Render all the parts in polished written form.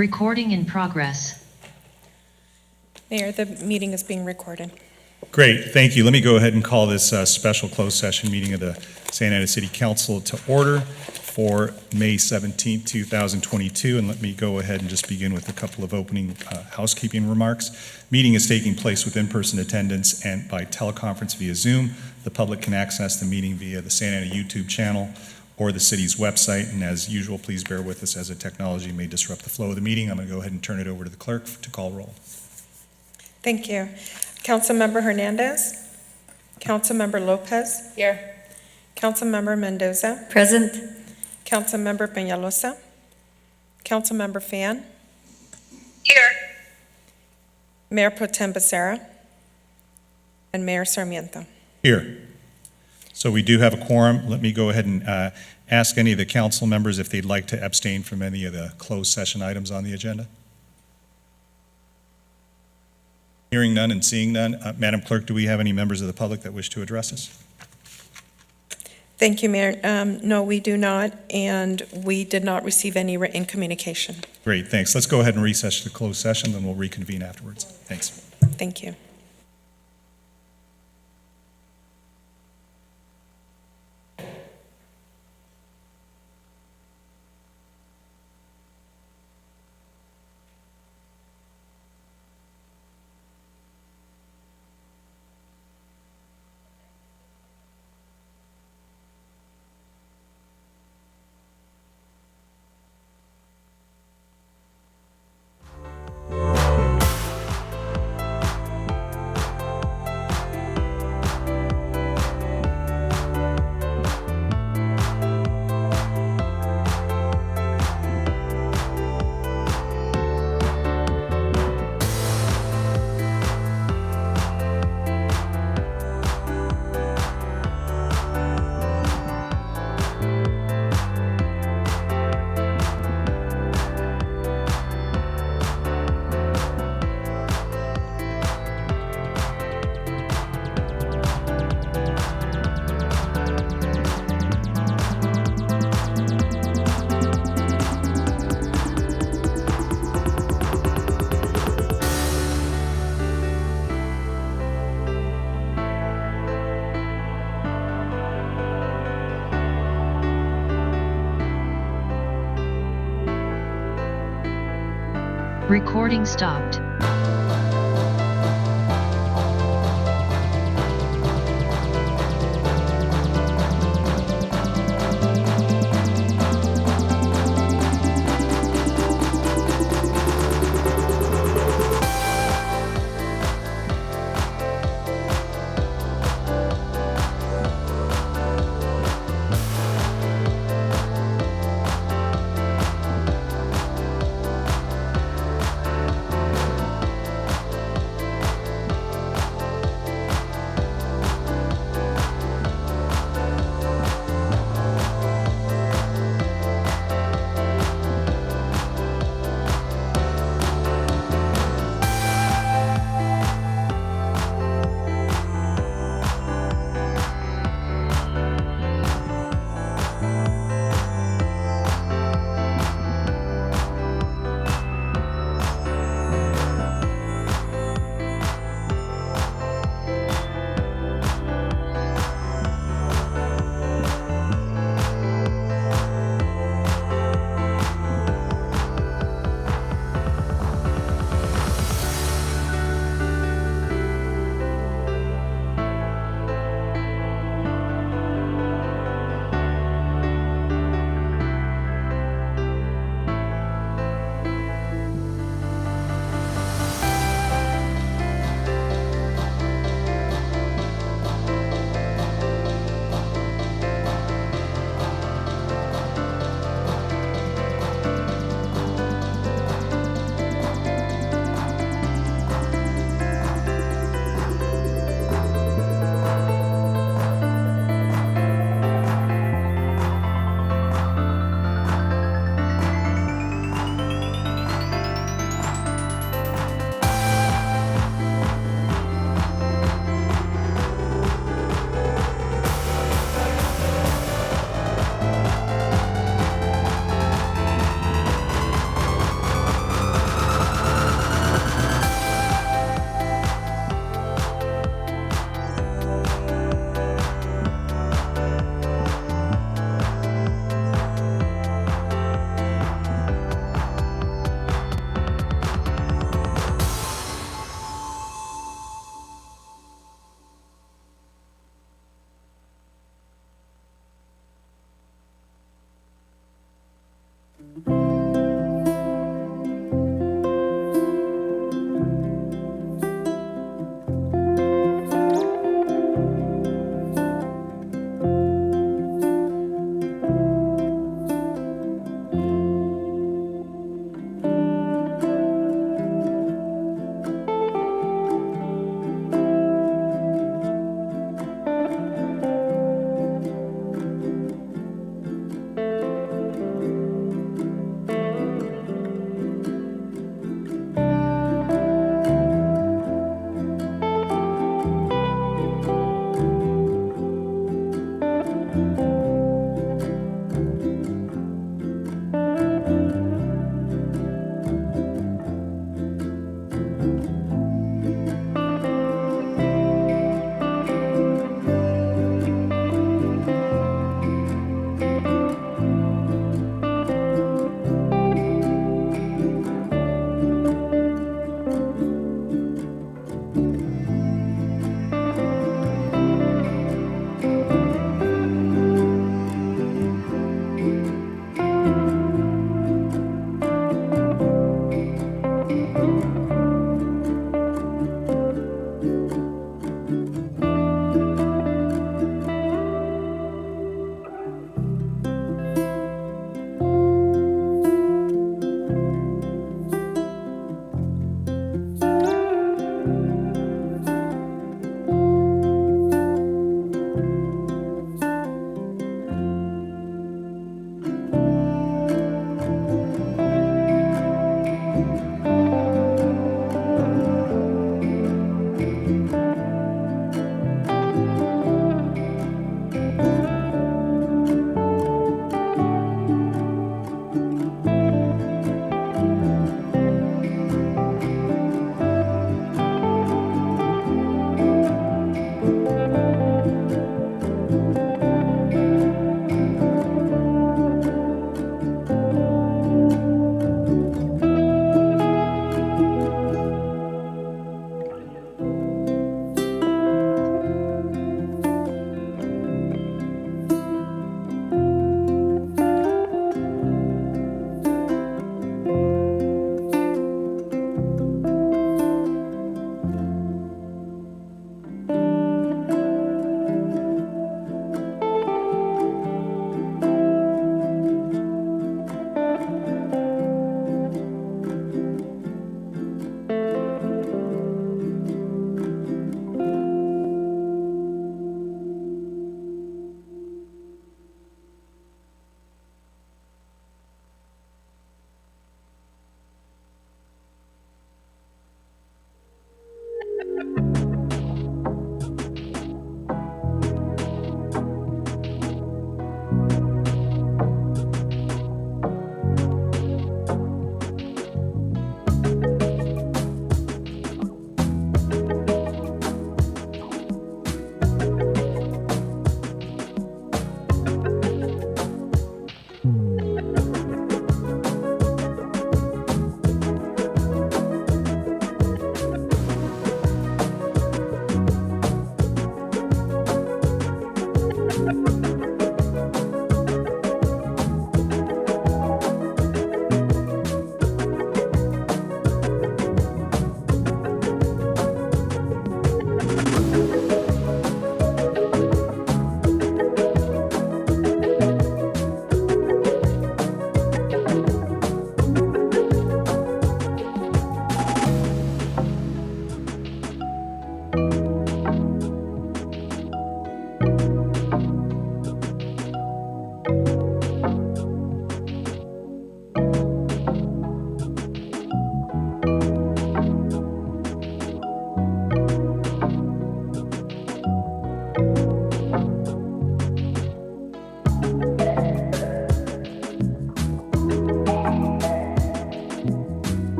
Recording in progress. Mayor, the meeting is being recorded. Great, thank you. Let me go ahead and call this special closed session meeting of the Santa Ana City Council to order for May 17th, 2022. And let me go ahead and just begin with a couple of opening housekeeping remarks. Meeting is taking place with in-person attendance and by teleconference via Zoom. The public can access the meeting via the Santa Ana YouTube channel or the city's website. And as usual, please bear with us as the technology may disrupt the flow of the meeting. I'm going to go ahead and turn it over to the clerk to call roll. Thank you. Councilmember Hernandez. Councilmember Lopez. Here. Councilmember Mendoza. Present. Councilmember Peñalosa. Councilmember Fan. Here. Mayor Pro Tem Becerra. And Mayor Sarmiento. Here. So we do have a quorum. Let me go ahead and ask any of the council members if they'd like to abstain from any of the closed session items on the agenda. Hearing none and seeing none, Madam Clerk, do we have any members of the public that wish to address us? Thank you, Mayor. No, we do not, and we did not receive any written communication. Great, thanks. Let's go ahead and recess the closed session, then we'll reconvene afterwards. Thanks. Thank you. Recording stopped.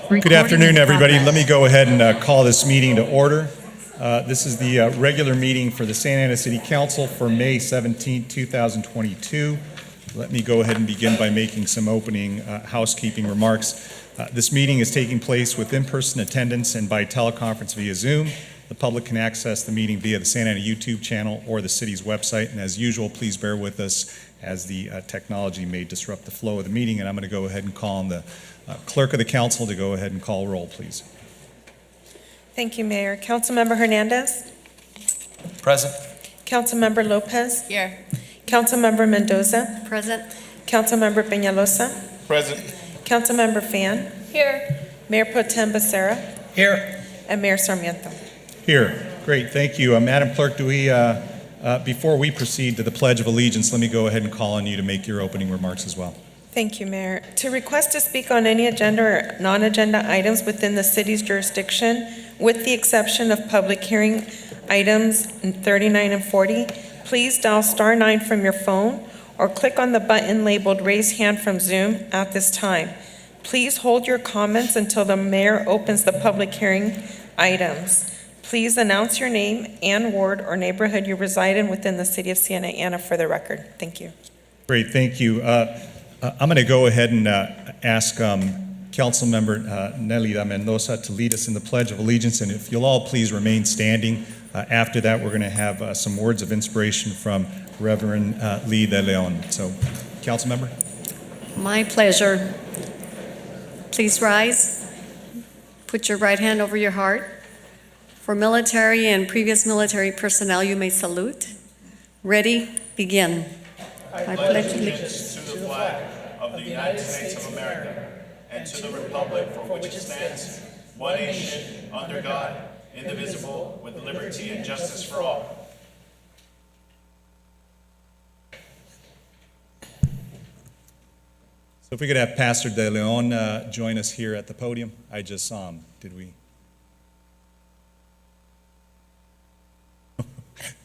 Good afternoon, everybody. Let me go ahead and call this meeting to order. This is the regular meeting for the Santa Ana City Council for May 17, 2022. Let me go ahead and begin by making some opening housekeeping remarks. This meeting is taking place with in-person attendance and by teleconference via Zoom. The public can access the meeting via the Santa Ana YouTube channel or the city's website. And as usual, please bear with us as the technology may disrupt the flow of the meeting. And I'm going to go ahead and call on the Clerk of the Council to go ahead and call roll, please. Thank you, Mayor. Councilmember Hernandez. Present. Councilmember Lopez. Here. Councilmember Mendoza. Present. Councilmember Peñalosa. Present. Councilmember Fan. Here. Mayor Pro Tem Becerra. Here. And Mayor Sarmiento. Here. Great. Thank you. Madam Clerk, do we, before we proceed to the Pledge of Allegiance, let me go ahead and call on you to make your opening remarks as well. Thank you, Mayor. To request to speak on any agenda or non-agenda items within the city's jurisdiction, with the exception of public hearing items 39 and 40, please dial *9 from your phone or click on the button labeled Raise Hand from Zoom at this time. Please hold your comments until the mayor opens the public hearing items. Please announce your name and ward or neighborhood you reside in within the city of Santa Ana for the record. Thank you. Great. Thank you. I'm going to go ahead and ask Councilmember Nelida Mendoza to lead us in the Pledge of Allegiance, and if you'll all please remain standing. After that, we're going to have some words of inspiration from Reverend Lee De Leon. So, Councilmember. My pleasure. Please rise. Put your right hand over your heart. For military and previous military personnel, you may salute. Ready? Begin. I pledge allegiance to the flag of the United States of America and to the republic for which it stands, one nation, under God, indivisible, with liberty and justice for all. So if we could have Pastor De Leon join us here at the podium. I just saw him. Did we?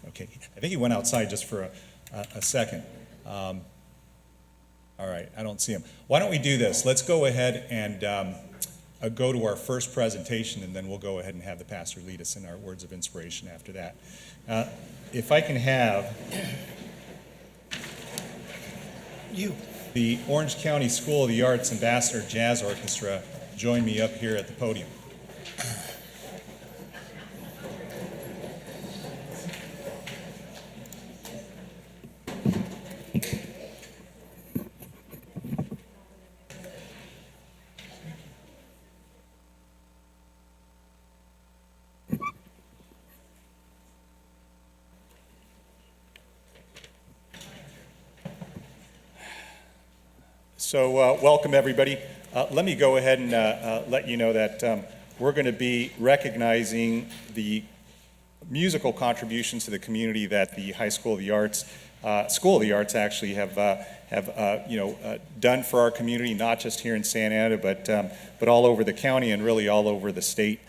Okay. I think he went outside just for a second. All right, I don't see him. Why don't we do this? Let's go ahead and go to our first presentation, and then we'll go ahead and have the pastor lead us in our words of inspiration after that. If I can have the Orange County School of the Arts Ambassador Jazz Orchestra join me up here at the podium. So welcome, everybody. Let me go ahead and let you know that we're going to be recognizing the musical contributions to the community that the High School of the Arts, School of the Arts actually have done for our community, not just here in Santa Ana, but all over the county and really all over the state.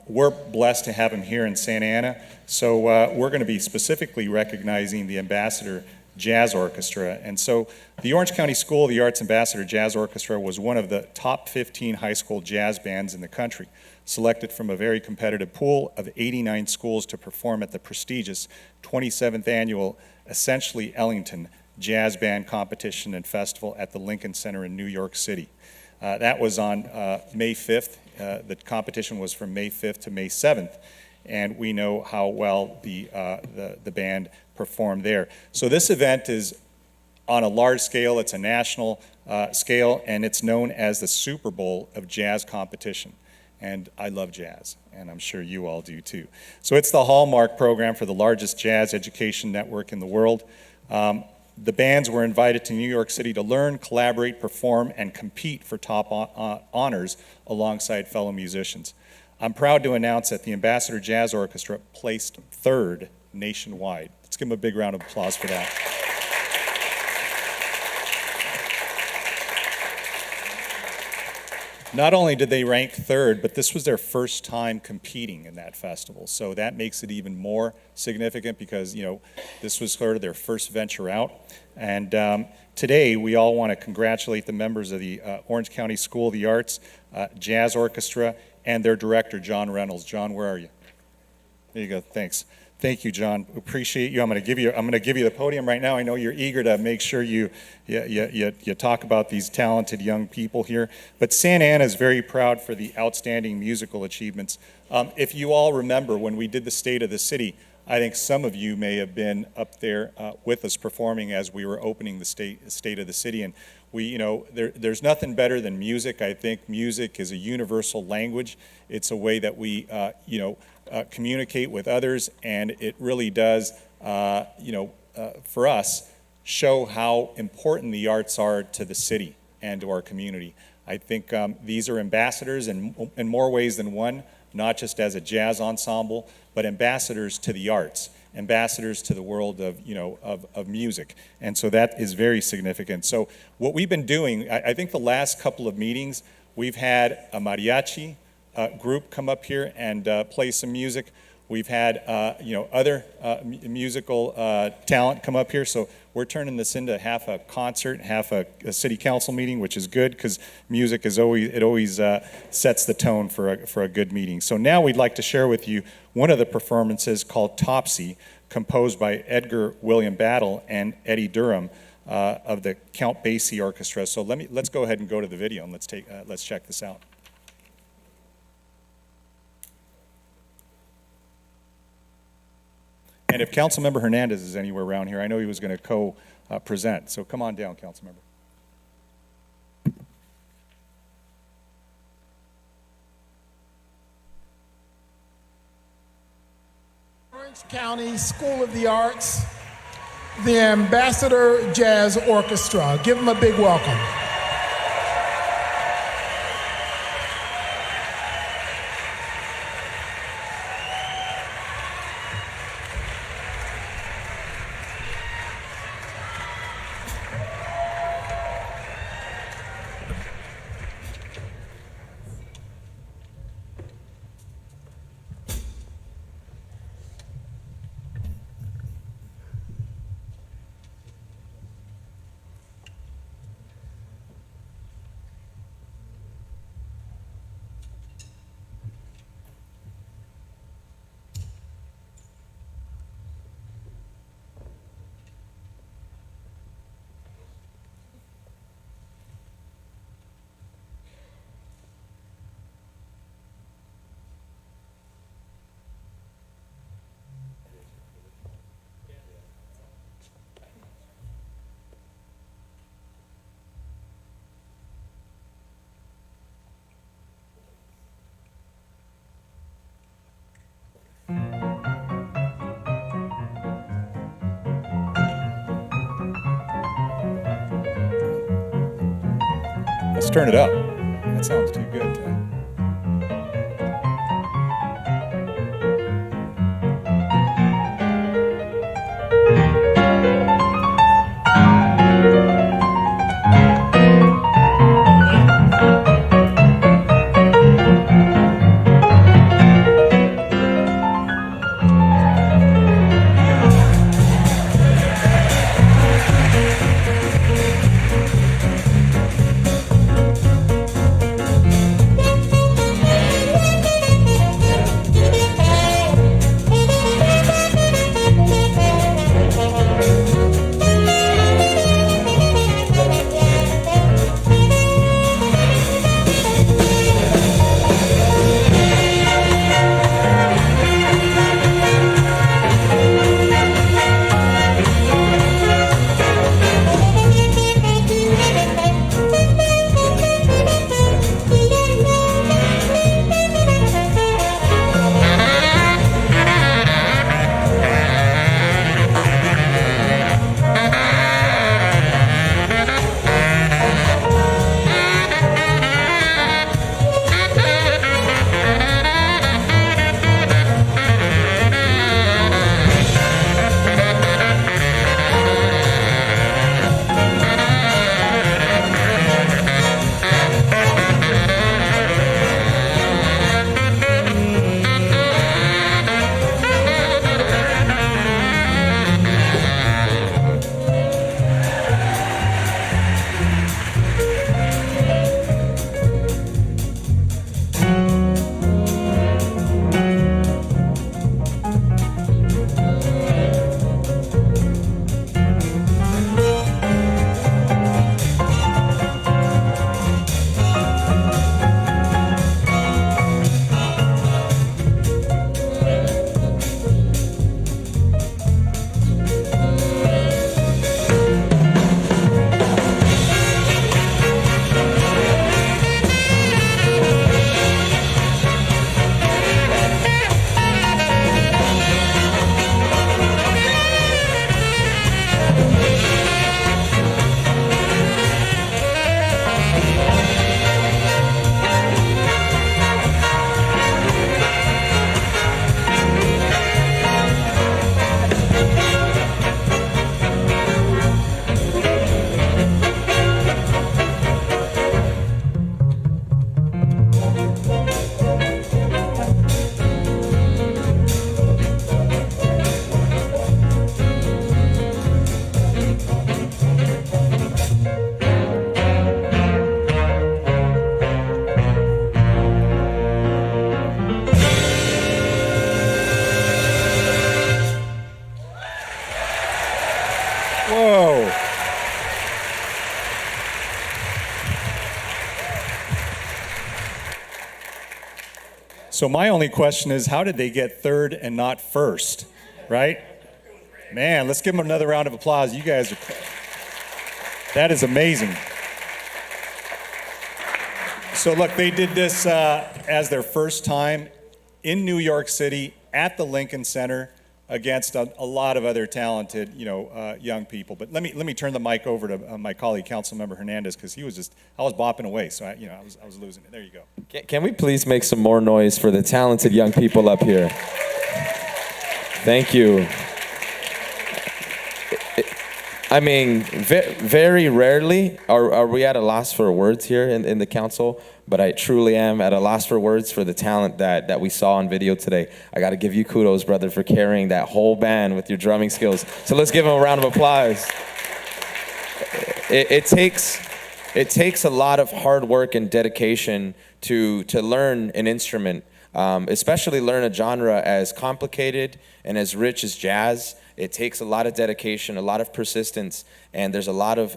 We're blessed to have them here in Santa Ana, so we're going to be specifically recognizing the Ambassador Jazz Orchestra. And so the Orange County School of the Arts Ambassador Jazz Orchestra was one of the top 15 high school jazz bands in the country, selected from a very competitive pool of 89 schools to perform at the prestigious 27th annual Essentially Ellington Jazz Band Competition and Festival at the Lincoln Center in New York City. That was on May 5th. The competition was from May 5th to May 7th. And we know how well the band performed there. So this event is on a large scale. It's a national scale, and it's known as the Super Bowl of jazz competition. And I love jazz, and I'm sure you all do too. So it's the hallmark program for the largest jazz education network in the world. The bands were invited to New York City to learn, collaborate, perform, and compete for top honors alongside fellow musicians. I'm proud to announce that the Ambassador Jazz Orchestra placed 3rd nationwide. Let's give them a big round of applause for that. Not only did they rank third, but this was their first time competing in that festival. So that makes it even more significant because, this was sort of their first venture out. And today, we all want to congratulate the members of the Orange County School of the Arts Jazz Orchestra and their director, John Reynolds. John, where are you? There you go. Thanks. Thank you, John. Appreciate you. I'm going to give you the podium right now. I know you're eager to make sure you talk about these talented young people here. But Santa Ana is very proud for the outstanding musical achievements. If you all remember when we did the State of the City, I think some of you may have been up there with us performing as we were opening the State of the City. And we, there's nothing better than music. I think music is a universal language. It's a way that we, communicate with others, and it really does, for us, show how important the arts are to the city and to our community. I think these are ambassadors in more ways than one, not just as a jazz ensemble, but ambassadors to the arts, ambassadors to the world of music. And so that is very significant. So what we've been doing, I think the last couple of meetings, we've had a mariachi group come up here and play some music. We've had other musical talent come up here. So we're turning this into half a concert, half a city council meeting, which is good because music is always sets the tone for a good meeting. So now we'd like to share with you one of the performances called Topsy, composed by Edgar William Battle and Eddie Durham of the Count Basie Orchestra. So let's go ahead and go to the video and let's check this out. And if Councilmember Hernandez is anywhere around here, I know he was going to co-present. So come on down, Councilmember. Orange County School of the Arts, the Ambassador Jazz Orchestra. Give them a big welcome. Let's turn it up. That sounds too good. So my only question is, how did they get third and not first, right? Man, let's give them another round of applause. You guys are, that is amazing. So look, they did this as their first time in New York City at the Lincoln Center against a lot of other talented, young people. But let me turn the mic over to my colleague, Councilmember Hernandez, because I was bopping away, so I was losing it. There you go. Can we please make some more noise for the talented young people up here? Thank you. I mean, very rarely are we at a loss for words here in the council, but I truly am at a loss for words for the talent that we saw on video today. I got to give you kudos, brother, for carrying that whole band with your drumming skills. So let's give him a round of applause. It takes a lot of hard work and dedication to learn an instrument, especially learn a genre as complicated and as rich as jazz. It takes a lot of dedication, a lot of persistence, and there's a lot of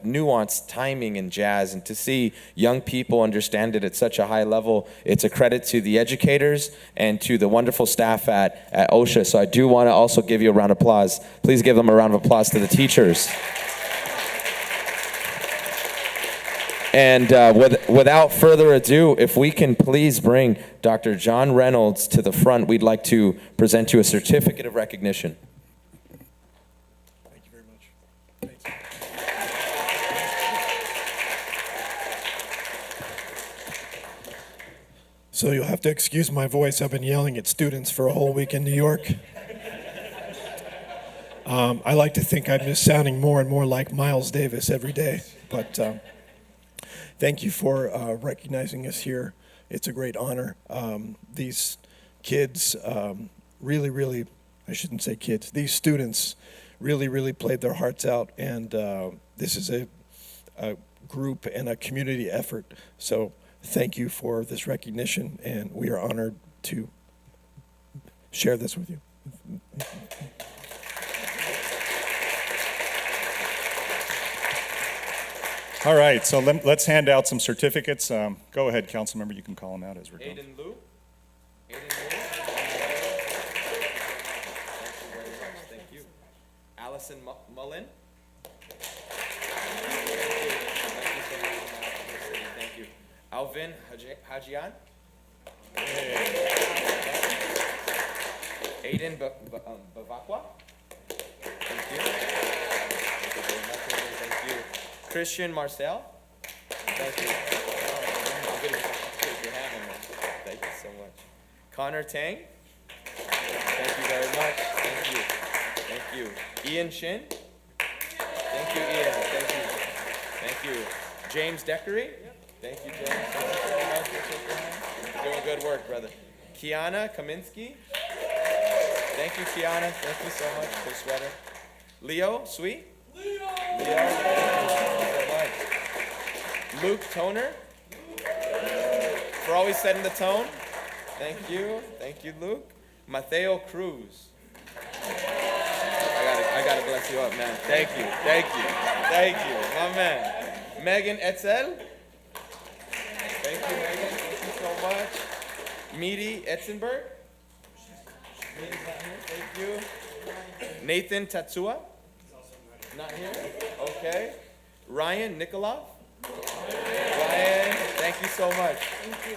nuanced timing in jazz. And to see young people understand it at such a high level, it's a credit to the educators and to the wonderful staff at OSHA. So I do want to also give you a round of applause. Please give them a round of applause to the teachers. And without further ado, if we can please bring Dr. John Reynolds to the front, we'd like to present you a certificate of recognition. Thank you very much. Thanks. So you'll have to excuse my voice. I've been yelling at students for a whole week in New York. I like to think I'm just sounding more and more like Miles Davis every day, but thank you for recognizing us here. It's a great honor. These kids really, I shouldn't say kids, these students really played their hearts out, and this is a group and a community effort. So thank you for this recognition, and we are honored to share this with you. All right, so let's hand out some certificates. Go ahead, Councilmember, you can call them out as we're going. Aiden Liu. Thank you. Allison Mullen. Thank you. Alvin Hajian. Aiden Bavakwa. Thank you. Thank you. Christian Marcel. Thank you. Thank you so much. Connor Tang. Thank you very much. Thank you. Thank you. Ian Shin. Thank you, Ian. Thank you. Thank you. James Deckery. Thank you, James. You're doing good work, brother. Kiana Kaminsky. Thank you, Kiana. Thank you so much for the sweater. Leo Sweet. Leo. Thank you so much. Luke Toner. For always setting the tone. Thank you. Thank you, Luke. Mateo Cruz. I gotta bless you up, man. Thank you. Thank you. Thank you. My man. Megan Etzel. Thank you, Megan. Thank you so much. Meaty Etzenberg. Thank you. Nathan Tatsua. Not here. Okay. Ryan Nikolov. Ryan, thank you so much.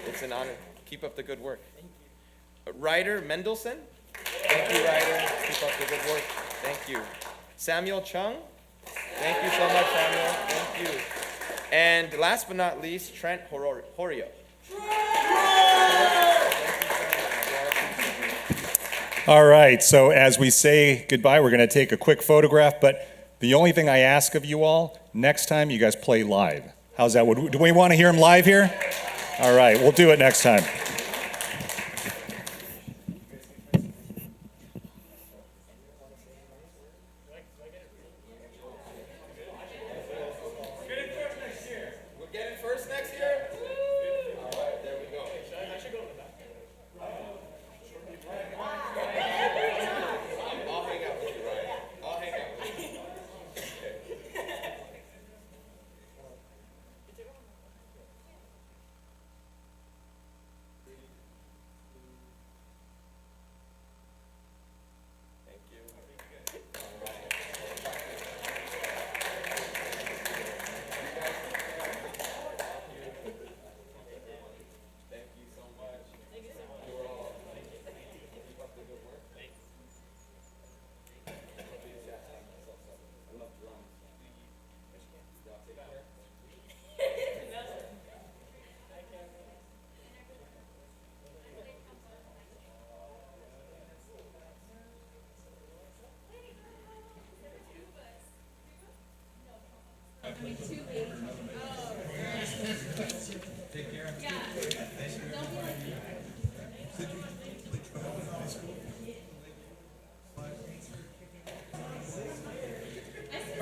It's an honor. Keep up the good work. Ryder Mendelson. Thank you, Ryder. Keep up the good work. Thank you. Samuel Chung. Thank you so much, Samuel. Thank you. And last but not least, Trent Horio. All right, so as we say goodbye, we're going to take a quick photograph, but the only thing I ask of you all, next time you guys play live. How's that? Do we want to hear them live here? All right, we'll do it next time.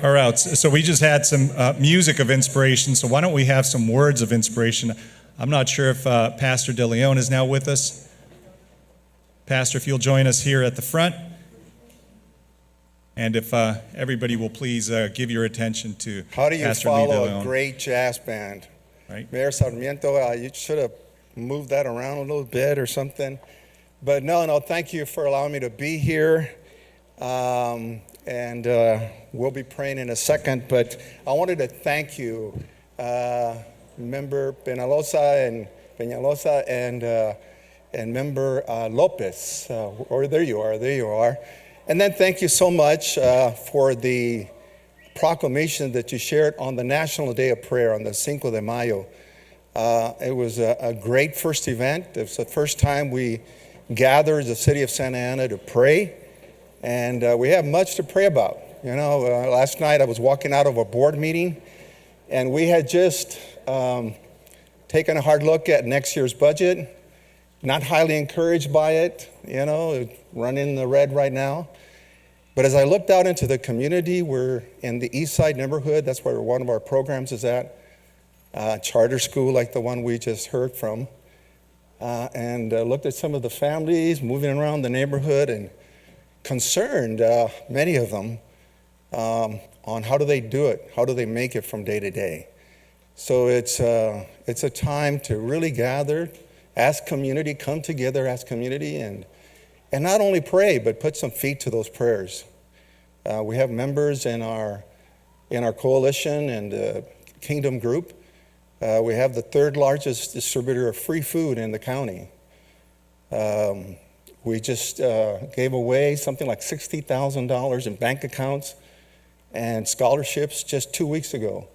All right, so we just had some music of inspiration, so why don't we have some words of inspiration? I'm not sure if Pastor De Leon is now with us. Pastor, if you'll join us here at the front. And if everybody will please give your attention to How do you Pastor Lee De follow Leon. a great jazz band? Right? Mayor Sarmiento, you should have moved that around a little bit or something. But no, thank you for allowing me to be here. And we'll be praying in a second. But I wanted to thank you, Member Peñalosa and Member Lopez. Or there you are. And then thank you so much for the proclamation that you shared on the National Day of Prayer on the Cinco de Mayo. It was a great first event. It was the first time we gathered as the city of Santa Ana to pray. And we have much to pray about. You know, last night I was walking out of a board meeting, and we had just taken a hard look at next year's budget. Not highly encouraged by it, you know, it's running in the red right now. But as I looked out into the community, we're in the East Side neighborhood. That's where one of our programs is at. Charter school like the one we just heard from. And looked at some of the families moving around the neighborhood and concerned, many of them, on how do they do it? How do they make it from day to day? So it's a time to really gather, as community, come together as community, and not only pray, but put some feet to those prayers. We have members in our coalition and Kingdom Group. We have the third largest distributor of free food in the county. We just gave away something like $60,000 in bank accounts and scholarships just 2 weeks ago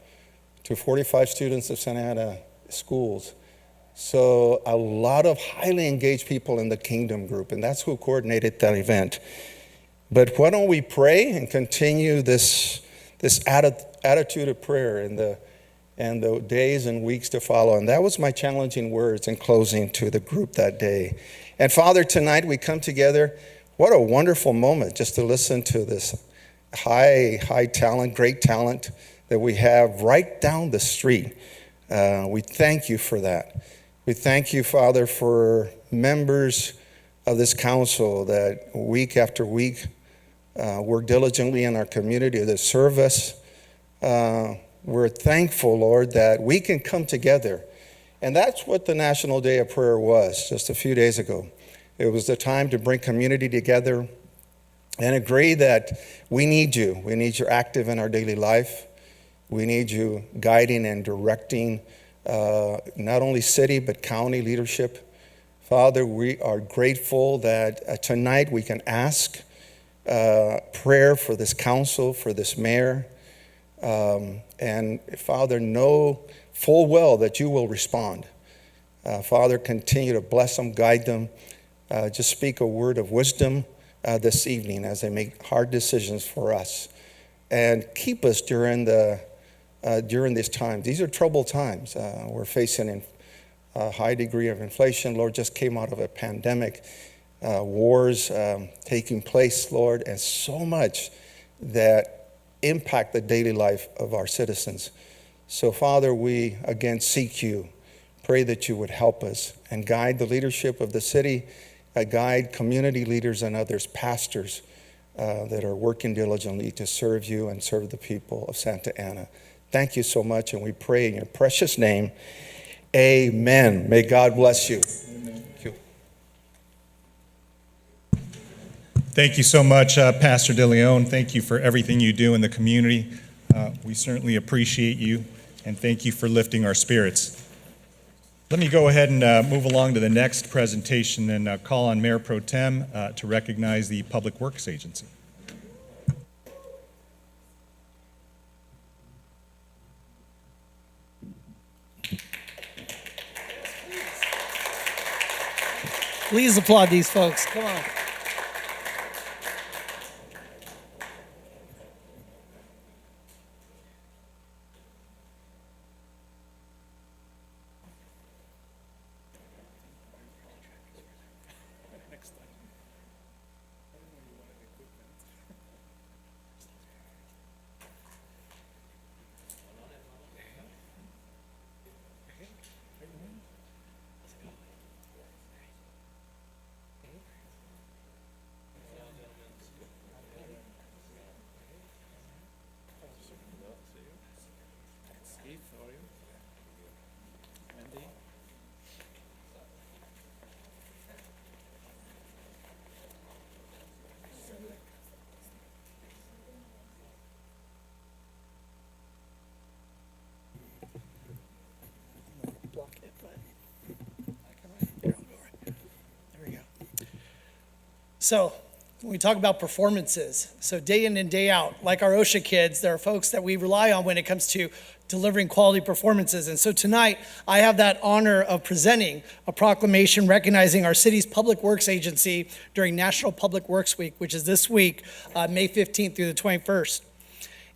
to 45 students of Santa Ana schools. So a lot of highly engaged people in the Kingdom Group, and that's who coordinated that event. But why don't we pray and continue this attitude of prayer in the days and weeks to follow. And that was my challenging words in closing to the group that day. And Father, tonight we come together. What a wonderful moment just to listen to this high talent, great talent that we have right down the street. We thank you for that. We thank you, Father, for members of this council that week after week work diligently in our community to serve us. We're thankful, Lord, that we can come together. And that's what the National Day of Prayer was just a few days ago. It was the time to bring community together and agree that we need you. We need you active in our daily life. We need you guiding and directing not only city but county leadership. Father, we are grateful that tonight we can ask prayer for this council, for this mayor. And Father, know full well that you will respond. Father, continue to bless them, guide them. Just speak a word of wisdom this evening as they make hard decisions for us. And keep us during these times. These are troubled times. We're facing a high degree of inflation. Lord, just came out of a pandemic, wars taking place, Lord, and so much that impact the daily life of our citizens. So, Father, we again seek you. Pray that you would help us and guide the leadership of the city, guide community leaders and others, pastors that are working diligently to serve you and serve the people of Santa Ana. Thank you so much, and we pray in your precious name. Amen. May God bless you. Thank you. Thank you so much, Pastor De Leon. Thank you for everything you do in the community. We certainly appreciate you, and thank you for lifting our spirits. Let me go ahead and move along to the next presentation and call on Mayor Pro Tem to recognize the Public Works Agency. Please applaud these folks. Come on. So when we talk about performances, so day in and day out, like our OSHA kids, there are folks that we rely on when it comes to delivering quality performances. And so tonight, I have that honor of presenting a proclamation recognizing our city's public works agency during National Public Works Week, which is this week, May 15th through the 21st.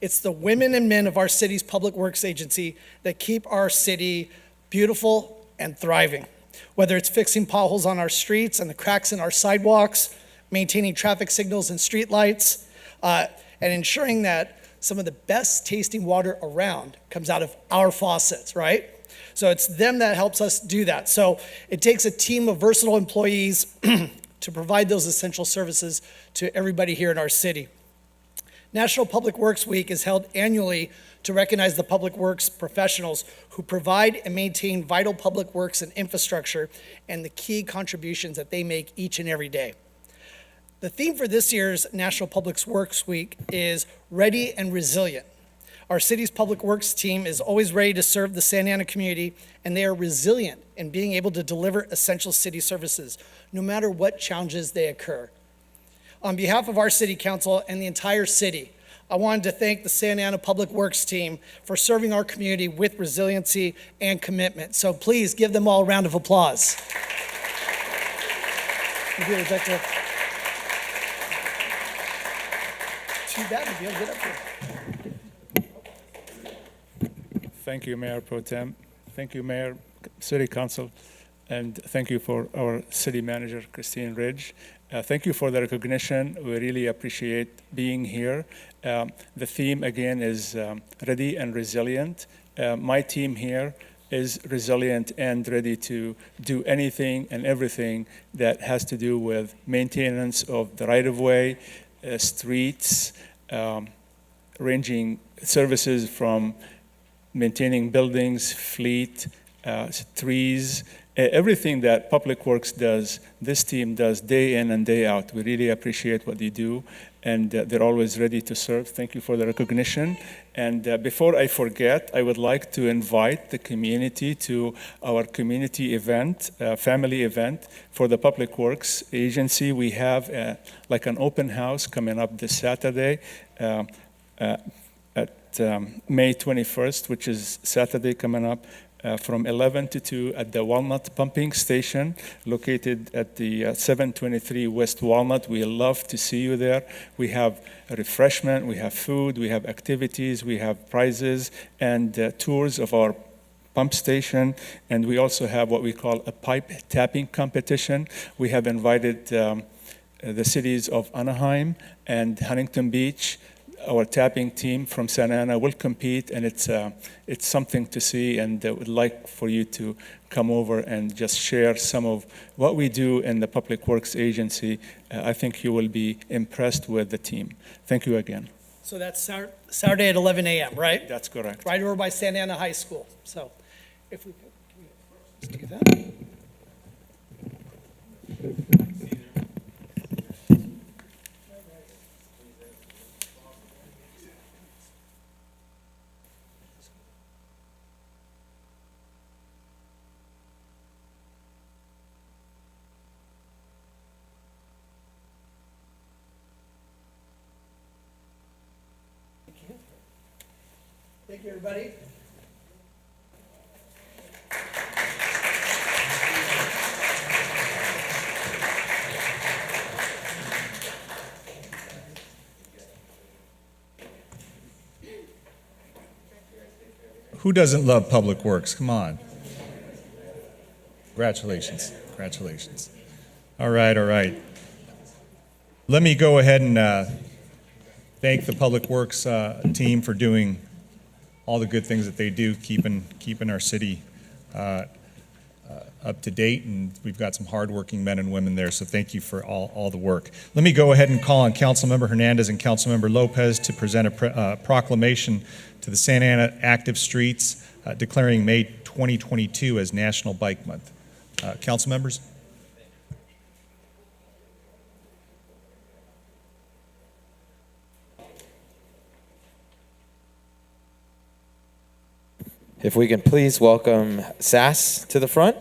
It's the women and men of our city's public works agency that keep our city beautiful and thriving. Whether it's fixing potholes on our streets and the cracks in our sidewalks, maintaining traffic signals and streetlights, and ensuring that some of the best tasting water around comes out of our faucets, right? So it's them that helps us do that. So it takes a team of versatile employees to provide those essential services to everybody here in our city. National Public Works Week is held annually to recognize the public works professionals who provide and maintain vital public works and infrastructure and the key contributions that they make each and every day. The theme for this year's National Public Works Week is Ready and Resilient. Our city's public works team is always ready to serve the Santa Ana community, and they are resilient in being able to deliver essential city services, no matter what challenges they occur. On behalf of our city council and the entire city, I wanted to thank the Santa Ana Public Works team for serving our community with resiliency and commitment. So please give them all a round of applause. Would like to... Too bad to be able to get up here. Thank you, Mayor Pro Tem. Thank you, Mayor, City Council, and thank you for our City Manager, Christine Ridge. Thank you for the recognition. We really appreciate being here. The theme, again, is Ready and Resilient. My team here is resilient and ready to do anything and everything that has to do with maintenance of the right-of-way, streets, ranging services from maintaining buildings, fleet, trees, everything that Public Works does, this team does day in and day out. We really appreciate what they do, and they're always ready to serve. Thank you for the recognition. And before I forget, I would like to invite the community to our community event, family event for the Public Works Agency. We have like an open house coming up this Saturday at May 21st, which is Saturday coming up. From 11 to 2 at the Walnut Pumping Station, located at the 723 West Walnut. We love to see you there. We have refreshment, we have food, we have activities, we have prizes and tours of our pump station, and we also have what we call a pipe tapping competition. We have invited the cities of Anaheim and Huntington Beach. Our tapping team from Santa Ana will compete, and it's something to see, and would like for you to come over and just share some of what we do in the Public Works Agency. I think you will be impressed with the team. Thank you again. So that's Saturday at 11 a.m., right? That's correct. Right over by Santa Ana High School. So if we could, can we do that? Thank you, everybody. Who doesn't love Public Works? Come on. Congratulations. Congratulations. All right, all right. Let me go ahead and thank the Public Works team for doing all the good things that they do, keeping our city up to date, and we've got some hardworking men and women there, so thank you for all the work. Let me go ahead and call on Councilmember Hernandez and Councilmember Lopez to present a proclamation to the Santa Ana Active Streets declaring May 2022 as National Bike Month. Council members? If we can please welcome Sass to the front.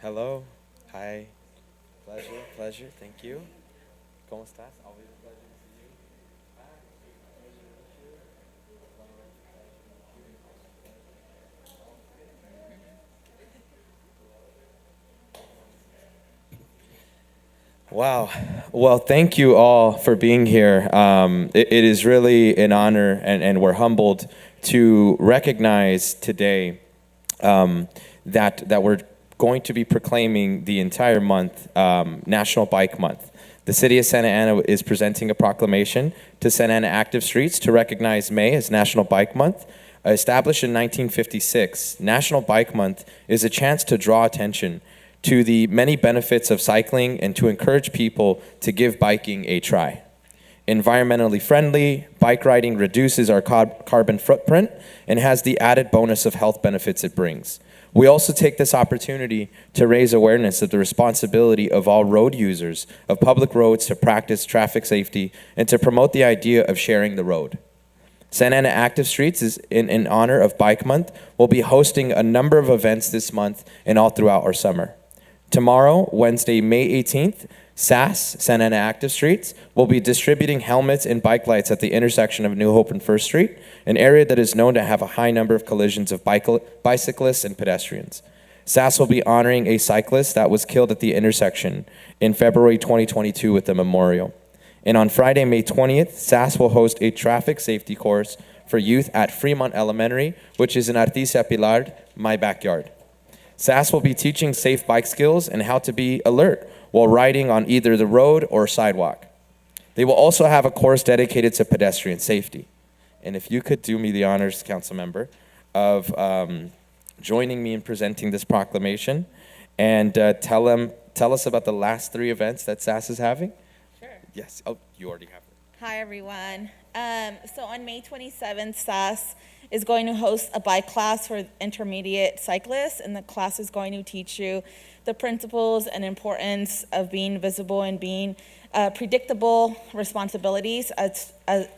Hello. Hi. Pleasure. Thank you. ¿Cómo estás? Always a pleasure to see you. Wow. Well, thank you all for being here. It is really an honor, and we're humbled to recognize today that we're going to be proclaiming the entire month National Bike Month. The City of Santa Ana is presenting a proclamation to Santa Ana Active Streets to recognize May as National Bike Month. Established in 1956, National Bike Month is a chance to draw attention to the many benefits of cycling and to encourage people to give biking a try. Environmentally friendly, bike riding reduces our carbon footprint and has the added bonus of health benefits it brings. We also take this opportunity to raise awareness of the responsibility of all road users of public roads to practice traffic safety and to promote the idea of sharing the road. Santa Ana Active Streets is in honor of Bike Month. We'll be hosting a number of events this month and all throughout our summer. Tomorrow, Wednesday, May 18th, SAS, Santa Ana Active Streets, will be distributing helmets and bike lights at the intersection of New Hope and First Street, an area that is known to have a high number of collisions of bicyclists and pedestrians. SAS will be honoring a cyclist that was killed at the intersection in February 2022 with a memorial. And on Friday, May 20th, SAS will host a traffic safety course for youth at Fremont Elementary, which is in Artesia Pilar, my backyard. SAS will be teaching safe bike skills and how to be alert while riding on either the road or sidewalk. They will also have a course dedicated to pedestrian safety. And if you could do me the honors, council member, of joining me in presenting this proclamation and tell us about the last 3 events that SAS is having. Sure. Yes. Oh, you already have it. Hi, everyone. So on May 27th, SAS is going to host a bike class for intermediate cyclists, and the class is going to teach you the principles and importance of being visible and being predictable responsibilities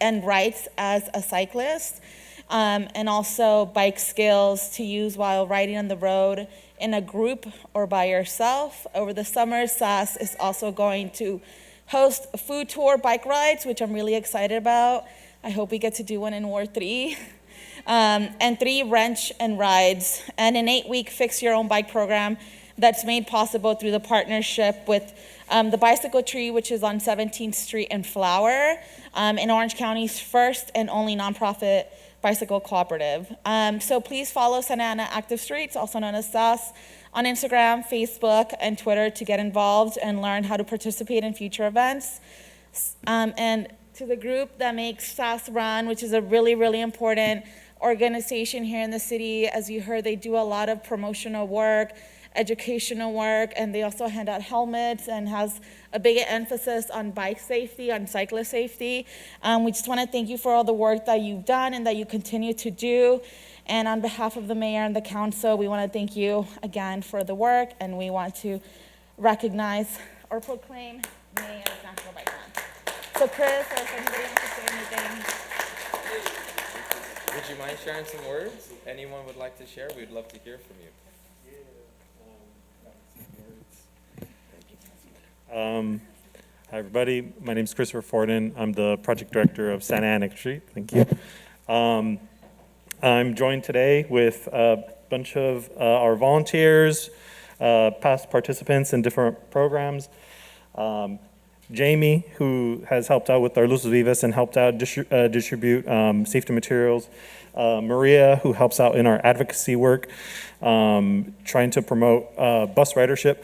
and rights as a cyclist, and also bike skills to use while riding on the road in a group or by yourself. Over the summer, SAS is also going to host a food tour bike rides, which I'm really excited about. I hope we get to do one in Ward 3. And 3 wrench and rides, and an 8-week fix your own bike program that's made possible through the partnership with the Bicycle Tree, which is on 17th Street and Flower, in Orange County's first and only nonprofit bicycle cooperative. So please follow Santa Ana Active Streets, also known as SAS, on Instagram, Facebook, and Twitter to get involved and learn how to participate in future events. And to the group that makes SAS run, which is a really, really important organization here in the city. As you heard, they do a lot of promotional work, educational work, and they also hand out helmets and has a big emphasis on bike safety, on cyclist safety. We just want to thank you for all the work that you've done and that you continue to do. And on behalf of the mayor and the council, we want to thank you again for the work, and we want to recognize or proclaim May as National Bike Month. So Chris, or if anybody wants to say anything. Would you mind sharing some words? Anyone would like to share? We'd love to hear from you. Hi, everybody. My name is Christopher Forden. I'm the project director of Santa Ana Street. Thank you. I'm joined today with a bunch of our volunteers, past participants in different programs. Jamie, who has helped out with our Luces Vivas and helped out distribute safety materials. Maria, who helps out in our advocacy work, trying to promote bus ridership,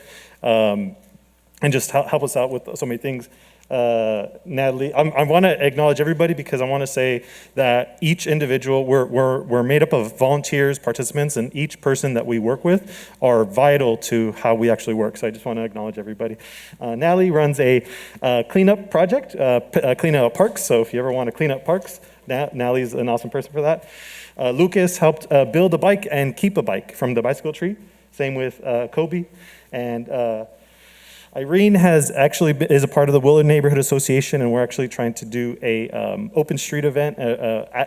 and just help us out with so many things. Natalie, I want to acknowledge everybody because I want to say that each individual, we're made up of volunteers, participants, and each person that we work with are vital to how we actually work. So I just want to acknowledge everybody. Natalie runs a cleanup project, clean out parks. So if you ever want to clean up parks, Natalie's an awesome person for that. Lucas helped build a bike and keep a bike from the Bicycle Tree. Same with Kobe. And Irene is a part of the Willard Neighborhood Association, and we're actually trying to do a open street event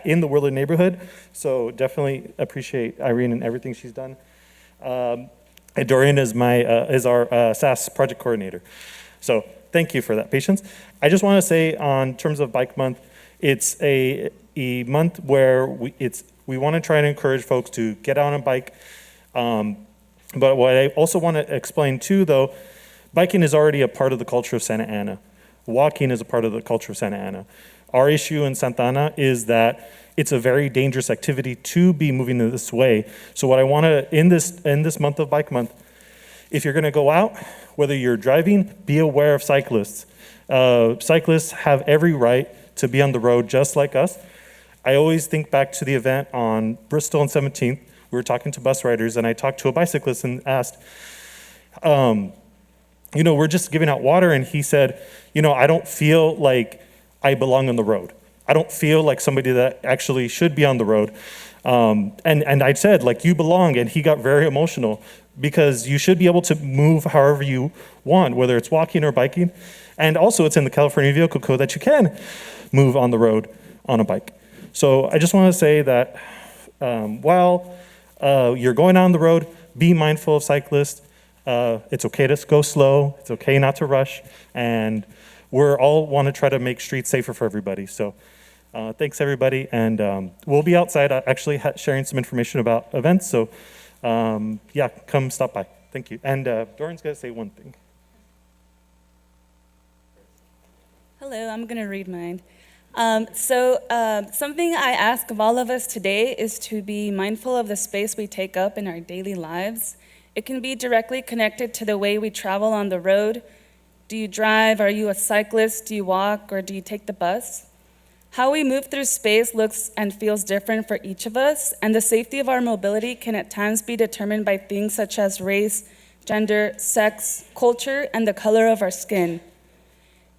in the Willard neighborhood. So definitely appreciate Irene and everything she's done. And Dorian is our SAS project coordinator. So thank you for that patience. I just want to say, on terms of Bike Month, it's a month where we want to try to encourage folks to get out on a bike. But what I also want to explain too, though, biking is already a part of the culture of Santa Ana. Walking is a part of the culture of Santa Ana. Our issue in Santa Ana is that it's a very dangerous activity to be moving in this way. So what I want to, in this month of Bike Month, if you're going to go out, whether you're driving, be aware of cyclists. Cyclists have every right to be on the road just like us. I always think back to the event on Bristol and 17th. We were talking to bus riders, and I talked to a bicyclist and asked, we're just giving out water, and he said, I don't feel like I belong on the road. I don't feel like somebody that actually should be on the road. And I said, you belong, and he got very emotional because you should be able to move however you want, whether it's walking or biking. And also it's in the California Vehicle Code that you can move on the road on a bike. So I just want to say that while you're going on the road, be mindful of cyclists. It's okay to go slow. It's okay not to rush. And we're all want to try to make streets safer for everybody. So thanks, everybody. And we'll be outside actually sharing some information about events. So come stop by. Thank you. And Dorian's going to say one thing. Hello, I'm going to read mine. Something I ask of all of us today is to be mindful of the space we take up in our daily lives. It can be directly connected to the way we travel on the road. Do you drive? Are you a cyclist? Do you walk? Or do you take the bus? How we move through space looks and feels different for each of us, and the safety of our mobility can at times be determined by things such as race, gender, sex, culture, and the color of our skin.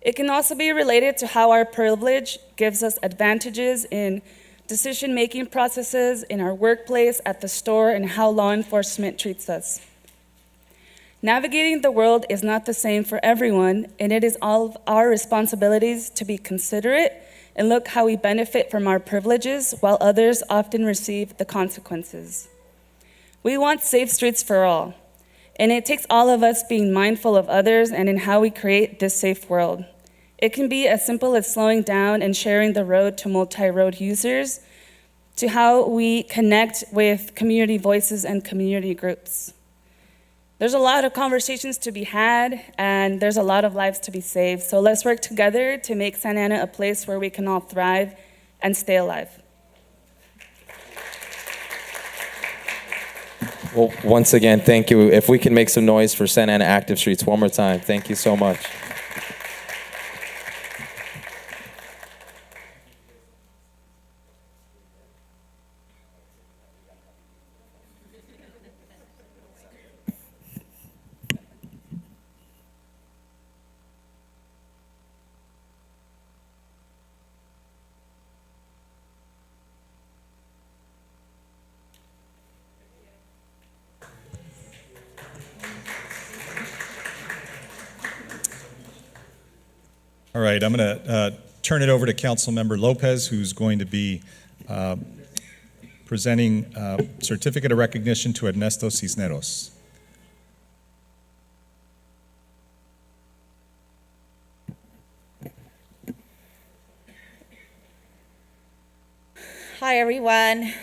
It can also be related to how our privilege gives us advantages in decision-making processes, in our workplace, at the store, and how law enforcement treats us. Navigating the world is not the same for everyone, and it is all of our responsibilities to be considerate and look how we benefit from our privileges while others often receive the consequences. We want safe streets for all, and it takes all of us being mindful of others and in how we create this safe world. It can be as simple as slowing down and sharing the road to multi-road users, to how we connect with community voices and community groups. There's a lot of conversations to be had, and there's a lot of lives to be saved. So let's work together to make Santa Ana a place where we can all thrive and stay alive. Well, once again, thank you. If we can make some noise for Santa Ana Active Streets one more time. Thank you so much. All right, I'm going to turn it over to Councilmember Lopez, who's going to be presenting a certificate of recognition to Ernesto Cisneros. Hi, everyone.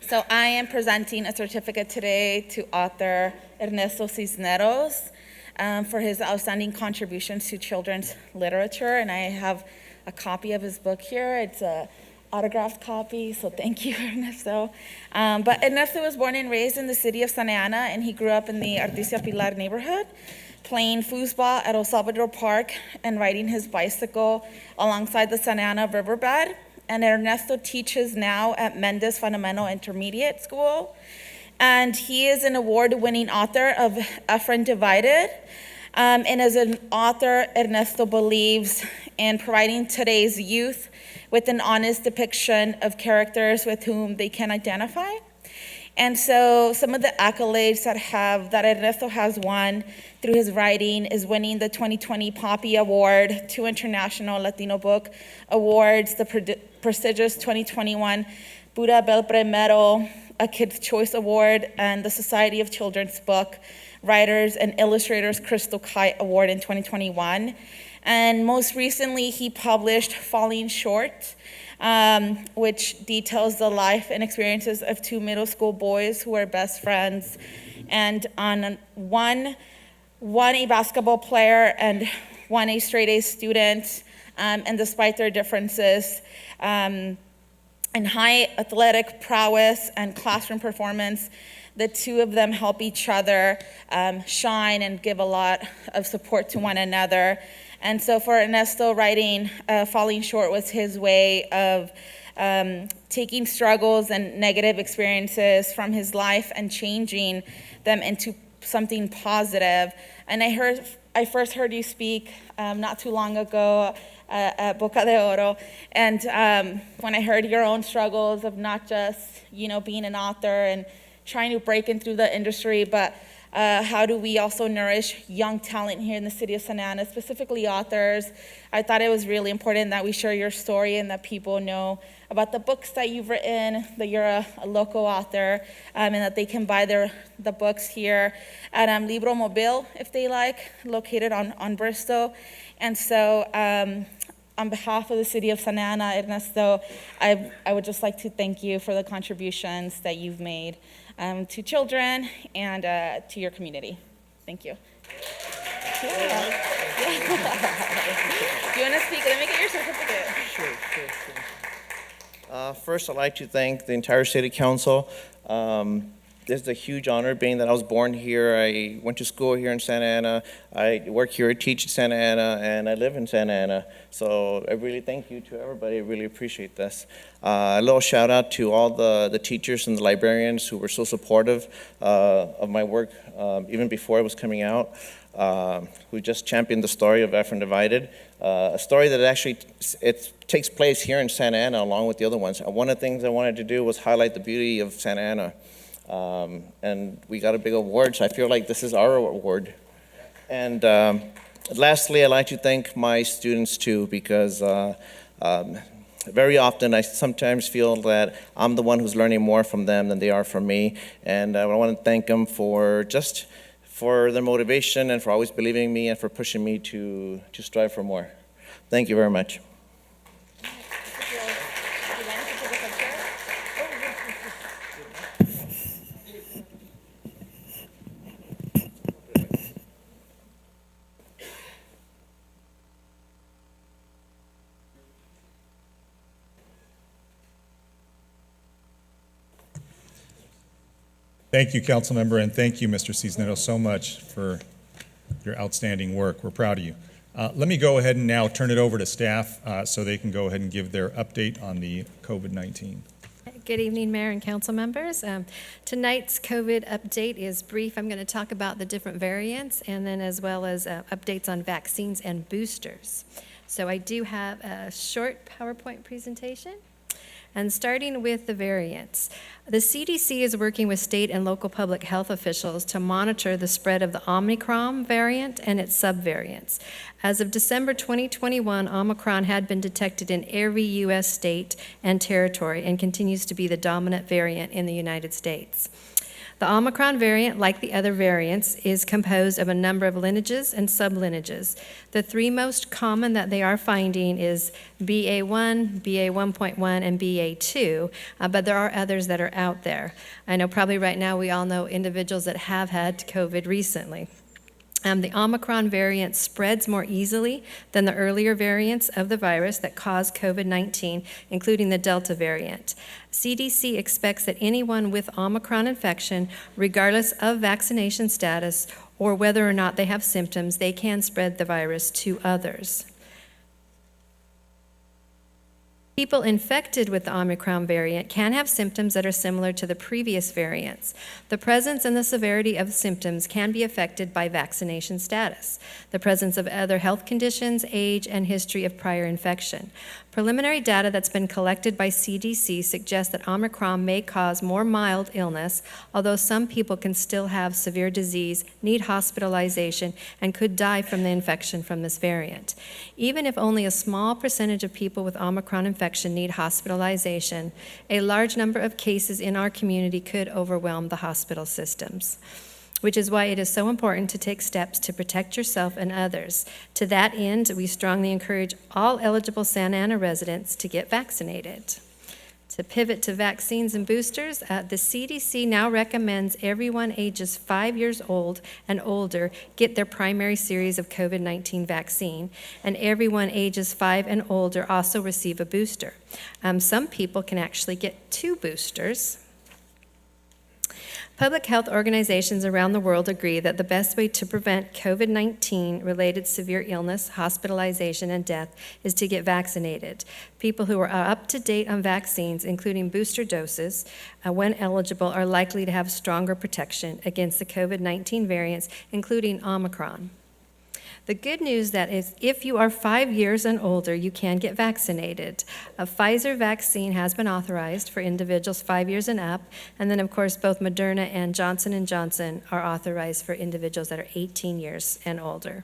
So I am presenting a certificate today to author Ernesto Cisneros for his outstanding contributions to children's literature, and I have a copy of his book here. It's an autographed copy, so thank you, Ernesto. But Ernesto was born and raised in the city of Santa Ana, and he grew up in the Artesia Pilar neighborhood, playing foosball at El Salvador Park and riding his bicycle alongside the Santa Ana riverbed. And Ernesto teaches now at Mendez Fundamental Intermediate School. And he is an award-winning author of A Friend Divided. And as an author, Ernesto believes in providing today's youth with an honest depiction of characters with whom they can identify. And so some of the accolades that Ernesto has won through his writing is winning the 2020 Poppy Award, 2 International Latino Book Awards, the prestigious 2021 Buddha Belpre Medal, a Kids' Choice Award and the Society of Children's Book Writers and Illustrators Crystal Kite Award in 2021. And most recently, he published Falling Short, which details the life and experiences of two middle school boys who are best friends, and on one a basketball player and one a straight-A student, and despite their differences in high athletic prowess and classroom performance, the two of them help each other shine and give a lot of support to one another. And so for Ernesto, writing Falling Short was his way of taking struggles and negative experiences from his life and changing them into something positive. And I first heard you speak not too long ago at Boca de Oro, and when I heard your own struggles of not just being an author and trying to break in through the industry, but how do we also nourish young talent here in the city of Santa Ana, specifically authors. I thought it was really important that we share your story and that people know about the books that you've written, that you're a local author, and that they can buy the books here at Libro Mobile, if they like, located on Bristol. And so on behalf of the city of Santa Ana, Ernesto, I would just like to thank you for the contributions that you've made to children and to your community. Thank you. Yeah. Do you want to speak? Let me get your certificate. Sure. First, I'd like to thank the entire city council. This is a huge honor, being that I was born here. I went to school here in Santa Ana. I work here, I teach in Santa Ana, and I live in Santa Ana. So I really thank you to everybody. I really appreciate this. A little shout out to all the teachers and the librarians who were so supportive of my work, even before it was coming out, who just championed the story of F and Divided, a story that actually it takes place here in Santa Ana along with the other ones. One of the things I wanted to do was highlight the beauty of Santa Ana. And we got a big award, so I feel like this is our award. And lastly, I'd like to thank my students too, because very often I sometimes feel that I'm the one who's learning more from them than they are from me. And I want to thank them for their motivation and for always believing in me and for pushing me to strive for more. Thank you very much. Thank you, Councilmember, and thank you, Mr. Cisneros, so much for your outstanding work. We're proud of you. Let me go ahead and now turn it over to staff so they can go ahead and give their update on the COVID-19. Good evening, Mayor and council members. Tonight's COVID update is brief. I'm going to talk about the different variants and then as well as updates on vaccines and boosters. So I do have a short PowerPoint presentation. And starting with the variants, the CDC is working with state and local public health officials to monitor the spread of the Omicron variant and its subvariants. As of December 2021, Omicron had been detected in every U.S. state and territory and continues to be the dominant variant in the United States. The Omicron variant, like the other variants, is composed of a number of lineages and sublineages. The three most common that they are finding is BA1, BA1.1, and BA2, but there are others that are out there. I know probably right now we all know individuals that have had COVID recently. The Omicron variant spreads more easily than the earlier variants of the virus that caused COVID-19, including the Delta variant. CDC expects that anyone with Omicron infection, regardless of vaccination status or whether or not they have symptoms, they can spread the virus to others. People infected with the Omicron variant can have symptoms that are similar to the previous variants. The presence and the severity of symptoms can be affected by vaccination status, the presence of other health conditions, age, and history of prior infection. Preliminary data that's been collected by CDC suggests that Omicron may cause more mild illness, although some people can still have severe disease, need hospitalization, and could die from the infection from this variant. Even if only a small percentage of people with Omicron infection need hospitalization, a large number of cases in our community could overwhelm the hospital systems, which is why it is so important to take steps to protect yourself and others. To that end, we strongly encourage all eligible Santa Ana residents to get vaccinated. To pivot to vaccines and boosters, the CDC now recommends everyone ages 5 years old and older get their primary series of COVID-19 vaccine, and everyone ages 5 and older also receive a booster. Some people can actually get 2 boosters. Public health organizations around the world agree that the best way to prevent COVID-19 related severe illness, hospitalization, and death is to get vaccinated. People who are up to date on vaccines, including booster doses, when eligible, are likely to have stronger protection against the COVID-19 variants, including Omicron. The good news that is, if you are 5 years and older, you can get vaccinated. A Pfizer vaccine has been authorized for individuals 5 years and up, and then of course both Moderna and Johnson & Johnson are authorized for individuals that are 18 years and older.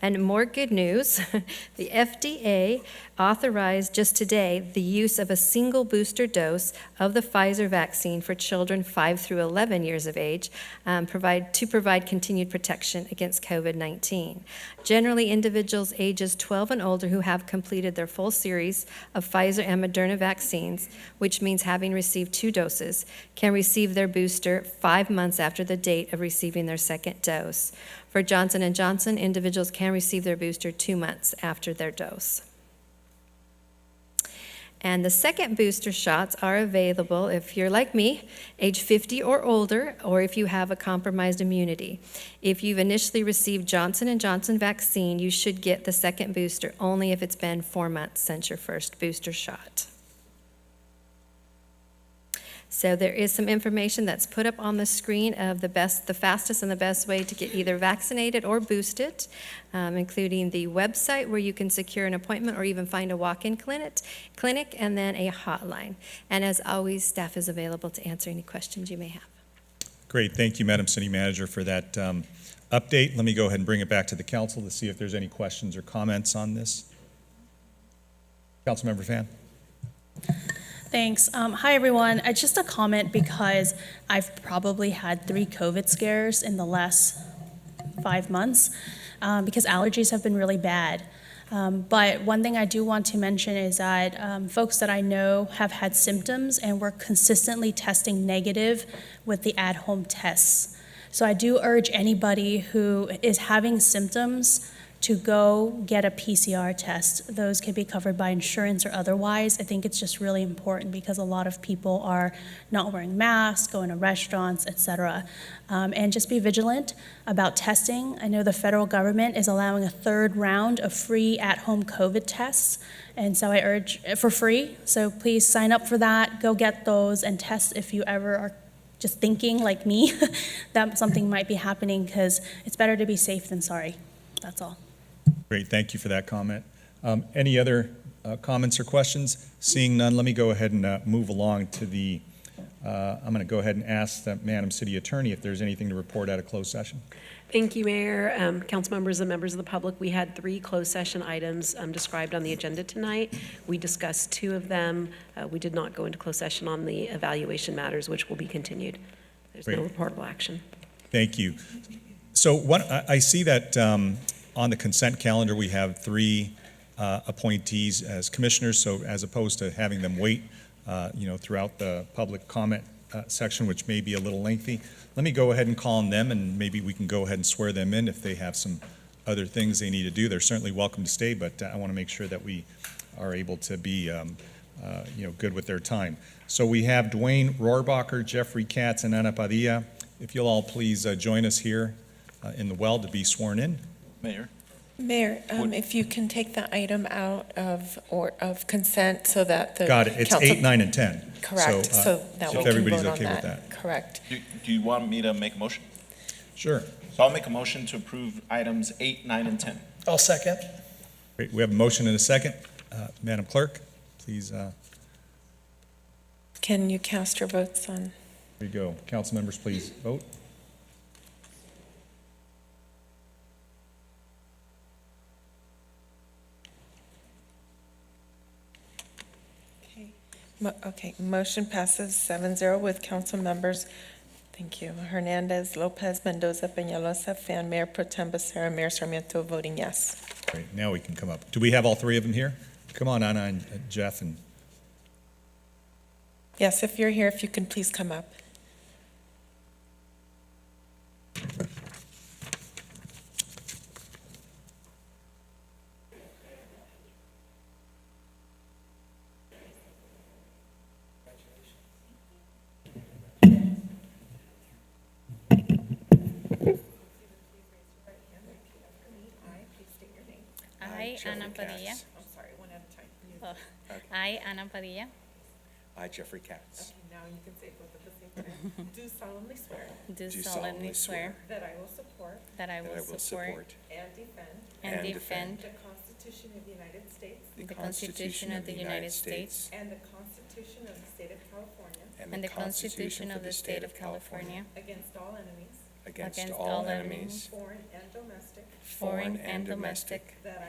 And more good news, the FDA authorized just today the use of a single booster dose of the Pfizer vaccine for children 5 through 11 years of age to provide continued protection against COVID-19. Generally, individuals ages 12 and older who have completed their full series of Pfizer and Moderna vaccines, which means having received 2 doses, can receive their booster 5 months after the date of receiving their second dose. For Johnson & Johnson, individuals can receive their booster 2 months after their dose. And the second booster shots are available if you're like me, age 50 or older, or if you have a compromised immunity. If you've initially received Johnson & Johnson vaccine, you should get the second booster only if it's been 4 months since your first booster shot. So there is some information that's put up on the screen of the fastest and the best way to get either vaccinated or boosted, including the website where you can secure an appointment or even find a walk-in clinic, and then a hotline. And as always, staff is available to answer any questions you may have. Great. Thank you, Madam City Manager, for that update. Let me go ahead and bring it back to the council to see if there's any questions or comments on this. Councilmember Fan. Thanks. Hi, everyone. Just a comment because I've probably had 3 COVID scares in the last 5 months because allergies have been really bad. But one thing I do want to mention is that folks that I know have had symptoms and were consistently testing negative with the at-home tests. So I do urge anybody who is having symptoms to go get a PCR test. Those can be covered by insurance or otherwise. I think it's just really important because a lot of people are not wearing masks, going to restaurants, etc. And just be vigilant about testing. I know the federal government is allowing a 3rd round of free at-home COVID tests. And so I urge, for free, so please sign up for that, go get those and test if you ever are just thinking like me that something might be happening, because it's better to be safe than sorry. That's all. Great, thank you for that comment. Any other comments or questions? Seeing none, let me go ahead and move along to the, I'm going to go ahead and ask the Madam City Attorney if there's anything to report out of closed session. Thank you, Mayor, council members and members of the public. We had 3 closed session items described on the agenda tonight. We discussed 2 of them. We did not go into closed session on the evaluation matters, which will be continued. There's no reportable action. Thank you. So I see that on the consent calendar, we have 3 appointees as commissioners, so as opposed to having them wait, throughout the public comment section, which may be a little lengthy, let me go ahead and call on them, and maybe we can go ahead and swear them in if they have some other things they need to do. They're certainly welcome to stay, but I want to make sure that we are able to be good with their time. So we have Dwayne Rohrbacher, Jeffrey Katz, and Ana Padilla. If you'll all please join us here in the well to be sworn in. Mayor, if you can take the item out of consent so that the Got it. It's council, 8, 9, and 10. Correct. So that we if can everybody's vote okay on with that. that. Correct. Do you want me to make a motion? Sure. So I'll make a motion to approve items 8, 9, and 10. I'll second. Great. We have a motion and a second. Madam Clerk, please, there Can you cast your votes on? you go. Council members, please vote. Okay, motion passes 7-0 with council members, thank you, Hernandez, Lopez, Mendoza, Peñalosa, Fan, Mayor Pro Tem Becerra, Mayor Sarmiento voting yes. Great. Now we can come up. Do we have all three of them here? Come on, Anna and Jeff and Yes, if you're here, if you can please come up. I, Ana Padilla. I'm sorry, one at a time. I, Ana Padilla. I, Jeffrey Katz. Okay, now you can say both at the same time. Do solemnly swear Do solemnly swear that I will support that I will support and defend and defend the Constitution of the United States the Constitution of the United States and the Constitution of the State of California and the Constitution of the State of California against all enemies, against all enemies, foreign and domestic, that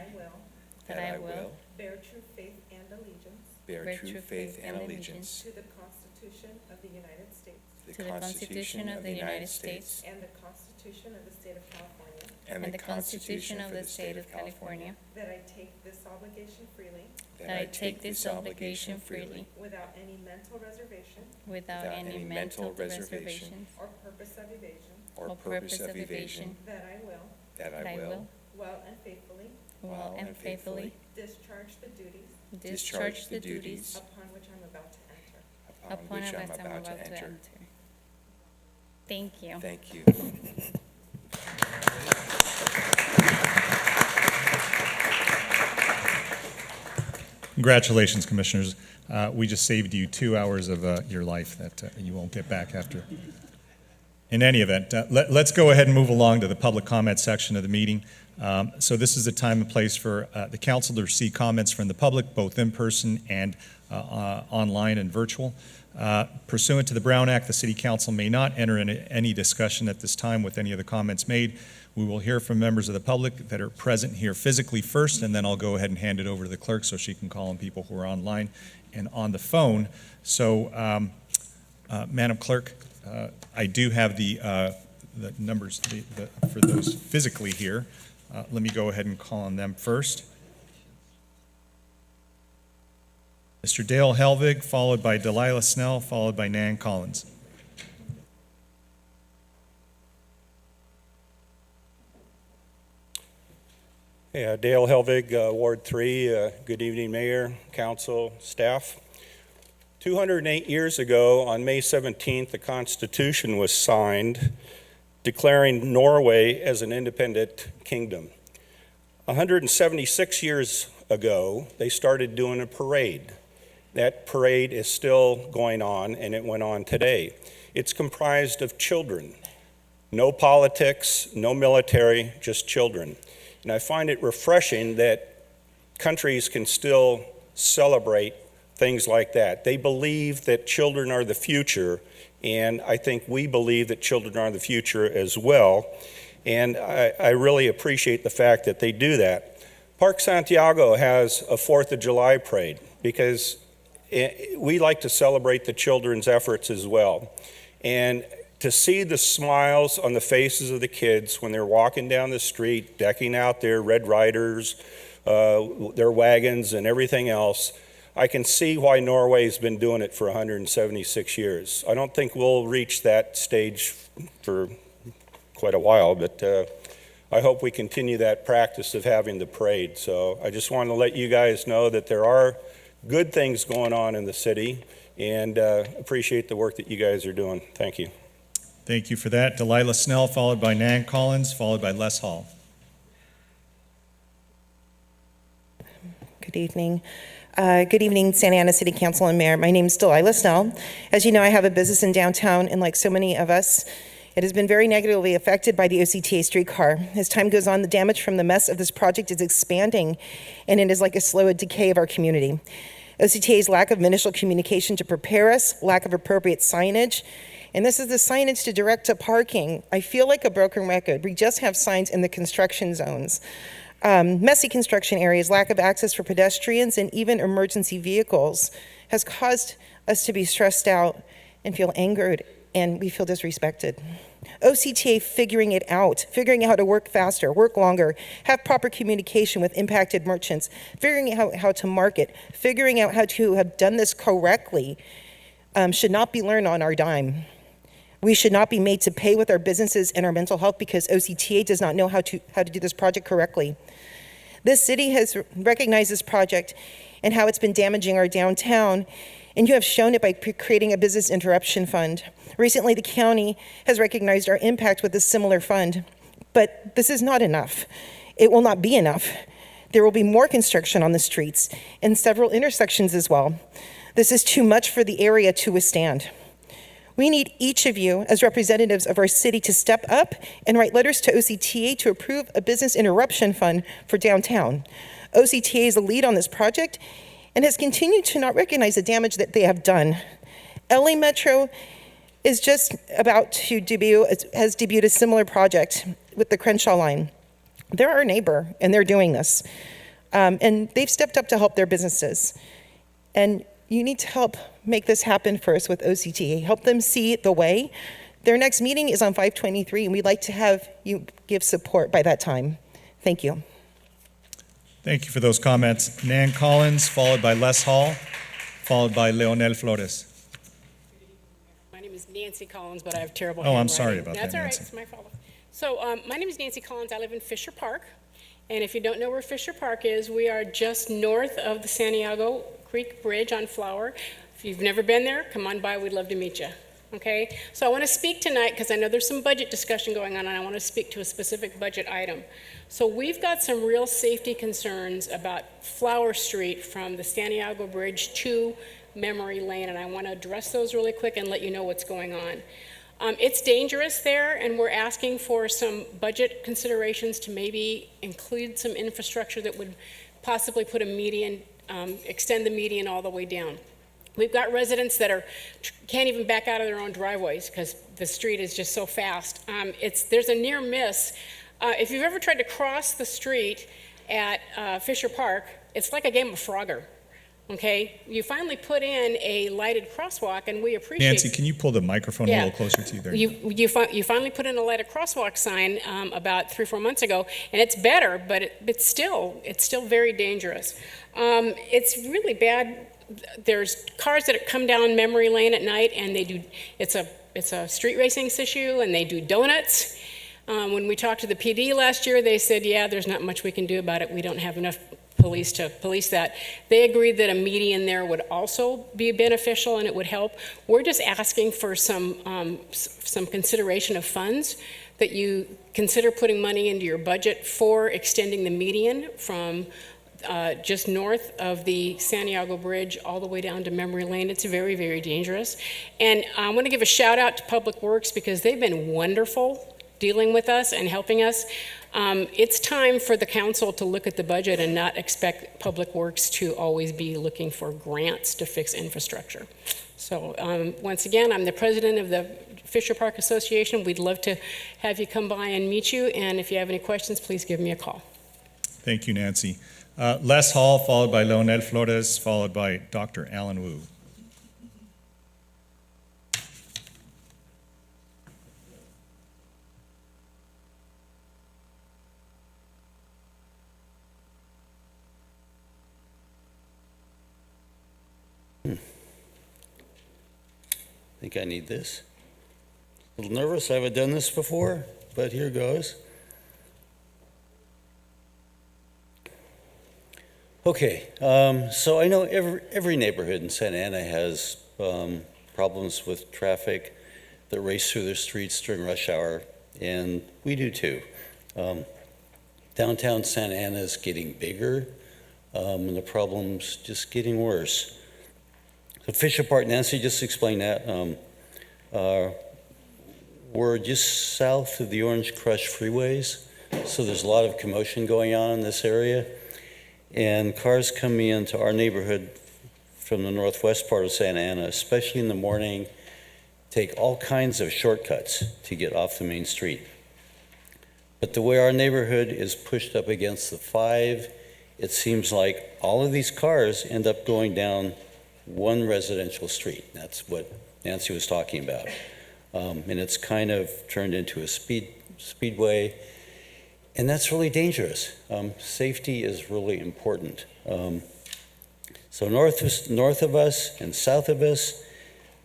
I will bear true faith and allegiance bear true faith and allegiance to the Constitution of the United States to the Constitution of the United States and the Constitution of the State of California, and the Constitution of the State of California, that I take this obligation freely that I take this obligation freely without any mental reservation without any mental reservations or purpose of evasion, or purpose of evasion, that I will that that I will well and faithfully well and faithfully discharge the duties discharge the duties upon which I'm about to enter. upon which I'm about to enter. Thank you. Thank you. congratulations, commissioners. We just saved you 2 hours of your life that you won't get back after. In any event, let's go ahead and move along to the public comment section of the meeting. So this is the time and place for the council to receive comments from the public, both in person and online and virtual. Pursuant to the Brown Act, the City Council may not enter into any discussion at this time with any of the comments made. We will hear from members of the public that are present here physically first, and then I'll go ahead and hand it over to the clerk so she can call on people who are online and on the phone. So, Madam Clerk, I do have the numbers for those physically here. Let me go ahead and call on them first. Mr. Dale Helvig, followed by Delilah Snell, followed by Nan Collins. Yeah, Dale Helvig, Ward 3. Good evening, Mayor, Council, staff. 208 years ago, on May 17th, the Constitution was signed, declaring Norway as an independent kingdom. 176 years ago, they started doing a parade. That parade is still going on, and it went on today. It's comprised of children. No politics, no military, just children. And I find it refreshing that countries can still celebrate things like that. They believe that children are the future, and I think we believe that children are the future as well. And I really appreciate the fact that they do that. Park Santiago has a 4th of July parade because we like to celebrate the children's efforts as well. And to see the smiles on the faces of the kids when they're walking down the street, decking out their Red Riders, their wagons and everything else, I can see why Norway's been doing it for 176 years. I don't think we'll reach that stage for quite a while, but I hope we continue that practice of having the parade. So I just want to let you guys know that there are good things going on in the city, and appreciate the work that you guys are doing. Thank you. Thank you for that. Delilah Snell, followed by Nan Collins, followed by Les Hall. Good evening. Good evening, Santa Ana City Council and Mayor. My name is Delilah Snell. As you know, I have a business in downtown, and like so many of us It has been very negatively affected by the OCTA streetcar. As time goes on, the damage from the mess of this project is expanding, and it is like a slow decay of our community. OCTA's lack of initial communication to prepare us, lack of appropriate signage, and this is the signage to direct to parking. I feel like a broken record. We just have signs in the construction zones. Messy construction areas, lack of access for pedestrians, and even emergency vehicles has caused us to be stressed out and feel angered, and we feel disrespected. OCTA figuring out how to work faster, work longer, have proper communication with impacted merchants, figuring out how to market, figuring out how to have done this correctly should not be learned on our dime. We should not be made to pay with our businesses and our mental health because OCTA does not know how to do this project correctly. This city has recognized this project and how it's been damaging our downtown, and you have shown it by creating a business interruption fund. Recently, the county has recognized our impact with a similar fund, but this is not enough. It will not be enough. There will be more construction on the streets and several intersections as well. This is too much for the area to withstand. We need each of you as representatives of our city to step up and write letters to OCTA to approve a business interruption fund for downtown. OCTA is the lead on this project and has continued to not recognize the damage that they have done. LA Metro is just about to has debuted a similar project with the Crenshaw line. They're our neighbor and they're doing this. And they've stepped up to help their businesses. And you need to help make this happen first with OCTA. Help them see the way. Their next meeting is on 5/23, and we'd like to have you give support by that time. Thank you. Thank you for those comments. Nan Collins, followed by Les Hall, followed by Leonel Flores. My name is Nancy Collins, but I have terrible Oh, I'm handwriting. sorry about That's that, all right. Nancy. It's my fault. So my name is Nancy Collins. I live in Fisher Park. And if you don't know where Fisher Park is, we are just north of the Santiago Creek Bridge on Flower. If you've never been there, come on by. We'd love to meet you. Okay? So I want to speak tonight because I know there's some budget discussion going on, and I want to speak to a specific budget item. So we've got some real safety concerns about Flower Street from the Santiago Bridge to Memory Lane, and I want to address those really quick and let you know what's going on. It's dangerous there, and we're asking for some budget considerations to maybe include some infrastructure that would possibly put a median, extend the median all the way down. We've got residents that can't even back out of their own driveways because the street is just so fast. There's a near miss. If you've ever tried to cross the street at Fisher Park, it's like a game of Frogger. Okay, you finally put in a lighted crosswalk, and we appreciate. Nancy, can you pull the microphone a little closer to you there? You finally put in a lighted crosswalk sign about 3 or 4 months ago, and it's better, but it's still very dangerous. It's really bad. There's cars that come down Memory Lane at night, and it's a street racing issue, and they do donuts. When we talked to the PD last year, they said, yeah, there's not much we can do about it. We don't have enough police to police that. They agreed that a median there would also be beneficial and it would help. We're just asking for some consideration of funds, that you consider putting money into your budget for extending the median from just north of the Santiago Bridge all the way down to Memory Lane. It's very, very dangerous. And I want to give a shout out to Public Works because they've been wonderful dealing with us and helping us. It's time for the council to look at the budget and not expect Public Works to always be looking for grants to fix infrastructure. So once again, I'm the president of the Fisher Park Association. We'd love to have you come by and meet you, and if you have any questions, please give me a call. Thank you, Nancy. Les Hall, followed by Leonel Flores, followed by Dr. Alan Wu. I think I need this. A little nervous, I haven't done this before, but here goes. Okay, so I know every neighborhood in Santa Ana has problems with traffic that race through their streets during rush hour, and we do too. Downtown Santa Ana is getting bigger, and the problem's just getting worse. The Fisher Park, Nancy just explained that. We're just south of the Orange Crush freeways, so there's a lot of commotion going on in this area. And cars coming into our neighborhood from the northwest part of Santa Ana, especially in the morning, take all kinds of shortcuts to get off the main street. But the way our neighborhood is pushed up against the 5, it seems like all of these cars end up going down one residential street. That's what Nancy was talking about. And it's kind of turned into a speedway, and that's really dangerous. Safety is really important. So north of us and south of us,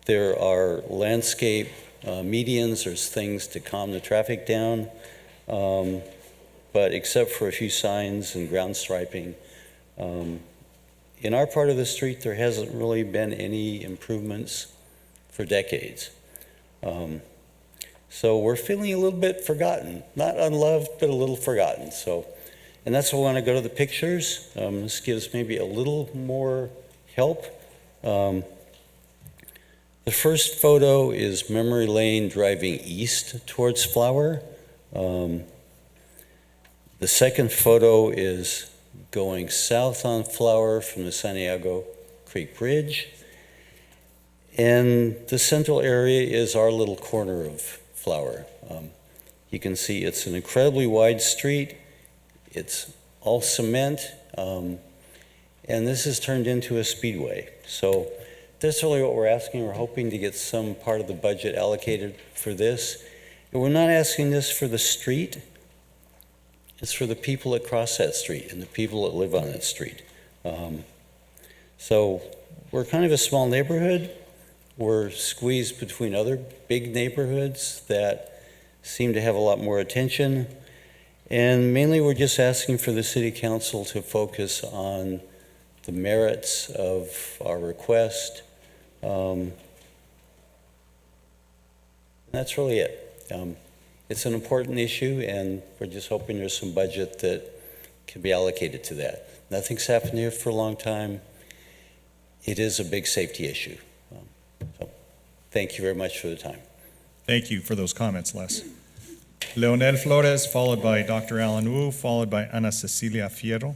there are landscape medians. There's things to calm the traffic down. But except for a few signs and ground striping, in our part of the street, there hasn't really been any improvements for decades. So we're feeling a little bit forgotten, not unloved, but a little forgotten. So, and that's why I want to go to the pictures. This gives maybe a little more help. The first photo is Memory Lane driving east towards Flower. The second photo is going south on Flower from the Santiago Creek Bridge. And the central area is our little corner of Flower. You can see it's an incredibly wide street. It's all cement. And this has turned into a speedway. So that's really what we're asking. We're hoping to get some part of the budget allocated for this. And we're not asking this for the street. It's for the people that cross that street and the people that live on that street. So we're kind of a small neighborhood. We're squeezed between other big neighborhoods that seem to have a lot more attention. And mainly we're just asking for the city council to focus on the merits of our request. And that's really it. It's an important issue, and we're just hoping there's some budget that can be allocated to that. Nothing's happened here for a long time. It is a big safety issue. So thank you very much for the time. Thank you for those comments, Les. Leonel Flores, followed by Dr. Alan Wu, followed by Ana Cecilia Fierro.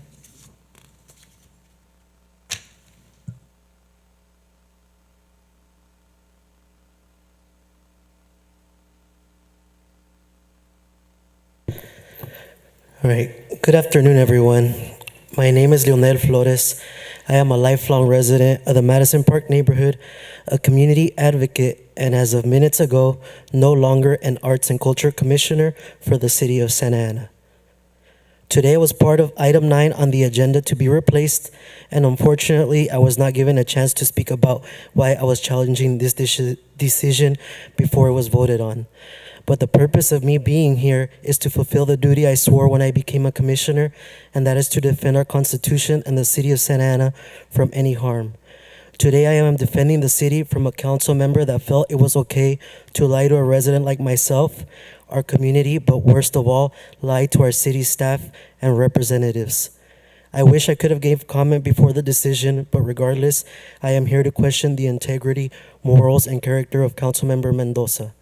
All right. Good afternoon, everyone. My name is Leonel Flores. I am a lifelong resident of the Madison Park neighborhood, a community advocate, and as of minutes ago, no longer an Arts and Culture Commissioner for the city of Santa Ana. Today was part of item 9 on the agenda to be replaced, and unfortunately, I was not given a chance to speak about why I was challenging this decision before it was voted on. But the purpose of me being here is to fulfill the duty I swore when I became a commissioner, and that is to defend our Constitution and the city of Santa Ana from any harm. Today I am defending the city from a council member that felt it was okay to lie to a resident like myself, our community, but worst of all, lie to our city staff and representatives. I wish I could have gave comment before the decision, but regardless, I am here to question the integrity, morals, and character of Councilmember Mendoza.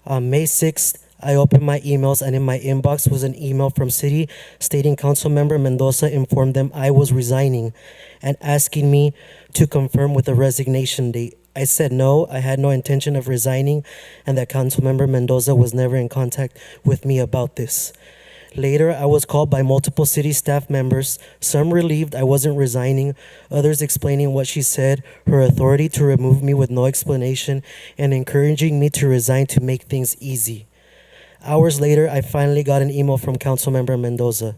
On May 6th, I opened my emails, and in my inbox was an email from City stating Councilmember Mendoza informed them I was resigning and asking me to confirm with a resignation date. I said no, I had no intention of resigning, and that Councilmember Mendoza was never in contact with me about this. Later, I was called by multiple city staff members, some relieved I wasn't resigning, others explaining what she said, her authority to remove me with no explanation, and encouraging me to resign to make things easy. Hours later, I finally got an email from Councilmember Mendoza.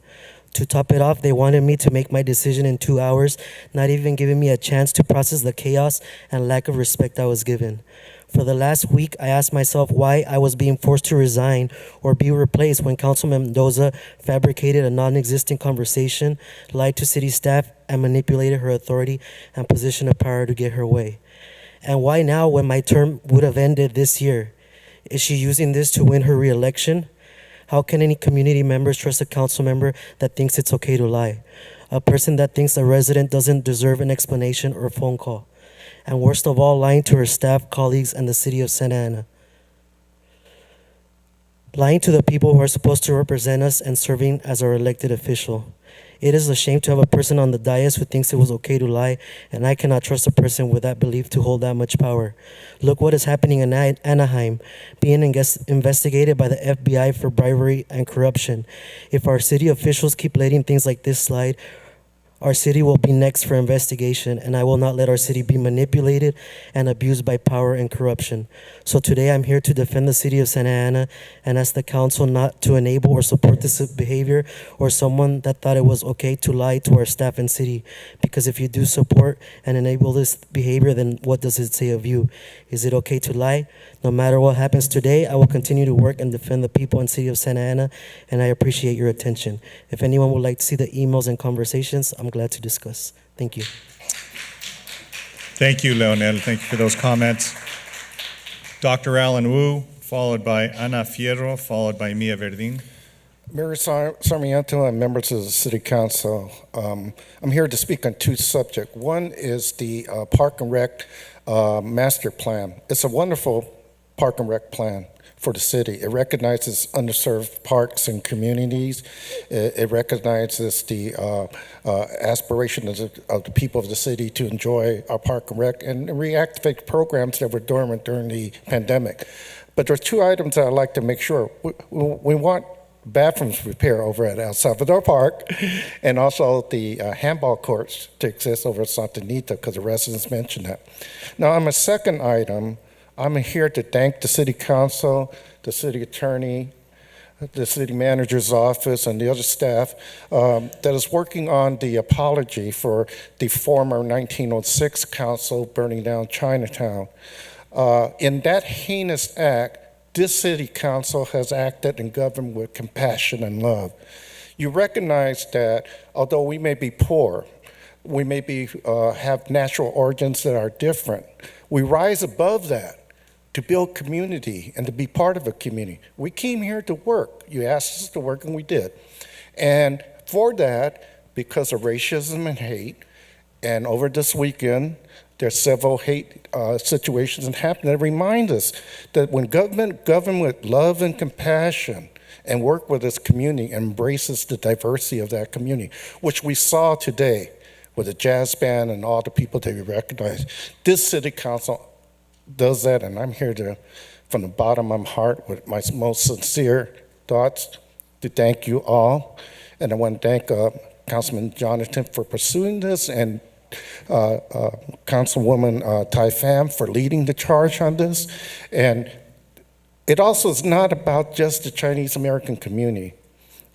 To top it off, they wanted me to make my decision in 2 hours, not even giving me a chance to process the chaos and lack of respect I was given. For the last week, I asked myself why I was being forced to resign or be replaced when Councilman Mendoza fabricated a non-existent conversation, lied to city staff, and manipulated her authority and position of power to get her way. And why now when my term would have ended this year? Is she using this to win her re-election? How can any community members trust a council member that thinks it's okay to lie? A person that thinks a resident doesn't deserve an explanation or a phone call. And worst of all, lying to her staff, colleagues, and the city of Santa Ana. lying to the people who are supposed to represent us and serving as our elected official. It is a shame to have a person on the dais who thinks it was okay to lie, and I cannot trust a person with that belief to hold that much power. Look what is happening in Anaheim, being investigated by the FBI for bribery and corruption. If our city officials keep letting things like this slide, our city will be next for investigation, and I will not let our city be manipulated and abused by power and corruption. So today I'm here to defend the city of Santa Ana and ask the council not to enable or support this behavior or someone that thought it was okay to lie to our staff and city. Because if you do support and enable this behavior, then what does it say of you? Is it okay to lie? No matter what happens today, I will continue to work and defend the people and city of Santa Ana, and I appreciate your attention. If anyone would like to see the emails and conversations, I'm glad to discuss. Thank you. Thank you, Leonel. Thank you for those comments. Dr. Alan Wu, followed by Ana Fierro, followed by Mia Verdin. Mayor Sarmiento and members of the City Council, I'm here to speak on two subjects. One is the Park and Rec Master Plan. It's a wonderful Park and Rec plan for the city. It recognizes underserved parks and communities. It recognizes the aspiration of the people of the city to enjoy our Park and Rec and reactivate programs that were dormant during the pandemic. But there's two items that I'd like to make sure. We want bathrooms repair over at El Salvador Park, and also the handball courts to exist over at Santa Anita, because the residents mentioned that. Now, on my second item, I'm here to thank the City Council, the City Attorney, the City Manager's Office, and the other staff that is working on the apology for the former 1906 Council burning down Chinatown. In that heinous act, this City Council has acted and governed with compassion and love. You recognize that although we may be poor, we may have natural origins that are different, we rise above that to build community and to be part of a community. We came here to work. You asked us to work, and we did. And for that, because of racism and hate, and over this weekend, there's several hate situations that happen that remind us that when government with love and compassion and work with its community, embraces the diversity of that community, which we saw today with the jazz band and all the people that we recognize. This City Council does that, and I'm here to, from the bottom of my heart, with my most sincere thoughts, to thank you all. And I want to thank Councilman Jonathan for pursuing this, and Councilwoman Tai Pham for leading the charge on this. And it also is not about just the Chinese American community.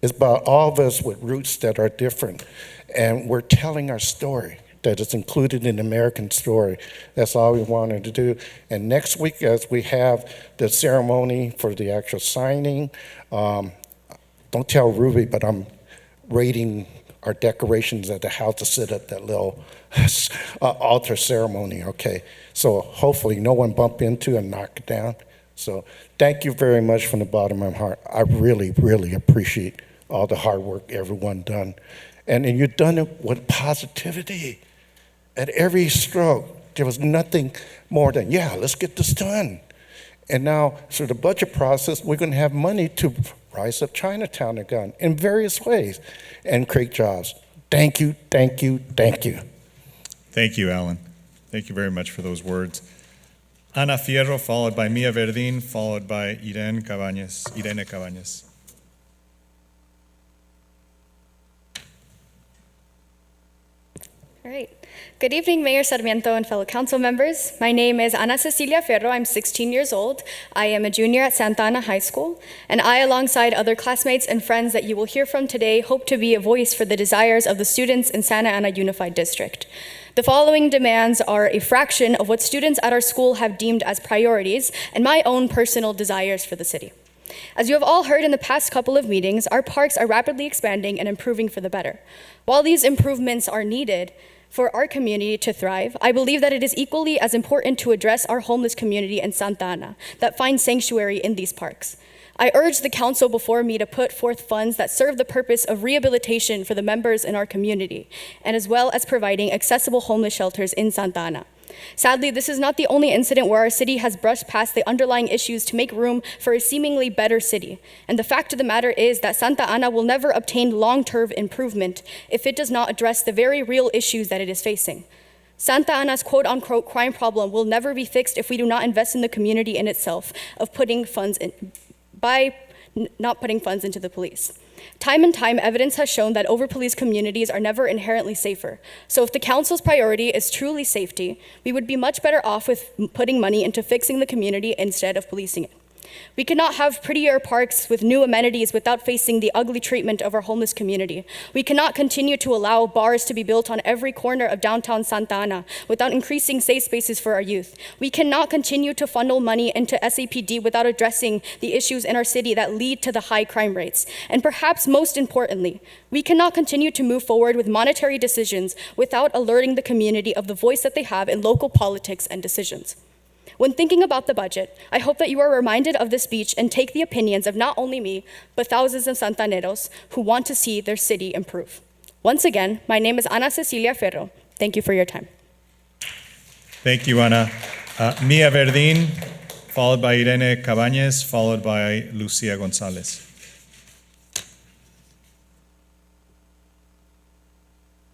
It's about all of us with roots that are different. And we're telling our story that is included in the American story. That's all we wanted to do. And next week, as we have the ceremony for the actual signing, don't tell Ruby, but I'm rating our decorations at the house to sit at that little altar ceremony, okay? So hopefully no one bump into and knock it down. So thank you very much from the bottom of my heart. I really, really appreciate all the hard work everyone done. And you've done it with positivity. At every stroke, there was nothing more than, yeah, let's get this done. And now, through the budget process, we're going to have money to rise up Chinatown again in various ways and create jobs. Thank you, thank you, thank you. Thank you, Alan. Thank you very much for those words. Ana Fierro, followed by Mia Verdin, followed by Irene Cabañas. All right. Good evening, Mayor Sarmiento and fellow council members. My name is Ana Cecilia Ferro. I'm 16 years old. I am a junior at Santa Ana High School, and I, alongside other classmates and friends that you will hear from today, hope to be a voice for the desires of the students in Santa Ana Unified District. The following demands are a fraction of what students at our school have deemed as priorities and my own personal desires for the city. As you have all heard in the past couple of meetings, our parks are rapidly expanding and improving for the better. While these improvements are needed for our community to thrive, I believe that it is equally as important to address our homeless community in Santa Ana that finds sanctuary in these parks. I urge the council before me to put forth funds that serve the purpose of rehabilitation for the members in our community, and as well as providing accessible homeless shelters in Santa Ana. Sadly, this is not the only incident where our city has brushed past the underlying issues to make room for a seemingly better city. And the fact of the matter is that Santa Ana will never obtain long-term improvement if it does not address the very real issues that it is facing. Santa Ana's quote-unquote crime problem will never be fixed if we do not invest in the community in itself by not putting funds into the police. Time and time, evidence has shown that over-policed communities are never inherently safer. So if the council's priority is truly safety, we would be much better off with putting money into fixing the community instead of policing it. We cannot have prettier parks with new amenities without facing the ugly treatment of our homeless community. We cannot continue to allow bars to be built on every corner of downtown Santa Ana without increasing safe spaces for our youth. We cannot continue to funnel money into SAPD without addressing the issues in our city that lead to the high crime rates. And perhaps most importantly, we cannot continue to move forward with monetary decisions without alerting the community of the voice that they have in local politics and decisions. When thinking about the budget, I hope that you are reminded of this speech and take the opinions of not only me, but thousands of Santaneros who want to see their city improve. Once again, my name is Ana Cecilia Ferro. Thank you for your time. Thank you, Ana. Mia Verdín, followed by Irene Cabañez, followed by Lucia Gonzalez.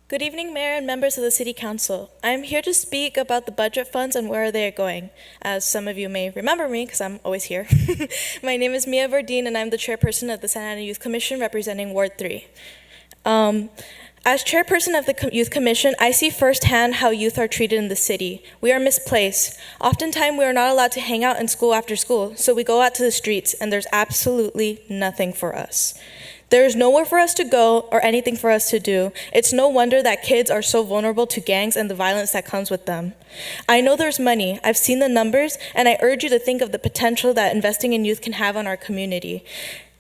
Good evening, Mayor and members of the City Council. I'm here to speak about the budget funds and where they are going. As some of you may remember me, because I'm always here. My name is Mia Verdín, and I'm the chairperson of the Santa Ana Youth Commission representing Ward 3. As chairperson of the Youth Commission, I see firsthand how youth are treated in the city. We are misplaced. Oftentimes, we are not allowed to hang out in school after school, so we go out to the streets, and there's absolutely nothing for us. There is nowhere for us to go or anything for us to do. It's no wonder that kids are so vulnerable to gangs and the violence that comes with them. I know there's money. I've seen the numbers, and I urge you to think of the potential that investing in youth can have on our community.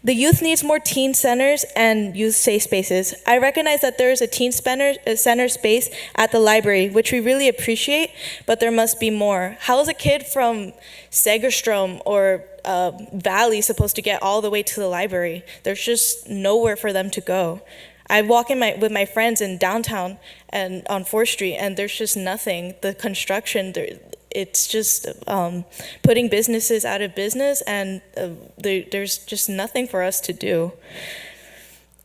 The youth needs more teen centers and youth safe spaces. I recognize that there is a teen center space at the library, which we really appreciate, but there must be more. How is a kid from Segerstrom or Valley supposed to get all the way to the library? There's just nowhere for them to go. I walk with my friends in downtown and on 4th Street, and there's just nothing. The construction, it's just putting businesses out of business, and there's just nothing for us to do.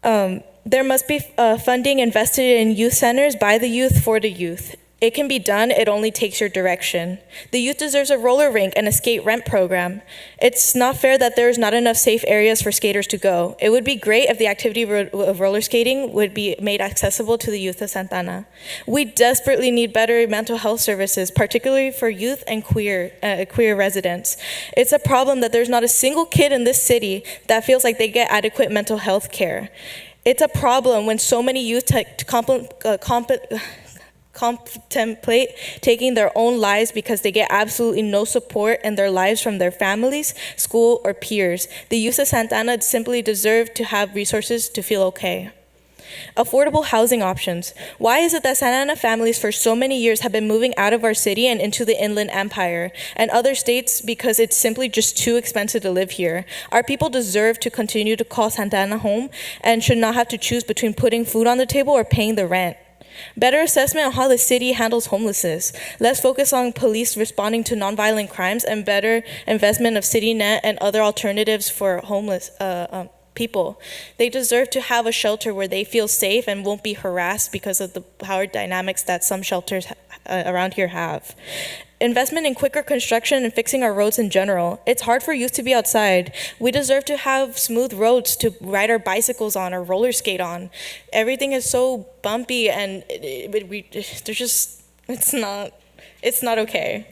There must be funding invested in youth centers by the youth for the youth. It can be done, it only takes your direction. The youth deserves a roller rink and a skate rent program. It's not fair that there's not enough safe areas for skaters to go. It would be great if the activity of roller skating would be made accessible to the youth of Santa Ana. We desperately need better mental health services, particularly for youth and queer residents. It's a problem that there's not a single kid in this city that feels like they get adequate mental health care. It's a problem when so many youth contemplate taking their own lives because they get absolutely no support in their lives from their families, school, or peers. The youth of Santa Ana simply deserve to have resources to feel okay. Affordable housing options. Why is it that Santa Ana families for so many years have been moving out of our city and into the Inland Empire and other states because it's simply just too expensive to live here? Our people deserve to continue to call Santa Ana home and should not have to choose between putting food on the table or paying the rent. Better assessment on how the city handles homelessness. Less focus on police responding to nonviolent crimes and better investment of CityNet and other alternatives for homeless people. They deserve to have a shelter where they feel safe and won't be harassed because of the power dynamics that some shelters around here have. Investment in quicker construction and fixing our roads in general. It's hard for youth to be outside. We deserve to have smooth roads to ride our bicycles on or roller skate on. Everything is so bumpy and it's not okay.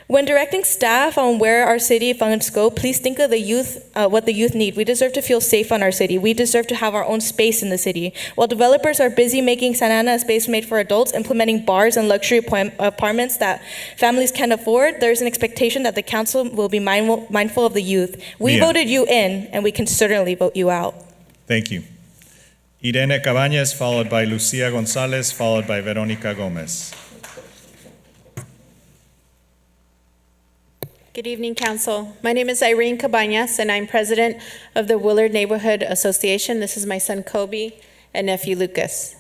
When directing staff on where our city funds go, please think of the youth, what the youth need. We deserve to feel safe on our city. We deserve to have our own space in the city. While developers are busy making Santa Ana a space made for adults, implementing bars and luxury apartments that families can afford, there's an expectation that the council will be mindful of the youth. We voted you in, and we can certainly vote you out. Thank you. Irene Cabañez, followed by Lucia Gonzalez, followed by Veronica Gomez. Good evening, Council. My name is Irene Cabañas, and I'm president of the Willard Neighborhood Association. This is my son, Kobe, and nephew, Lucas.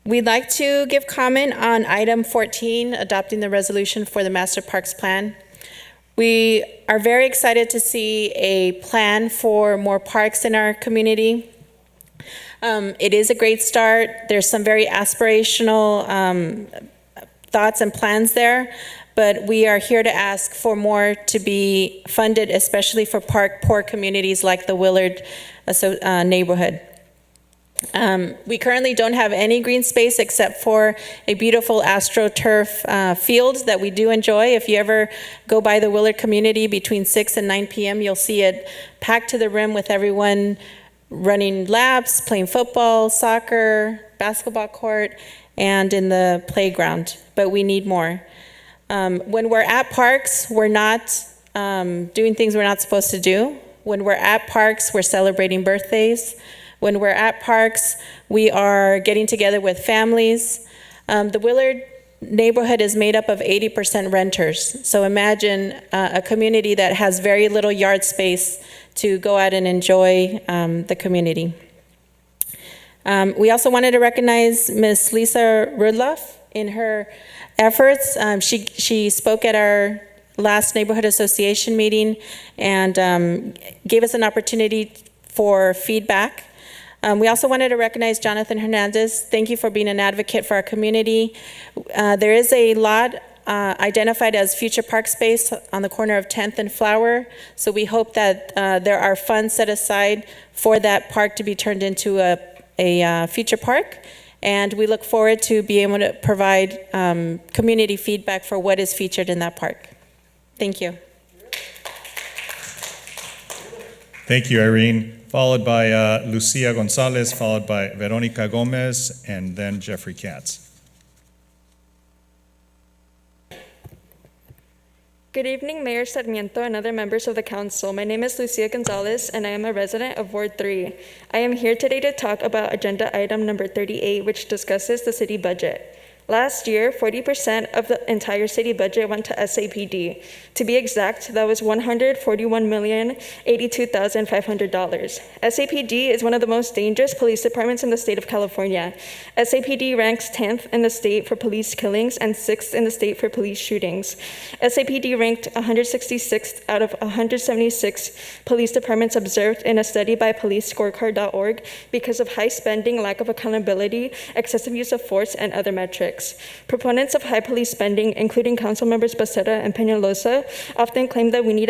We'd like to give comment on item 14, adopting the resolution for the Master Parks Plan. We are very excited to see a plan for more parks in our community. It is a great start. There's some very aspirational thoughts and plans there, but we are here to ask for more to be funded, especially for park-poor communities like the Willard neighborhood. We currently don't have any green space except for a beautiful AstroTurf field that we do enjoy. If you ever go by the Willard community between 6 and 9 p.m., you'll see it packed to the rim with everyone running laps, playing football, soccer, basketball court, and in the playground. But we need more. When we're at parks, we're not doing things we're not supposed to do. When we're at parks, we're celebrating birthdays. When we're at parks, we are getting together with families. The Willard neighborhood is made up of 80% renters. So imagine a community that has very little yard space to go out and enjoy the community. We also wanted to recognize Ms. Lisa Rudloff in her efforts. She spoke at our last neighborhood association meeting and gave us an opportunity for feedback. We also wanted to recognize Jonathan Hernandez. Thank you for being an advocate for our community. There is a lot identified as future park space on the corner of 10th and Flower. So we hope that there are funds set aside for that park to be turned into a future park. And we look forward to being able to provide community feedback for what is featured in that park. Thank you. Thank you, Irene. Followed by Lucia Gonzalez, followed by Veronica Gomez, and then Jeffrey Katz. Good evening, Mayor Sarmiento and other members of the council. My name is Lucia Gonzalez, and I am a resident of Ward 3. I am here today to talk about agenda item number 38, which discusses the city budget. Last year, 40% of the entire city budget went to SAPD. To be exact, that was $141,082,500. SAPD is one of the most dangerous police departments in the state of California. SAPD ranks 10th in the state for police killings and 6th in the state for police shootings. SAPD ranked 166th out of 176 police departments observed in a study by policescorecard.org because of high spending, lack of accountability, excessive use of force, and other metrics. Proponents of high police spending, including council members Becerra and Peñalosa, often claim that we need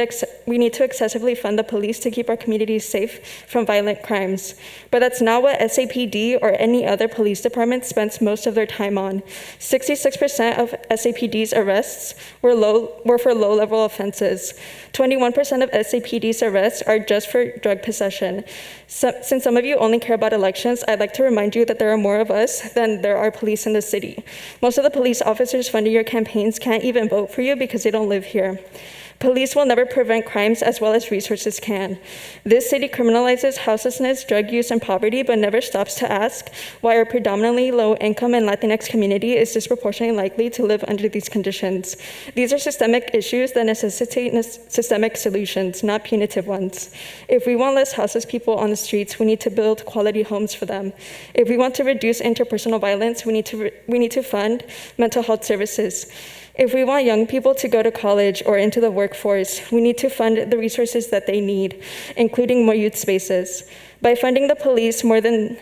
to excessively fund the police to keep our communities safe from violent crimes. But that's not what SAPD or any other police department spends most of their time on. 66% of SAPD's arrests were for low-level offenses. 21% of SAPD's arrests are just for drug possession. Since some of you only care about elections, I'd like to remind you that there are more of us than there are police in the city. Most of the police officers funding your campaigns can't even vote for you because they don't live here. Police will never prevent crimes as well as resources can. This city criminalizes houselessness, drug use, and poverty, but never stops to ask why our predominantly low-income and Latinx community is disproportionately likely to live under these conditions. These are systemic issues that necessitate systemic solutions, not punitive ones. If we want less houseless people on the streets, we need to build quality homes for them. If we want to reduce interpersonal violence, we need to fund mental health services. If we want young people to go to college or into the workforce, we need to fund the resources that they need, including more youth spaces. By funding the police more than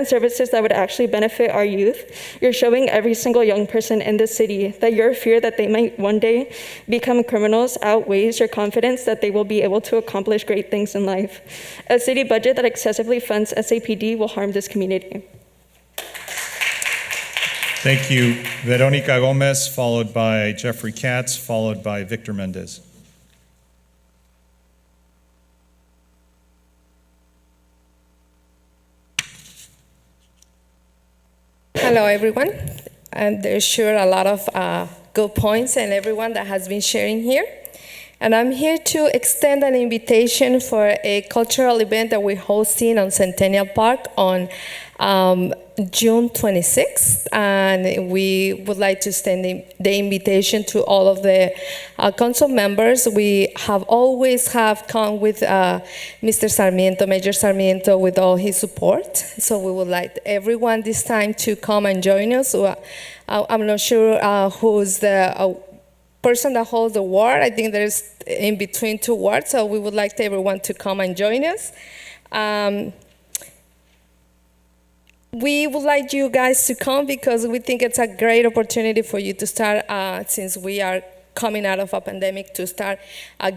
services that would actually benefit our youth, you're showing every single young person in this city that your fear that they might one day become criminals outweighs your confidence that they will be able to accomplish great things in life. A city budget that excessively funds SAPD will harm this community. Thank you, Veronica Gomez, followed by Jeffrey Katz, followed by Victor Mendez. Hello, everyone. And there's sure a lot of good points and everyone that has been sharing here. And I'm here to extend an invitation for a cultural event that we're hosting on Centennial Park on June 26th, and we would like to extend the invitation to all of the council members. We have always come with Mr. Sarmiento, Major Sarmiento, with all his support. So we would like everyone this time to come and join us. I'm not sure who's the person that holds the ward. I think there's in between two wards, so we would like everyone to come and join us. We would like you guys to come because we think it's a great opportunity for you to start, since we are coming out of a pandemic, to start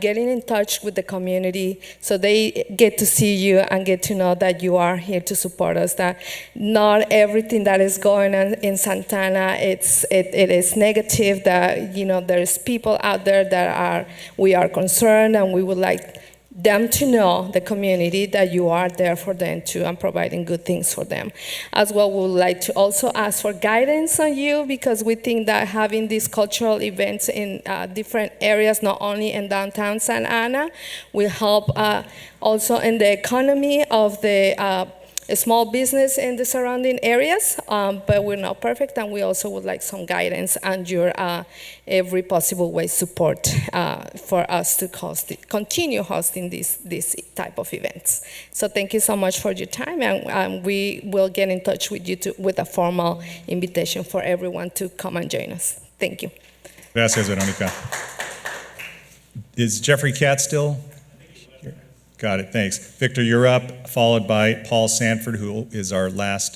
getting in touch with the community so they get to see you and get to know that you are here to support us, that not everything that is going on in Santana, it is negative, that there's people out there that we are concerned, and we would like them to know, the community, that you are there for them too and providing good things for them. As well, we would like to also ask for guidance on you, because we think that having these cultural events in different areas, not only in downtown Santa Ana, will help also in the economy of the small business in the surrounding areas, but we're not perfect, and we also would like some guidance and your every possible way support for us to continue hosting this type of events. So thank you so much for your time, and we will get in touch with you with a formal invitation for everyone to come and join us. Thank you. Gracias, Veronica. Is Jeffrey Katz still? Got it, thanks. Victor, you're up, followed by Paul Sanford, who is our last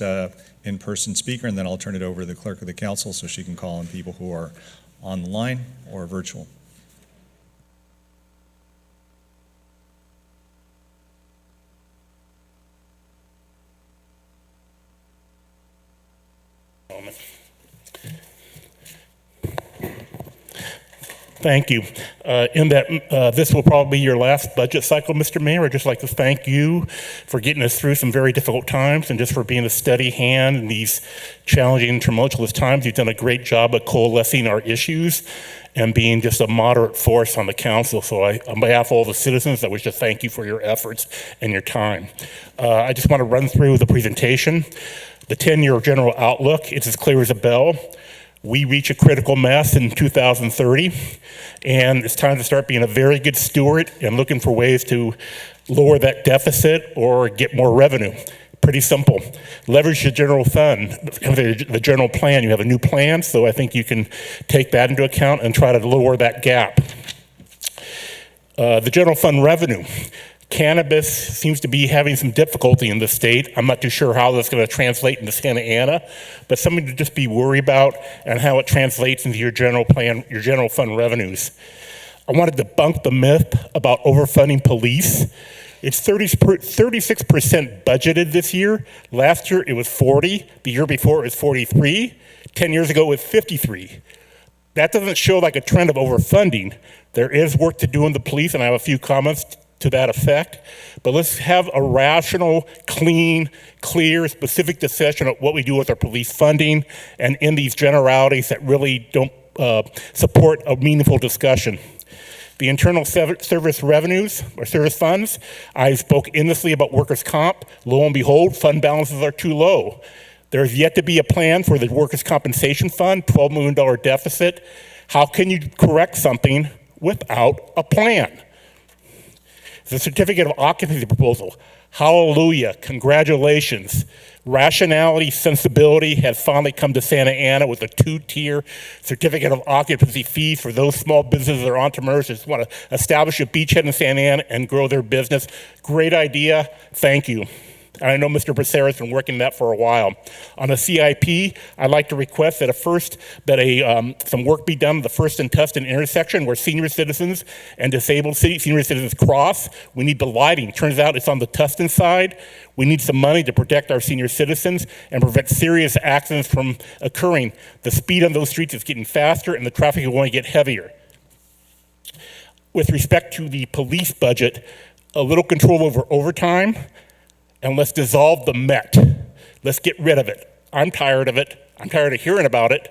in-person speaker, and then I'll turn it over to the clerk of the council so she can call on people who are on the line or virtual. Thank you. In that this will probably be your last budget cycle, Mr. Mayor, I'd just like to thank you for getting us through some very difficult times and just for being a steady hand in these challenging and tumultuous times. You've done a great job of coalescing our issues and being just a moderate force on the council. So on behalf of all the citizens, I wish to thank you for your efforts and your time. I just want to run through the presentation. The 10-year general outlook, it's as clear as a bell. We reach a critical mass in 2030, and it's time to start being a very good steward and looking for ways to lower that deficit or get more revenue. Pretty simple. Leverage the general fund, the general plan. You have a new plan, so I think you can take that into account and try to lower that gap. The general fund revenue. Cannabis seems to be having some difficulty in the state. I'm not too sure how that's going to translate into Santa Ana, but something to just be worried about and how it translates into your general plan, your general fund revenues. I want to debunk the myth about overfunding police. It's 36% budgeted this year. Last year it was 40. The year before it was 43. 10 years ago it was 53. That doesn't show like a trend of overfunding. There is work to do in the police, and I have a few comments to that effect, but let's have a rational, clean, clear, specific discussion of what we do with our police funding and in these generalities that really don't support a meaningful discussion. The internal service revenues or service funds, I spoke endlessly about workers' comp. Lo and behold, fund balances are too low. There's yet to be a plan for the workers' compensation fund, $12 million deficit. How can you correct something without a plan? The certificate of occupancy proposal, hallelujah, congratulations. Rationality, sensibility has finally come to Santa Ana with a 2-tier certificate of occupancy fee for those small businesses or entrepreneurs that just want to establish a beachhead in Santa Ana and grow their business. Great idea, thank you. And I know Mr. Becerra has been working that for a while. On the CIP, I'd like to request that some work be done at the First and Tustin intersection where senior citizens and disabled senior citizens cross. We need the lighting. Turns out it's on the Tustin side. We need some money to protect our senior citizens and prevent serious accidents from occurring. The speed on those streets is getting faster and the traffic is going to get heavier. With respect to the police budget, a little control over overtime, and let's dissolve the Met. Let's get rid of it. I'm tired of it. I'm tired of hearing about it.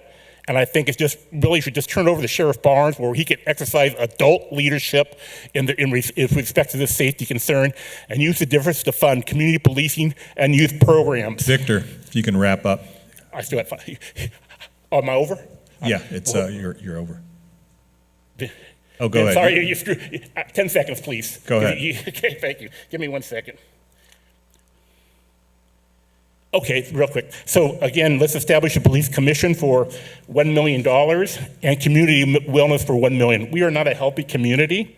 And I think it's just really should just turn over to Sheriff Barnes where he can exercise adult leadership in respect to this safety concern and use the difference to fund community policing and youth programs. Victor, If you can wrap up. I still have 5. Oh, am I over? Yeah, it's you're over. Oh, go ahead. Sorry, you 10 seconds, please. Go ahead. Okay, thank you. Give me 1 second. Okay, real quick. So again, let's establish a police commission for $1 million and community wellness for $1 million. We are not a healthy community,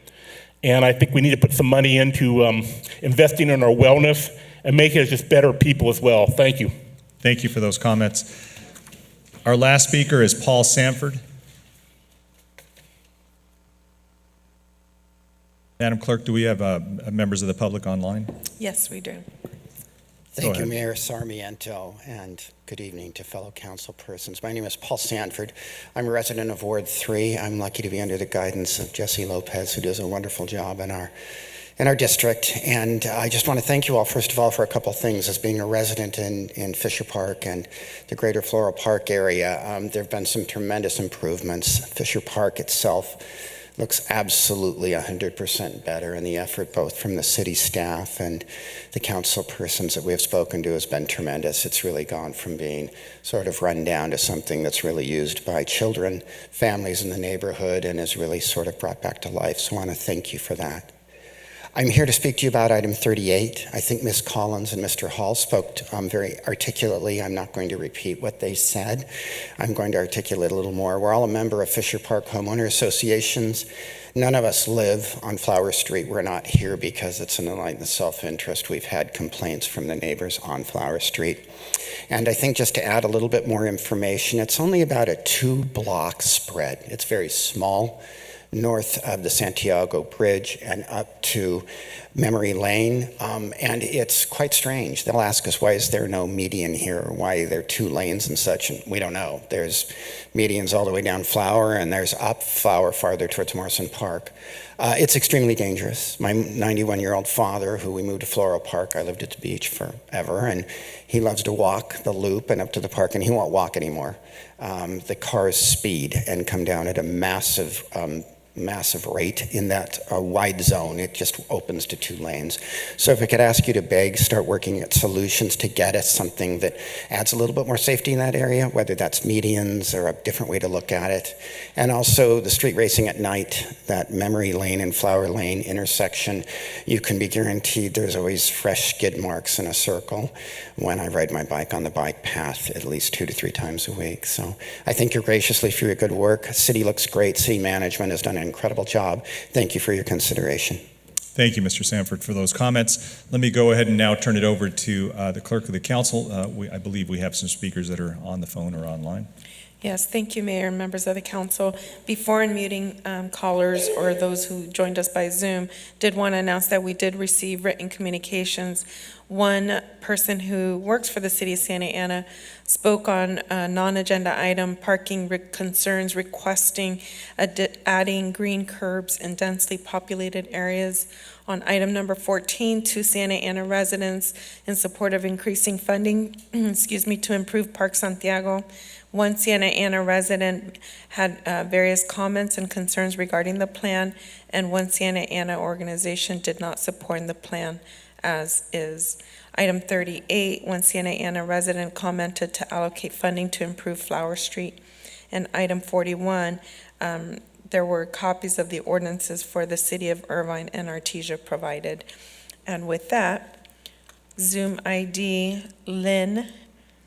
and I think we need to put some money into investing in our wellness and making us just better people as well. Thank you. Thank you for those comments. Our last speaker is Paul Sanford. Madam Clerk, do we have members of the public online? Yes, we do. Thank you, Mayor Sarmiento, and good evening to fellow council persons. My name is Paul Sanford. I'm a resident of Ward 3. I'm lucky to be under the guidance of Jesse Lopez, who does a wonderful job in our district. And I just want to thank you all, first of all, for a couple of things. As being a resident in Fisher Park and the greater Floral Park area, there have been some tremendous improvements. Fisher Park itself looks absolutely 100% better, and the effort both from the city staff and the council persons that we have spoken to has been tremendous. It's really gone from being sort of run down to something that's really used by children, families in the neighborhood, and is really sort of brought back to life. So I want to thank you for that. I'm here to speak to you about item 38. I think Ms. Collins and Mr. Hall spoke very articulately. I'm not going to repeat what they said. I'm going to articulate a little more. We're all a member of Fisher Park Homeowner Associations. None of us live on Flower Street. We're not here because it's in the self-interest. We've had complaints from the neighbors on Flower Street. And I think just to add a little bit more information, it's only about a 2-block spread. It's very small, north of the Santiago Bridge and up to Memory Lane, and it's quite strange. They'll ask us, why is there no median here, or why are there 2 lanes and such, and we don't know. There's medians all the way down Flower, and there's up Flower farther towards Morrison Park. It's extremely dangerous. My 91-year-old father, who we moved to Floral Park, I lived at the beach forever, and he loves to walk the loop and up to the park, and he won't walk anymore. The cars speed and come down at a massive rate in that wide zone. It just opens to 2 lanes. So if I could ask you to beg, start working at solutions to get us something that adds a little bit more safety in that area, whether that's medians or a different way to look at it. And also the street racing at night, that Memory Lane and Flower Lane intersection, you can be guaranteed there's always fresh skid marks in a circle when I ride my bike on the bike path at least 2 to 3 times a week. So I thank you graciously for your good work. City looks great. City management has done an incredible job. Thank you for your consideration. Thank you, Mr. Sanford, for those comments. Let me go ahead and now turn it over to the clerk of the council. I believe we have some speakers that are on the phone or online. Yes, thank you, Mayor and members of the council. Before unmuting callers or those who joined us by Zoom, did want to announce that we did receive written communications. One person who works for the city of Santa Ana spoke on a non-agenda item, parking concerns, requesting adding green curbs in densely populated areas. On item number 14, 2 Santa Ana residents in support of increasing funding, to improve Park Santiago. 1 Santa Ana resident had various comments and concerns regarding the plan, and 1 Santa Ana organization did not support the plan as is. Item 38, 1 Santa Ana resident commented to allocate funding to improve Flower Street. And item 41, there were copies of the ordinances for the city of Irvine and Artesia provided. And with that, Zoom ID Lynn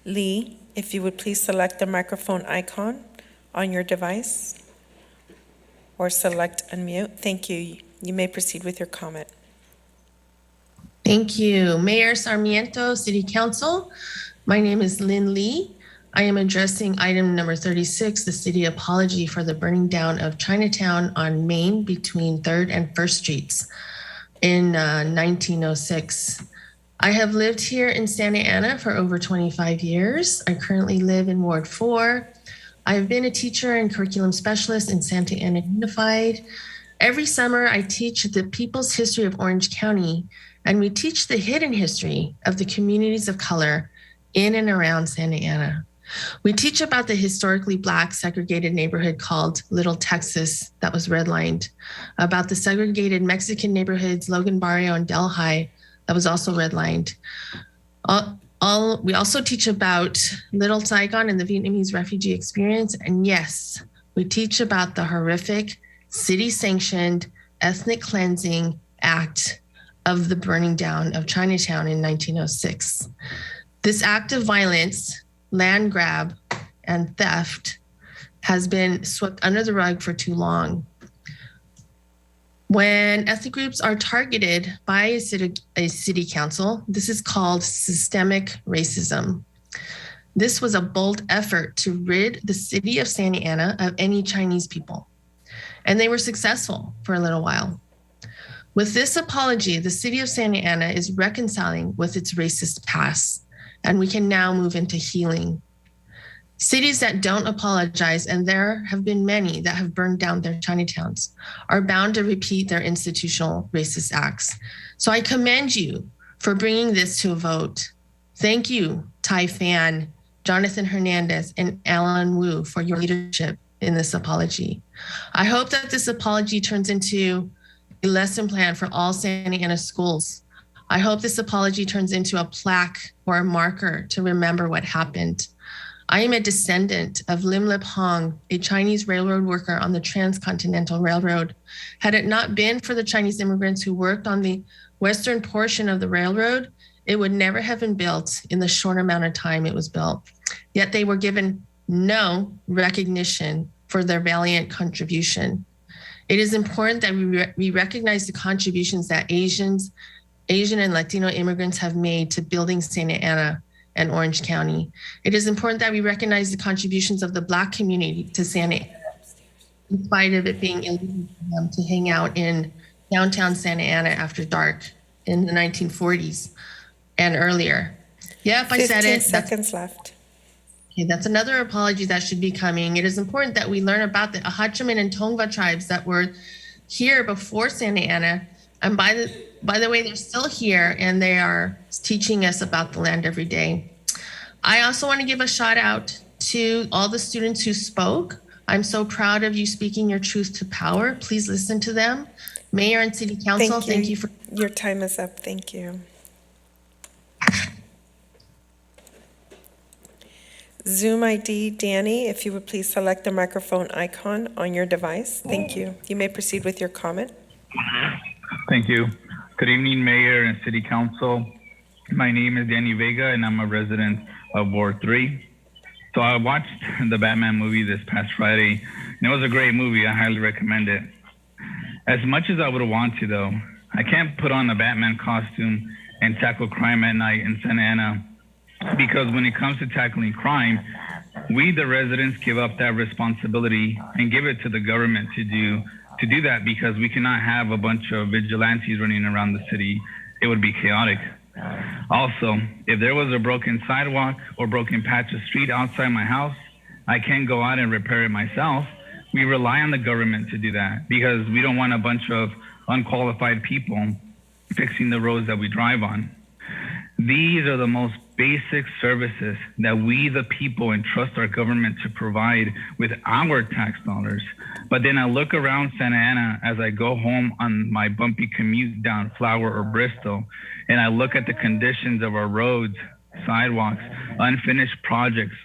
Lee, if you would please select the microphone icon on your device or select unmute. Thank you. You may proceed with your comment. Thank you. Mayor Sarmiento, City Council. My name is Lynn Lee. I am addressing item number 36, the city apology for the burning down of Chinatown on Main between 3rd and 1st Streets in 1906. I have lived here in Santa Ana for over 25 years. I currently live in Ward 4. I've been a teacher and curriculum specialist in Santa Ana Unified. Every summer, I teach the people's history of Orange County, and we teach the hidden history of the communities of color in and around Santa Ana. We teach about the historically Black segregated neighborhood called Little Texas that was redlined, about the segregated Mexican neighborhoods Logan Barrio and Delhi that was also redlined. We also teach about Little Saigon and the Vietnamese refugee experience. And yes, we teach about the horrific city-sanctioned ethnic cleansing act of the burning down of Chinatown in 1906. This act of violence, land grab, and theft has been swept under the rug for too long. When ethnic groups are targeted by a city council, this is called systemic racism. This was a bold effort to rid the city of Santa Ana of any Chinese people, and they were successful for a little while. With this apology, the city of Santa Ana is reconciling with its racist past, and we can now move into healing. Cities that don't apologize, and there have been many that have burned down their Chinatowns, are bound to repeat their institutional racist acts. So I commend you for bringing this to a vote. Thank you, Tai Fan, Jonathan Hernandez, and Alan Wu for your leadership in this apology. I hope that this apology turns into a lesson plan for all Santa Ana schools. I hope this apology turns into a plaque or a marker to remember what happened. I am a descendant of Lim Lip Hong, a Chinese railroad worker on the Transcontinental Railroad. Had it not been for the Chinese immigrants who worked on the western portion of the railroad, it would never have been built in the short amount of time it was built. Yet they were given no recognition for their valiant contribution. It is important that we recognize the contributions that Asian and Latino immigrants have made to building Santa Ana and Orange County. It is important that we recognize the contributions of the Black community to Santa Ana, in spite of it being illegal for them to hang out in downtown Santa Ana after dark in the 1940s and earlier. Yep, I said it. 15 seconds left. Okay, that's another apology that should be coming. It is important that we learn about the Ahachiman and Tongva tribes that were here before Santa Ana. And by the way, they're still here, and they are teaching us about the land every day. I also want to give a shout out to all the students who spoke. I'm so proud of you speaking your truth to power. Please listen to them. Mayor and City Council, thank you for... Your time is up. Thank you. Zoom ID, Danny, if you would please select the microphone icon on your device. Thank you. You may proceed with your comment. Thank you. Good evening, Mayor and City Council. My name is Danny Vega, and I'm a resident of Ward 3. So I watched the Batman movie this past Friday, and it was a great movie. I highly recommend it. As much as I would want to, though, I can't put on a Batman costume and tackle crime at night in Santa Ana, because when it comes to tackling crime, we, the residents, give up that responsibility and give it to the government to do that, because we cannot have a bunch of vigilantes running around the city. It would be chaotic. Also, if there was a broken sidewalk or broken patch of street outside my house, I can't go out and repair it myself. We rely on the government to do that, because we don't want a bunch of unqualified people fixing the roads that we drive on. These are the most basic services that we, the people, entrust our government to provide with our tax dollars. But then I look around Santa Ana as I go home on my bumpy commute down Flower or Bristol, and I look at the conditions of our roads, sidewalks, unfinished projects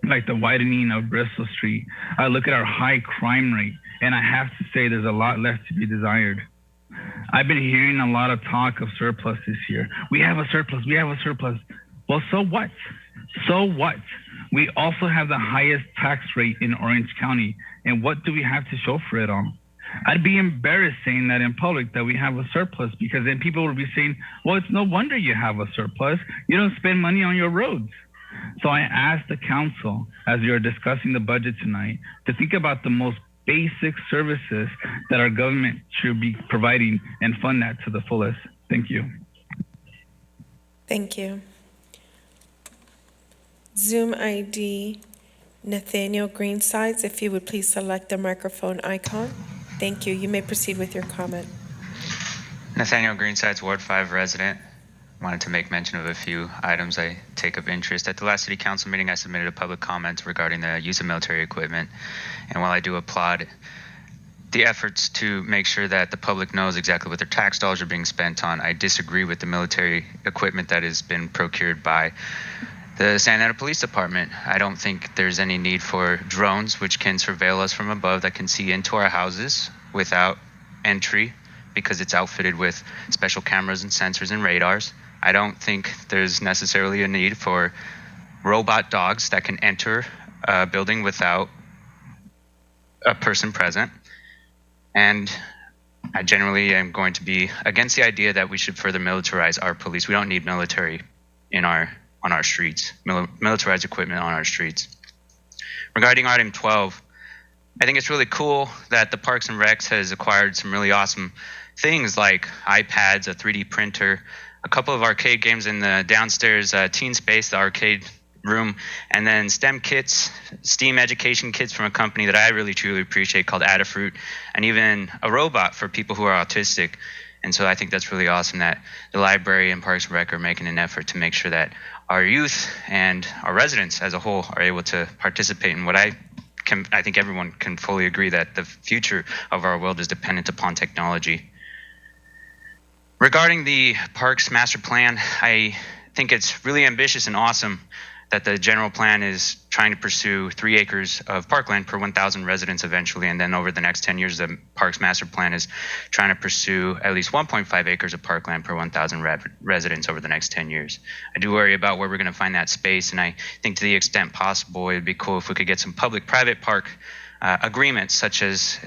like the widening of Bristol Street. I look at our high crime rate, and I have to say there's a lot left to be desired. I've been hearing a lot of talk of surplus this year. We have a surplus, we have a surplus. Well, so what? So what? We also have the highest tax rate in Orange County, and what do we have to show for it all? I'd be embarrassed saying that in public, that we have a surplus, because then people would be saying, well, it's no wonder you have a surplus. You don't spend money on your roads. So I asked the council, as we are discussing the budget tonight, to think about the most basic services that our government should be providing and fund that to the fullest. Thank you. Thank you. Zoom ID, Nathaniel Greensides, if you would please select the microphone icon. Thank you. You may proceed with your comment. Nathaniel Greensides, Ward 5 resident. Wanted to make mention of a few items I take of interest. At the last City Council meeting, I submitted a public comment regarding the use of military equipment. And while I do applaud the efforts to make sure that the public knows exactly what their tax dollars are being spent on. I disagree with the military equipment that has been procured by the Santa Ana Police Department. I don't think there's any need for drones which can surveil us from above, that can see into our houses without entry because it's outfitted with special cameras and sensors and radars. I don't think there's necessarily a need for robot dogs that can enter a building without a person present. And I generally am going to be against the idea that we should further militarize our police. We don't need military on our streets, militarized equipment on our streets. Regarding item 12, I think it's really cool that the Parks and Recs has acquired some really awesome things like iPads, a 3D printer, a couple of arcade games in the downstairs teen space, the arcade room, and then STEM kits, STEAM education kits from a company that I really truly appreciate called Adafruit, and even a robot for people who are autistic. And so I think that's really awesome that the library and Parks and Rec are making an effort to make sure that our youth and our residents as a whole are able to participate in what I think everyone can fully agree that the future of our world is dependent upon technology. Regarding the Parks Master Plan, I think it's really ambitious and awesome that the general plan is trying to pursue 3 acres of parkland per 1,000 residents eventually, and then over the next 10 years, the Parks Master Plan is trying to pursue at least 1.5 acres of parkland per 1,000 residents over the next 10 years. I do worry about where we're going to find that space, and I think to the extent possible, it would be cool if we could get some public-private park agreements, such as,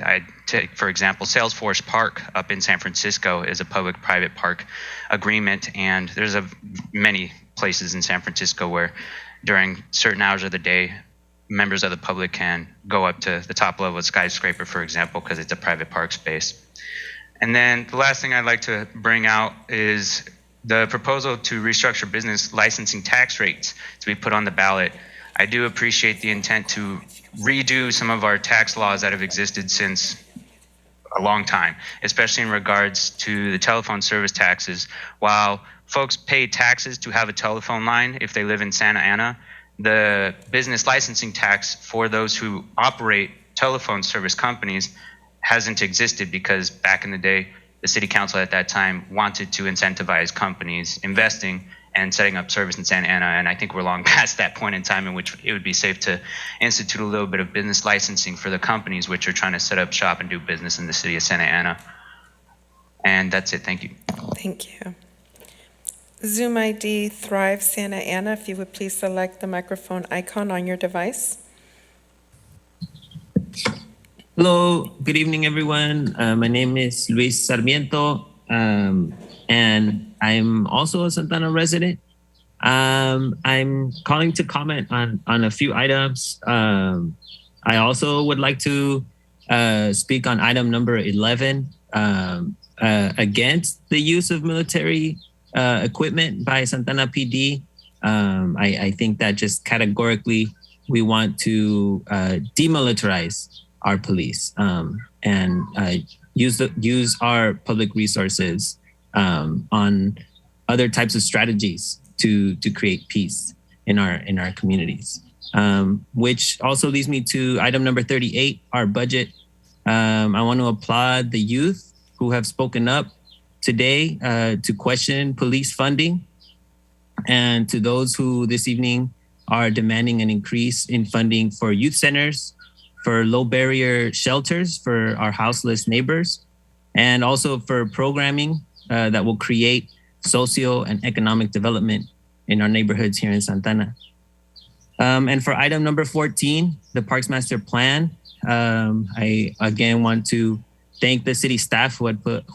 for example, Salesforce Park up in San Francisco is a public-private park agreement, and there's many places in San Francisco where during certain hours of the day, members of the public can go up to the top level of a skyscraper, for example, because it's a private park space. And then the last thing I'd like to bring out is the proposal to restructure business licensing tax rates to be put on the ballot. I do appreciate the intent to redo some of our tax laws that have existed since a long time, especially in regards to the telephone service taxes. While folks pay taxes to have a telephone line if they live in Santa Ana, the business licensing tax for those who operate telephone service companies hasn't existed because back in the day, the city council at that time wanted to incentivize companies investing and setting up service in Santa Ana. And I think we're long past that point in time in which it would be safe to institute a little bit of business licensing for the companies which are trying to set up shop and do business in the city of Santa Ana. And that's it. Thank you. Thank you. Zoom ID Thrive Santa Ana, if you would please select the microphone icon on your device. Hello, good evening, everyone. My name is Luis Sarmiento, and I'm also a Santana resident. I'm calling to comment on a few items. I also would like to speak on item number 11, against the use of military equipment by Santana PD. I think that just categorically we want to demilitarize our police and use our public resources on other types of strategies to create peace in our communities. Which also leads me to item number 38, our budget. I want to applaud the youth who have spoken up today to question police funding, and to those who this evening are demanding an increase in funding for youth centers, for low barrier shelters for our houseless neighbors, and also for programming that will create socio and economic development in our neighborhoods here in Santana. And for item number 14, the Parks Master Plan, I again want to thank the city staff who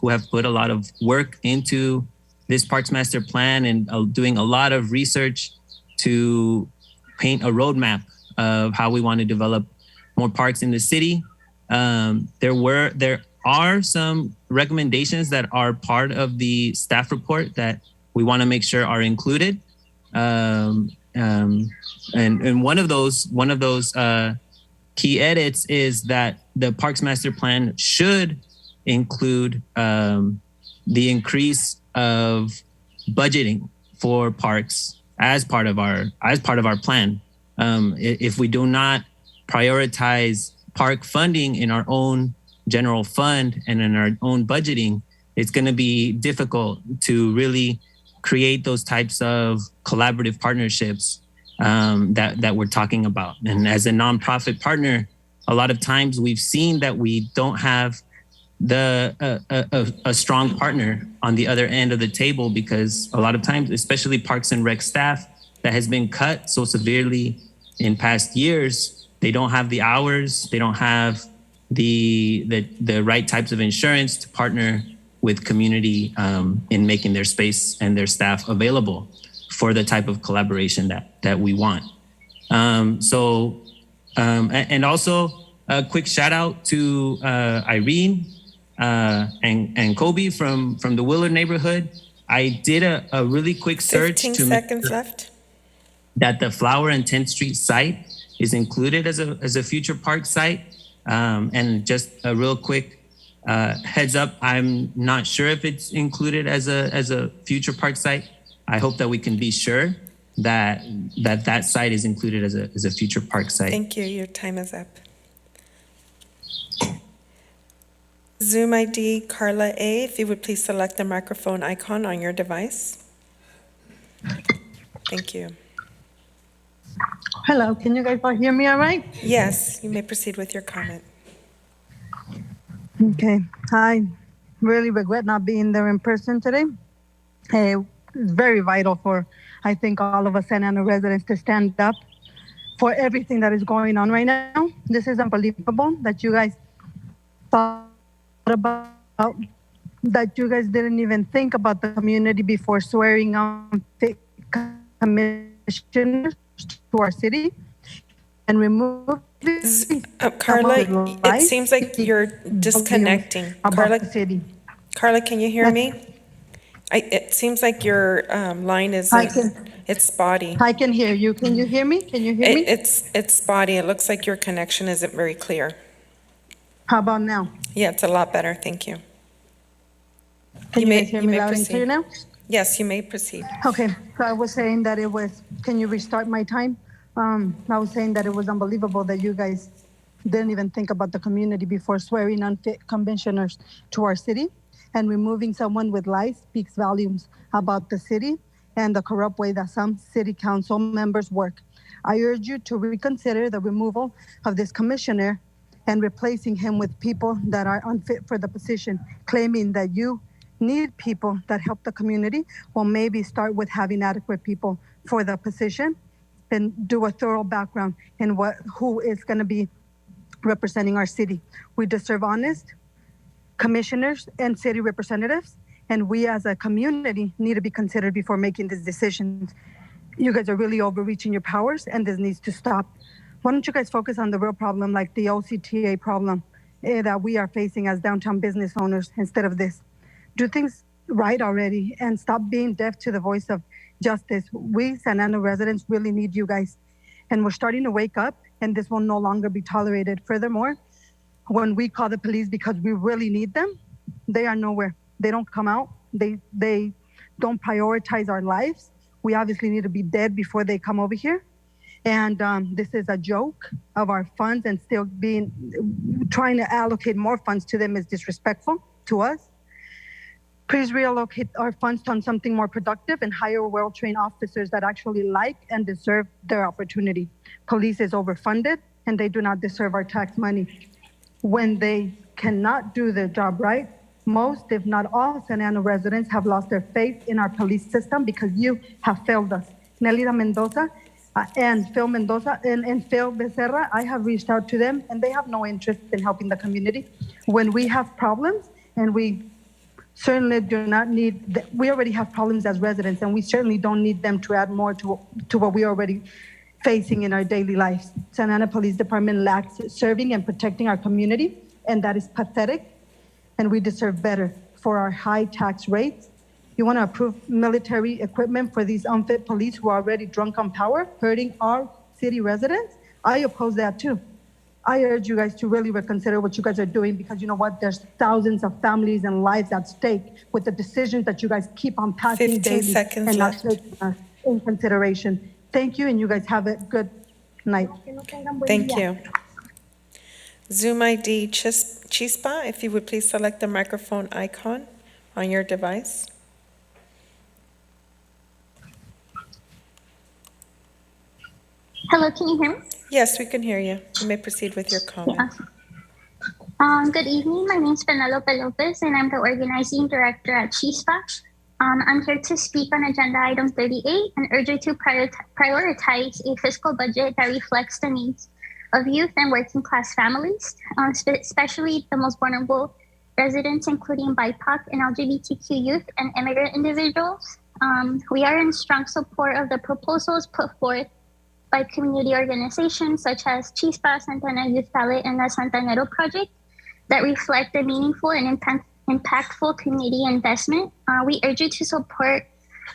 have put a lot of work into this Parks Master Plan and doing a lot of research to paint a roadmap of how we want to develop more parks in the city. There are some recommendations that are part of the staff report that we want to make sure are included. And one of those key edits is that the Parks Master Plan should include the increase of budgeting for parks as part of our plan. If we do not prioritize park funding in our own general fund and in our own budgeting, it's going to be difficult to really create those types of collaborative partnerships that we're talking about. And as a nonprofit partner, a lot of times we've seen that we don't have a strong partner on the other end of the table, because a lot of times, especially Parks and Rec staff that has been cut so severely in past years, they don't have the hours, they don't have the right types of insurance to partner with community in making their space and their staff available for the type of collaboration that we want. And also a quick shout out to Irene and Kobe from the Willard neighborhood. I did a really quick search 15 to seconds make sure left. that the Flower and 10th Street site is included as a future park site. And just a real quick heads up, I'm not sure if it's included as a future park site. I hope that we can be sure that site is included as a future park site. Thank you. Your time is up. Zoom ID Carla A, if you would please select the microphone icon on your device. Thank you. Hello, can you guys all hear me all right? Yes, you may proceed with your comment. Okay, I really regret not being there in person today. It's very vital for, I think, all of us Santa Ana residents to stand up for everything that is going on right now. This is unbelievable that you guys thought about, that you guys didn't even think about the community before swearing on commissioners to our city and remove Carla, it seems like you're disconnecting. Carla, can you hear me? It seems like your line is, it's spotty. I can hear you. Can you hear me? Can you hear me? It's spotty. It looks like your connection isn't very clear. How about now? Yeah, it's a lot better. Thank you. Can you guys hear me loud and clear now? Yes, you may proceed. Okay, so I was saying that it was, can you restart my time? I was saying that it was unbelievable that you guys didn't even think about the community before swearing unfit commissioners to our city, and removing someone with lies speaks volumes about the city and the corrupt way that some city council members work. I urge you to reconsider the removal of this commissioner and replacing him with people that are unfit for the position, claiming that you need people that help the community. Well, maybe start with having adequate people for the position and do a thorough background in who is going to be representing our city. We deserve honest commissioners and city representatives, and we as a community need to be considered before making these decisions. You guys are really overreaching your powers, and this needs to stop. Why don't you guys focus on the real problem, like the OCTA problem that we are facing as downtown business owners, instead of this? Do things right already and stop being deaf to the voice of justice. We Santa Ana residents really need you guys, and we're starting to wake up, and this will no longer be tolerated. Furthermore, when we call the police because we really need them, they are nowhere. They don't come out. They don't prioritize our lives. We obviously need to be dead before they come over here. And this is a joke of our funds, and still trying to allocate more funds to them is disrespectful to us. Please reallocate our funds on something more productive and hire well-trained officers that actually like and deserve their opportunity. Police is overfunded, and they do not deserve our tax money. When they cannot do their job right, most, if not all, Santa Ana residents have lost their faith in our police system because you have failed us. Nelida Mendoza and Phil Mendoza and Phil Becerra, I have reached out to them, and they have no interest in helping the community. When we have problems, and we certainly do not need, we already have problems as residents, and we certainly don't need them to add more to what we're already facing in our daily lives. Santa Ana Police Department lacks serving and protecting our community, and that is pathetic, and we deserve better for our high tax rates. You want to approve military equipment for these unfit police who are already drunk on power, hurting our city residents? I oppose that too. I urge you guys to really reconsider what you guys are doing, because you know what? There's thousands of families and lives at stake with the decisions that you guys keep on passing 15 daily seconds and left. not taking us in consideration. Thank you, and you guys have a good night. Thank you. Zoom ID Chispa, if you would please select the microphone icon on your device. Hello, can you hear me? Yes, we can hear you. You may proceed with your comment. Good evening. My name is Penelope Lopez, and I'm the organizing director at Chispa. I'm here to speak on agenda item 38 and urge you to prioritize a fiscal budget that reflects the needs of youth and working class families, especially the most vulnerable residents, including BIPOC and LGBTQ youth and immigrant individuals. We are in strong support of the proposals put forth by community organizations such as Chispa, Santana Youth Ballot, and the Santanero Project that reflect the meaningful and impactful community investment. We urge you to support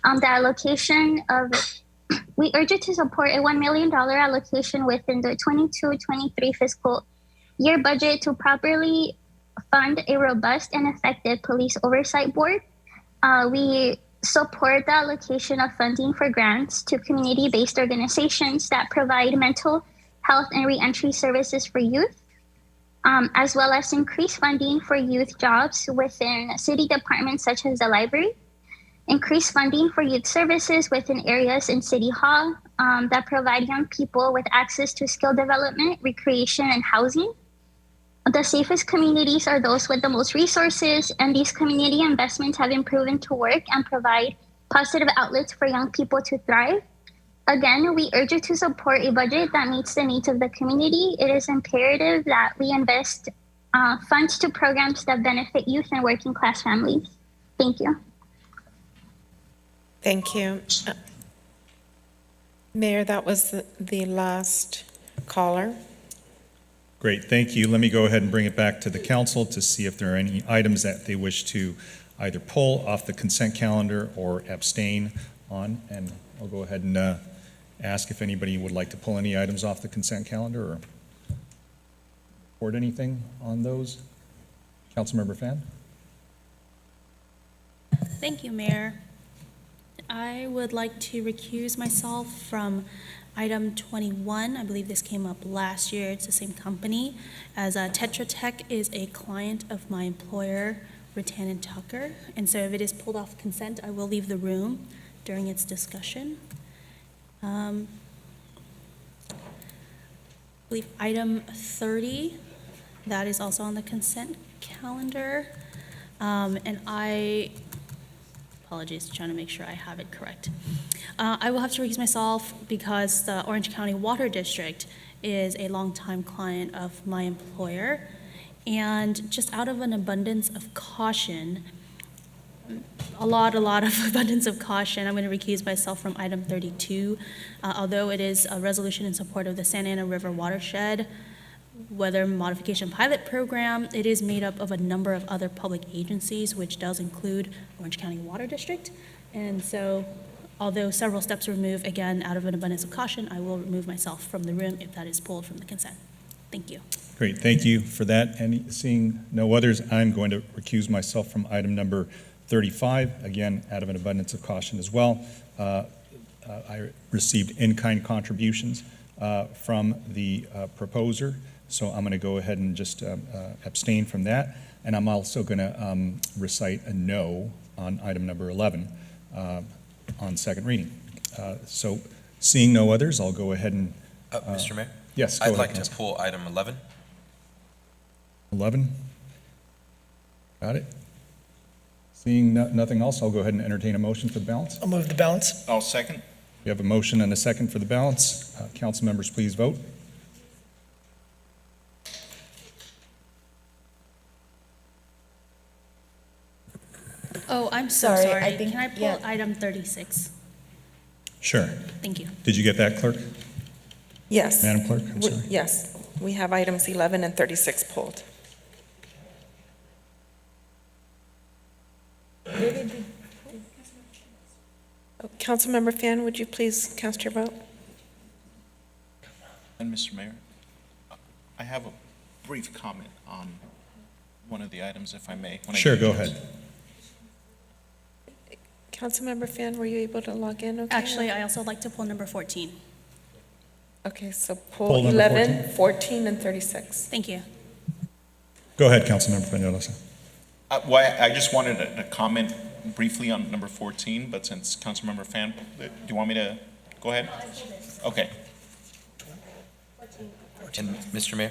the allocation of, we urge you to support a $1 million allocation within the 22-23 fiscal year budget to properly fund a robust and effective police oversight board. We support the allocation of funding for grants to community-based organizations that provide mental health and reentry services for youth, as well as increase funding for youth jobs within city departments such as the library, increase funding for youth services within areas in City Hall that provide young people with access to skill development, recreation, and housing. The safest communities are those with the most resources, and these community investments have been proven to work and provide positive outlets for young people to thrive. Again, we urge you to support a budget that meets the needs of the community. It is imperative that we invest funds to programs that benefit youth and working class families. Thank you. Thank you. Mayor, that was the last caller. Great, thank you. Let me go ahead and bring it back to the council to see if there are any items that they wish to either pull off the consent calendar or abstain on. And I'll go ahead and ask if anybody would like to pull any items off the consent calendar or report anything on those. Councilmember Fan? Thank you, Mayor. I would like to recuse myself from item 21. I believe this came up last year. It's the same company, as Tetra Tech is a client of my employer, Rattan and Tucker. And so if it is pulled off consent, I will leave the room during its discussion. I believe item 30, that is also on the consent calendar. And apologies, trying to make sure I have it correct. I will have to recuse myself because the Orange County Water District is a longtime client of my employer. And just out of an abundance of caution, a lot of abundance of caution, I'm going to recuse myself from item 32. Although it is a resolution in support of the Santa Ana River Watershed Weather Modification Pilot Program, it is made up of a number of other public agencies, which does include Orange County Water District. And so, although several steps were removed, again, out of an abundance of caution, I will remove myself from the room if that is pulled from the consent. Thank you. Great, thank you for that. And seeing no others, I'm going to recuse myself from item number 35, again, out of an abundance of caution as well. I received in-kind contributions from the proposer, so I'm going to go ahead and just abstain from that. And I'm also going to recite a no on item number 11 on second reading. So seeing no others, I'll go ahead and... Mr. Mayor? Yes, go I'd ahead, like to Councilor. pull item 11. 11? Got it. Seeing nothing else, I'll go ahead and entertain a motion for the balance. I'll move the balance. I'll second. We have a motion and a second for the balance. Council members, please vote. Oh, I'm so Sorry, sorry. I think- Can I pull yeah. item 36? Sure. Thank you. Did you get that, Clerk? Yes. Madam Clerk, I'm sorry. Yes, we have items 11 and 36 pulled. Councilmember Fan, would you please cast your vote? And Mr. Mayor, I have a brief comment on one of the items, if I may. when I Sure, get a go chance. ahead. Councilmember Fan, were you able to log in okay? Actually, I also like to pull number 14. Okay, so Pull pull number 11, 14, and 36. Thank you. Go ahead, Councilmember Peñalosa. Well, I just wanted to comment briefly on number 14, but since Councilmember Fan, do you want me to go ahead? Okay. And Mr. Mayor,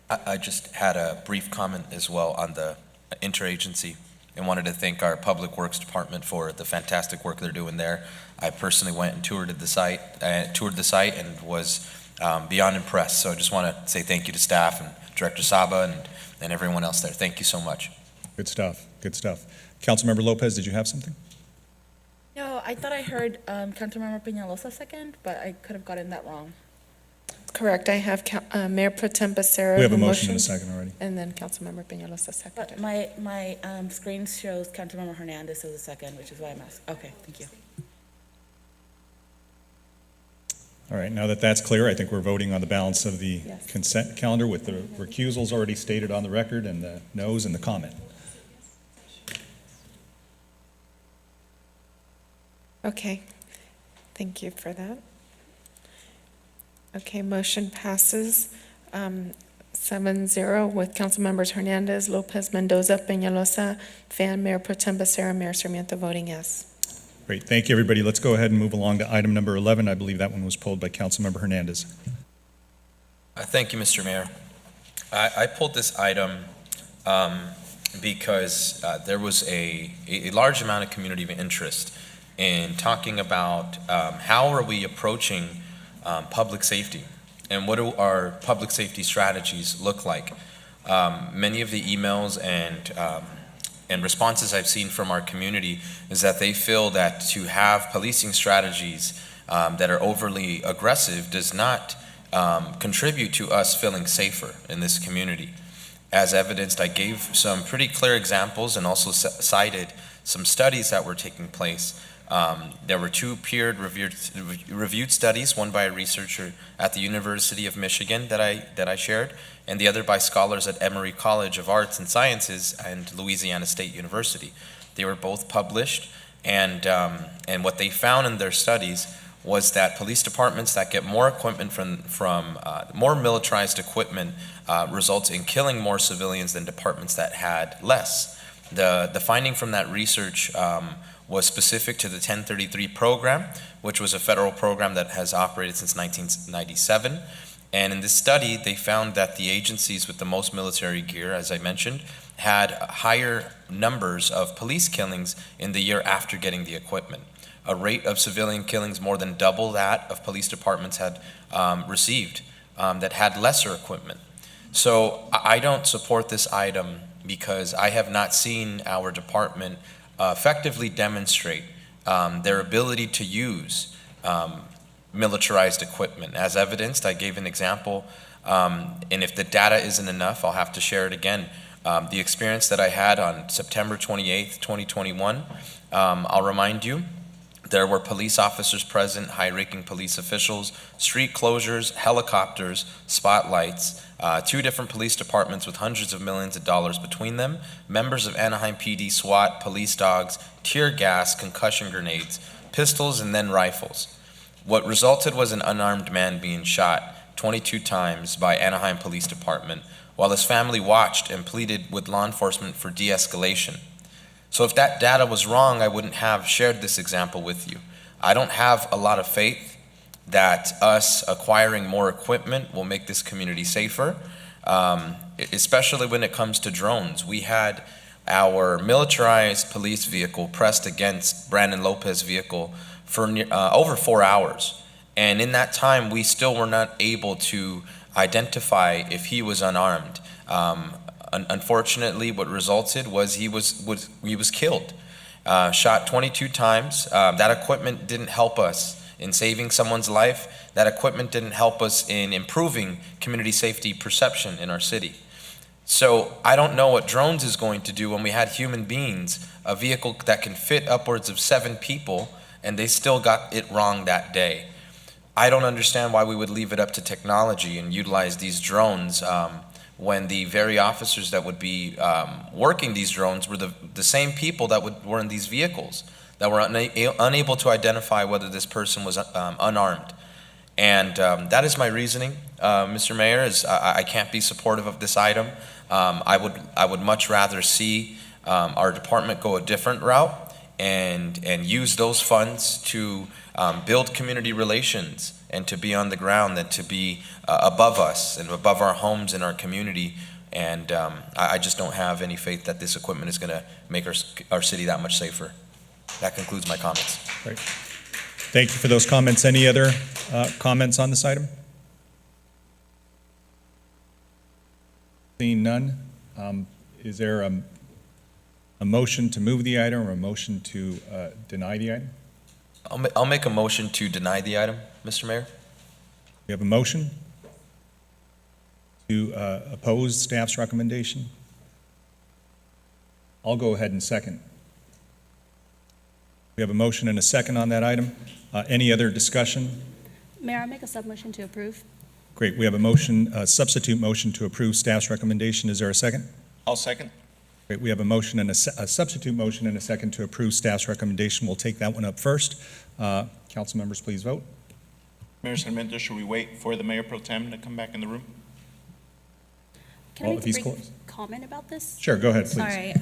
I just had a brief comment as well on the interagency and wanted to thank our Public Works Department for the fantastic work they're doing there. I personally went and toured the site and was beyond impressed. So I just want to say thank you to staff and Director Saba and everyone else there. Thank you so much. Good stuff. Good stuff. Councilmember Lopez, did you have something? No, I thought I heard Councilmember Peñalosa second, but I could have gotten that wrong. Correct. I have Mayor Pro Tem Becerra. We have a who motion and a motioned, second already. And then Councilmember Peñalosa seconded. But my screen shows Councilmember Hernandez as a second, which is why I'm asking. Okay, thank you. All right, now that that's clear, I think we're voting on the balance of the consent calendar with the recusals already stated on the record and the noes and the comment. Okay. Thank you for that. Okay, motion passes 7-0 with Council Members Hernandez, Lopez, Mendoza, Peñalosa, Fan, Mayor Pro Tem Becerra, Mayor Sarmiento voting yes. Great, thank you, everybody. Let's go ahead and move along to item number 11. I believe that one was pulled by Councilmember Hernandez. Thank you, Mr. Mayor. I pulled this item because there was a large amount of community interest in talking about how are we approaching public safety and what do our public safety strategies look like. Many of the emails and responses I've seen from our community is that they feel that to have policing strategies that are overly aggressive does not contribute to us feeling safer in this community. As evidenced, I gave some pretty clear examples and also cited some studies that were taking place. There were two peer-reviewed studies, one by a researcher at the University of Michigan that I shared, and the other by scholars at Emory College of Arts and Sciences and Louisiana State University. They were both published, and what they found in their studies was that police departments that get more equipment from more militarized equipment results in killing more civilians than departments that had less. The finding from that research was specific to the 1033 program, which was a federal program that has operated since 1997. And in this study, they found that the agencies with the most military gear, as I mentioned, had higher numbers of police killings in the year after getting the equipment. A rate of civilian killings more than double that of police departments had received that had lesser equipment. So I don't support this item because I have not seen our department effectively demonstrate their ability to use militarized equipment. As evidenced, I gave an example, and if the data isn't enough, I'll have to share it again. The experience that I had on September 28th, 2021, I'll remind you, there were police officers present, high-ranking police officials, street closures, helicopters, spotlights, two different police departments with hundreds of millions of dollars between them, members of Anaheim PD, SWAT, police dogs, tear gas, concussion grenades, pistols, and then rifles. What resulted was an unarmed man being shot 22 times by Anaheim Police Department while his family watched and pleaded with law enforcement for de-escalation. So if that data was wrong, I wouldn't have shared this example with you. I don't have a lot of faith that us acquiring more equipment will make this community safer, especially when it comes to drones. We had our militarized police vehicle pressed against Brandon Lopez's vehicle for over 4 hours. And in that time, we still were not able to identify if he was unarmed. Unfortunately, what resulted was he was killed, shot 22 times. That equipment didn't help us in saving someone's life. That equipment didn't help us in improving community safety perception in our city. So I don't know what drones is going to do when we had human beings, a vehicle that can fit upwards of 7 people, and they still got it wrong that day. I don't understand why we would leave it up to technology and utilize these drones when the very officers that would be working these drones were the same people that were in these vehicles, that were unable to identify whether this person was unarmed. And that is my reasoning, Mr. Mayor, is I can't be supportive of this item. I would much rather see our department go a different route and use those funds to build community relations and to be on the ground than to be above us and above our homes and our community. And I just don't have any faith that this equipment is going to make our city that much safer. That concludes my comments. Great. Thank you for those comments. Any other comments on this item? Seeing none, is there a motion to move the item or a motion to deny the item? I'll make a motion to deny the item, Mr. Mayor. We have a motion to oppose staff's recommendation. I'll go ahead and second. We have a motion and a second on that item. Any other discussion? Mayor, I'll make a sub-motion to approve. Great. We have a motion, a substitute motion to approve staff's recommendation. Is there a second? I'll second. Great. We have a motion and a substitute motion and a second to approve staff's recommendation. We'll take that one up first. Council members, please vote. Mayor Sarmiento, should we wait for the Mayor Pro Tem to come back in the room? Can I make a brief comment about this? Sure, go ahead, please. Sorry.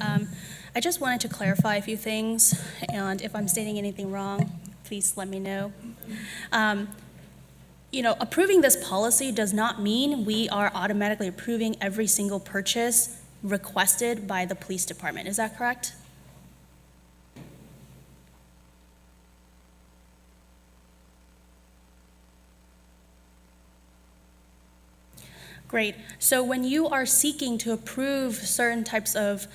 I just wanted to clarify a few things, and if I'm stating anything wrong, please let me know. You know, approving this policy does not mean we are automatically approving every single purchase requested by the police department. Is that correct? Great. So when you are seeking to approve certain types of,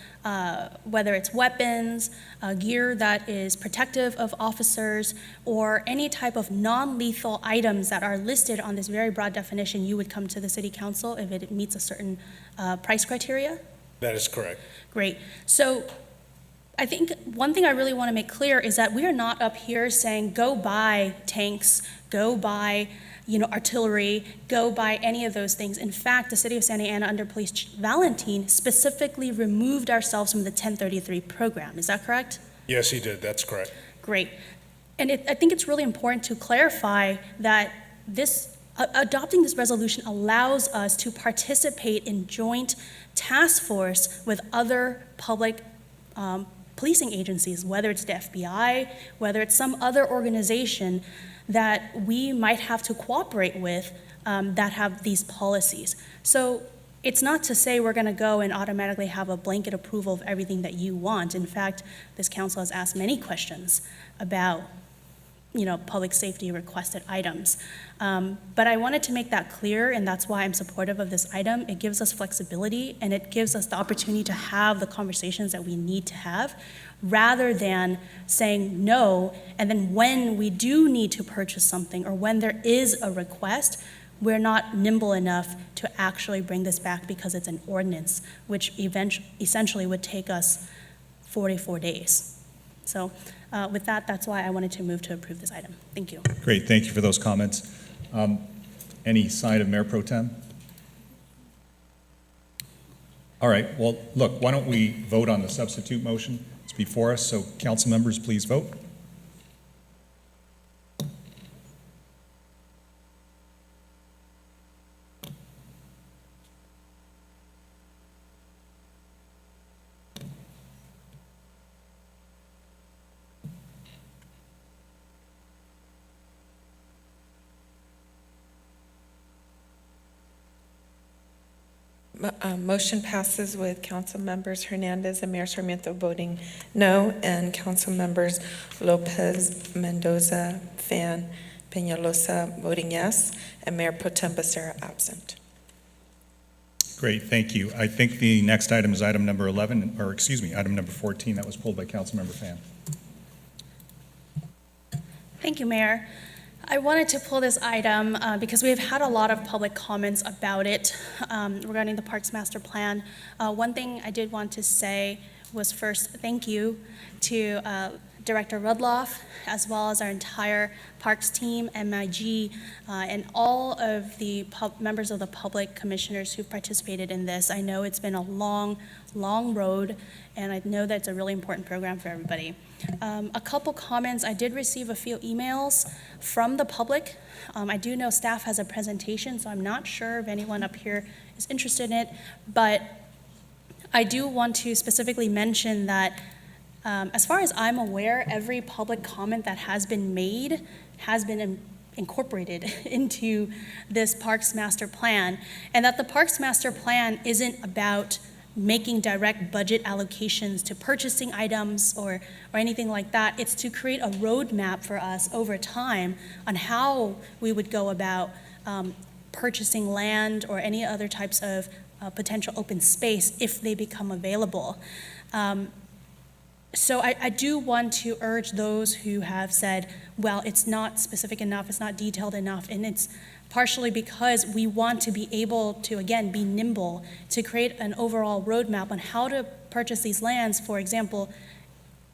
whether it's weapons, gear that is protective of officers, or any type of non-lethal items that are listed on this very broad definition, you would come to the City Council if it meets a certain price criteria? That is correct. Great. So I think one thing I really want to make clear is that we are not up here saying, go buy tanks, go buy artillery, go buy any of those things. In fact, the City of Santa Ana under Police Chief Valentin specifically removed ourselves from the 1033 program. Is that correct? Yes, he did. That's correct. Great. And I think it's really important to clarify that adopting this resolution allows us to participate in joint task force with other public policing agencies, whether it's the FBI, whether it's some other organization that we might have to cooperate with that have these policies. So it's not to say we're going to go and automatically have a blanket approval of everything that you want. In fact, this council has asked many questions about public safety requested items. But I wanted to make that clear, and that's why I'm supportive of this item. It gives us flexibility, and it gives us the opportunity to have the conversations that we need to have, rather than saying no, and then when we do need to purchase something, or when there is a request, we're not nimble enough to actually bring this back because it's an ordinance, which essentially would take us 44 days. So with that, that's why I wanted to move to approve this item. Thank you. Great, thank you for those comments. Any side of Mayor Pro Tem? All right, well, look, why don't we vote on the substitute motion? It's before us, so council members, please vote. Motion passes with Council Members Hernandez and Mayor Sarmiento voting no, and Council Members Lopez, Mendoza, Fan, Peñalosa voting yes, and Mayor Pro Tem Becerra absent. Great, thank you. I think the next item is item number 11, or excuse me, item number 14. That was pulled by Councilmember Fan. Thank you, Mayor. I wanted to pull this item because we've had a lot of public comments about it regarding the Parks Master Plan. One thing I did want to say was first, thank you to Director Rudloff, as well as our entire Parks team, MIG, and all of the members of the public commissioners who've participated in this. I know it's been a long, long road, and I know that it's a really important program for everybody. A couple comments. I did receive a few emails from the public. I do know staff has a presentation, so I'm not sure if anyone up here is interested in it, but I do want to specifically mention that as far as I'm aware, every public comment that has been made has been incorporated into this Parks Master Plan, and that the Parks Master Plan isn't about making direct budget allocations to purchasing items or anything like that. It's to create a roadmap for us over time on how we would go about purchasing land or any other types of potential open space if they become available. So I do want to urge those who have said, well, it's not specific enough, it's not detailed enough, and it's partially because we want to be able to, again, be nimble, to create an overall roadmap on how to purchase these lands. For example,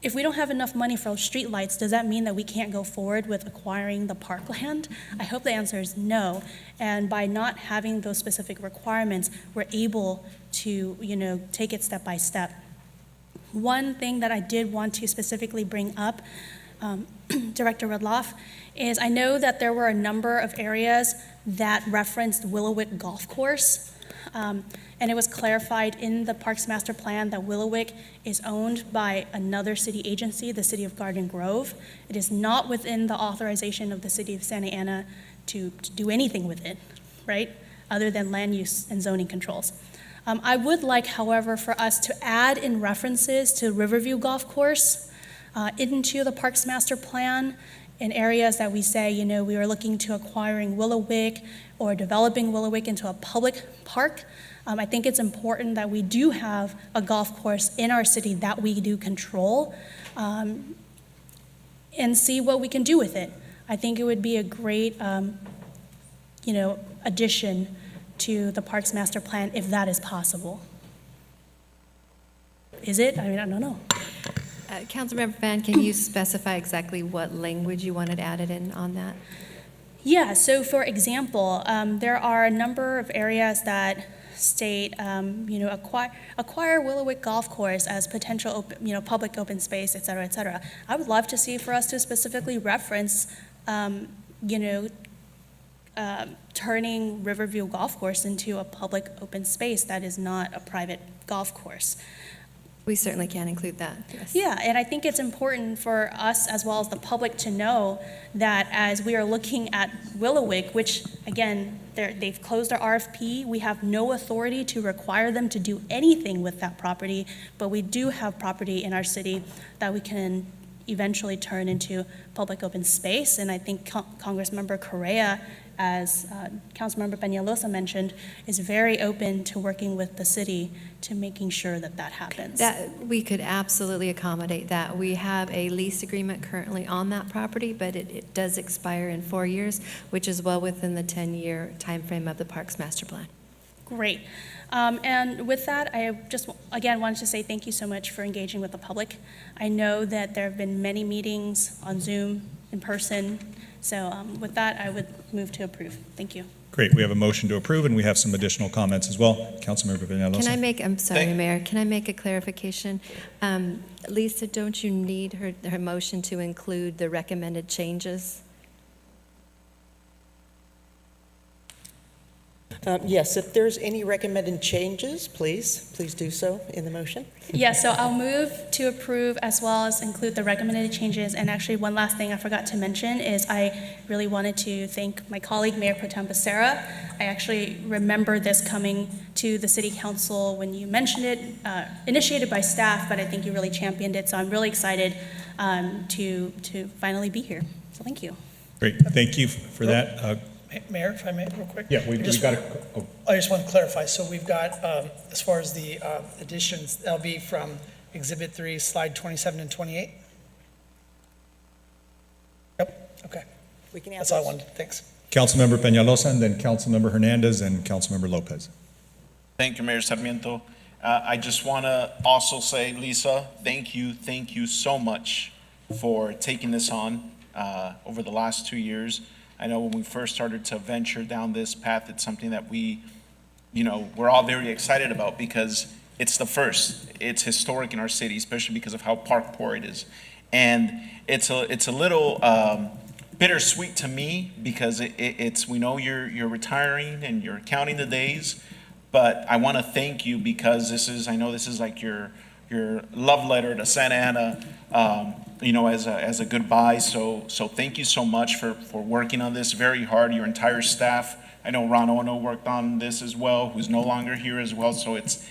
if we don't have enough money for streetlights, does that mean that we can't go forward with acquiring the parkland? I hope the answer is no. And by not having those specific requirements, we're able to, take it step by step. One thing that I did want to specifically bring up, Director Rudloff, is I know that there were a number of areas that referenced Willowick Golf Course, and it was clarified in the Parks Master Plan that Willowick is owned by another city agency, the City of Garden Grove. It is not within the authorization of the City of Santa Ana to do anything with it, right, other than land use and zoning controls. I would like, however, for us to add in references to Riverview Golf Course into the Parks Master Plan in areas that we say, we are looking to acquiring Willowick or developing Willowick into a public park. I think it's important that we do have a golf course in our city that we do control and see what we can do with it. I think it would be a great, addition to the Parks Master Plan if that is possible. Is it? I don't know. Councilmember Fan, can you specify exactly what language you wanted added in on that? Yeah, so for example, there are a number of areas that state, acquire Willowick Golf Course as potential, public open space, et cetera, et cetera. I would love to see for us to specifically reference, turning Riverview Golf Course into a public open space that is not a private golf course. We certainly can include that, yes. Yeah, and I think it's important for us as well as the public to know that as we are looking at Willowick, which again, they've closed our RFP, we have no authority to require them to do anything with that property, but we do have property in our city that we can eventually turn into public open space. And I think Congressmember Correa, as Councilmember Peñalosa mentioned, is very open to working with the city to making sure that that happens. That we could absolutely accommodate that. We have a lease agreement currently on that property, but it does expire in 4 years, which is well within the 10-year timeframe of the Parks Master Plan. Great. And with that, I just, again, wanted to say thank you so much for engaging with the public. I know that there have been many meetings on Zoom, in person. So with that, I would move to approve. Thank you. Great. We have a motion to approve, and we have some additional comments as well. Councilmember Peñalosa. Can I make, I'm sorry, Mayor, can I make a clarification? Lisa, don't you need her motion to include the recommended changes? Yes, if there's any recommended changes, please do so in the motion. Yeah, so I'll move to approve as well as include the recommended changes. And actually, one last thing I forgot to mention is I really wanted to thank my colleague, Mayor Pro Tem Becerra. I actually remember this coming to the City Council when you mentioned it, initiated by staff, but I think you really championed it. So I'm really excited to finally be here. So thank you. Great. Thank you for that. Mayor, if I may, real quick. Yeah, we've got to. Oh. I just want to clarify. So we've got, as far as the additions, that'll be from Exhibit 3, Slide 27 and 28? Yep, okay. We can That's all I wanted. Thanks. Councilmember Peñalosa, and then Councilmember Hernandez, and Councilmember Lopez. Thank you, Mayor Sarmiento. I just want to also say, Lisa, thank you so much for taking this on over the last 2 years. I know when we first started to venture down this path, it's something that we're all very excited about because it's the first. It's historic in our city, especially because of how park poor it is. And it's a little bittersweet to me because we know you're retiring and you're counting the days, but I want to thank you because I know this is like your love letter to Santa Ana, as a goodbye. So thank you so much for working on this very hard, your entire staff. I know Ron Ono worked on this as well, who's no longer here as well. So it's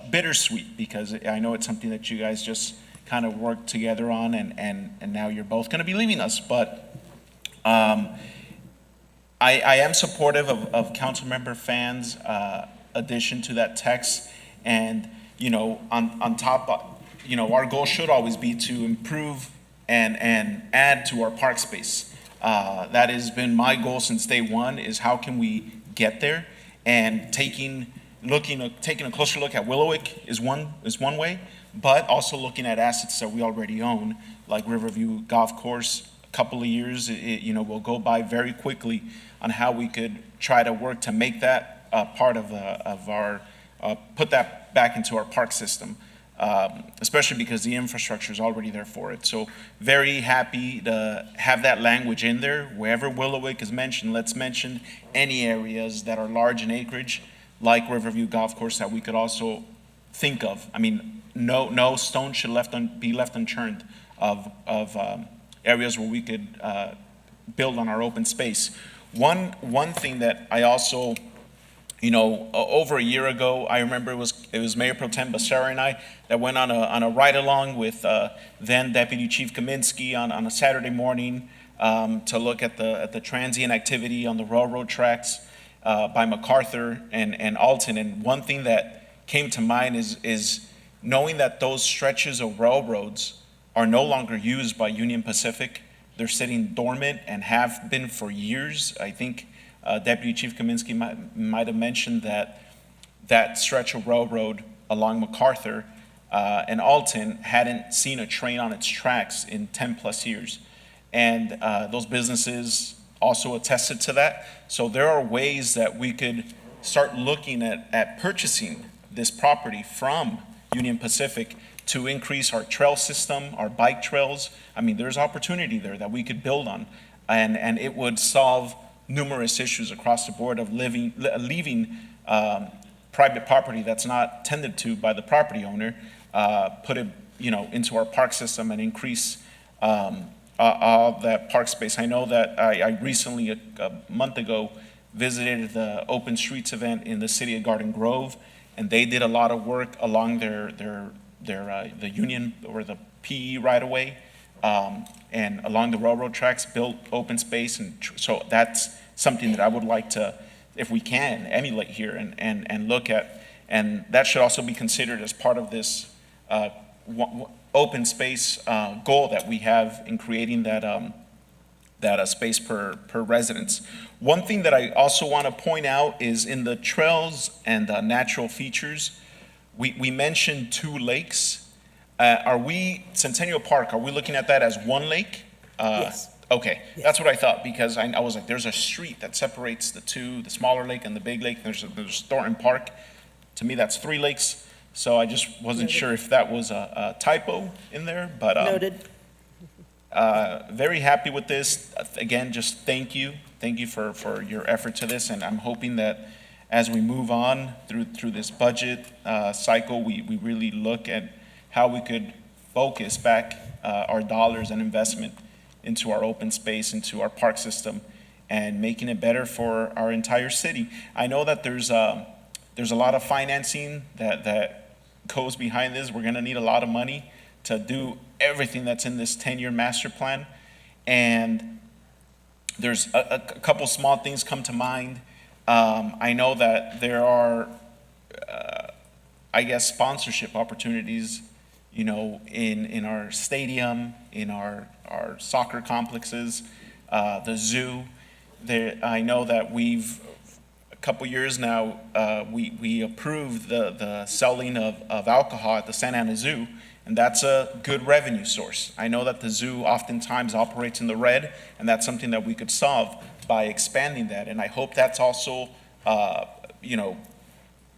bittersweet because I know it's something that you guys just kind of worked together on, and now you're both going to be leaving us. But I am supportive of Councilmember Fan's addition to that text, and on top, our goal should always be to improve and add to our park space. That has been my goal since day one, is how can we get there, and taking a closer look at Willowick is one way, but also looking at assets that we already own, like Riverview Golf Course. A couple of years, will go by very quickly on how we could try to work to make that part of our, put that back into our park system, especially because the infrastructure is already there for it. So very happy to have that language in there. Wherever Willowick is mentioned, let's mention any areas that are large in acreage, like Riverview Golf Course, that we could also think of. I mean, no stone should be left unturned of areas where we could build on our open space. One thing that I also, over a year ago, I remember it was Mayor Pro Tem Becerra and I that went on a ride along with then Deputy Chief Kaminsky on a Saturday morning to look at the transient activity on the railroad tracks by MacArthur and Alton. And one thing that came to mind is knowing that those stretches of railroads are no longer used by Union Pacific. They're sitting dormant and have been for years. I think Deputy Chief Kaminsky might have mentioned that stretch of railroad along MacArthur and Alton hadn't seen a train on its tracks in 10 plus years. And those businesses also attested to that. So there are ways that we could start looking at purchasing this property from Union Pacific to increase our trail system, our bike trails. I mean, there's opportunity there that we could build on, and it would solve numerous issues across the board of leaving private property that's not tended to by the property owner, put it into our park system and increase all that park space. I know that I recently, a month ago, visited the Open Streets event in the city of Garden Grove, and they did a lot of work along the Union or the PE right away, and along the railroad tracks, built open space, and so that's something that I would like to, if we can, emulate here and look at, and that should also be considered as part of this open space goal that we have in creating that space per residence. One thing that I also want to point out is in the trails and natural features, we mentioned 2 lakes. Centennial Park, are we looking at that as one lake? Yes. Okay, that's what I thought, because I was like, there's a street that separates the two, the smaller lake and the big lake. There's Thornton Park. To me, that's 3 lakes. So I just wasn't sure if that was a typo in there, but. Noted. Very happy with this. Again, just thank you. Thank you for your effort to this, and I'm hoping that as we move on through this budget cycle, we really look at how we could focus back our dollars and investment into our open space, into our park system, and making it better for our entire city. I know that there's a lot of financing that goes behind this. We're gonna need a lot of money to do everything that's in this 10-year master plan. And there's a couple small things come to mind. I know that there are, sponsorship opportunities, in our stadium, in our soccer complexes, the zoo. I know that a couple years now, we approved the selling of alcohol at the Santa Ana Zoo, and that's a good revenue source. I know that the zoo oftentimes operates in the red, and that's something that we could solve by expanding that. And I hope that's also,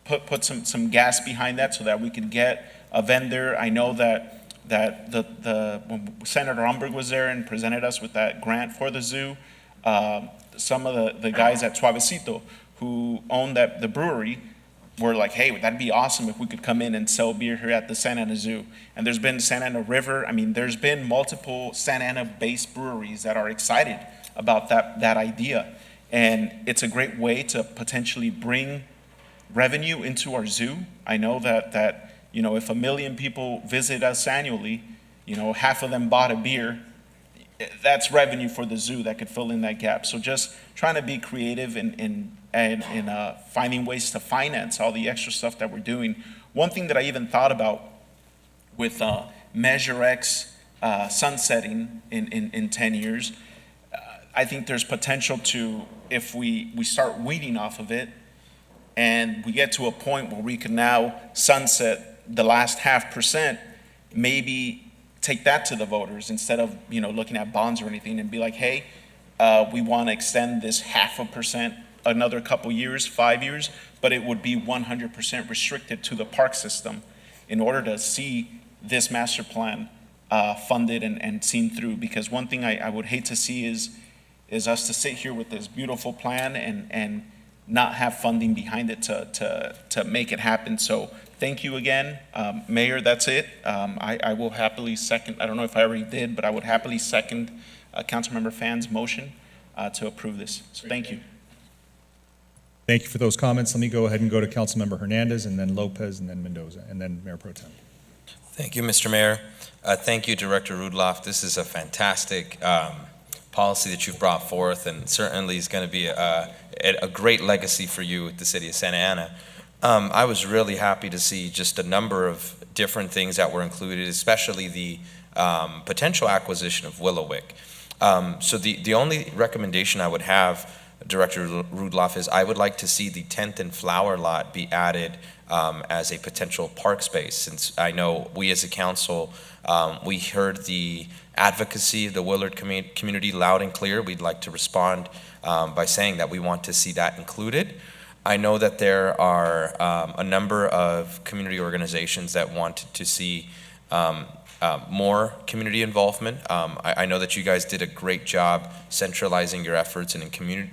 put some gas behind that so that we can get a vendor. I know that when Senator Umberg was there and presented us with that grant for the zoo, some of the guys at Suavecito who own the brewery we're like, hey, that'd be awesome if we could come in and sell beer here at the Santa Ana Zoo. And there's been Santa Ana River. I mean, there's been multiple Santa Ana-based breweries that are excited about that idea. And it's a great way to potentially bring revenue into our zoo. I know that you know, if 1 million people visit us annually, you know, half of them bought a beer, that's revenue for the zoo that could fill in that gap. So just trying to be creative in finding ways to finance all the extra stuff that we're doing. One thing that I even thought about with Measure X sunsetting in 10 years, I think there's potential to, if we start weeding off of it, and we get to a point where we can now sunset the last 0.5%, maybe take that to the voters instead of, you know, looking at bonds or anything, and be like, hey, we want to extend this 0.5% another couple years, 5 years, but it would be 100% restricted to the park system in order to see this master plan funded and seen through. Because one thing I would hate to see is us to sit here with this beautiful plan and not have funding behind it to make it happen. So thank you again. Mayor, that's it. I will happily second, I don't know if I already did, but I would happily second Councilmember Fan's motion to approve this. So thank you. Thank you for those comments. Let me go ahead and go to Councilmember Hernandez, and then Lopez, and then Mendoza, and then Mayor Pro Tem. Thank you, Mr. Mayor. Thank you, Director Rudloff. This is a fantastic policy that you've brought forth, and certainly is going to be a great legacy for you with the city of Santa Ana. I was really happy to see just a number of different things that were included, especially the potential acquisition of Willowick. So the only recommendation I would have, Director Rudloff, is I would like to see the 10th and Flower lot be added as a potential park space, since I know we as a council, we heard the advocacy of the Willard community loud and clear. We'd like to respond by saying that we want to see that included. I know that there are a number of community organizations that want to see more community involvement. I know that you guys did a great job centralizing your efforts and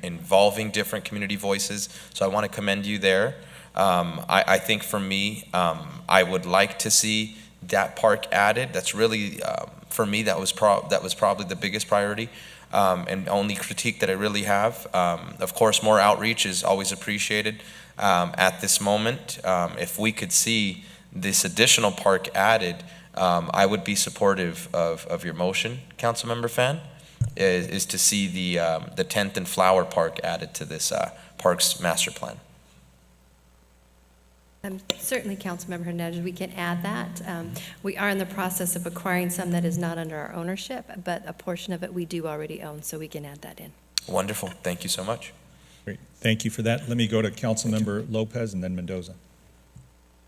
involving different community voices, so I want to commend you there. I think for me, I would like to see that park added. That's really, for me, that was probably the biggest priority. And only critique that I really have. Of course, more outreach is always appreciated at this moment. If we could see this additional park added, I would be supportive of your motion, Councilmember Fan, is to see the 10th and Flower Park added to this parks master plan. Certainly, Councilmember Hernandez, we can add that. We are in the process of acquiring some that is not under our ownership, but a portion of it we do already own, so we can add that in. Wonderful. Thank you so much. Great. Thank you for that. Let me go to Councilmember Lopez and then Mendoza.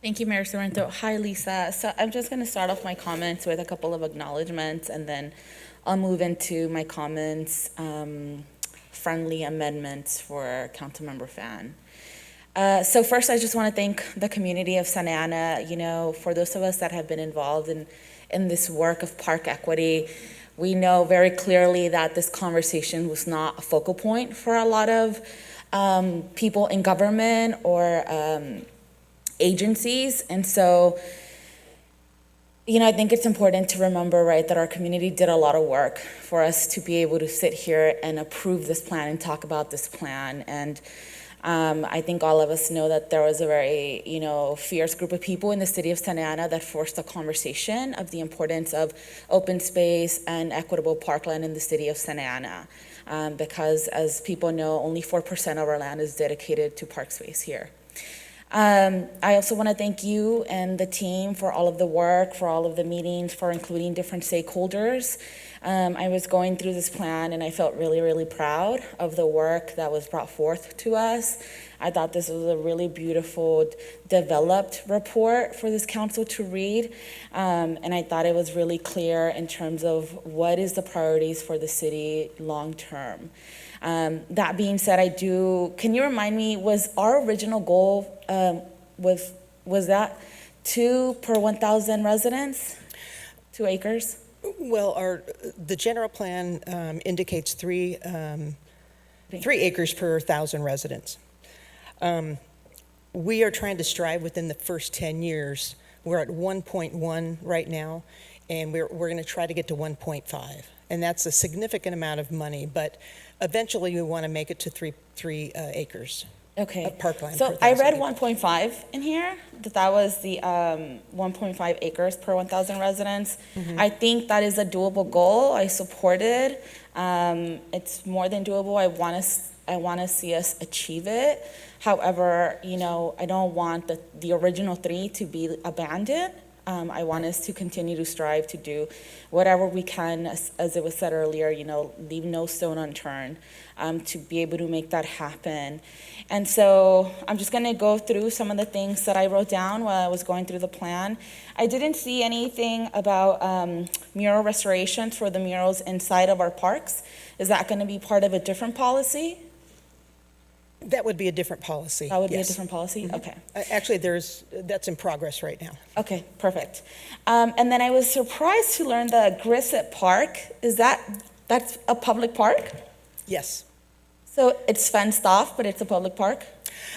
Thank you, Mayor Sorrento. Hi, Lisa. So I'm just going to start off my comments with a couple of acknowledgements, and then I'll move into my comments, friendly amendments for Councilmember Fan. So first, I just want to thank the community of Santa Ana. You know, for those of us that have been involved in this work of park equity, we know very clearly that this conversation was not a focal point for a lot of people in government or agencies. And so, you know, I think it's important to remember, right, that our community did a lot of work for us to be able to sit here and approve this plan and talk about this plan. And I think all of us know that there was a very, you know, fierce group of people in the city of Santa Ana that forced a conversation of the importance of open space and equitable parkland in the city of Santa Ana. Because as people know, only 4% of our land is dedicated to park space here. I also want to thank you and the team for all of the work, for all of the meetings, for including different stakeholders. I was going through this plan and I felt really, really proud of the work that was brought forth to us. I thought this was a really beautiful, developed report for this council to read. And I thought it was really clear in terms of what is the priorities for the city long term. That being said, can you remind me, was our original goal, was that 2 per 1,000 residents, 2 acres? Well, the general plan indicates 3 acres per 1,000 residents. We are trying to strive within the first 10 years. We're at 1.1 right now, and we're going to try to get to 1.5. And that's a significant amount of money, but eventually we want to make it to three acres Okay. of parkland. So per I 1,000 read acres. 1.5 in here, that was the 1.5 acres per 1,000 residents. I think that is a doable goal. I support it. It's more than doable. I want to see us achieve it. However, I don't want the original 3 to be abandoned. I want us to continue to strive to do whatever we can, as it was said earlier, leave no stone unturned, to be able to make that happen. And so I'm just going to go through some of the things that I wrote down while I was going through the plan. I didn't see anything about mural restorations for the murals inside of our parks. Is that going to be part of a different policy? That would be a different policy. That would be a yes. different policy? Mhm. Okay. Actually, that's in progress right now. Okay, perfect. And then I was surprised to learn that Grisset Park, that's a public park? Yes. So it's fenced off, but it's a public park?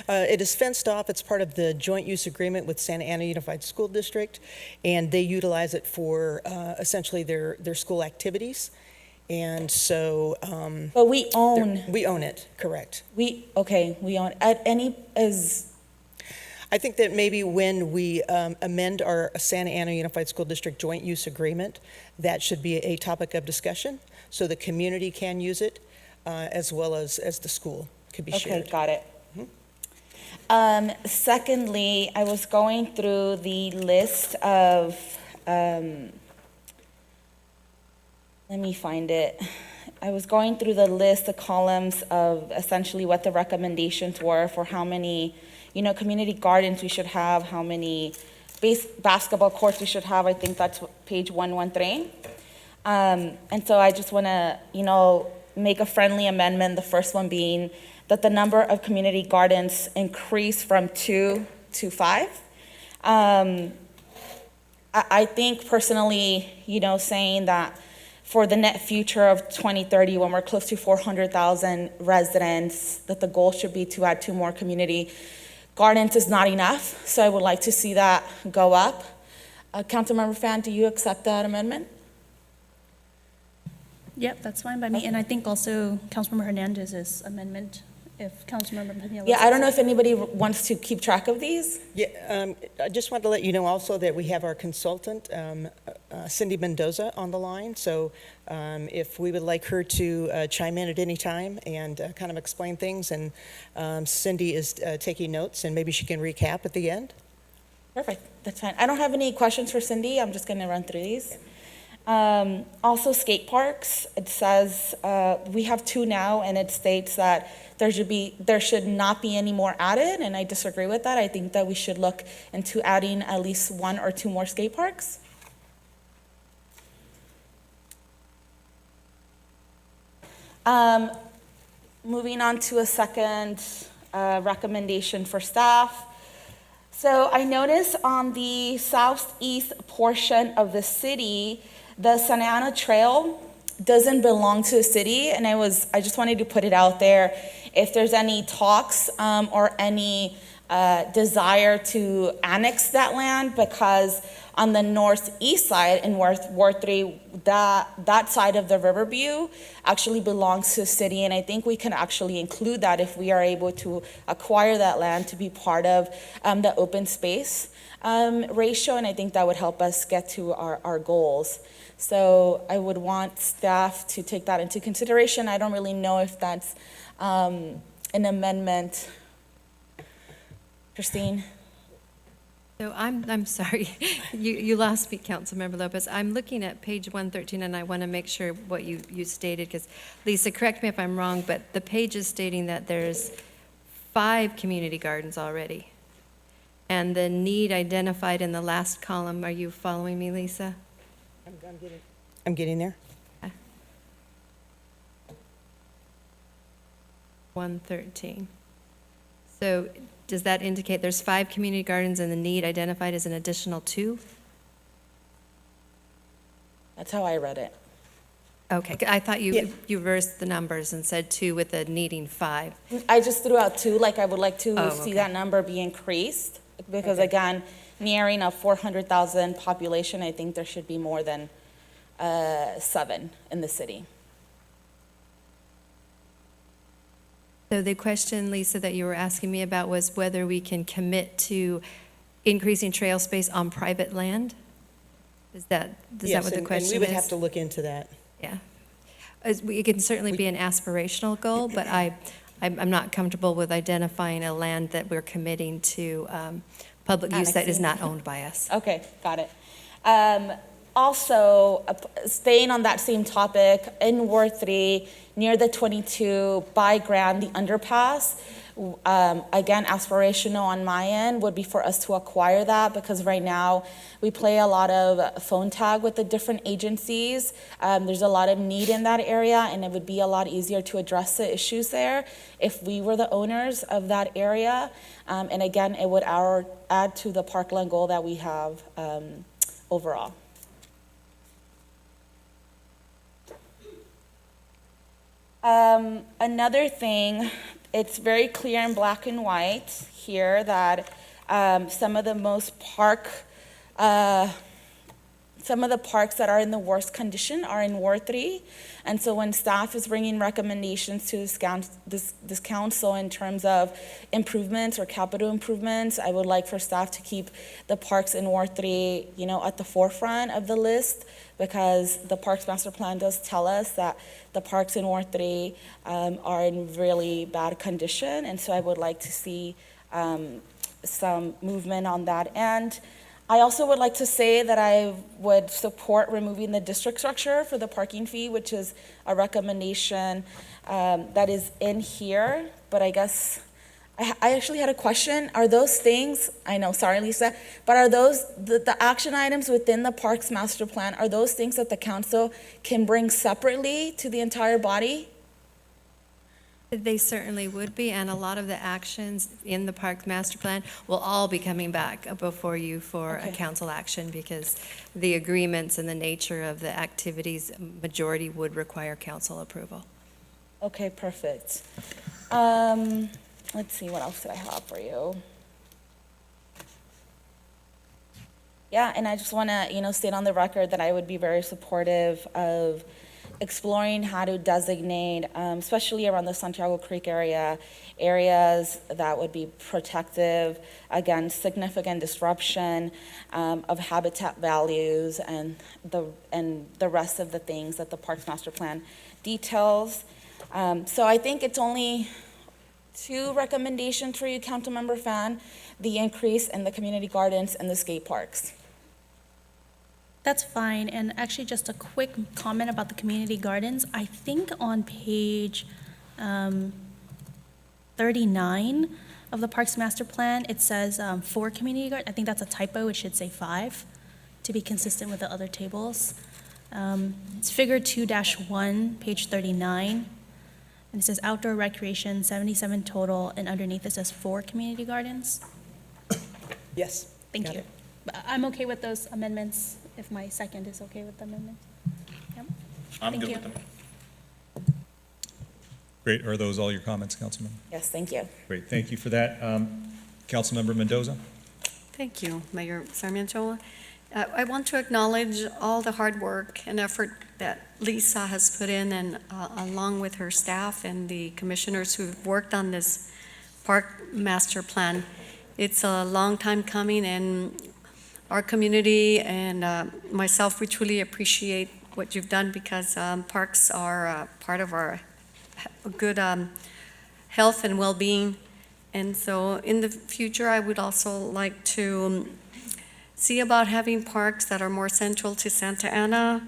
It is fenced off. It's part of the joint use agreement with Santa Ana Unified School District, and they utilize it for essentially their school activities. And so. But we own. We own it, correct. We own, I think that maybe when we amend our Santa Ana Unified School District joint use agreement, that should be a topic of discussion, so the community can use it, as well as the school could be shared. Okay, got it. Secondly, I was going through the list of, let me find it. I was going through the list, the columns of essentially what the recommendations were for how many, community gardens we should have, how many basketball courts we should have. I think that's page 113. And so I just want to, make a friendly amendment, the first one being that the number of community gardens increase from 2 to 5. I think personally, saying that for the net future of 2030, when we're close to 400,000 residents, that the goal should be to add 2 more community gardens is not enough. So I would like to see that go up. Councilmember Fan, do you accept that amendment? Yep, that's fine by me. And I think also Councilmember Hernandez's amendment, if Councilmember Peñalosa. Yeah, I don't know if anybody wants to keep track of these. Yeah, I just wanted to let you know also that we have our consultant, Cindy Mendoza, on the line. So if we would like her to chime in at any time and kind of explain things, and Cindy is taking notes, and maybe she can recap at the end. Perfect, that's fine. I don't have any questions for Cindy. I'm just going to run through these. Also, skate parks. It says we have 2 now, and it states that there should not be any more added, and I disagree with that. I think that we should look into adding at least 1 or 2 more skate parks. Moving on to a second recommendation for staff. So I noticed on the southeast portion of the city, the Santa Ana Trail doesn't belong to the city, and I just wanted to put it out there. If there's any talks or any desire to annex that land, because on the northeast side in Ward 3, that side of the Riverview actually belongs to the city, and I think we can actually include that if we are able to acquire that land to be part of the open space ratio, and I think that would help us get to our goals. So I would want staff to take that into consideration. I don't really know if that's an amendment. Christine? So I'm sorry, you lost me, Councilmember Lopez. I'm looking at page 113, and I want to make sure what you stated, because Lisa, correct me if I'm wrong, but the page is stating that there's 5 community gardens already. And the need identified in the last column, are you following me, Lisa? I'm getting there. 113. So does that indicate there's 5 community gardens and the need identified as an additional 2? That's how I read it. Okay, I thought Yeah. you reversed the numbers and said 2 with the needing 5. I just threw out 2, like I would like to Oh, see okay. that number be increased, because again, nearing a 400,000 population, I think there should be more than 7 in the city. So the question, Lisa, that you were asking me about was whether we can commit to increasing trail space on private land? Is that what the question is? And we would have to look into that. Yeah. It can certainly be an aspirational goal, but I'm not comfortable with identifying a land that we're committing to public use that is not owned by us. Okay, got it. Also, staying on that same topic, in Ward 3, near the 22, by Grand, the underpass, again, aspirational on my end would be for us to acquire that, because right now we play a lot of phone tag with the different agencies. There's a lot of need in that area, and it would be a lot easier to address the issues there if we were the owners of that area. And again, it would add to the parkland goal that we have overall. Another thing, it's very clear in black and white here that some of the parks that are in the worst condition are in Ward 3. And so when staff is bringing recommendations to this council in terms of improvements or capital improvements, I would like for staff to keep the parks in Ward 3, at the forefront of the list, because the Parks Master Plan does tell us that the parks in Ward 3 are in really bad condition. And so I would like to see some movement on that end. I also would like to say that I would support removing the district structure for the parking fee, which is a recommendation that is in here. But I guess I actually had a question. Are those things, I know, sorry, Lisa, but are those the action items within the Parks Master Plan, are those things that the council can bring separately to the entire body? They certainly would be, and a lot of the actions in the Parks Master Plan will all be coming back before you for a council action, because the agreements and the nature of the activities, majority would require council approval. Okay, perfect. Let's see, what else did I have for you? Yeah, and I just want to, state on the record that I would be very supportive of exploring how to designate, especially around the Santiago Creek area, areas that would be protective against significant disruption of habitat values and the rest of the things that the Parks Master Plan details. So I think it's only 2 recommendations for you, Councilmember Fan: the increase in the community gardens and the skate parks. That's fine. And actually, just a quick comment about the community gardens. I think on page 39 of the Parks Master Plan, it says 4 community gardens. I think that's a typo. It should say 5 to be consistent with the other tables. It's figure 2-1, page 39. And it says outdoor recreation, 77 total, and underneath it says 4 community gardens. Yes. Thank you. I'm okay with those amendments, if my second is okay with the amendment. Yep. I'm Thank good you. with them. Great. Are those all your comments, Councilman? Yes, thank you. Great. Thank you for that. Councilmember Mendoza? Thank you, Mayor Sarmiento. I want to acknowledge all the hard work and effort that Lisa has put in, and along with her staff and the commissioners who've worked on this park master plan. It's a long time coming, and our community and myself, we truly appreciate what you've done, because parks are part of our good health and well-being. And so in the future, I would also like to see about having parks that are more central to Santa Ana.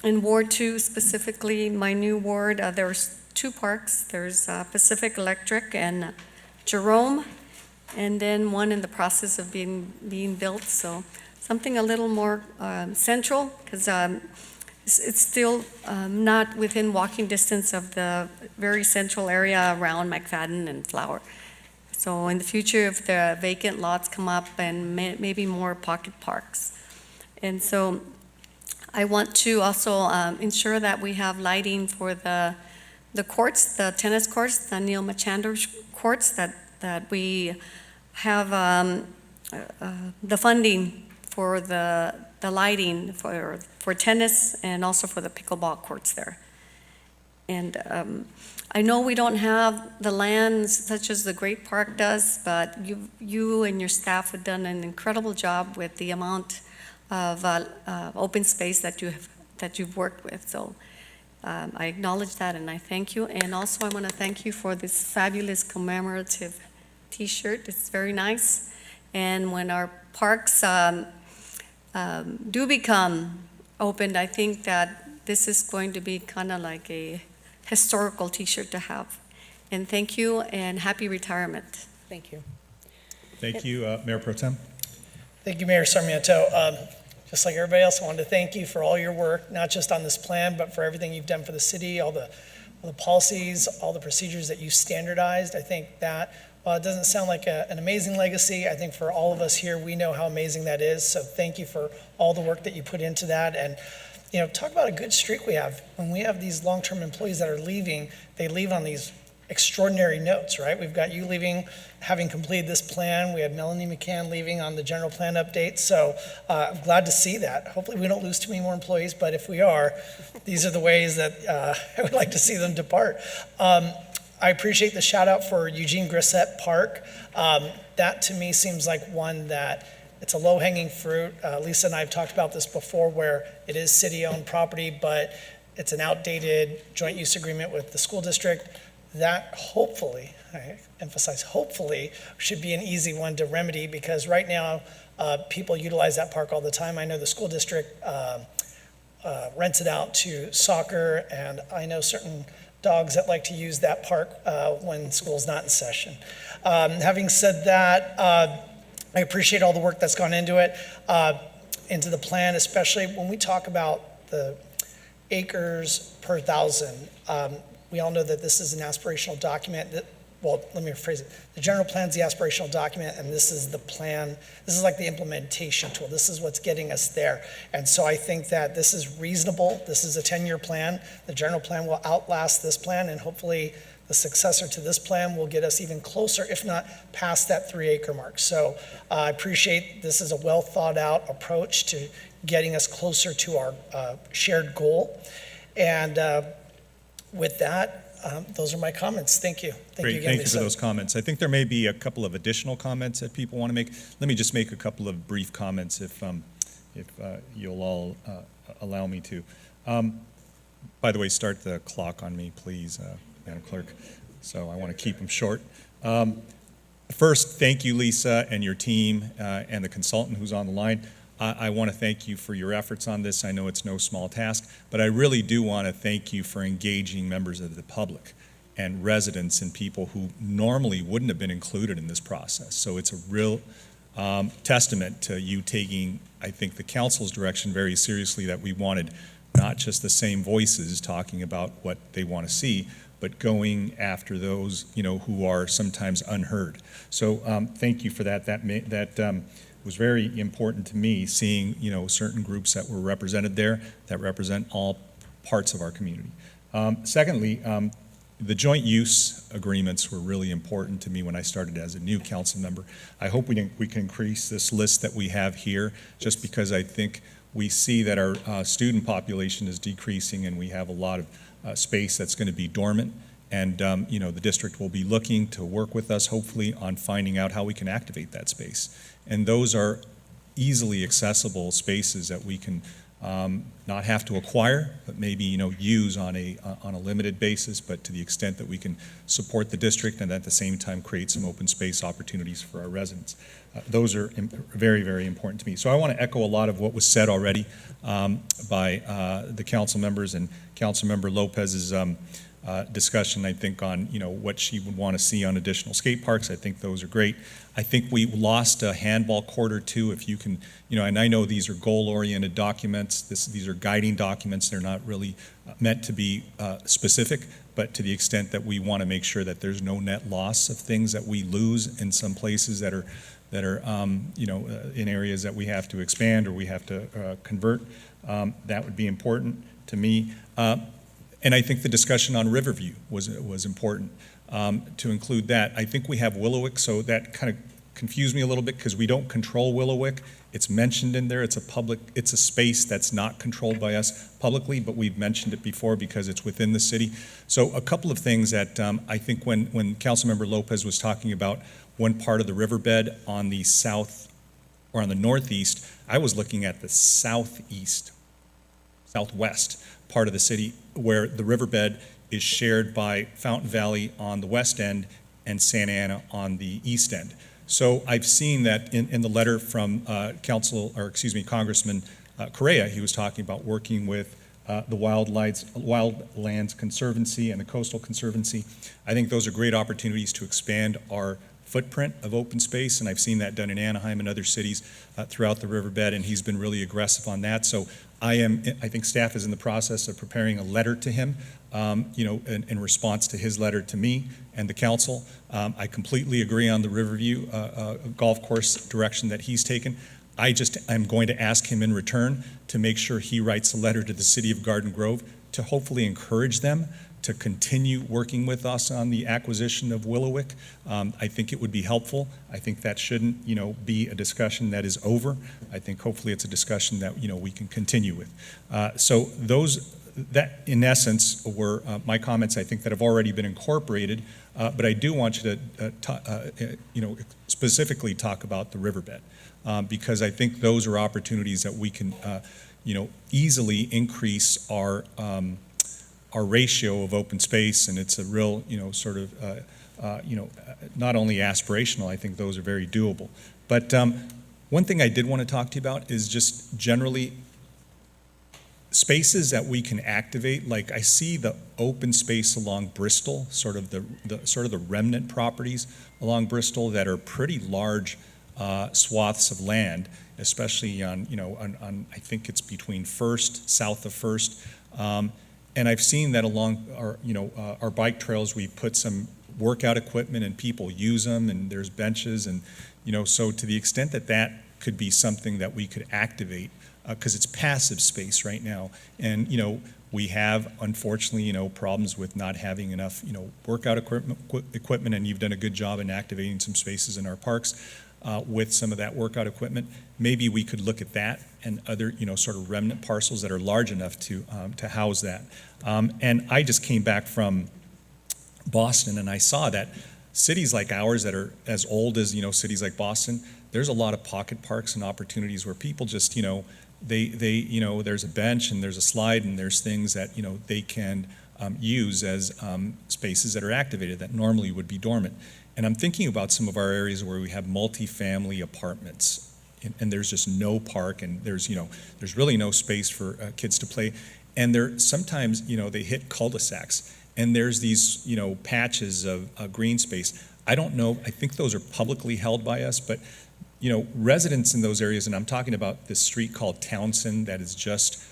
In Ward 2 specifically, my new ward, there's 2 parks. There's Pacific Electric and Jerome, and then one in the process of being built. So something a little more central, because it's still not within walking distance of the very central area around McFadden and Flower. So in the future, if the vacant lots come up, and maybe more pocket parks. And so I want to also ensure that we have lighting for the courts, the tennis courts, the Neil Machander courts, that we have the funding for the lighting for tennis and also for the pickleball courts there. And I know we don't have the land such as the Great Park does, but you and your staff have done an incredible job with the amount of open space that you've worked with. So I acknowledge that and I thank you. And also I want to thank you for this fabulous commemorative T-shirt. It's very nice. And when our parks do become opened, I think that this is going to be kind of like a historical T-shirt to have. And thank you and happy retirement. Thank you. Thank you, Mayor Pro Tem. Thank you, Mayor Sarmiento. Just like everybody else, I wanted to thank you for all your work, not just on this plan, but for everything you've done for the city, all the policies, all the procedures that you standardized. I think that, while it doesn't sound like an amazing legacy, I think for all of us here, we know how amazing that is. So thank you for all the work that you put into that. And talk about a good streak we have. When we have these long-term employees that are leaving, they leave on these extraordinary notes, right? We've got you leaving, having completed this plan. We had Melanie McCann leaving on the general plan update. So I'm glad to see that. Hopefully we don't lose too many more employees, but if we are, these are the ways that I would like to see them depart. I appreciate the shout out for Eugene Grissett Park. That to me seems like one that it's a low-hanging fruit. Lisa and I have talked about this before, where it is city-owned property, but it's an outdated joint use agreement with the school district. That hopefully, I emphasize hopefully, should be an easy one to remedy, because right now people utilize that park all the time. I know the school district rents it out to soccer, and I know certain dogs that like to use that park when school's not in session. Having said that, I appreciate all the work that's gone into it, into the plan, especially when we talk about the acres per thousand. We all know that this is an aspirational document. Well, let me rephrase it. The general plan is the aspirational document, and this is the plan. This is like the implementation tool. This is what's getting us there. And so I think that this is reasonable. This is a 10-year plan. The general plan will outlast this plan, and hopefully the successor to this plan will get us even closer, if not past that 3-acre mark. So I appreciate this is a well thought out approach to getting us closer to our shared goal. And with that, those are my comments. Thank you. Great, again, thank you Lisa. for those comments. I think there may be a couple of additional comments that people want to make. Let me just make a couple of brief comments if you'll all allow me to. By the way, start the clock on me, please, Madam Clerk. So I want to keep them short. First, thank you, Lisa, and your team, and the consultant who's on the line. I want to thank you for your efforts on this. I know it's no small task, but I really do want to thank you for engaging members of the public and residents and people who normally wouldn't have been included in this process. So it's a real testament to you taking, I think, the council's direction very seriously, that we wanted not just the same voices talking about what they want to see, but going after those, who are sometimes unheard. So thank you for that. That was very important to me, seeing, certain groups that were represented there that represent all parts of our community. Secondly, the joint use agreements were really important to me when I started as a new council member. I hope we can increase this list that we have here, just because I think we see that our student population is decreasing, and we have a lot of space that's going to be dormant. And the district will be looking to work with us, hopefully, on finding out how we can activate that space. And those are easily accessible spaces that we can not have to acquire, but maybe use on a limited basis. But to the extent that we can support the district and at the same time create some open space opportunities for our residents, those are very, very important to me. So I want to echo a lot of what was said already by the council members, and Councilmember Lopez's discussion, I think, on what she would want to see on additional skate parks. I think those are great. I think we lost a handball court or two. If you can, and I know these are goal-oriented documents. These are guiding documents. They're not really meant to be specific, but to the extent that we want to make sure that there's no net loss of things that we lose in some places that are in areas that we have to expand or we have to convert. That would be important to me. And I think the discussion on Riverview was important to include that. I think we have Willowick, so that kind of confused me a little bit because we don't control Willowick. It's mentioned in there. It's a space that's not controlled by us publicly, but we've mentioned it before because it's within the city. So a couple of things that I think when Councilmember Lopez was talking about one part of the riverbed on the south or on the northeast, I was looking at the southwest part of the city where the riverbed is shared by Fountain Valley on the west end and Santa Ana on the east end. So I've seen that in the letter from Congressman Correa, he was talking about working with the Wildlands Conservancy and the Coastal Conservancy. I think those are great opportunities to expand our footprint of open space, and I've seen that done in Anaheim and other cities throughout the riverbed, and he's been really aggressive on that. So I think staff is in the process of preparing a letter to him, in response to his letter to me and the council. I completely agree on the Riverview golf course direction that he's taken. I'm going to ask him in return to make sure he writes a letter to the city of Garden Grove to hopefully encourage them to continue working with us on the acquisition of Willowick. I think it would be helpful. I think that shouldn't, be a discussion that is over. I think hopefully it's a discussion that, we can continue with. So that in essence were my comments, I think, that have already been incorporated, but I do want you to, specifically talk about the riverbed, because I think those are opportunities that we can, easily increase our ratio of open space, and it's a real, not only aspirational, I think those are very doable. But one thing I did want to talk to you about is just generally spaces that we can activate. Like I see the open space along Bristol, sort of the remnant properties along Bristol that are pretty large swaths of land, especially on I think it's between First, south of First. And I've seen that along our bike trails, we put some workout equipment and people use them, and there's benches, and so to the extent that that could be something that we could activate, because it's passive space right now, and we have unfortunately problems with not having enough workout equipment, and you've done a good job in activating some spaces in our parks with some of that workout equipment. Maybe we could look at that and other sort of remnant parcels that are large enough to house that. And I just came back from Boston, and I saw that cities like ours that are as old as cities like Boston, there's a lot of pocket parks and opportunities where people just there's a bench and there's a slide and there's things that they can use as spaces that are activated that normally would be dormant. And I'm thinking about some of our areas where we have multifamily apartments, and there's just no park, and there's really no space for kids to play. And they're sometimes they hit cul-de-sacs, and there's these patches of green space. I don't know. I think those are publicly held by us, but residents in those areas, and I'm talking about this street called Townsend that is just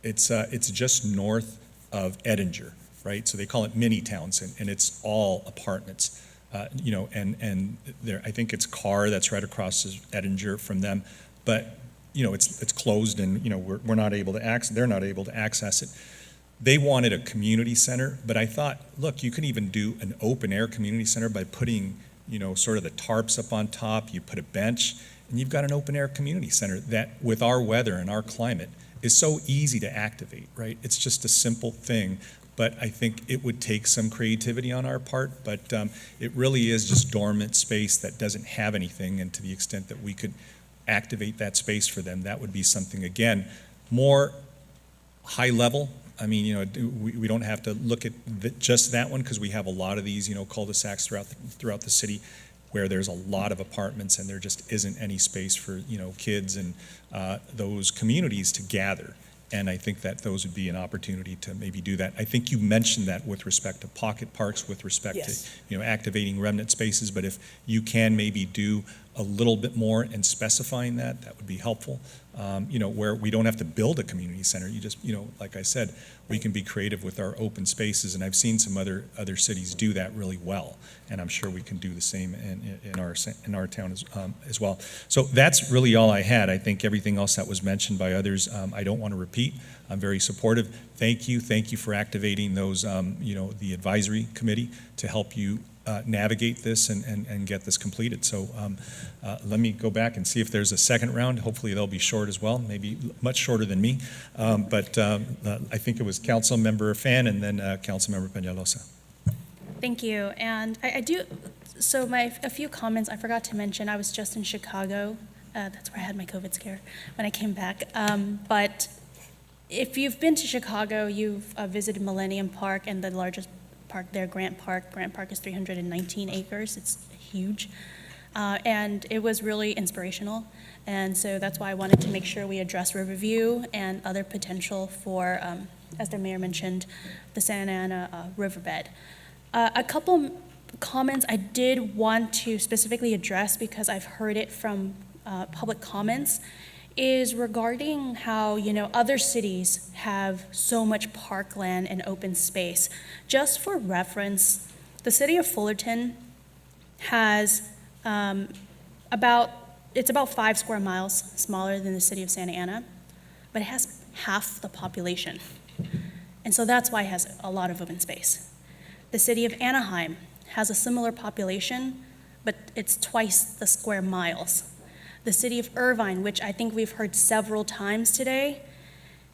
it's just north of Edinger, right? So they call it Mini Townsend, and it's all apartments. And there, I think it's Carr that's right across Edinger from them, but it's closed, and we're not able to access. They're not able to access it. They wanted a community center, but I thought, look, you can even do an open air community center by putting sort of the tarps up on top. You put a bench, and you've got an open air community center that, with our weather and our climate, is so easy to activate, right? It's just a simple thing. But I think it would take some creativity on our part, but it really is just dormant space that doesn't have anything, and to the extent that we could activate that space for them, that would be something, again, more high level. I mean, we don't have to look at just that one, because we have a lot of these, cul-de-sacs throughout the city where there's a lot of apartments, and there just isn't any space for, kids and those communities to gather. And I think that those would be an opportunity to maybe do that. I think you mentioned that with respect to pocket parks, with respect to activating remnant spaces. But if you can maybe do a little bit more and specifying that would be helpful. Where we don't have to build a community center. You just, like I said, we can be creative with our open spaces, and I've seen some other cities do that really well, and I'm sure we can do the same in our town as well. So that's really all I had. I think everything else that was mentioned by others, I don't want to repeat. I'm very supportive. Thank you for activating those, the advisory committee to help you navigate this and get this completed. So let me go back and see if there's a second round. Hopefully they'll be short as well, maybe much shorter than me. But I think it was Council Member Fan and then Council Member Peñalosa. Thank you. And I do, so a few comments I forgot to mention. I was just in Chicago. That's where I had my COVID scare when I came back. But if you've been to Chicago, you've visited Millennium Park and the largest park there, Grant Park. Grant Park is 319 acres. It's huge. And it was really inspirational. And so that's why I wanted to make sure we address Riverview and other potential for, as the mayor mentioned, the Santa Ana riverbed. A couple comments I did want to specifically address because I've heard it from public comments is regarding how, other cities have so much parkland and open space. Just for reference, the city of Fullerton has about 5 square miles smaller than the city of Santa Ana, but it has half the population. And so that's why it has a lot of open space. The city of Anaheim has a similar population, but it's twice the square miles. The city of Irvine, which I think we've heard several times today,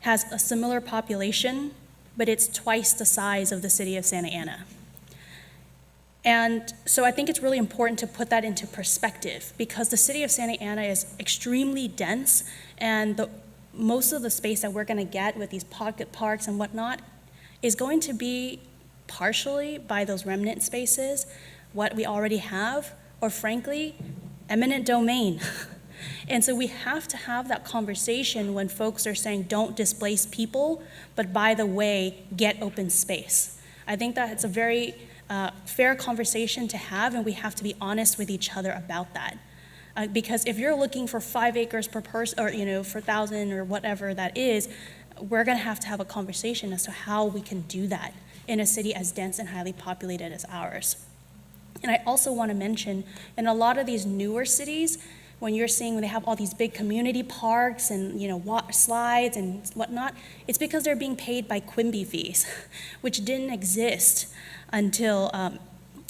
has a similar population, but it's twice the size of the city of Santa Ana. And so I think it's really important to put that into perspective because the city of Santa Ana is extremely dense, and most of the space that we're going to get with these pocket parks and whatnot is going to be partially by those remnant spaces, what we already have, or frankly, eminent domain. And so we have to have that conversation when folks are saying don't displace people, but by the way, get open space. I think that it's a very fair conversation to have, and we have to be honest with each other about that. Because if you're looking for 5 acres per person, or for 1,000 or whatever that is, we're going to have a conversation as to how we can do that in a city as dense and highly populated as ours. And I also want to mention, in a lot of these newer cities, when they have all these big community parks and slides and whatnot, it's because they're being paid by Quimby fees, which didn't exist until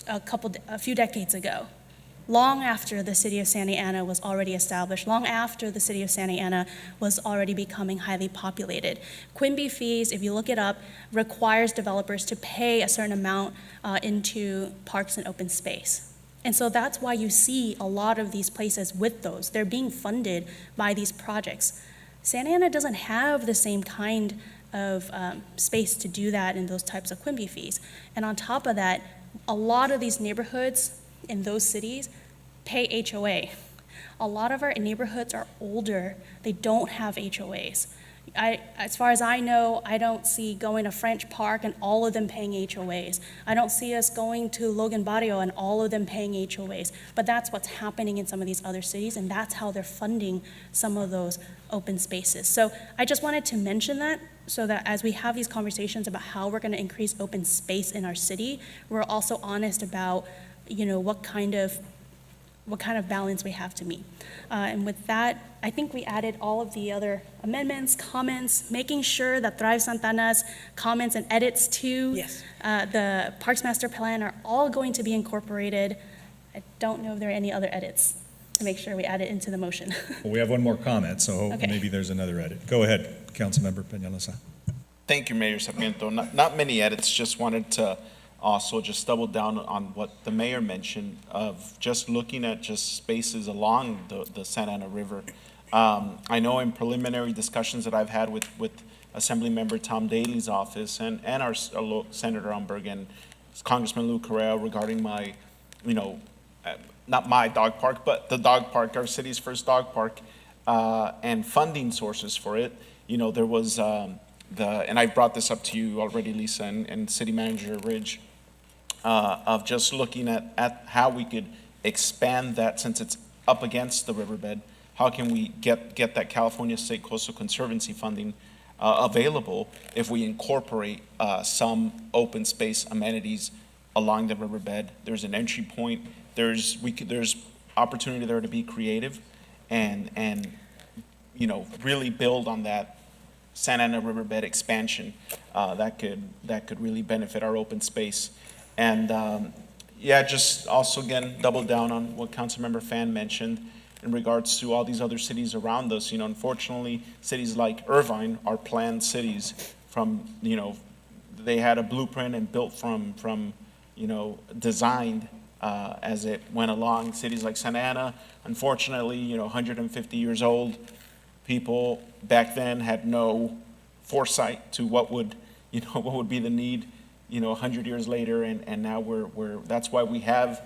a few decades ago. Long after the city of Santa Ana was already established, long after the city of Santa Ana was already becoming highly populated. Quimby fees, if you look it up, requires developers to pay a certain amount into parks and open space. And so that's why you see a lot of these places with those. They're being funded by these projects. Santa Ana doesn't have the same kind of space to do that in those types of Quimby fees. And on top of that, a lot of these neighborhoods in those cities pay HOA. A lot of our neighborhoods are older. They don't have HOAs. As far as I know, I don't see going to French Park and all of them paying HOAs. I don't see us going to Logan Barrio and all of them paying HOAs. But that's what's happening in some of these other cities, and that's how they're funding some of those open spaces. So I just wanted to mention that so that as we have these conversations about how we're going to increase open space in our city, we're also honest about, what kind of balance we have to meet. And with that, I think we added all of the other amendments, comments, making sure that Thrive Santana's comments and edits to the Parks Master Plan are all going to be incorporated. I don't know if there are any other edits to make sure we add it into the motion. Well, we have one more comment, so maybe there's another edit. Go ahead, Councilmember Peñalosa. Thank you, Mayor Sarmiento. Not many edits, just wanted to also just double down on what the mayor mentioned of just looking at just spaces along the Santa Ana River. I know in preliminary discussions that I've had with Assembly Member Tom Daly's office and our Senator Umberg and Congressman Lou Correa regarding my, not my dog park, but the dog park, our city's first dog park, and funding sources for it. There was and I brought this up to you already, Lisa, and City Manager Ridge, of just looking at how we could expand that since it's up against the riverbed, how can we get that California State Coastal Conservancy funding available if we incorporate some open space amenities along the riverbed? There's an entry point. There's opportunity there to be creative and really build on that Santa Ana riverbed expansion that could really benefit our open space. And just also again double down on what Councilmember Fan mentioned in regards to all these other cities around us. Unfortunately, cities like Irvine are planned cities from, they had a blueprint and built from designed as it went along. Cities like Santa Ana, unfortunately, 150 years old. People back then had no foresight to what would be the need, 100 years later, and now that's why we have,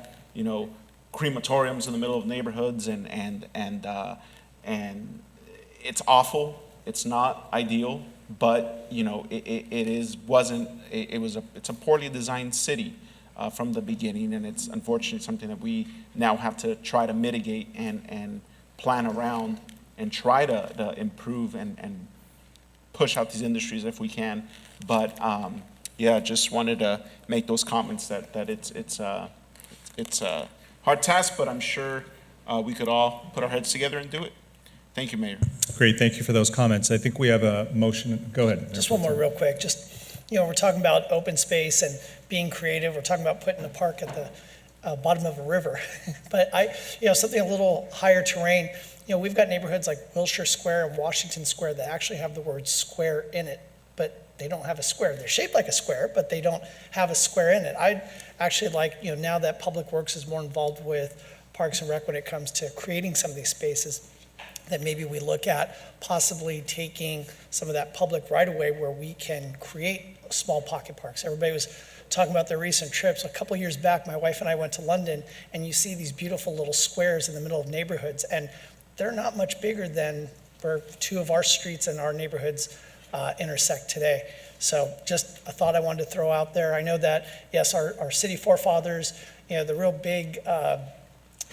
crematoriums in the middle of neighborhoods, and it's awful. It's not ideal, but it's a poorly designed city from the beginning, and it's unfortunately something that we now have to try to mitigate and plan around and try to improve and push out these industries if we can. But just wanted to make those comments that it's a hard task, but I'm sure we could all put our heads together and do it. Thank you, Mayor. Great, thank you for those comments. I think we have a motion. Go ahead. Just one more real quick. We're talking about open space and being creative. We're talking about putting a park at the bottom of a river. But something a little higher terrain. We've got neighborhoods like Wilshire Square and Washington Square that actually have the word square in it, but they don't have a square. They're shaped like a square, but they don't have a square in it. I'd actually like, now that Public Works is more involved with Parks and Rec when it comes to creating some of these spaces, that maybe we look at possibly taking some of that public right-of-way where we can create small pocket parks. Everybody was talking about their recent trips. A couple of years back, my wife and I went to London, and you see these beautiful little squares in the middle of neighborhoods, and they're not much bigger than where two of our streets and our neighborhoods intersect today. So just a thought I wanted to throw out there. I know that, yes, our city forefathers, the real big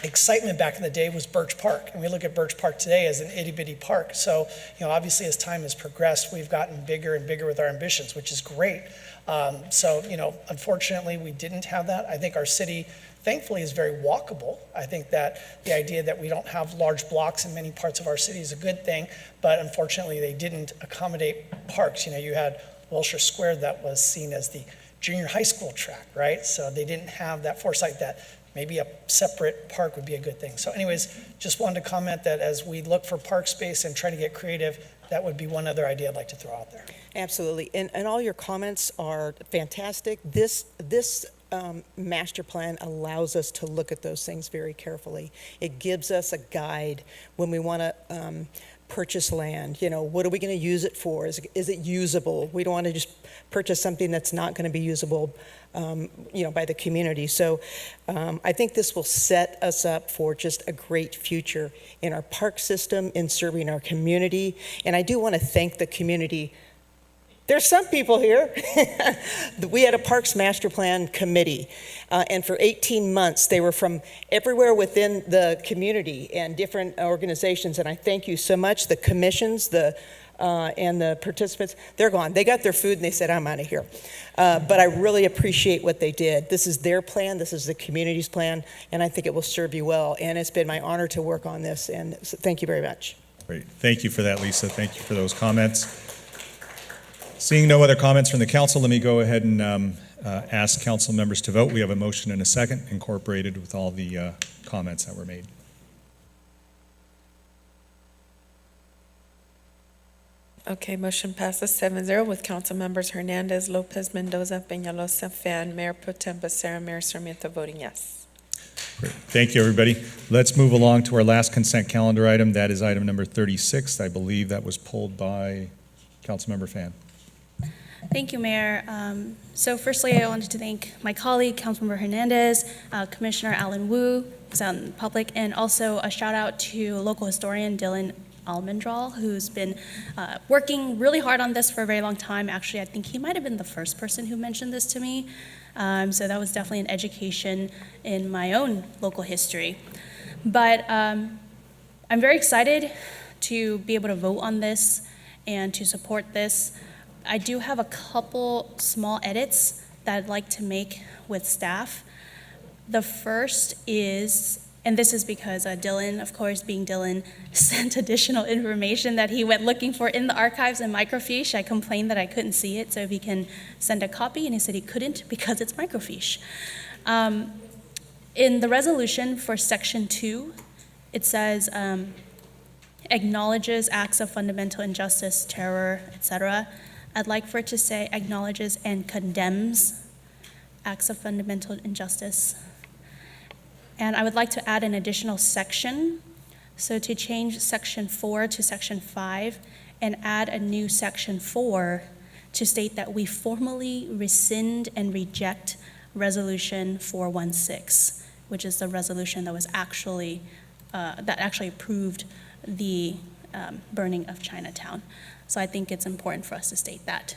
excitement back in the day was Birch Park. And we look at Birch Park today as an itty bitty park. So, obviously as time has progressed, we've gotten bigger and bigger with our ambitions, which is great. Unfortunately, we didn't have that. I think our city, thankfully, is very walkable. I think that the idea that we don't have large blocks in many parts of our city is a good thing, but unfortunately, they didn't accommodate parks. You had Wilshire Square that was seen as the junior high school track, right? So they didn't have that foresight that maybe a separate park would be a good thing. So anyways, just wanted to comment that as we look for park space and try to get creative, that would be one other idea I'd like to throw out there. Absolutely, and all your comments are fantastic. This master plan allows us to look at those things very carefully. It gives us a guide when we want to purchase land. What are we going to use it for? Is it usable? We don't want to just purchase something that's not going to be usable, by the community. So I think this will set us up for just a great future in our park system, in serving our community. And I do want to thank the community. There's some people here. We had a Parks Master Plan Committee, and for 18 months, they were from everywhere within the community and different organizations, and I thank you so much. The commissions, and the participants, they're gone. They got their food, and they said, I'm out of here. But I really appreciate what they did. This is their plan. This is the community's plan, and I think it will serve you well, and it's been my honor to work on this, and so thank you very much. Great. Thank you for that, Lisa. Thank you for those comments. Seeing no other comments from the council, let me go ahead and ask council members to vote. We have a motion and a second incorporated with all the comments that were made. Okay, motion passes 7-0 with council members Hernandez, Lopez, Mendoza, Peñalosa, Fan, Mayor Pro Tem Becerra, Mayor Sarmiento voting yes. Great. Thank you, everybody. Let's move along to our last consent calendar item. That is item number 36. I believe that was pulled by Councilmember Fan. Thank you, Mayor. So firstly, I wanted to thank my colleague, Councilmember Hernandez, Commissioner Alan Wu, who's out in the public, and also a shout out to local historian Dylan Almendral, who's been working really hard on this for a very long time. Actually, I think he might have been the first person who mentioned this to me. So that was definitely an education in my own local history. But I'm very excited to be able to vote on this and to support this. I do have a couple small edits that I'd like to make with staff. The first is, and this is because Dylan, of course, being Dylan, sent additional information that he went looking for in the archives and microfiche. I complained that I couldn't see it, so if he can send a copy, and he said he couldn't because it's microfiche. In the resolution for Section 2, it says, acknowledges acts of fundamental injustice, terror, etc. I'd like for it to say acknowledges and condemns acts of fundamental injustice. And I would like to add an additional section. So to change Section 4 to Section 5 and add a new Section 4 to state that we formally rescind and reject Resolution 416, which is the resolution that was actually, that actually approved the burning of Chinatown. So I think it's important for us to state that.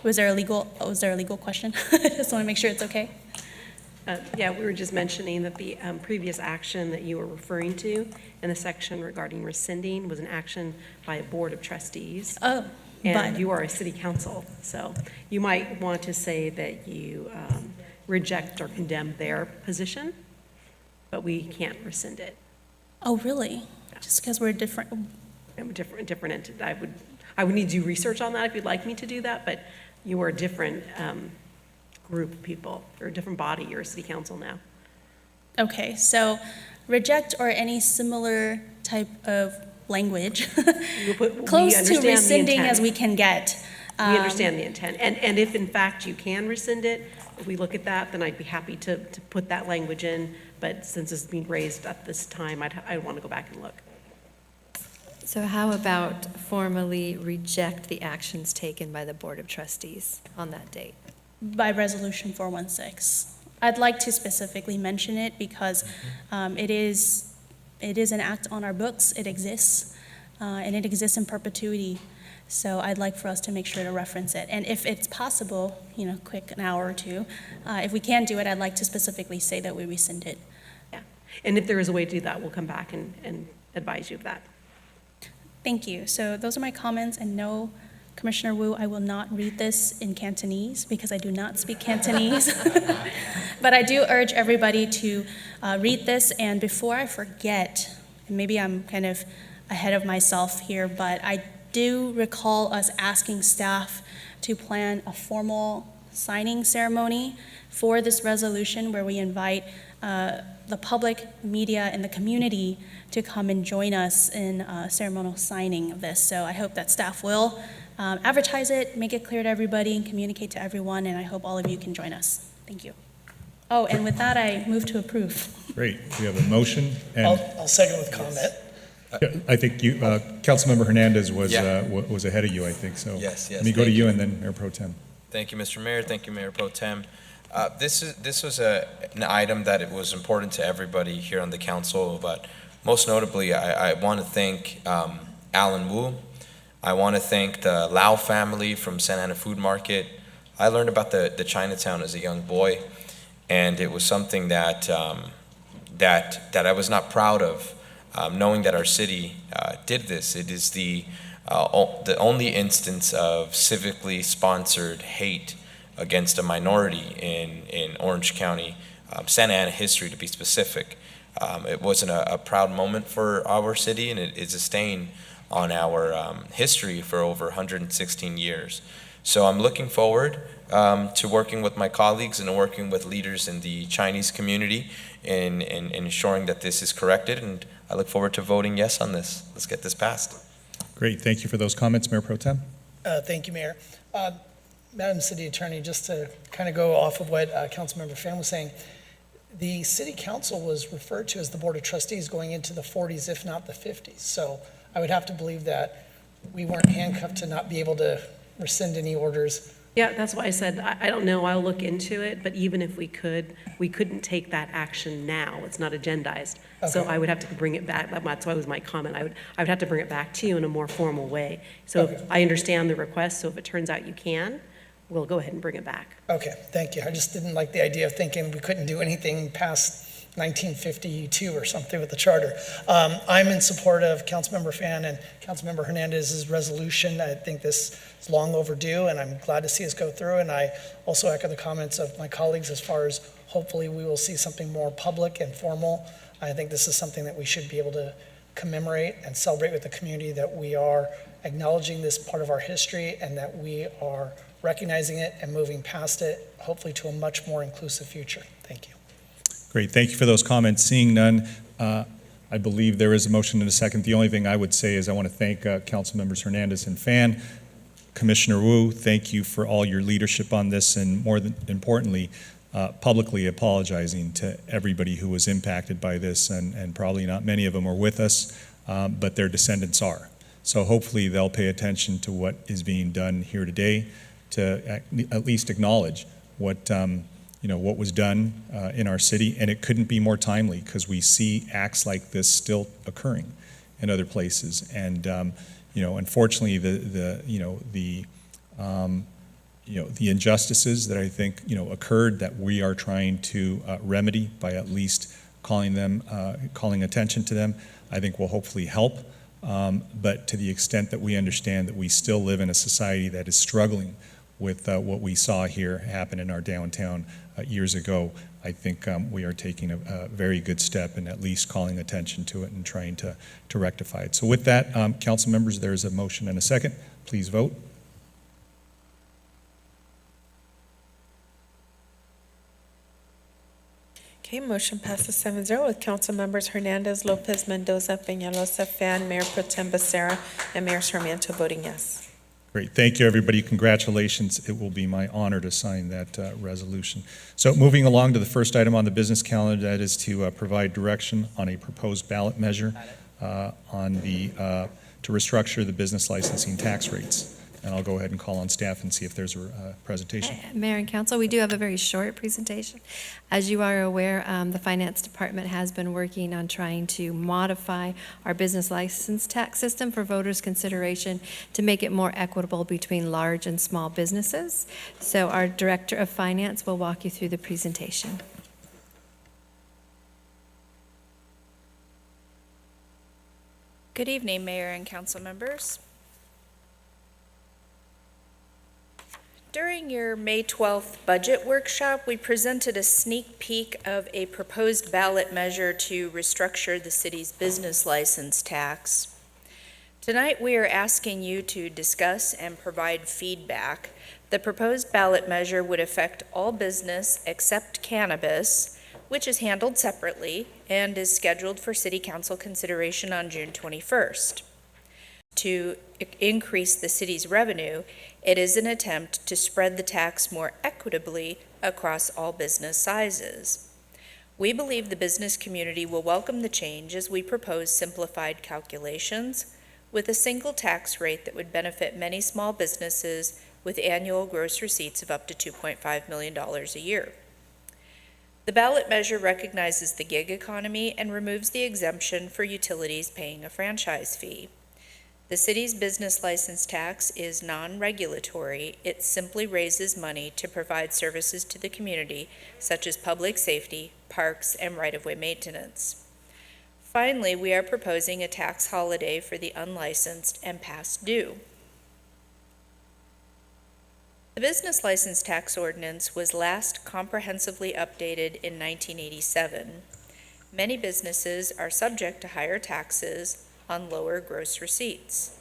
Was there a legal question? I just want to make sure it's okay. Yeah, we were just mentioning that the previous action that you were referring to in the section regarding rescinding was an action by a board of trustees. Oh, and you are a city council, so you might want to say that you reject or condemn their position, but we can't rescind it. Oh, really? Yeah. Just because we're different? Different entity. I would need to do research on that if you'd like me to do that, but you are a different group of people, or a different body. You're a city council now. Okay, so reject or any similar type of language, close to rescinding as we can get. We understand the intent, and if in fact you can rescind it, if we look at that, then I'd be happy to put that language in, but since it's being raised at this time, I'd want to go back and look. So how about formally reject the actions taken by the Board of Trustees on that date? By Resolution 416. I'd like to specifically mention it because it is an act on our books. It exists, and it exists in perpetuity. So I'd like for us to make sure to reference it. And if it's possible, quick, an hour or two, if we can do it, I'd like to specifically say that we rescind it. Yeah, and if there is a way to do that, we'll come back and advise you of that. Thank you. So those are my comments, and no, Commissioner Wu, I will not read this in Cantonese because I do not speak Cantonese. But I do urge everybody to read this, and before I forget, and maybe I'm kind of ahead of myself here, but I do recall us asking staff to plan a formal signing ceremony for this resolution where we invite the public, media, and the community to come and join us in ceremonial signing of this. So I hope that staff will advertise it, make it clear to everybody, and communicate to everyone, and I hope all of you can join us. Thank you. Oh, and with that, I move to approve. Great. We have a motion. And I'll second with comment. I think you, Councilmember Hernandez was ahead of you, I think, so. Yes, Let me go to you and then Mayor Pro Tem. Thank you, Mr. Mayor. Thank you, Mayor Pro Tem. This was an item that it was important to everybody here on the council, but most notably, I want to thank Alan Wu. I want to thank the Lau family from Santa Ana Food Market. I learned about the Chinatown as a young boy, and it was something that I was not proud of, knowing that our city did this. It is the only instance of civically sponsored hate against a minority in Orange County, Santa Ana history to be specific. It wasn't a proud moment for our city, and it is a stain on our history for over 116 years. So I'm looking forward to working with my colleagues and working with leaders in the Chinese community in ensuring that this is corrected, and I look forward to voting yes on this. Let's get this passed. Great, thank you for those comments, Mayor Pro Tem. Thank you, Mayor. Madam City Attorney, just to kind of go off of what Councilmember Pham was saying, the City Council was referred to as the Board of Trustees going into the 40s, if not the 50s. So I would have to believe that we weren't handcuffed to not be able to rescind any orders. Yeah, that's why I said, I don't know, I'll look into it, but even if we couldn't take that action now. It's not agendized. Okay. So I would have to bring it back. That's why it was my comment. I would have to bring it back to you in a more formal way. So okay. I understand the request, so if it turns out you can, we'll go ahead and bring it back. Okay, thank you. I just didn't like the idea of thinking we couldn't do anything past 1952 or something with the charter. I'm in support of Councilmember Fan and Councilmember Hernandez's resolution. I think this is long overdue, and I'm glad to see us go through. And I also echo the comments of my colleagues as far as hopefully we will see something more public and formal. I think this is something that we should be able to commemorate and celebrate with the community, that we are acknowledging this part of our history and that we are recognizing it and moving past it, hopefully to a much more inclusive future. Thank you. Great, thank you for those comments. Seeing none, I believe there is a motion and a second. The only thing I would say is I want to thank Council Members Hernandez and Fan. Commissioner Wu, thank you for all your leadership on this, and more than importantly, publicly apologizing to everybody who was impacted by this, and probably not many of them are with us, but their descendants are. So hopefully they'll pay attention to what is being done here today to at least acknowledge what what was done in our city, and it couldn't be more timely because we see acts like this still occurring in other places. And unfortunately, the injustices that I think occurred, that we are trying to remedy by at least calling attention to them, I think will hopefully help. But to the extent that we understand that we still live in a society that is struggling with what we saw here happen in our downtown years ago, I think we are taking a very good step in at least calling attention to it and trying to rectify it. So with that, council members, there is a motion and a second. Please vote. Okay, motion passes 7-0 with Council Members Hernandez, Lopez, Mendoza, Peñalosa, Fan, Mayor Pro Tem Becerra, and Mayor Sarmiento voting yes. Great. Thank you, everybody. Congratulations. It will be my honor to sign that resolution. So moving along to the first item on the business calendar, that is to provide direction on a proposed ballot measure to restructure the business licensing tax rates. And I'll go ahead and call on staff and see if there's a presentation. Mayor and Council, we do have a very short presentation. As you are aware, the Finance Department has been working on trying to modify our business license tax system for voters' consideration to make it more equitable between large and small businesses. So our Director of Finance will walk you through the presentation. Good evening, Mayor and Council members. During your May 12th budget workshop, we presented a sneak peek of a proposed ballot measure to restructure the city's business license tax. Tonight, we are asking you to discuss and provide feedback. The proposed ballot measure would affect all business except cannabis, which is handled separately and is scheduled for City Council consideration on June 21st. To increase the city's revenue, it is an attempt to spread the tax more equitably across all business sizes. We believe the business community will welcome the change as we propose simplified calculations with a single tax rate that would benefit many small businesses with annual gross receipts of up to $2.5 million a year. The ballot measure recognizes the gig economy and removes the exemption for utilities paying a franchise fee. The city's business license tax is non-regulatory. It simply raises money to provide services to the community, such as public safety, parks, and right-of-way maintenance. Finally, we are proposing a tax holiday for the unlicensed and past due. The business license tax ordinance was last comprehensively updated in 1987. Many businesses are subject to higher taxes on lower gross receipts.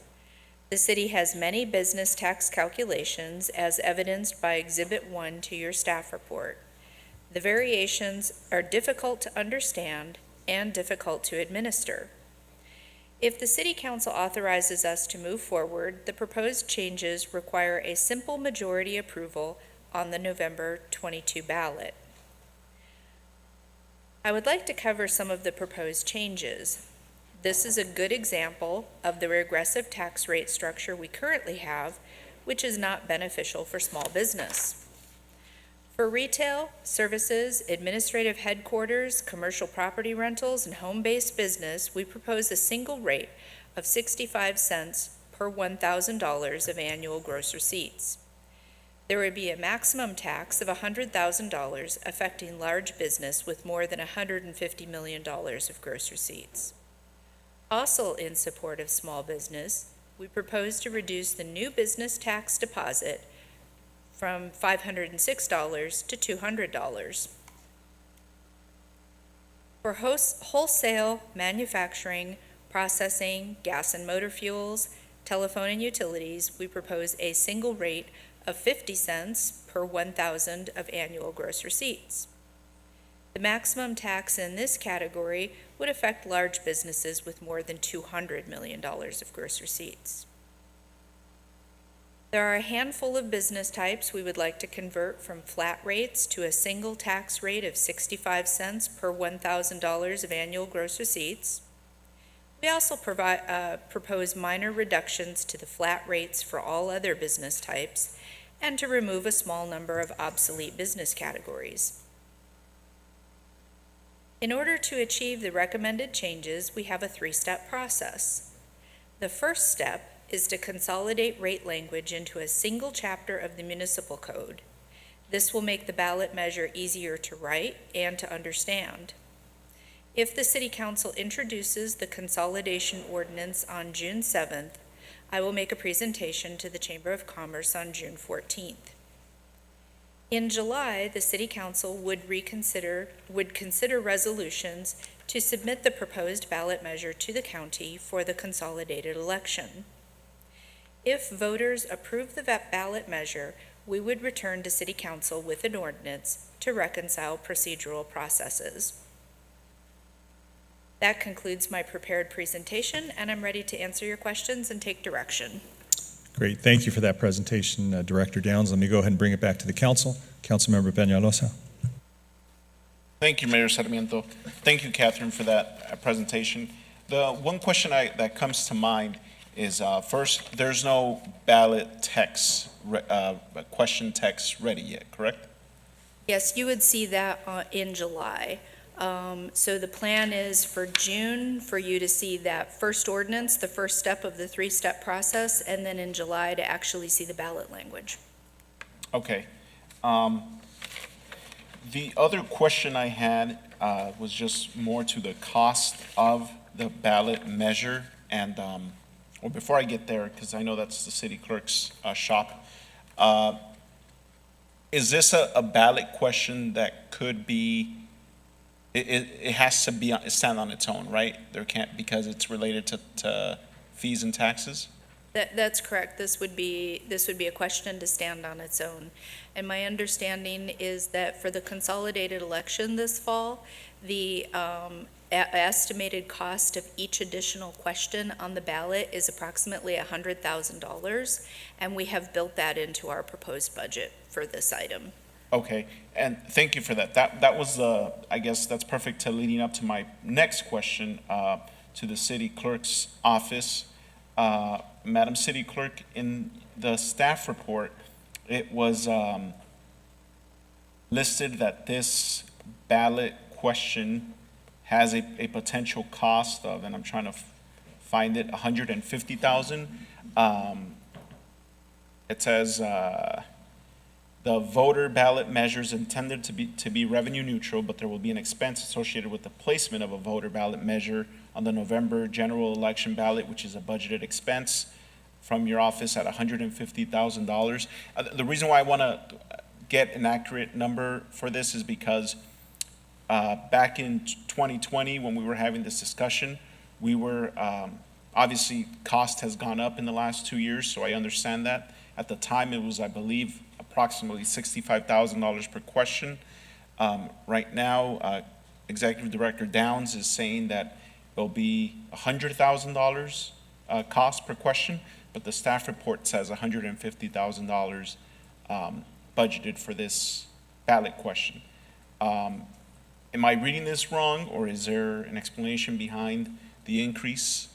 The city has many business tax calculations as evidenced by Exhibit 1 to your staff report. The variations are difficult to understand and difficult to administer. If the City Council authorizes us to move forward, the proposed changes require a simple majority approval on the November 22 ballot. I would like to cover some of the proposed changes. This is a good example of the regressive tax rate structure we currently have, which is not beneficial for small business. For retail, services, administrative headquarters, commercial property rentals, and home-based business, we propose a single rate of 65 cents per $1,000 of annual gross receipts. There would be a maximum tax of $100,000 affecting large business with more than $150 million of gross receipts. Also in support of small business, we propose to reduce the new business tax deposit from $506 to $200. For wholesale manufacturing, processing, gas and motor fuels, telephone and utilities, we propose a single rate of 50 cents per 1,000 of annual gross receipts. The maximum tax in this category would affect large businesses with more than $200 million of gross receipts. There are a handful of business types we would like to convert from flat rates to a single tax rate of 65 cents per $1,000 of annual gross receipts. We also propose minor reductions to the flat rates for all other business types and to remove a small number of obsolete business categories. In order to achieve the recommended changes, we have a three-step process. The first step is to consolidate rate language into a single chapter of the municipal code. This will make the ballot measure easier to write and to understand. If the City Council introduces the consolidation ordinance on June 7th, I will make a presentation to the Chamber of Commerce on June 14th. In July, the City Council would consider resolutions to submit the proposed ballot measure to the county for the consolidated election. If voters approve the ballot measure, we would return to City Council with an ordinance to reconcile procedural processes. That concludes my prepared presentation, and I'm ready to answer your questions and take direction. Great. Thank you for that presentation, Director Downs. Let me go ahead and bring it back to the council. Councilmember Peñalosa. Thank you, Mayor Sarmiento. Thank you, Catherine, for that presentation. The one question that comes to mind is, first, there's no ballot text, question text ready yet, correct? Yes, you would see that in July. So the plan is for June for you to see that first ordinance, the first step of the three-step process, and then in July to actually see the ballot language. Okay. The other question I had was just more to the cost of the ballot measure. And well, before I get there, because I know that's the city clerk's shop, is this a ballot question that could be, it has to be stand on its own, right? There can't, because it's related to fees and taxes? That's correct. This would be a question to stand on its own. And my understanding is that for the consolidated election this fall, the estimated cost of each additional question on the ballot is approximately $100,000, and we have built that into our proposed budget for this item. Okay, and thank you for that. That was I guess that's perfect to leading up to my next question to the city clerk's office. Madam City Clerk, in the staff report, it was listed that this ballot question has a potential cost of, and I'm trying to find it, $150,000. It says the voter ballot measures intended to be revenue neutral, but there will be an expense associated with the placement of a voter ballot measure on the November general election ballot, which is a budgeted expense from your office at $150,000. The reason why I want to get an accurate number for this is because back in 2020, when we were having this discussion, we were, obviously, cost has gone up in the last 2 years, so I understand that. At the time, it was, I believe, approximately $65,000 per question. Right now, Executive Director Downs is saying that it'll be $100,000 cost per question, but the staff report says $150,000 budgeted for this ballot question. Am I reading this wrong, or is there an explanation behind the increase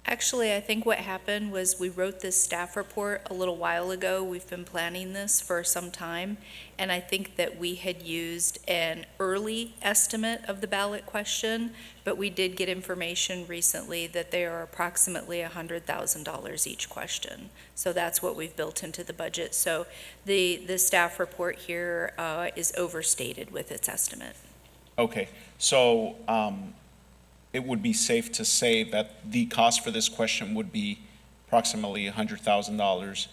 Actually, I think what happened was we wrote this staff report a little while ago. We've been planning this for some time, and I think that we had used an early estimate of the ballot question, but we did get information recently that they are approximately $100,000 each question. So that's what we've built into the budget. So the staff report here is overstated with its estimate. Okay, so it would be safe to say that the cost for this question would be approximately $100,000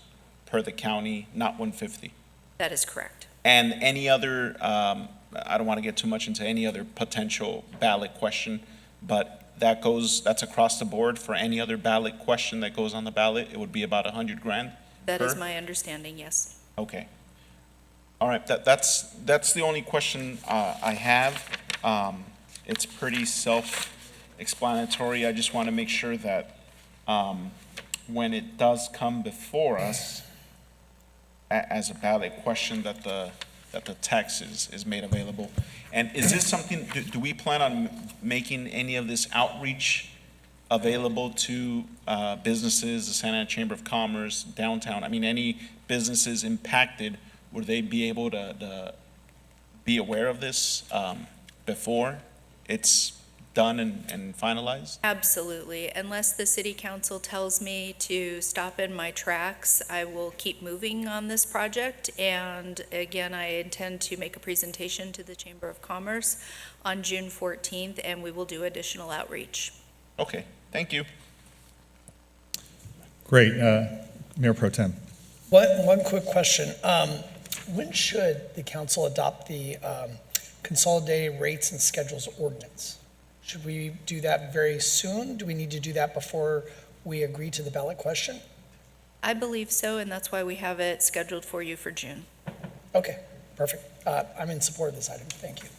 per the county, not 150. That is correct. And any other, I don't want to get too much into any other potential ballot question, but that's across the board for any other ballot question that goes on the ballot, it would be about 100 grand? That is per? my understanding, yes. Okay. All right, that's the only question I have. It's pretty self-explanatory. I just want to make sure that when it does come before us as a ballot question, that the text is made available. And is this something, do we plan on making any of this outreach available to businesses, the Santa Ana Chamber of Commerce, downtown? I mean, any businesses impacted, would they be able to be aware of this before it's done and finalized? Absolutely. Unless the city council tells me to stop in my tracks, I will keep moving on this project. And again, I intend to make a presentation to the Chamber of Commerce on June 14th, and we will do additional outreach. Okay, thank you. Great. Mayor Pro Tem. One quick question. When should the council adopt the consolidated rates and schedules ordinance? Should we do that very soon? Do we need to do that before we agree to the ballot question? I believe so, and that's why we have it scheduled for you for June. Okay, perfect. I'm in support of this item. Thank you.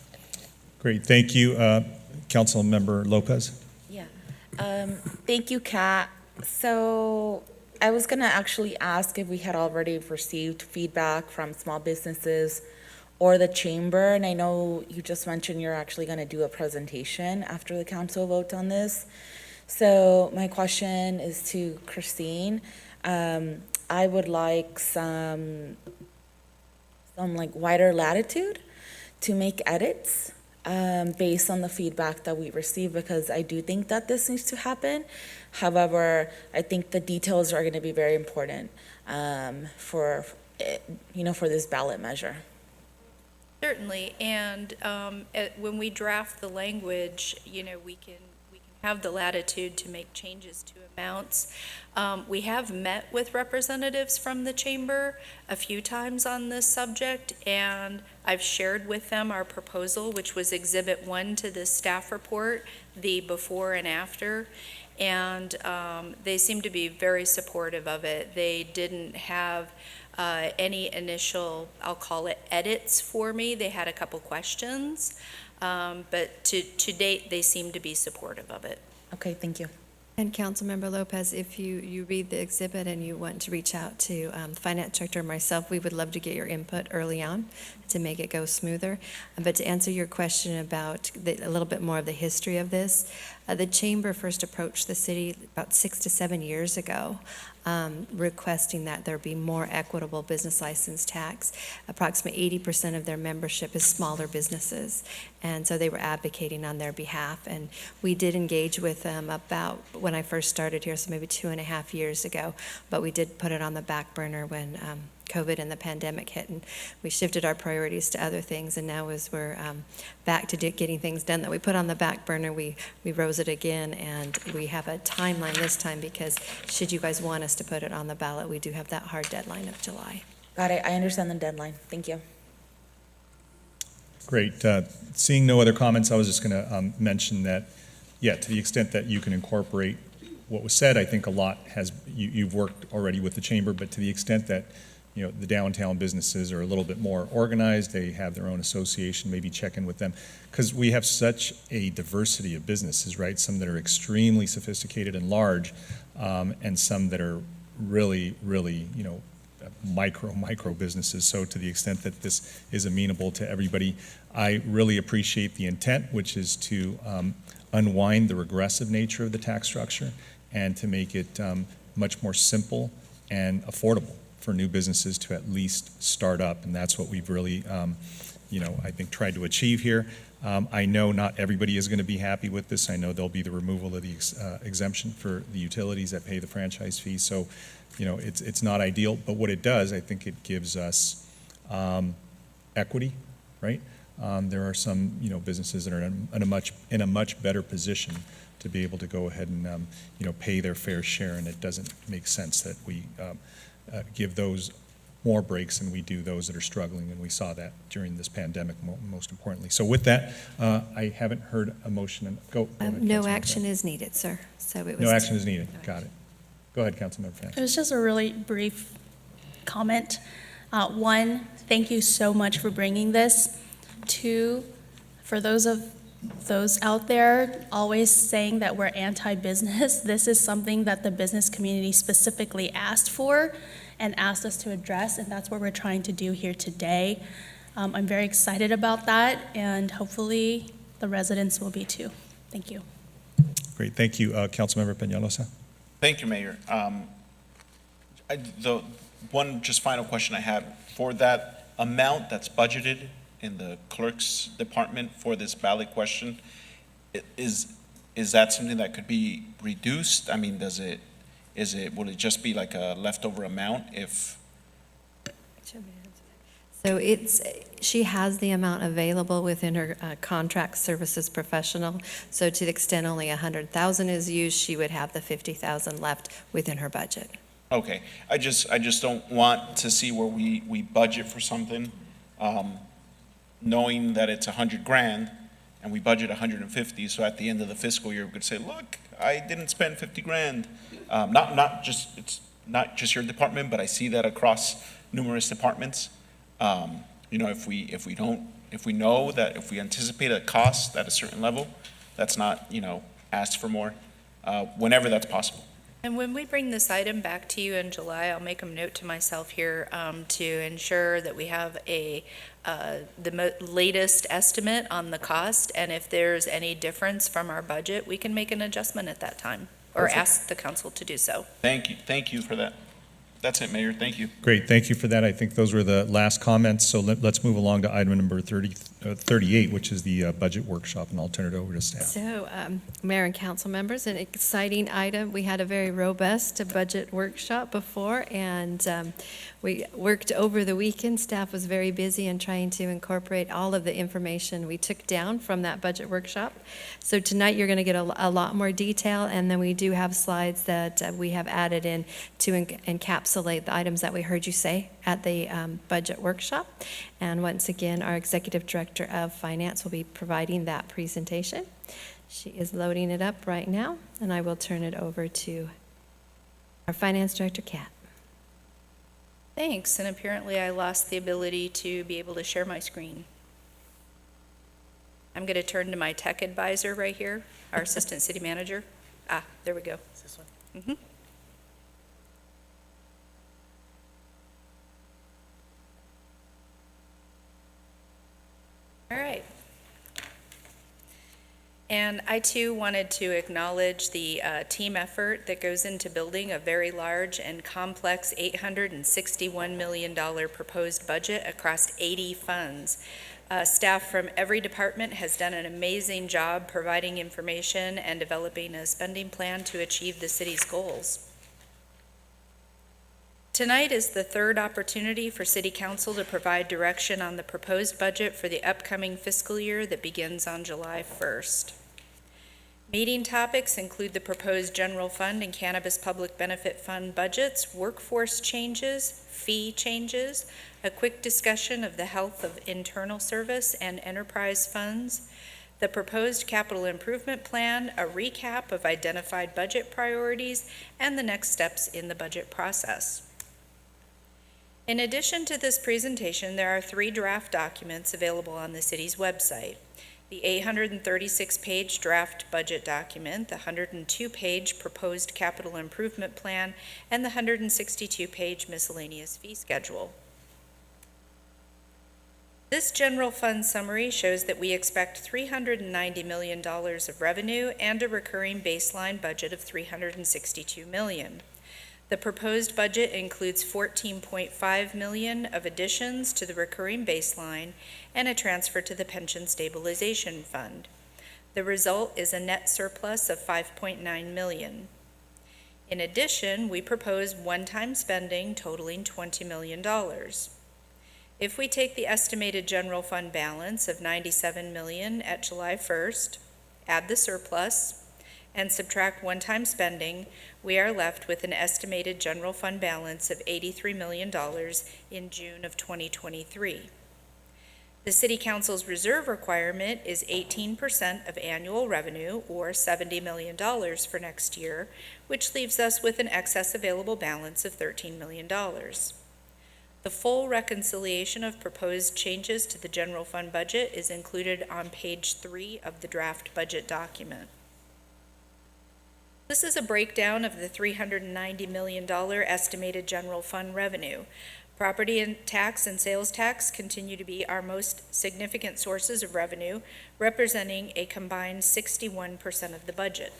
Great. Thank you. Council Member Lopez. Yeah. Thank you, Kat. So I was going to actually ask if we had already received feedback from small businesses or the chamber, and I know you just mentioned you're actually going to do a presentation after the council votes on this. So my question is to Christine. I would like some like wider latitude to make edits based on the feedback that we receive, because I do think that this needs to happen. However, I think the details are going to be very important for this ballot measure. Certainly, and when we draft the language, we can have the latitude to make changes to amounts. We have met with representatives from the chamber a few times on this subject, and I've shared with them our proposal, which was Exhibit 1 to this staff report, the before and after, and they seem to be very supportive of it. They didn't have any initial, I'll call it, edits for me. They had a couple questions, but to date, they seem to be supportive of it. Okay, thank you. And Councilmember Lopez, if you read the exhibit and you want to reach out to the finance director or myself, we would love to get your input early on to make it go smoother. But to answer your question about a little bit more of the history of this, the chamber first approached the city about 6 to 7 years ago, requesting that there be more equitable business license tax. Approximately 80% of their membership is smaller businesses, and so they were advocating on their behalf. And we did engage with them about when I first started here, so maybe 2.5 years ago, but we did put it on the back burner when COVID and the pandemic hit, and we shifted our priorities to other things. And now as we're back to getting things done that we put on the back burner, we rose it again, and we have a timeline this time, because should you guys want us to put it on the ballot, we do have that hard deadline of July. Got it. I understand the deadline. Thank you. Great. Seeing no other comments, I was just going to mention that, yeah, to the extent that you can incorporate what was said, I think a lot you've worked already with the chamber, but to the extent that the downtown businesses are a little bit more organized, they have their own association, maybe check in with them, because we have such a diversity of businesses, right? Some that are extremely sophisticated and large, and some that are really, micro businesses. So to the extent that this is amenable to everybody, I really appreciate the intent, which is to unwind the regressive nature of the tax structure and to make it much more simple and affordable for new businesses to at least start up. And that's what we've really, I think tried to achieve here. I know not everybody is going to be happy with this. I know there'll be the removal of the exemption for the utilities that pay the franchise fee. So, it's not ideal, but what it does, I think it gives us equity, right? There are some, businesses that are in a much better position to be able to go ahead and, pay their fair share, and it doesn't make sense that we give those more breaks than we do those that are struggling, and we saw that during this pandemic, most importantly. So with that, I haven't heard a motion. Go ahead, No Councilmember action Fan. is needed, sir. So it was. No action is needed. Got it. Go ahead, Councilmember Fan. It was just a really brief comment. One, thank you so much for bringing this. Two, for those out there always saying that we're anti-business, this is something that the business community specifically asked for and asked us to address, and that's what we're trying to do here today. I'm very excited about that, and hopefully the residents will be too. Thank you. Great. Thank you, Councilmember Peñalosa. Thank you, Mayor. The one just final question I had, for that amount that's budgeted in the clerk's department for this ballot question, is that something that could be reduced? I mean, will it just be like a leftover amount if? So she has the amount available within her contract services professional. So to the extent only 100,000 is used, she would have the 50,000 left within her budget. Okay, I just don't want to see where we budget for something, knowing that it's 100 grand and we budget 150. So at the end of the fiscal year, we could say, look, I didn't spend 50 grand. It's not just your department, but I see that across numerous departments. If we know that if we anticipate a cost at a certain level, that's not, asked for more, whenever that's possible. And when we bring this item back to you in July, I'll make a note to myself here to ensure that we have the latest estimate on the cost, and if there's any difference from our budget, we can make an adjustment at that time, or Perfect. ask the council to do so. Thank you for that. That's it, Mayor. Thank you. Great, thank you for that. I think those were the last comments, so let's move along to item number 38, which is the budget workshop, and I'll turn it over to staff. So, Mayor and council members, an exciting item. We had a very robust budget workshop before, and we worked over the weekend. Staff was very busy in trying to incorporate all of the information we took down from that budget workshop. So tonight, you're going to get a lot more detail, and then we do have slides that we have added in to encapsulate the items that we heard you say at the budget workshop. And once again, our Executive Director of Finance will be providing that presentation. She is loading it up right now, and I will turn it over to our Finance Director, Kat. Thanks, and apparently I lost the ability to be able to share my screen. I'm going to turn to my tech advisor right here, our Assistant City Manager. There we go. Is this one? Mm-hmm. All right. And I too wanted to acknowledge the team effort that goes into building a very large and complex $861 million proposed budget across 80 funds. Staff from every department has done an amazing job providing information and developing a spending plan to achieve the city's goals. Tonight is the third opportunity for City Council to provide direction on the proposed budget for the upcoming fiscal year that begins on July 1st. Meeting topics include the proposed general fund and cannabis public benefit fund budgets, workforce changes, fee changes, a quick discussion of the health of internal service and enterprise funds, the proposed capital improvement plan, a recap of identified budget priorities, and the next steps in the budget process. In addition to this presentation, there are 3 draft documents available on the city's website. The 836-page draft budget document, the 102-page proposed capital improvement plan, and the 162-page miscellaneous fee schedule. This general fund summary shows that we expect $390 million of revenue and a recurring baseline budget of $362 million. The proposed budget includes $14.5 million of additions to the recurring baseline and a transfer to the Pension Stabilization Fund. The result is a net surplus of $5.9 million. In addition, we propose one-time spending totaling $20 million. If we take the estimated general fund balance of $97 million at July 1st, add the surplus, and subtract one-time spending, we are left with an estimated general fund balance of $83 million in June of 2023. The City Council's reserve requirement is 18% of annual revenue, or $70 million for next year, which leaves us with an excess available balance of $13 million. The full reconciliation of proposed changes to the general fund budget is included on page 3 of the draft budget document. This is a breakdown of the $390 million estimated general fund revenue. Property and tax and sales tax continue to be our most significant sources of revenue, representing a combined 61% of the budget.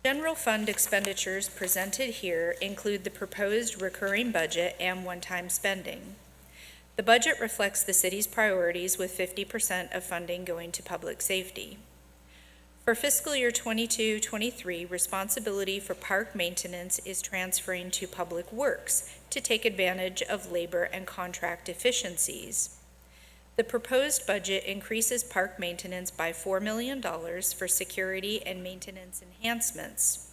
General fund expenditures presented here include the proposed recurring budget and one-time spending. The budget reflects the city's priorities, with 50% of funding going to public safety. For fiscal year 22-23, responsibility for park maintenance is transferring to Public Works to take advantage of labor and contract efficiencies. The proposed budget increases park maintenance by $4 million for security and maintenance enhancements.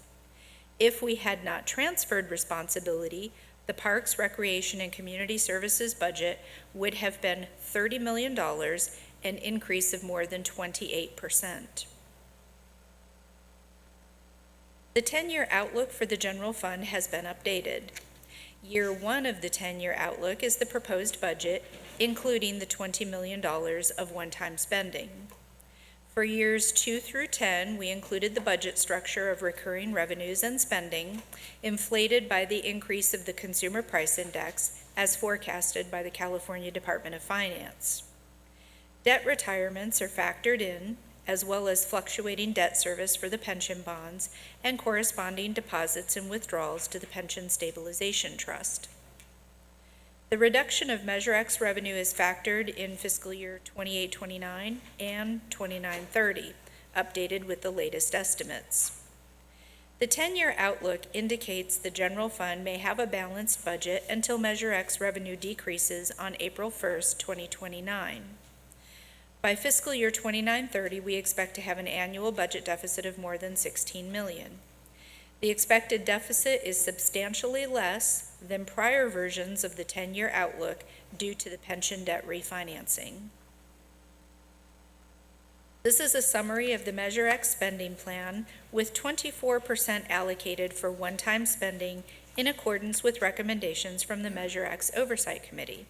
If we had not transferred responsibility, the Parks, Recreation, and Community Services budget would have been $30 million, an increase of more than 28%. The 10-year outlook for the general fund has been updated. Year 1 of the 10-year outlook is the proposed budget, including the $20 million of one-time spending. For years 2 through 10, we included the budget structure of recurring revenues and spending, inflated by the increase of the Consumer Price Index as forecasted by the California Department of Finance. Debt retirements are factored in, as well as fluctuating debt service for the pension bonds and corresponding deposits and withdrawals to the Pension Stabilization Trust. The reduction of Measure X revenue is factored in fiscal year 28-29 and 29-30, updated with the latest estimates. The 10-year outlook indicates the general fund may have a balanced budget until Measure X revenue decreases on April 1st, 2029. By fiscal year 29-30, we expect to have an annual budget deficit of more than $16 million. The expected deficit is substantially less than prior versions of the 10-year outlook due to the pension debt refinancing. This is a summary of the Measure X spending plan, with 24% allocated for one-time spending in accordance with recommendations from the Measure X Oversight Committee.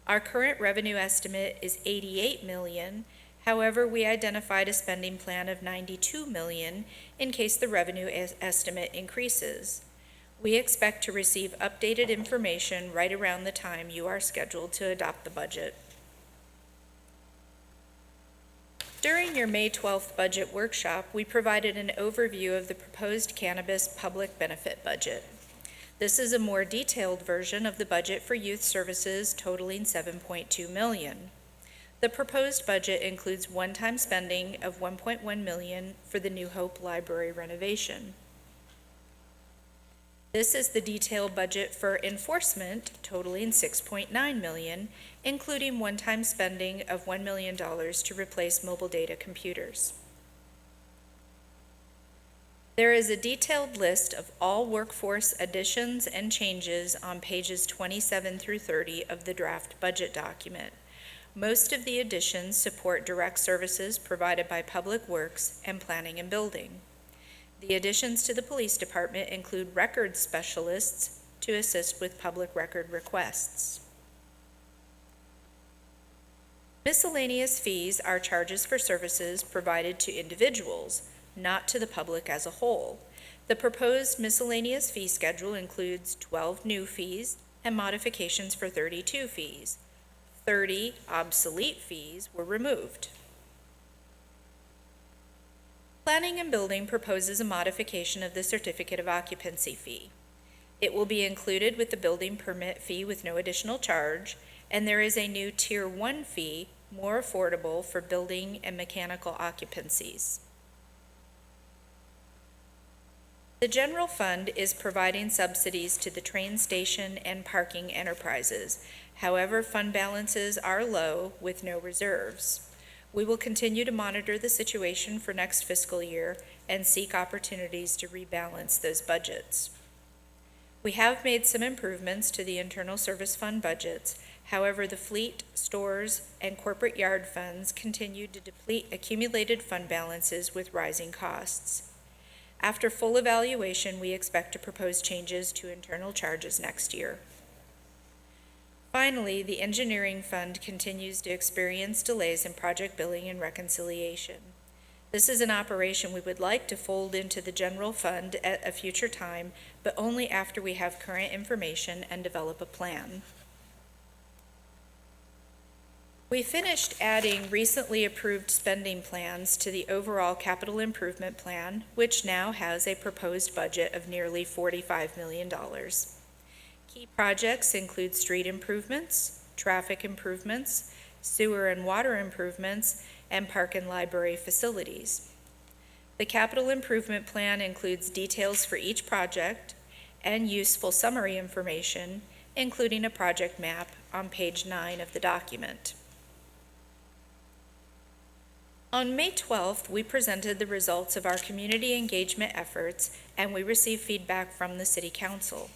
Our current revenue estimate is $88 million. However, we identified a spending plan of $92 million in case the revenue estimate increases. We expect to receive updated information right around the time you are scheduled to adopt the budget. During your May 12th budget workshop, we provided an overview of the proposed cannabis public benefit budget. This is a more detailed version of the budget for youth services totaling $7.2 million. The proposed budget includes one-time spending of $1.1 million for the New Hope Library renovation. This is the detailed budget for enforcement totaling $6.9 million, including one-time spending of $1 million to replace mobile data computers. There is a detailed list of all workforce additions and changes on pages 27 through 30 of the draft budget document. Most of the additions support direct services provided by Public Works and Planning and Building. The additions to the police department include records specialists to assist with public record requests. Miscellaneous fees are charges for services provided to individuals, not to the public as a whole. The proposed miscellaneous fee schedule includes 12 new fees and modifications for 32 fees. 30 obsolete fees were removed. Planning and Building proposes a modification of the certificate of occupancy fee. It will be included with the building permit fee with no additional charge, and there is a new Tier 1 fee, more affordable for building and mechanical occupancies. The general fund is providing subsidies to the train station and parking enterprises. However, fund balances are low with no reserves. We will continue to monitor the situation for next fiscal year and seek opportunities to rebalance those budgets. We have made some improvements to the internal service fund budgets. However, the fleet, stores, and corporate yard funds continue to deplete accumulated fund balances with rising costs. After full evaluation, we expect to propose changes to internal charges next year. Finally, the engineering fund continues to experience delays in project billing and reconciliation. This is an operation we would like to fold into the general fund at a future time, but only after we have current information and develop a plan. We finished adding recently approved spending plans to the overall capital improvement plan, which now has a proposed budget of nearly $45 million. Key projects include street improvements, traffic improvements, sewer and water improvements, and park and library facilities. The capital improvement plan includes details for each project and useful summary information, including a project map on page 9 of the document. On May 12th, we presented the results of our community engagement efforts, and we received feedback from the City Council.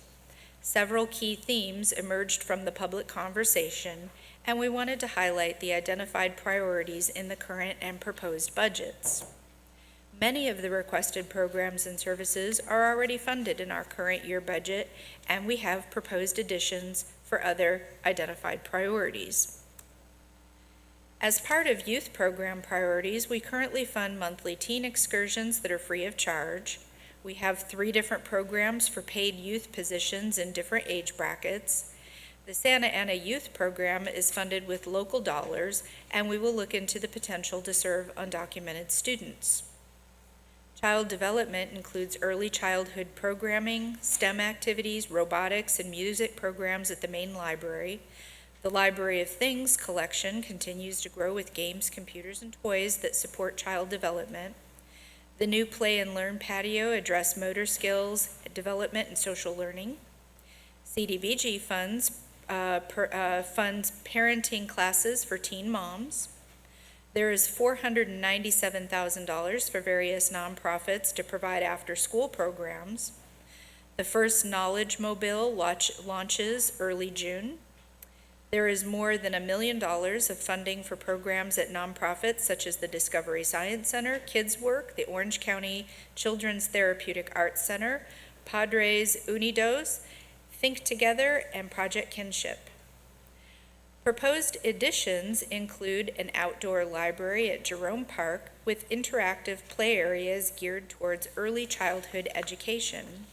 Several key themes emerged from the public conversation, and we wanted to highlight the identified priorities in the current and proposed budgets. Many of the requested programs and services are already funded in our current year budget, and we have proposed additions for other identified priorities. As part of youth program priorities, we currently fund monthly teen excursions that are free of charge. We have 3 different programs for paid youth positions in different age brackets. The Santa Ana Youth Program is funded with local dollars, and we will look into the potential to serve undocumented students. Child development includes early childhood programming, STEM activities, robotics, and music programs at the main library. The Library of Things collection continues to grow with games, computers, and toys that support child development. The new Play and Learn patio address motor skills, development, and social learning. CDBG funds parenting classes for teen moms. There is $497,000 for various nonprofits to provide after-school programs. The first Knowledge Mobile launches early June. There is more than $1 million of funding for programs at nonprofits such as the Discovery Science Center, Kids Work, the Orange County Children's Therapeutic Arts Center, Padres Unidos, Think Together, and Project Kinship. Proposed additions include an outdoor library at Jerome Park with interactive play areas geared towards early childhood education.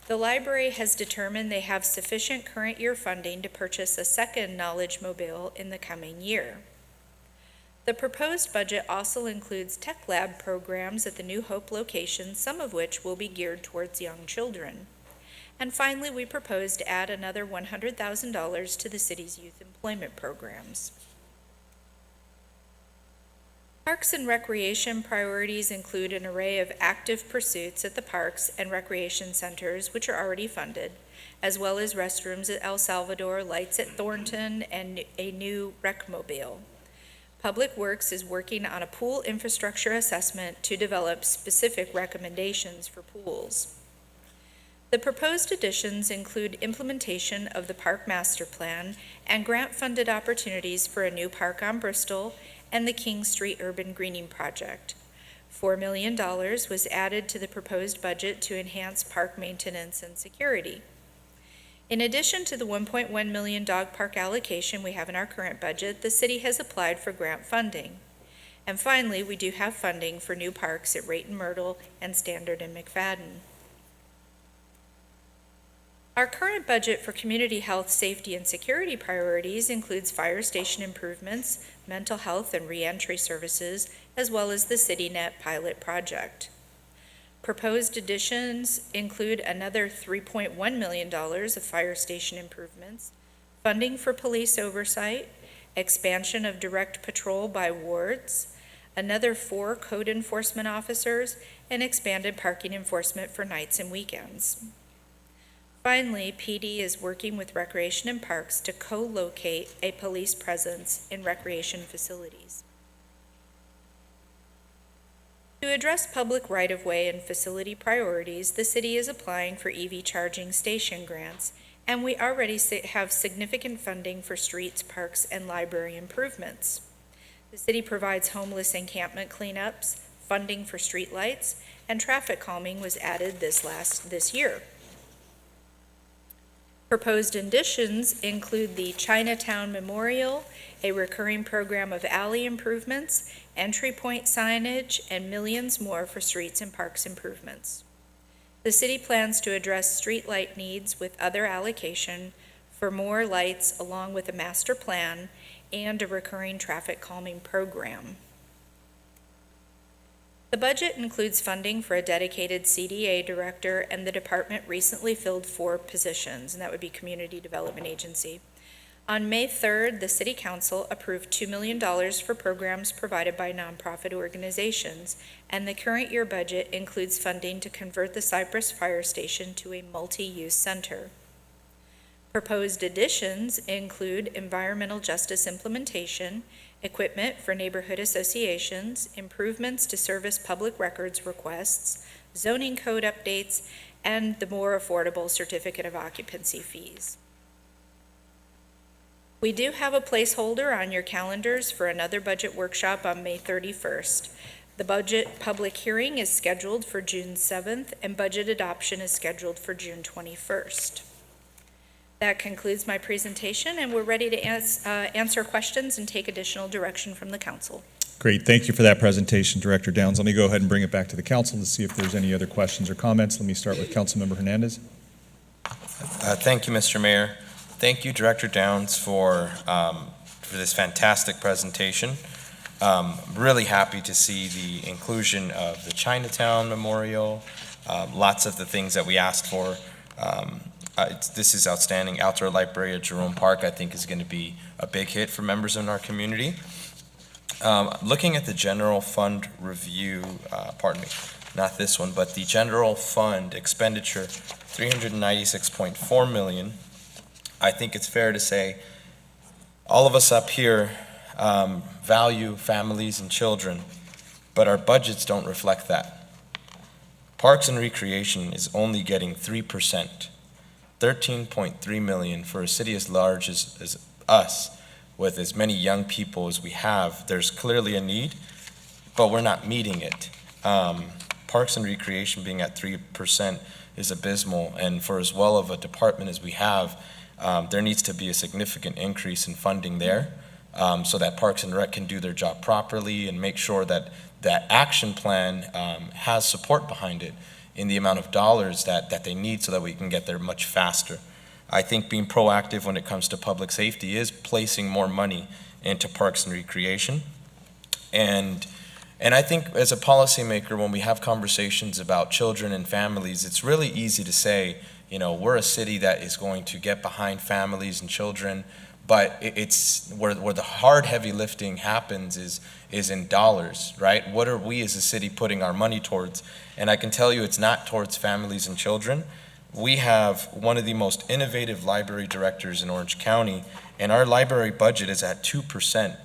The library has determined they have sufficient current year funding to purchase a second Knowledge Mobile in the coming year. The proposed budget also includes tech lab programs at the New Hope location, some of which will be geared towards young children. And finally, we propose to add another $100,000 to the city's youth employment programs. Parks and recreation priorities include an array of active pursuits at the parks and recreation centers, which are already funded, as well as restrooms at El Salvador, lights at Thornton, and a new rec mobile. Public Works is working on a pool infrastructure assessment to develop specific recommendations for pools. The proposed additions include implementation of the Park Master Plan and grant-funded opportunities for a new park on Bristol and the King Street Urban Greening Project. $4 million was added to the proposed budget to enhance park maintenance and security. In addition to the $1.1 million dog park allocation we have in our current budget, the city has applied for grant funding. And finally, we do have funding for new parks at Rayton Myrtle and Standard and McFadden. Our current budget for community health, safety, and security priorities includes fire station improvements, mental health and reentry services, as well as the CityNet pilot project. Proposed additions include another $3.1 million of fire station improvements, funding for police oversight, expansion of direct patrol by wards, another 4 code enforcement officers, and expanded parking enforcement for nights and weekends. Finally, PD is working with Recreation and Parks to co-locate a police presence in recreation facilities. To address public right-of-way and facility priorities, the city is applying for EV charging station grants, and we already have significant funding for streets, parks, and library improvements. The city provides homeless encampment cleanups, funding for streetlights, and traffic calming was added this year. Proposed additions include the Chinatown Memorial, a recurring program of alley improvements, entry point signage, and millions more for streets and parks improvements. The city plans to address street light needs with other allocation for more lights along with a master plan and a recurring traffic calming program. The budget includes funding for a dedicated CDA director, and the department recently filled 4 positions, and that would be Community Development Agency. On May 3rd, the City Council approved $2 million for programs provided by nonprofit organizations, and the current year budget includes funding to convert the Cypress Fire Station to a multi-use center. Proposed additions include environmental justice implementation, equipment for neighborhood associations, improvements to service public records requests, zoning code updates, and the more affordable certificate of occupancy fees. We do have a placeholder on your calendars for another budget workshop on May 31st. The budget public hearing is scheduled for June 7th, and budget adoption is scheduled for June 21st. That concludes my presentation, and we're ready to answer questions and take additional direction from the council. Great. Thank you for that presentation, Director Downs. Let me go ahead and bring it back to the council to see if there's any other questions or comments. Let me start with Councilmember Hernandez. Thank you, Mr. Mayor. Thank you, Director Downs, for this fantastic presentation. Really happy to see the inclusion of the Chinatown Memorial, lots of the things that we asked for. This is outstanding. Outdoor Library at Jerome Park, I think, is going to be a big hit for members in our community. Looking at the general fund review, pardon me, not this one, but the general fund expenditure, $396.4 million. I think it's fair to say all of us up here value families and children, but our budgets don't reflect that. Parks and Recreation is only getting 3%. $13.3 million for a city as large as us, with as many young people as we have. There's clearly a need, but we're not meeting it. Parks and Recreation being at 3% is abysmal, and for as well of a department as we have, there needs to be a significant increase in funding there, so that Parks and Rec can do their job properly and make sure that that action plan has support behind it in the amount of dollars that they need so that we can get there much faster. I think being proactive when it comes to public safety is placing more money into Parks and Recreation. And I think as a policymaker, when we have conversations about children and families, it's really easy to say, you know, we're a city that is going to get behind families and children, but it's where the hard, heavy lifting happens is in dollars, right? What are we as a city putting our money towards? And I can tell you it's not towards families and children. We have one of the most innovative library directors in Orange County, and our library budget is at 2%.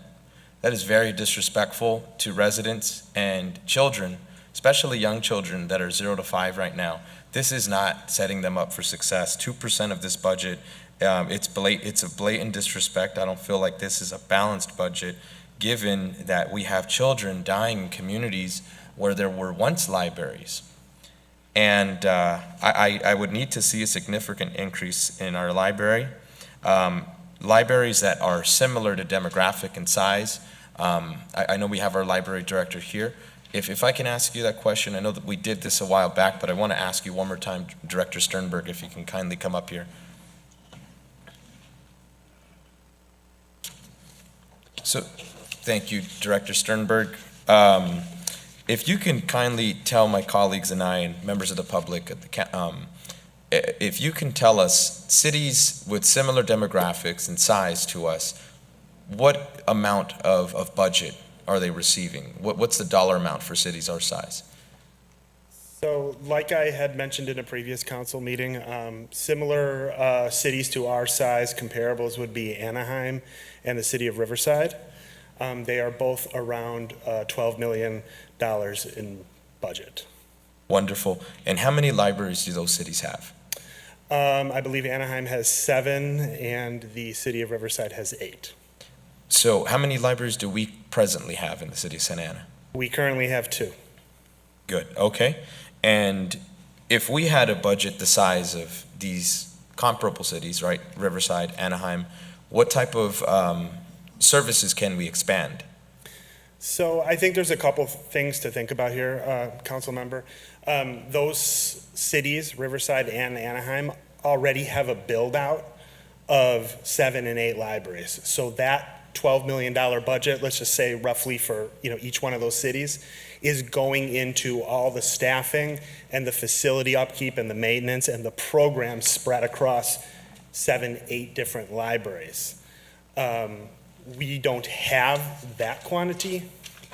That is very disrespectful to residents and children, especially young children that are 0 to 5 right now. This is not setting them up for success. 2% of this budget, it's a blatant disrespect. I don't feel like this is a balanced budget, given that we have children dying in communities where there were once libraries. And I would need to see a significant increase in our library. Libraries that are similar to demographic and size. I know we have our library director here. If I can ask you that question, I know that we did this a while back, but I want to ask you one more time, Director Sternberg, if you can kindly come up here. So, thank you, Director Sternberg. If you can kindly tell my colleagues and I and members of the public, if you can tell us, cities with similar demographics and size to us, what amount of budget are they receiving? What's the dollar amount for cities our size? So like I had mentioned in a previous council meeting, similar cities to our size, comparables would be Anaheim and the city of Riverside. They are both around $12 million in budget. Wonderful. And how many libraries do those cities have? I believe Anaheim has 7 and the city of Riverside has 8. So how many libraries do we presently have in the city of Santa Ana? We currently have 2. Good, okay. And if we had a budget the size of these comparable cities, right, Riverside, Anaheim, what type of services can we expand? So I think there's a couple things to think about here, council member. Those cities, Riverside and Anaheim, already have a build out of 7 and 8 libraries. So that $12 million budget, let's just say roughly for each one of those cities, is going into all the staffing and the facility upkeep and the maintenance and the programs spread across 7, 8 different libraries. We don't have that quantity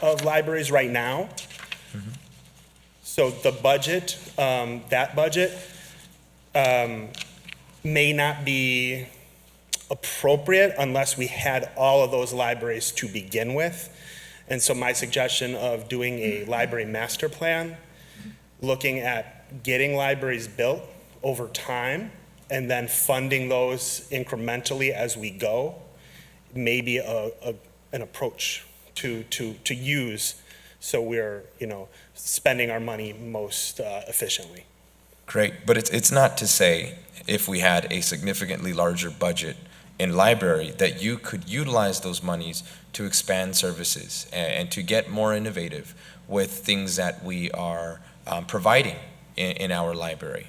of libraries right now. Mm-hmm. So the budget, that budget may not be appropriate unless we had all of those libraries to begin with. And so my suggestion of doing a library master plan, looking at getting libraries built over time and then funding those incrementally as we go, may be an approach to use so we're spending our money most efficiently. Great, but it's not to say if we had a significantly larger budget in library that you could utilize those monies to expand services and to get more innovative with things that we are providing in our library,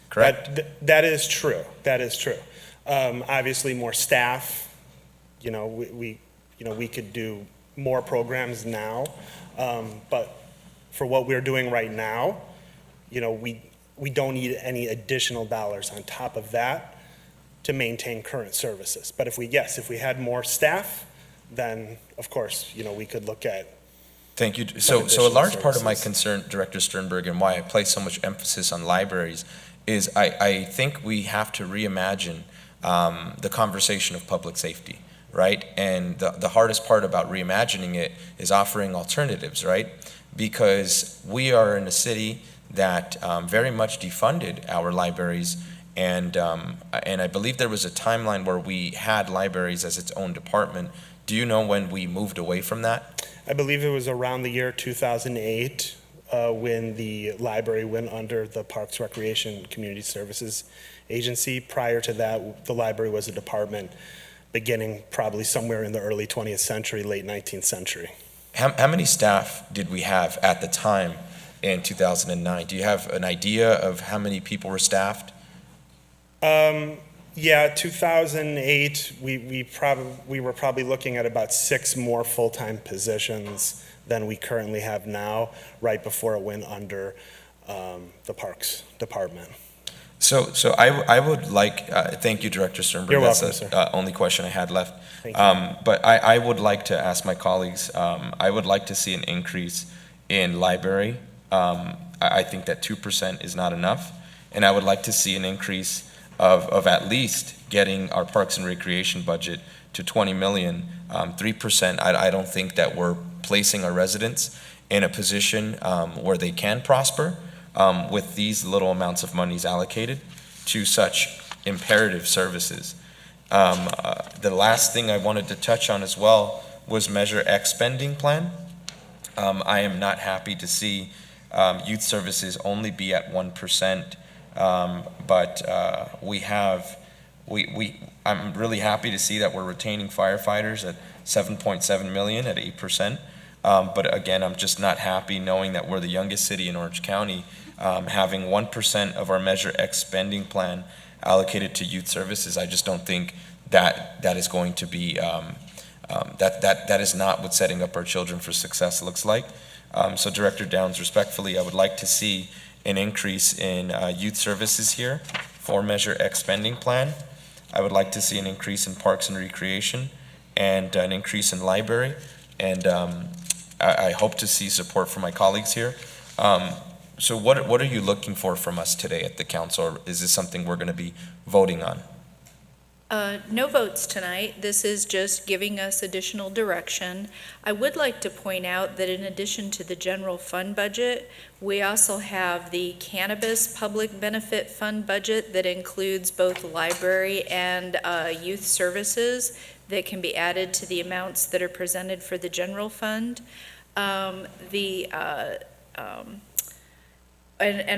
correct? That is true, that is true. Obviously more staff, we could do more programs now, but for what we're doing right now, we don't need any additional dollars on top of that to maintain current services. But if we had more staff, then of course, we could look at. Thank you. So a large part of my concern, Director Sternberg, and why I place so much emphasis on libraries is I think we have to reimagine the conversation of public safety, right? And the hardest part about reimagining it is offering alternatives, right? Because we are in a city that very much defunded our libraries, and I believe there was a timeline where we had libraries as its own department. Do you know when we moved away from that? I believe it was around the year 2008 when the library went under the Parks, Recreation, Community Services Agency. Prior to that, the library was a department beginning probably somewhere in the early 20th century, late 19th century. How many staff did we have at the time in 2009? Do you have an idea of how many people were staffed? Yeah, 2008, we were probably looking at about 6 more full-time positions than we currently have now, right before it went under the Parks Department. So I would like, thank you, Director Sternberg. You're That's welcome, the only question I had left. Thank you. But I would like to ask my colleagues, I would like to see an increase in library. I think that 2% is not enough, and I would like to see an increase of at least getting our Parks and Recreation budget to 20 million. 3%, I don't think that we're placing our residents in a position where they can prosper with these little amounts of monies allocated to such imperative services. The last thing I wanted to touch on as well was Measure X spending plan. I am not happy to see youth services only be at 1%, but I'm really happy to see that we're retaining firefighters at 7.7 million at 8%. But again, I'm just not happy knowing that we're the youngest city in Orange County, having 1% of our Measure X spending plan allocated to youth services. I just don't think that is going to be, that is not what setting up our children for success looks like. So Director Downs, respectfully, I would like to see an increase in youth services here for Measure X spending plan. I would like to see an increase in Parks and Recreation and an increase in library. And I hope to see support from my colleagues here. So what are you looking for from us today at the council? Or is this something we're going to be voting on? No votes tonight. This is just giving us additional direction. I would like to point out that in addition to the general fund budget, we also have the cannabis public benefit fund budget that includes both library and youth services that can be added to the amounts that are presented for the general fund. And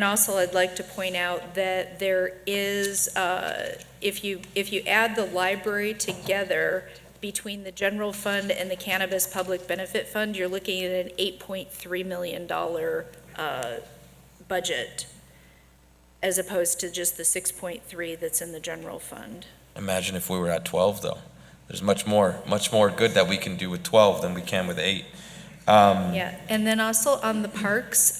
also I'd like to point out that there is, if you add the library together between the general fund and the cannabis public benefit fund, you're looking at an $8.3 million budget, as opposed to just the 6.3 that's in the general fund. Imagine if we were at 12, though. There's much more good that we can do with 12 than we can with 8. Yeah, and then also on the parks,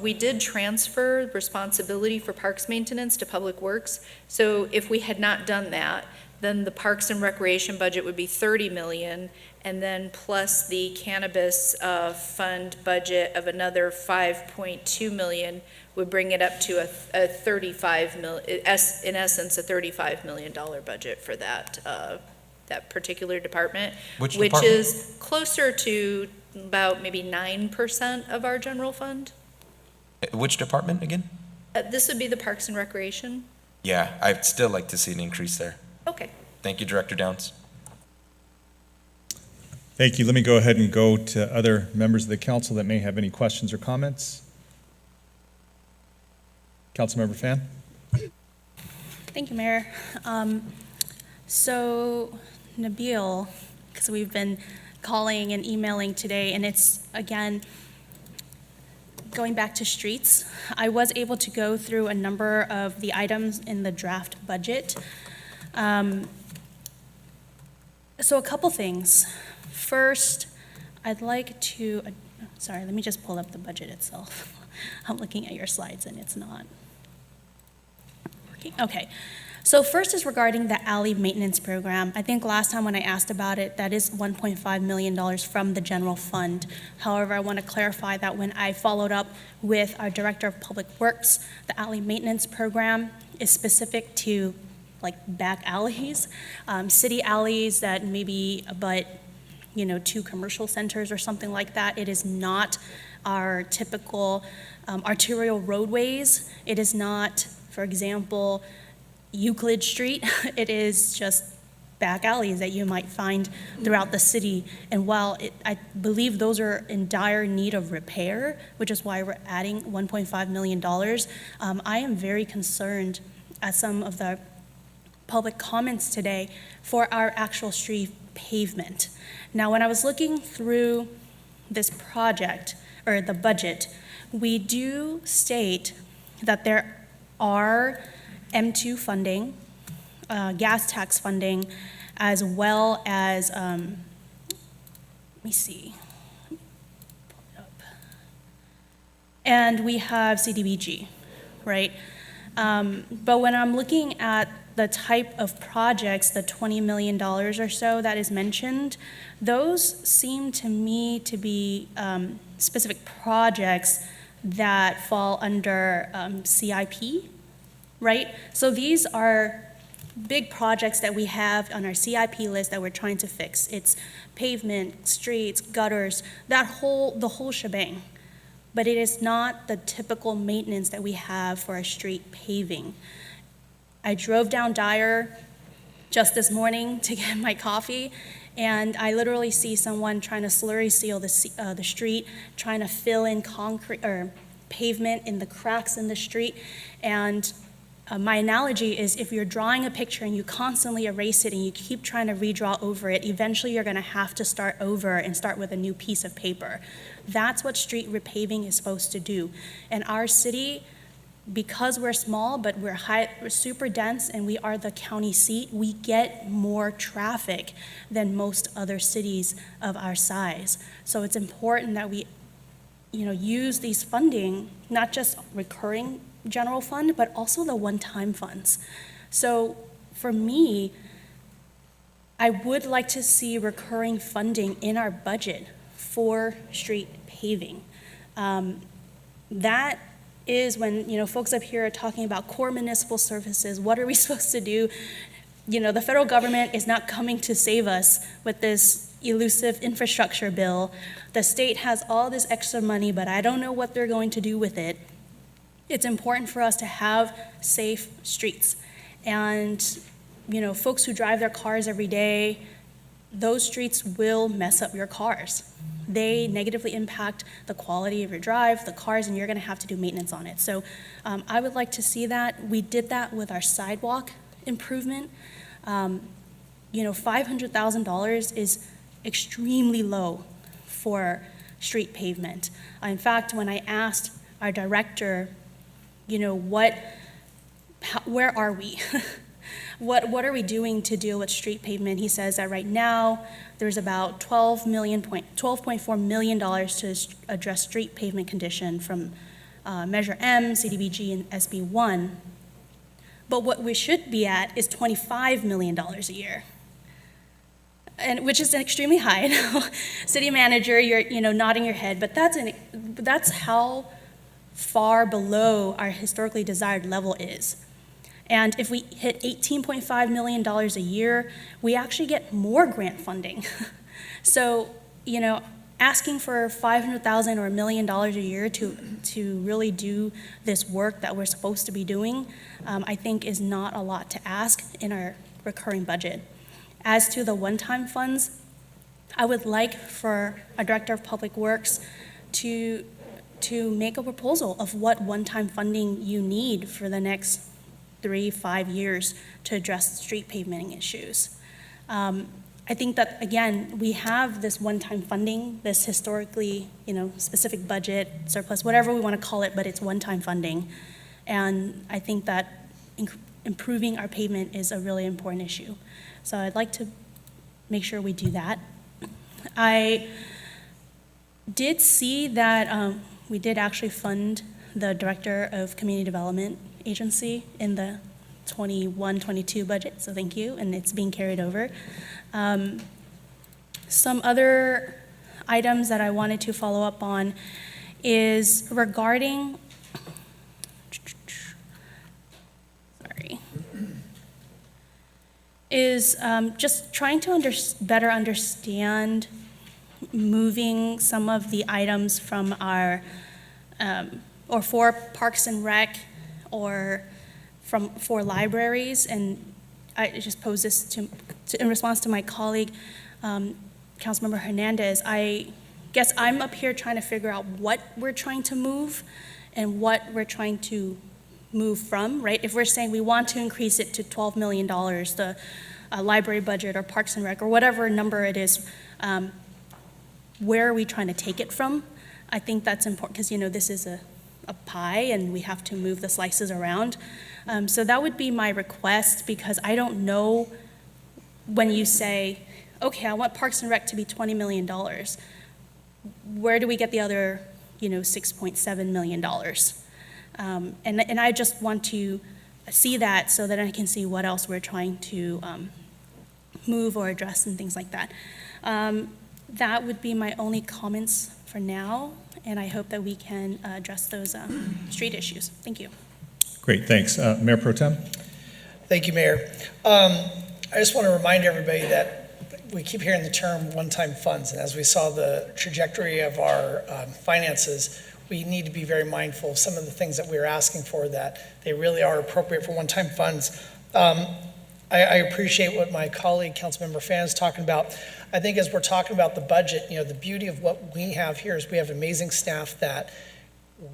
we did transfer responsibility for parks maintenance to Public Works. So if we had not done that, then the Parks and Recreation budget would be 30 million, and then plus the cannabis fund budget of another 5.2 million would bring it up to a 35 million, in essence, a $35 million budget for that that particular department, which is closer to about maybe 9% of our general fund. Which department again? This would be the Parks and Recreation. Yeah, I'd still like to see an increase there. Okay. Thank you, Director Downs. Thank you. Let me go ahead and go to other members of the council that may have any questions or comments. Councilmember Fan? Thank you, Mayor. So Nabil, because we've been calling and emailing today, and it's, again, going back to streets, I was able to go through a number of the items in the draft budget. So a couple things. First, I'd like to, sorry, let me just pull up the budget itself. I'm looking at your slides and it's not working. Okay. So first is regarding the alley maintenance program. I think last time when I asked about it, that is $1.5 million from the general fund. However, I want to clarify that when I followed up with our Director of Public Works, the alley maintenance program is specific to like back alleys, city alleys that maybe abut, 2 commercial centers or something like that. It is not our typical arterial roadways. It is not, for example, Euclid Street. It is just back alleys that you might find throughout the city. And while I believe those are in dire need of repair, which is why we're adding $1.5 million, I am very concerned at some of the public comments today for our actual street pavement. Now, when I was looking through this project, or the budget, we do state that there are M2 funding, gas tax funding, as well as, let me see, pull it up. And we have CDBG, right? But when I'm looking at the type of projects, the $20 million or so that is mentioned, those seem to me to be specific projects that fall under CIP, right? So these are big projects that we have on our CIP list that we're trying to fix. It's pavement, streets, gutters, the whole shebang. But it is not the typical maintenance that we have for our street paving. I drove down Dyer just this morning to get my coffee, and I literally see someone trying to slurry seal the street, trying to fill in concrete or pavement in the cracks in the street. And My analogy is if you're drawing a picture and you constantly erase it and you keep trying to redraw over it, eventually you're going to have to start over and start with a new piece of paper. That's what street repaving is supposed to do. And our city, because we're small, but we're super dense and we are the county seat, we get more traffic than most other cities of our size. So it's important that we, use these funding, not just recurring general fund, but also the one-time funds. So for me, I would like to see recurring funding in our budget for street paving. That is when, folks up here are talking about core municipal services. What are we supposed to do? The federal government is not coming to save us with this elusive infrastructure bill. The state has all this extra money, but I don't know what they're going to do with it. It's important for us to have safe streets. And, folks who drive their cars every day, those streets will mess up your cars. They negatively impact the quality of your drive, the cars, and you're gonna have to do maintenance on it. So I would like to see that. We did that with our sidewalk improvement. $500,000 is extremely low for street pavement. In fact, when I asked our director, where are we? What are we doing to deal with street pavement? He says that right now, there's about $12.4 million to address street pavement condition from Measure M, CDBG, and SB1. But what we should be at is $25 million a year, and which is extremely high. I know, city manager, you're nodding your head, but that's how far below our historically desired level is. And if we hit $18.5 million a year, we actually get more grant funding. So, asking for $500,000 or $1 million a year to really do this work that we're supposed to be doing, I think is not a lot to ask in our recurring budget. As to the one-time funds, I would like for a director of public works to make a proposal of what one-time funding you need for the next 3-5 years to address street pavement issues. I think that, again, we have this one-time funding, this historically, specific budget, surplus, whatever we want to call it, but it's one-time funding. And I think that improving our pavement is a really important issue. So I'd like to make sure we do that. I did see that we did actually fund the Director of Community Development Agency in the 21-22 budget, so thank you, and it's being carried over. Some other items that I wanted to follow up on is regarding, just trying to better understand moving some of the items from our, or for Parks and Rec, or for libraries, and I just pose this in response to my colleague, Councilmember Hernandez. I guess I'm up here trying to figure out what we're trying to move and what we're trying to move from, right? If we're saying we want to increase it to $12 million, the library budget or Parks and Rec or whatever number it is, where are we trying to take it from? I think that's important because, this is a pie and we have to move the slices around. So that would be my request, because I don't know when you say, okay, I want Parks and Rec to be $20 million. Where do we get the other, $6.7 million? And I just want to see that so that I can see what else we're trying to move or address and things like that. That would be my only comments for now, and I hope that we can address those street issues. Thank you. Great, thanks. Mayor Pro Tem? Thank you, Mayor. I just want to remind everybody that we keep hearing the term one-time funds, and as we saw the trajectory of our finances, we need to be very mindful of some of the things that we're asking for, that they really are appropriate for one-time funds. I appreciate what my colleague, Councilmember Fan, is talking about. I think as we're talking about the budget, the beauty of what we have here is we have amazing staff that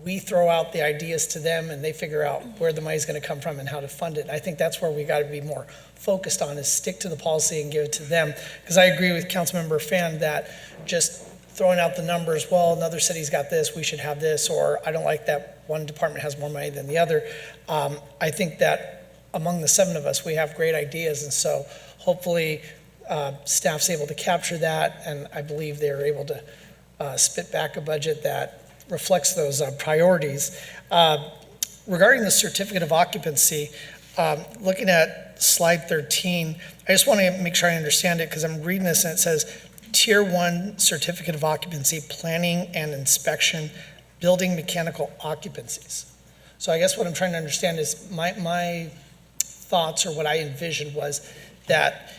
we throw out the ideas to them and they figure out where the money's going to come from and how to fund it. I think that's where we got to be more focused on, is stick to the policy and give it to them. Because I agree with Councilmember Fan that just throwing out the numbers, well, another city's got this, we should have this, or I don't like that one department has more money than the other. I think that among the 7 of us, we have great ideas, and so hopefully staff's able to capture that, and I believe they're able to spit back a budget that reflects those priorities. Regarding the certificate of occupancy, looking at slide 13, I just want to make sure I understand it, because I'm reading this and it says Tier 1 certificate of occupancy, planning and inspection, building mechanical occupancies. So I guess what I'm trying to understand is my thoughts, or what I envisioned, was that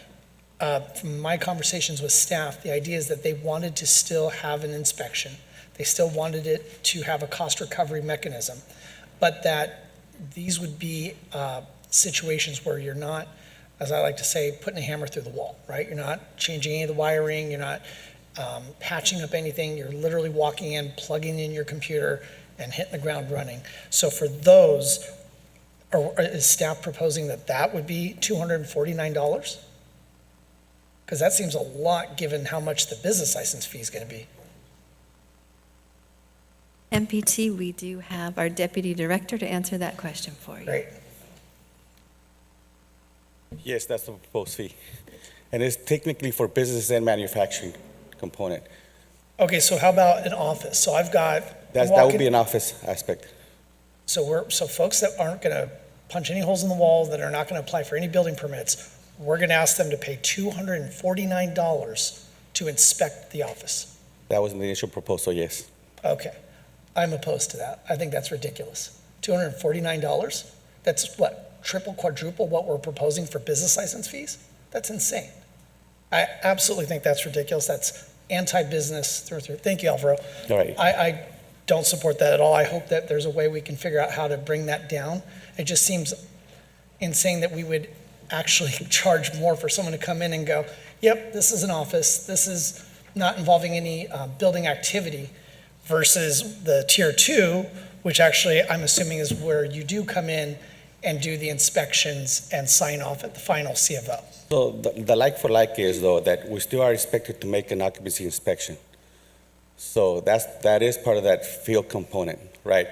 from my conversations with staff, the idea is that they wanted to still have an inspection. They still wanted it to have a cost recovery mechanism, but that these would be situations where you're not, as I like to say, putting a hammer through the wall, right? You're not changing any of the wiring, you're not patching up anything, you're literally walking in, plugging in your computer, and hitting the ground running. So for those, is staff proposing that that would be $249? Because that seems a lot given how much the business license fee is going to be. MPT, we do have our deputy director to answer that question for you. Great. Yes, that's the proposed fee. And it's technically for business and manufacturing component. Okay, so how about an office? So I've got. That would be an office aspect. So folks that aren't going to punch any holes in the wall, that are not going to apply for any building permits, we're going to ask them to pay $249 to inspect the office. That was in the initial proposal, yes. Okay. I'm opposed to that. I think that's ridiculous. $249? That's what, triple, quadruple what we're proposing for business license fees? That's insane. I absolutely think that's ridiculous. That's anti-business through. Thank you, Alvaro. All right. I don't support that at all. I hope that there's a way we can figure out how to bring that down. It just seems insane that we would actually charge more for someone to come in and go, yep, this is an office. This is not involving any building activity, versus the Tier 2, which actually I'm assuming is where you do come in and do the inspections and sign off at the final CFO. So the like for like is, though, that we still are expected to make an occupancy inspection. So that is part of that field component, right?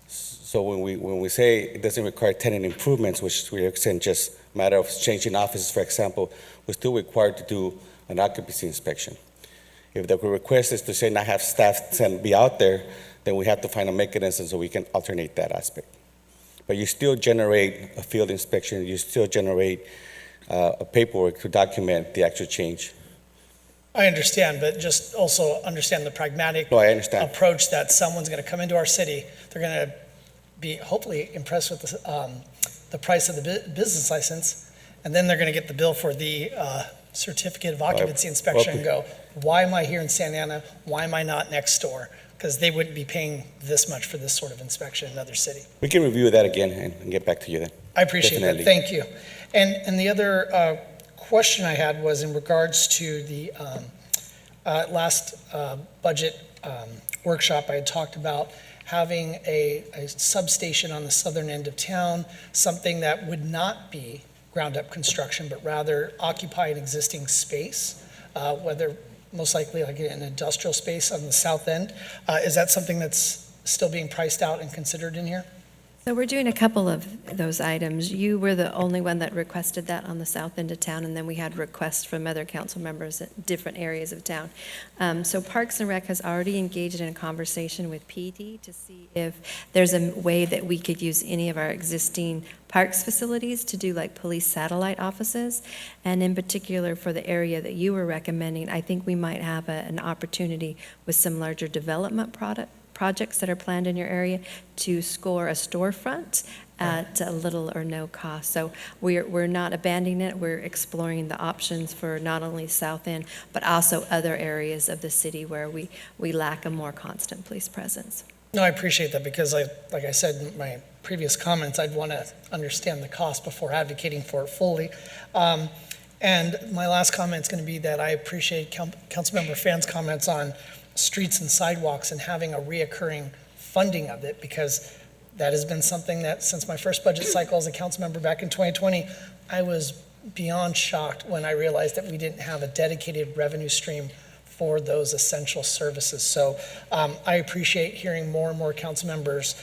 So when we say it doesn't require tenant improvements, which we extend just a matter of changing offices, for example, we're still required to do an occupancy inspection. If the request is to say not have staff be out there, then we have to find a mechanism so we can alternate that aspect. But you still generate a field inspection, you still generate a paperwork to document the actual change. I understand, but just also understand the pragmatic approach that someone's going to come into our city. They're going to be hopefully impressed with the price of the business license, and then they're going to get the bill for the certificate of occupancy inspection and go, why am I here in Santa Ana? Why am I not next door? Because they wouldn't be paying this much for this sort of inspection in another city. We can review that again and get back to you then. I appreciate Definitely. that. Thank you. And the other question I had was in regards to the last budget workshop. I had talked about having a substation on the southern end of town, something that would not be ground-up construction, but rather occupy an existing space, whether most likely like an industrial space on the south end. Is that something that's still being priced out and considered in here? So we're doing a couple of those items. You were the only one that requested that on the south end of town, and then we had requests from other council members at different areas of town. So Parks and Rec has already engaged in a conversation with PD to see if there's a way that we could use any of our existing parks facilities to do like police satellite offices. And in particular for the area that you were recommending, I think we might have an opportunity with some larger development projects that are planned in your area to score a storefront at a little or no cost. So we're not abandoning it. We're exploring the options for not only South End, but also other areas of the city where we lack a more constant police presence. No, I appreciate that because like I said in my previous comments, I'd want to understand the cost before advocating for it fully. And my last comment is going to be that I appreciate Councilmember Fan's comments on streets and sidewalks and having a reoccurring funding of it, because that has been something that since my first budget cycle as a council member back in 2020, I was beyond shocked when I realized that we didn't have a dedicated revenue stream for those essential services. So I appreciate hearing more and more council members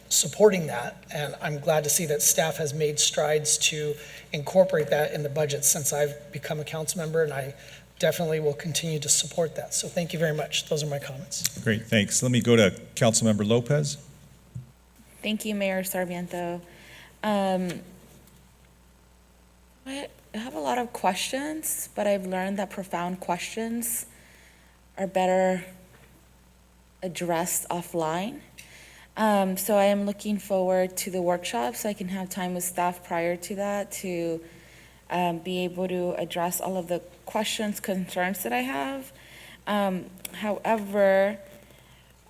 supporting that, and I'm glad to see that staff has made strides to incorporate that in the budget since I've become a council member, and I definitely will continue to support that. So thank you very much. Those are my comments. Great, thanks. Let me go to Councilmember Lopez. Thank you, Mayor Sarmiento. I have a lot of questions, but I've learned that profound questions are better addressed offline. So I am looking forward to the workshop so I can have time with staff prior to that to be able to address all of the questions, concerns that I have. However,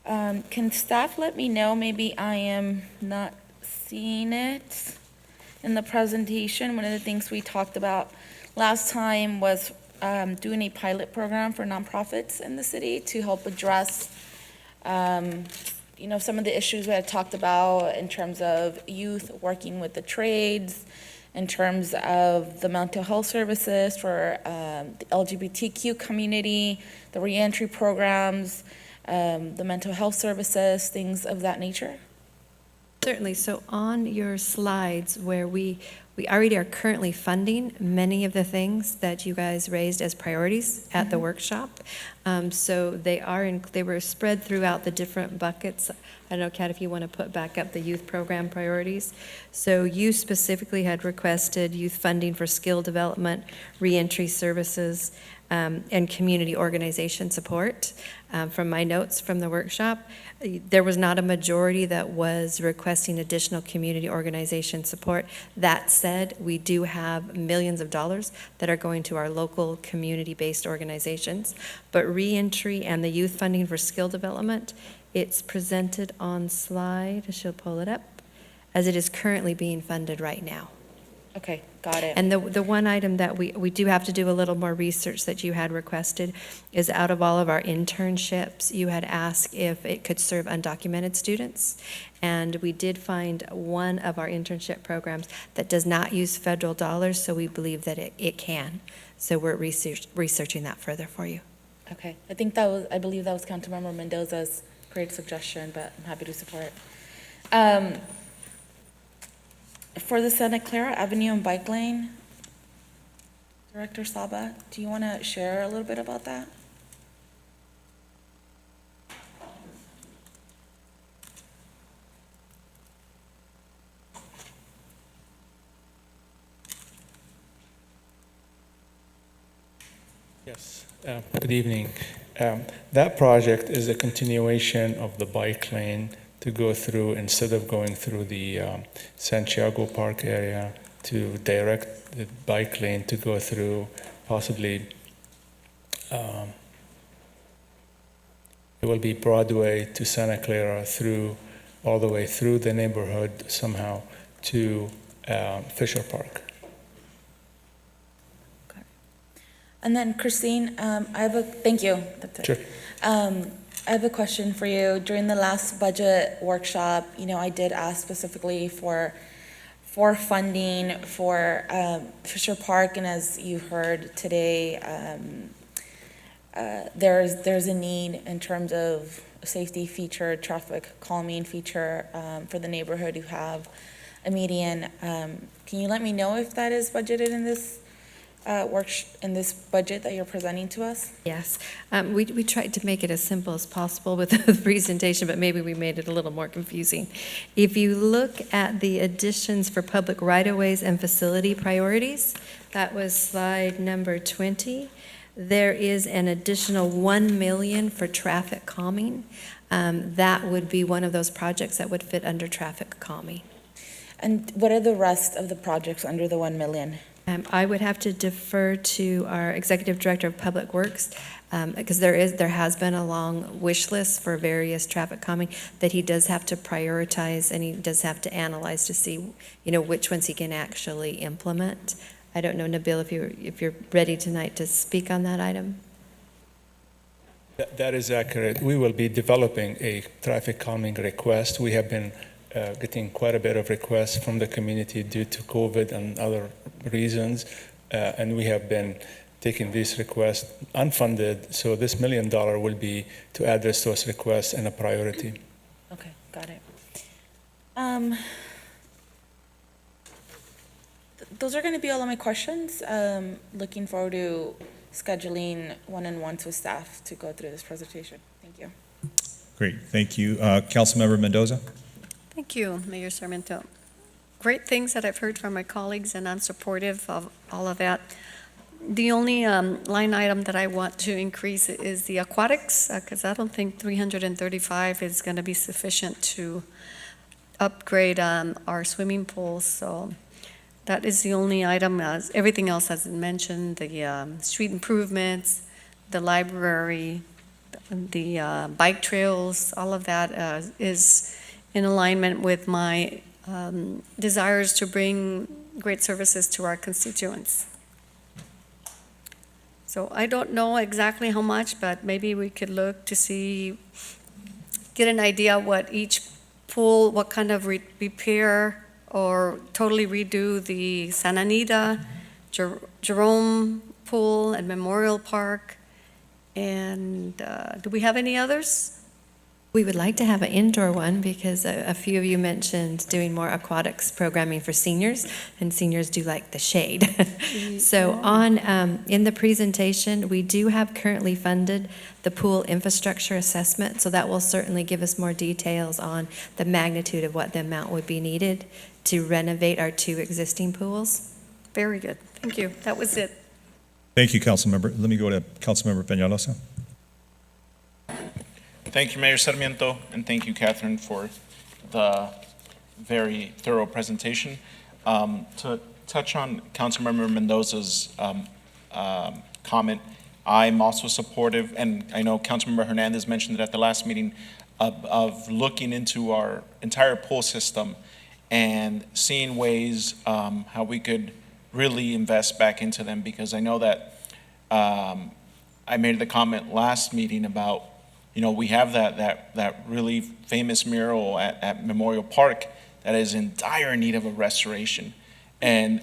can staff let me know, maybe I am not seeing it in the presentation? One of the things we talked about last time was doing a pilot program for nonprofits in the city to help address some of the issues we had talked about in terms of youth working with the trades, in terms of the mental health services for the LGBTQ community, the reentry programs, the mental health services, things of that nature. Certainly. So on your slides where we already are currently funding many of the things that you guys raised as priorities at the workshop. So they were spread throughout the different buckets. I don't know, Kat, if you want to put back up the youth program priorities. So you specifically had requested youth funding for skill development, reentry services, and community organization support. From my notes from the workshop, there was not a majority that was requesting additional community organization support. That said, we do have millions of dollars that are going to our local community-based organizations. But reentry and the youth funding for skill development, it's presented on slide, she'll pull it up, as it is currently being funded right now. Okay, got it. And the one item that we do have to do a little more research that you had requested is out of all of our internships, you had asked if it could serve undocumented students. And we did find one of our internship programs that does not use federal dollars, so we believe that it can. So we're researching that further for you. Okay, I believe that was Councilmember Mendoza's great suggestion, but I'm happy to support. For the Santa Clara Avenue and Bike Lane, Director Saba, do you want to share a little bit about that? Yes, good evening. That project is a continuation of the bike lane to go through, instead of going through the Santiago Park area, to direct the bike lane to go through possibly, it will be Broadway to Santa Clara, through, all the way through the neighborhood somehow to Fisher Park. And then Christine, thank you. That's it. Sure. I have a question for you. During the last budget workshop, I did ask specifically for funding for Fisher Park, and as you heard today, there's a need in terms of a safety feature, traffic calming feature for the neighborhood who have a median. Can you let me know if that is budgeted in this in this budget that you're presenting to us? Yes. We tried to make it as simple as possible with the presentation, but maybe we made it a little more confusing. If you look at the additions for public right-of-ways and facility priorities, that was slide number 20. There is an additional $1 million for traffic calming. That would be one of those projects that would fit under traffic calming. And what are the rest of the projects under the $1 million? I would have to defer to our Executive Director of Public Works, because there has been a long wish list for various traffic calming that he does have to prioritize, and he does have to analyze to see, which ones he can actually implement. I don't know, Nabil, if you're ready tonight to speak on that item. That is accurate. We will be developing a traffic calming request. We have been getting quite a bit of requests from the community due to COVID and other reasons, and we have been taking these requests unfunded. So this $1 million will be to address those requests and a priority. Okay, got it. Those are going to be all of my questions. Looking forward to scheduling one-on-ones with staff to go through this presentation. Thank you. Great, thank you. Councilmember Mendoza? Thank you, Mayor Sarmiento. Great things that I've heard from my colleagues, and I'm supportive of all of that. The only line item that I want to increase is the aquatics, because I don't think 335 is going to be sufficient to upgrade our swimming pools. So that is the only item. Everything else has been mentioned, the street improvements, the library, the bike trails, all of that is in alignment with my desires to bring great services to our constituents. So I don't know exactly how much, but maybe we could look to see, get an idea what each pool, what kind of repair or totally redo the Santa Anita, Jerome Pool and Memorial Park. And do we have any others? We would like to have an indoor one because a few of you mentioned doing more aquatics programming for seniors, and seniors do like the shade. So in the presentation, we do have currently funded the pool infrastructure assessment, so that will certainly give us more details on the magnitude of what the amount would be needed to renovate our 2 existing pools. Very good. Thank you. That was it. Thank you, Councilmember. Let me go to Councilmember Peñalosa. Thank you, Mayor Sarmiento, and thank you, Catherine, for the very thorough presentation. To touch on Councilmember Mendoza's comment, I'm also supportive, and I know Councilmember Hernandez mentioned it at the last meeting, of looking into our entire pool system and seeing ways how we could really invest back into them, because I know that I made the comment last meeting about, we have that really famous mural at Memorial Park that is in dire need of a restoration. And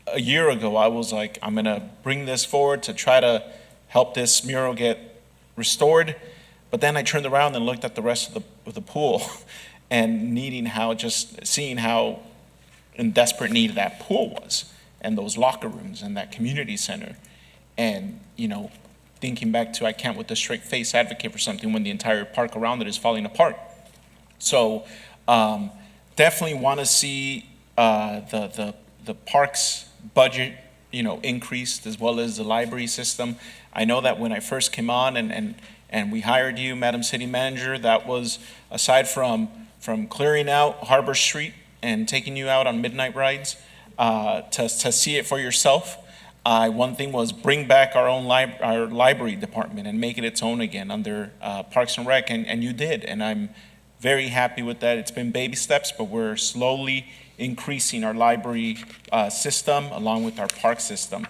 a year ago, I was like, I'm gonna bring this forward to try to help this mural get restored. But then I turned around and looked at the rest of the pool and seeing how in desperate need that pool was, and those locker rooms and that community center. And, thinking back to I can't with a straight face advocate for something when the entire park around it is falling apart. So definitely want to see the park's budget, increased, as well as the library system. I know that when I first came on and we hired you, Madam City Manager, that was aside from clearing out Harbor Street and taking you out on midnight rides to see it for yourself. One thing was bring back our library department and make it its own again under Parks and Rec, and you did, and I'm very happy with that. It's been baby steps, but we're slowly increasing our library system along with our park system.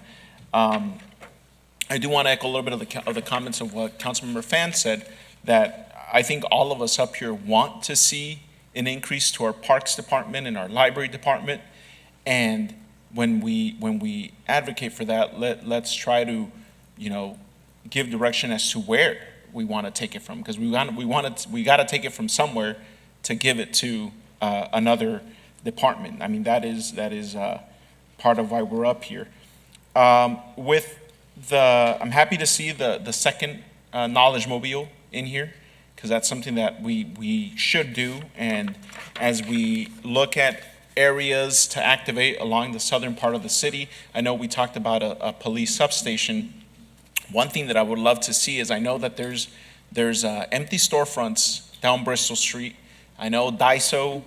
I do want to echo a little bit of the comments of what Councilmember Fan said, that I think all of us up here want to see an increase to our parks department and our library department, and when we advocate for that, let's try to, give direction as to where we want to take it from, because we got to take it from somewhere to give it to another department. I mean, that is part of why we're up here. I'm happy to see the second knowledge mobile in here, because that's something that we should do. And as we look at areas to activate along the southern part of the city, I know we talked about a police substation. One thing that I would love to see is, I know that there's empty storefronts down Bristol Street. I know Daiso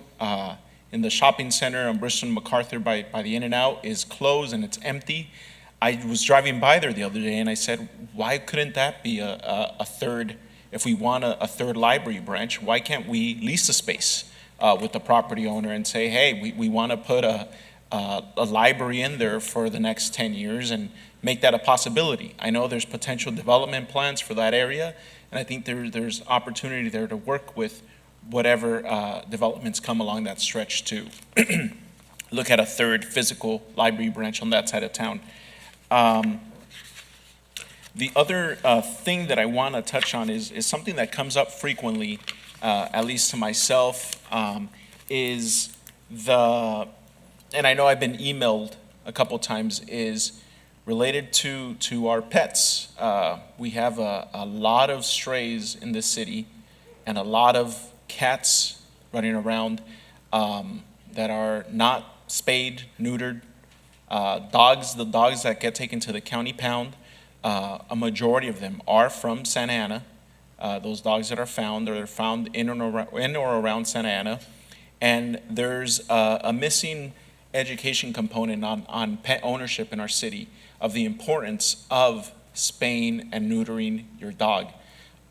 in the shopping center on Bristol and MacArthur by the In-N-Out is closed and it's empty. I was driving by there the other day and I said, why couldn't that be a third, if we want a third library branch, why can't we lease the space with the property owner and say, hey, we want to put a a library in there for the next 10 years and make that a possibility. I know there's potential development plans for that area, and I think there's opportunity there to work with whatever developments come along that stretch to look at a third physical library branch on that side of town. The other thing that I want to touch on is something that comes up frequently, at least to myself, is and I know I've been emailed a couple times, is related to our pets. We have a lot of strays in this city and a lot of cats running around that are not spayed, neutered. The dogs that get taken to the county pound, a majority of them are from Santa Ana. Those dogs that are found in or around Santa Ana. And there's a missing education component on pet ownership in our city of the importance of spaying and neutering your dog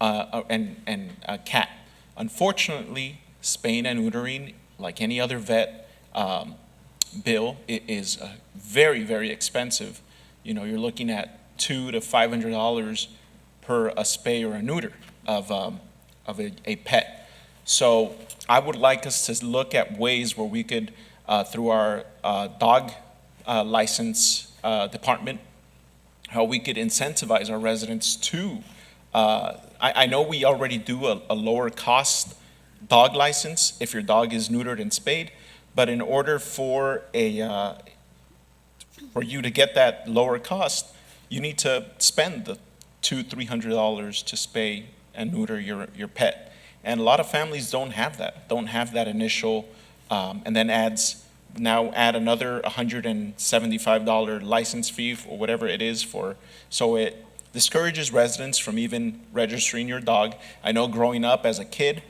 and a cat. Unfortunately, spaying and neutering, like any other vet bill, it is very, very expensive. You know, you're looking at $200 to $500 per a spay or a neuter of a pet. So I would like us to look at ways where we could, through our dog license department, how we could incentivize our residents to, I know we already do a lower cost dog license if your dog is neutered and spayed, but in order for you to get that lower cost, you need to spend the $200-300 to spay and neuter your pet. And a lot of families don't have that initial, and then add another $175 license fee or whatever it is so it discourages residents from even registering your dog. I know growing up as a kid,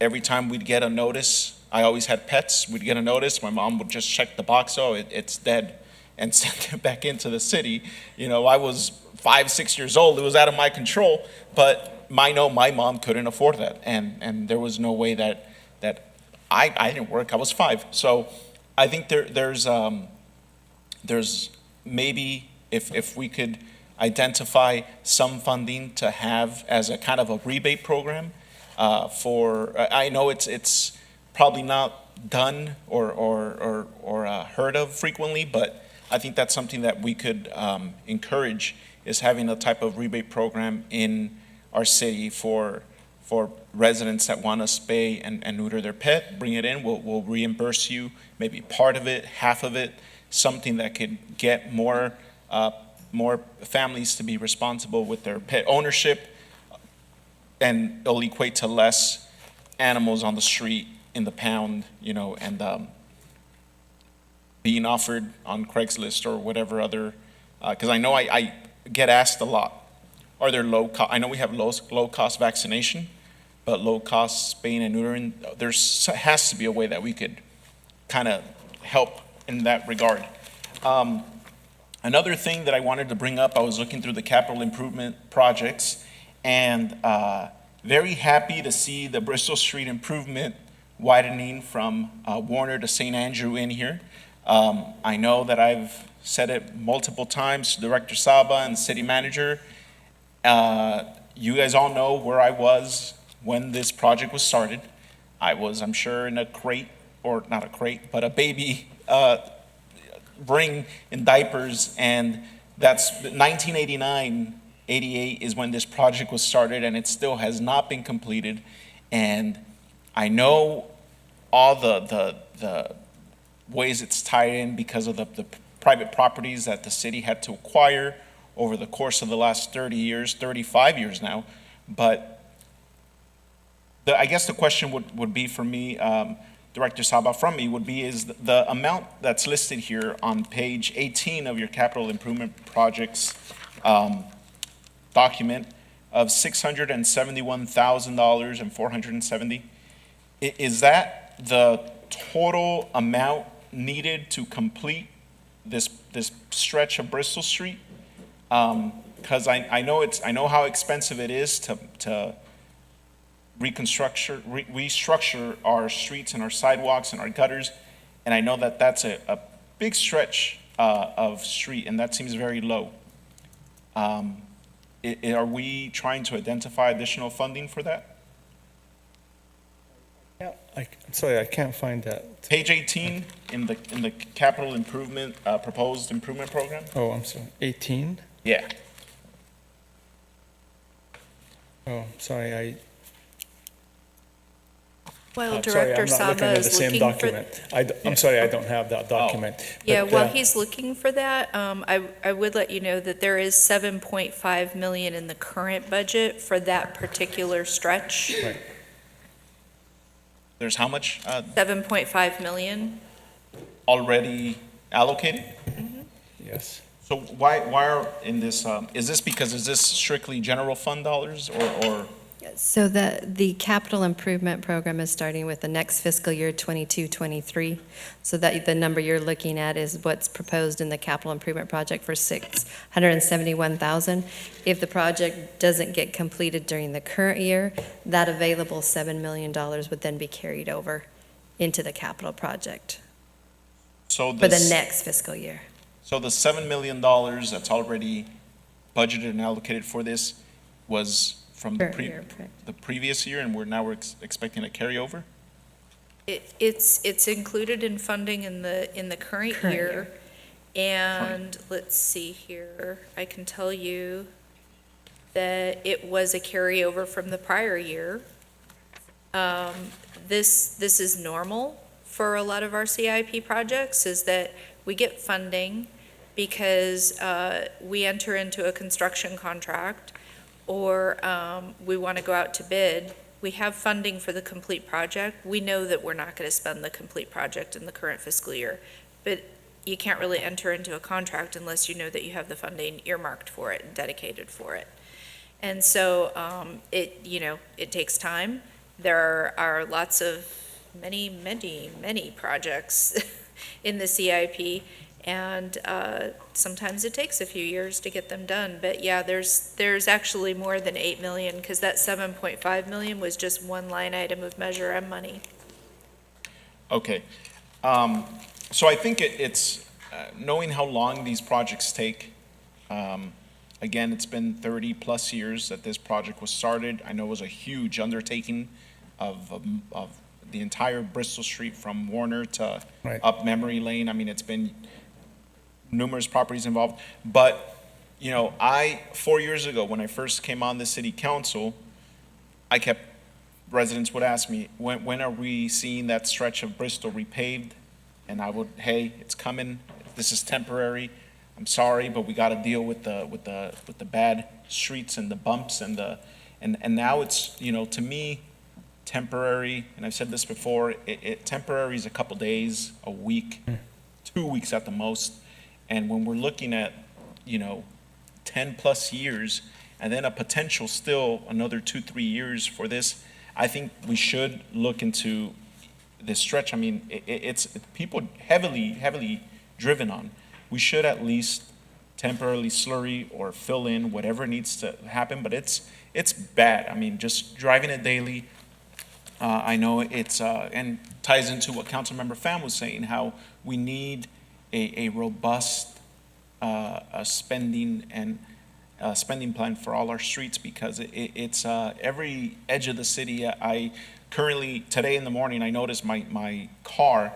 every time we'd get a notice, I always had pets, we'd get a notice, my mom would just check the box, it's dead, and send it back into the city. You know, I was 5-6 years old, it was out of my control, but my mom couldn't afford that, and there was no way that I didn't work, I was 5. So I think there's maybe if we could identify some funding to have as a kind of a rebate program I know it's probably not done or heard of frequently, but I think that's something that we could encourage, is having a type of rebate program in our city for residents that want to spay and neuter their pet. Bring it in, we'll reimburse you, maybe part of it, half of it, something that could get more families to be responsible with their pet ownership, and it'll equate to less animals on the street, in the pound, and being offered on Craigslist or whatever other, because I know I get asked a lot, are there I know we have low-cost vaccination, but low-cost spaying and neutering, there has to be a way that we could kind of help in that regard. Another thing that I wanted to bring up, I was looking through the capital improvement projects, and very happy to see the Bristol Street improvement widening from Warner to St. Andrew in here. I know that I've said it multiple times to Director Saba and the city manager. You guys all know where I was when this project was started. I was, I'm sure, in a crate, or not a crate, but a baby ring in diapers, and that's 1989, 88 is when this project was started, and it still has not been completed. And I know all the ways it's tied in because of the private properties that the city had to acquire over the course of the last 30 years, 35 years now. But I guess the question would be for me, Director Saba, from me, would be is the amount that's listed here on page 18 of your capital improvement projects document of $671,000 and $470. Is that the total amount needed to complete this stretch of Bristol Street? Because I know how expensive it is to restructure our streets and our sidewalks and our gutters, and I know that that's a big stretch of street, and that seems very low. Are we trying to identify additional funding for that? I'm sorry, I can't find that. Page 18 in the capital improvement, proposed improvement program? Oh, I'm sorry, 18? Yeah. Oh, sorry, While I'm sorry, Director I'm not looking Saba at the is same looking for. document. I'm sorry, I don't have that document. Yeah, But, while he's looking for that, I would let you know that there is 7.5 million in the current budget for that particular stretch. Right. There's how much 7.5 million. already allocated? Yes. So why are in this, is this strictly general fund dollars or? So the capital improvement program is starting with the next fiscal year, 22-23. So that the number you're looking at is what's proposed in the capital improvement project for $671,000. If the project doesn't get completed during the current year, that available $7 million would then be carried over into the capital project So for the this, next fiscal year. so the $7 million that's already budgeted and allocated for this was from Current year, correct. the previous year, and we're expecting a carryover? It's included in funding in the current year. And let's see here, I can tell you that it was a carryover from the prior year. This is normal for a lot of our CIP projects, is that we get funding because we enter into a construction contract or we want to go out to bid. We have funding for the complete project. We know that we're not going to spend the complete project in the current fiscal year, but you can't really enter into a contract unless you know that you have the funding earmarked for it and dedicated for it. And so it takes time. There are lots of many projects in the CIP, and sometimes it takes a few years to get them done. But yeah, there's actually more than 8 million, because that 7.5 million was just one line item of Measure M money. Okay. So I think it's knowing how long these projects take. Again, it's been 30-plus years that this project was started. I know it was a huge undertaking of the entire Bristol Street from Warner to up Memory Lane. I mean, it's been numerous properties involved. But, 4 years ago, when I first came on the city council, residents would ask me, when are we seeing that stretch of Bristol repaved? And I would, hey, it's coming. This is temporary. I'm sorry, but we got to deal with the bad streets and the bumps and now it's, to me, temporary. And I've said this before. Temporary is a couple days, a week, 2 weeks at the most. And when we're looking at, 10-plus years, and then a potential still another 2-3 years for this, I think we should look into this stretch. I mean, it's people heavily driven on. We should at least temporarily slurry or fill in whatever needs to happen, but it's bad. I mean, just driving it daily, I know it's, and ties into what Councilmember Pham was saying, how we need a robust spending plan for all our streets, because it's every edge of the city. I currently, today in the morning, I noticed my car,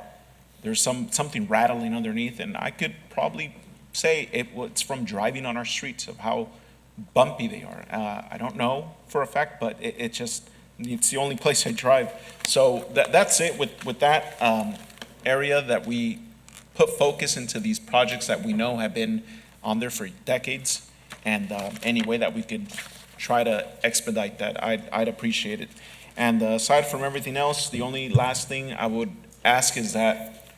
there's something rattling underneath, and I could probably say it's from driving on our streets, of how bumpy they are. I don't know for a fact, but it's the only place I drive. So that's it with that area, that we put focus into these projects that we know have been on there for decades, and any way that we could try to expedite that, I'd appreciate it. And aside from everything else, the only last thing I would ask is that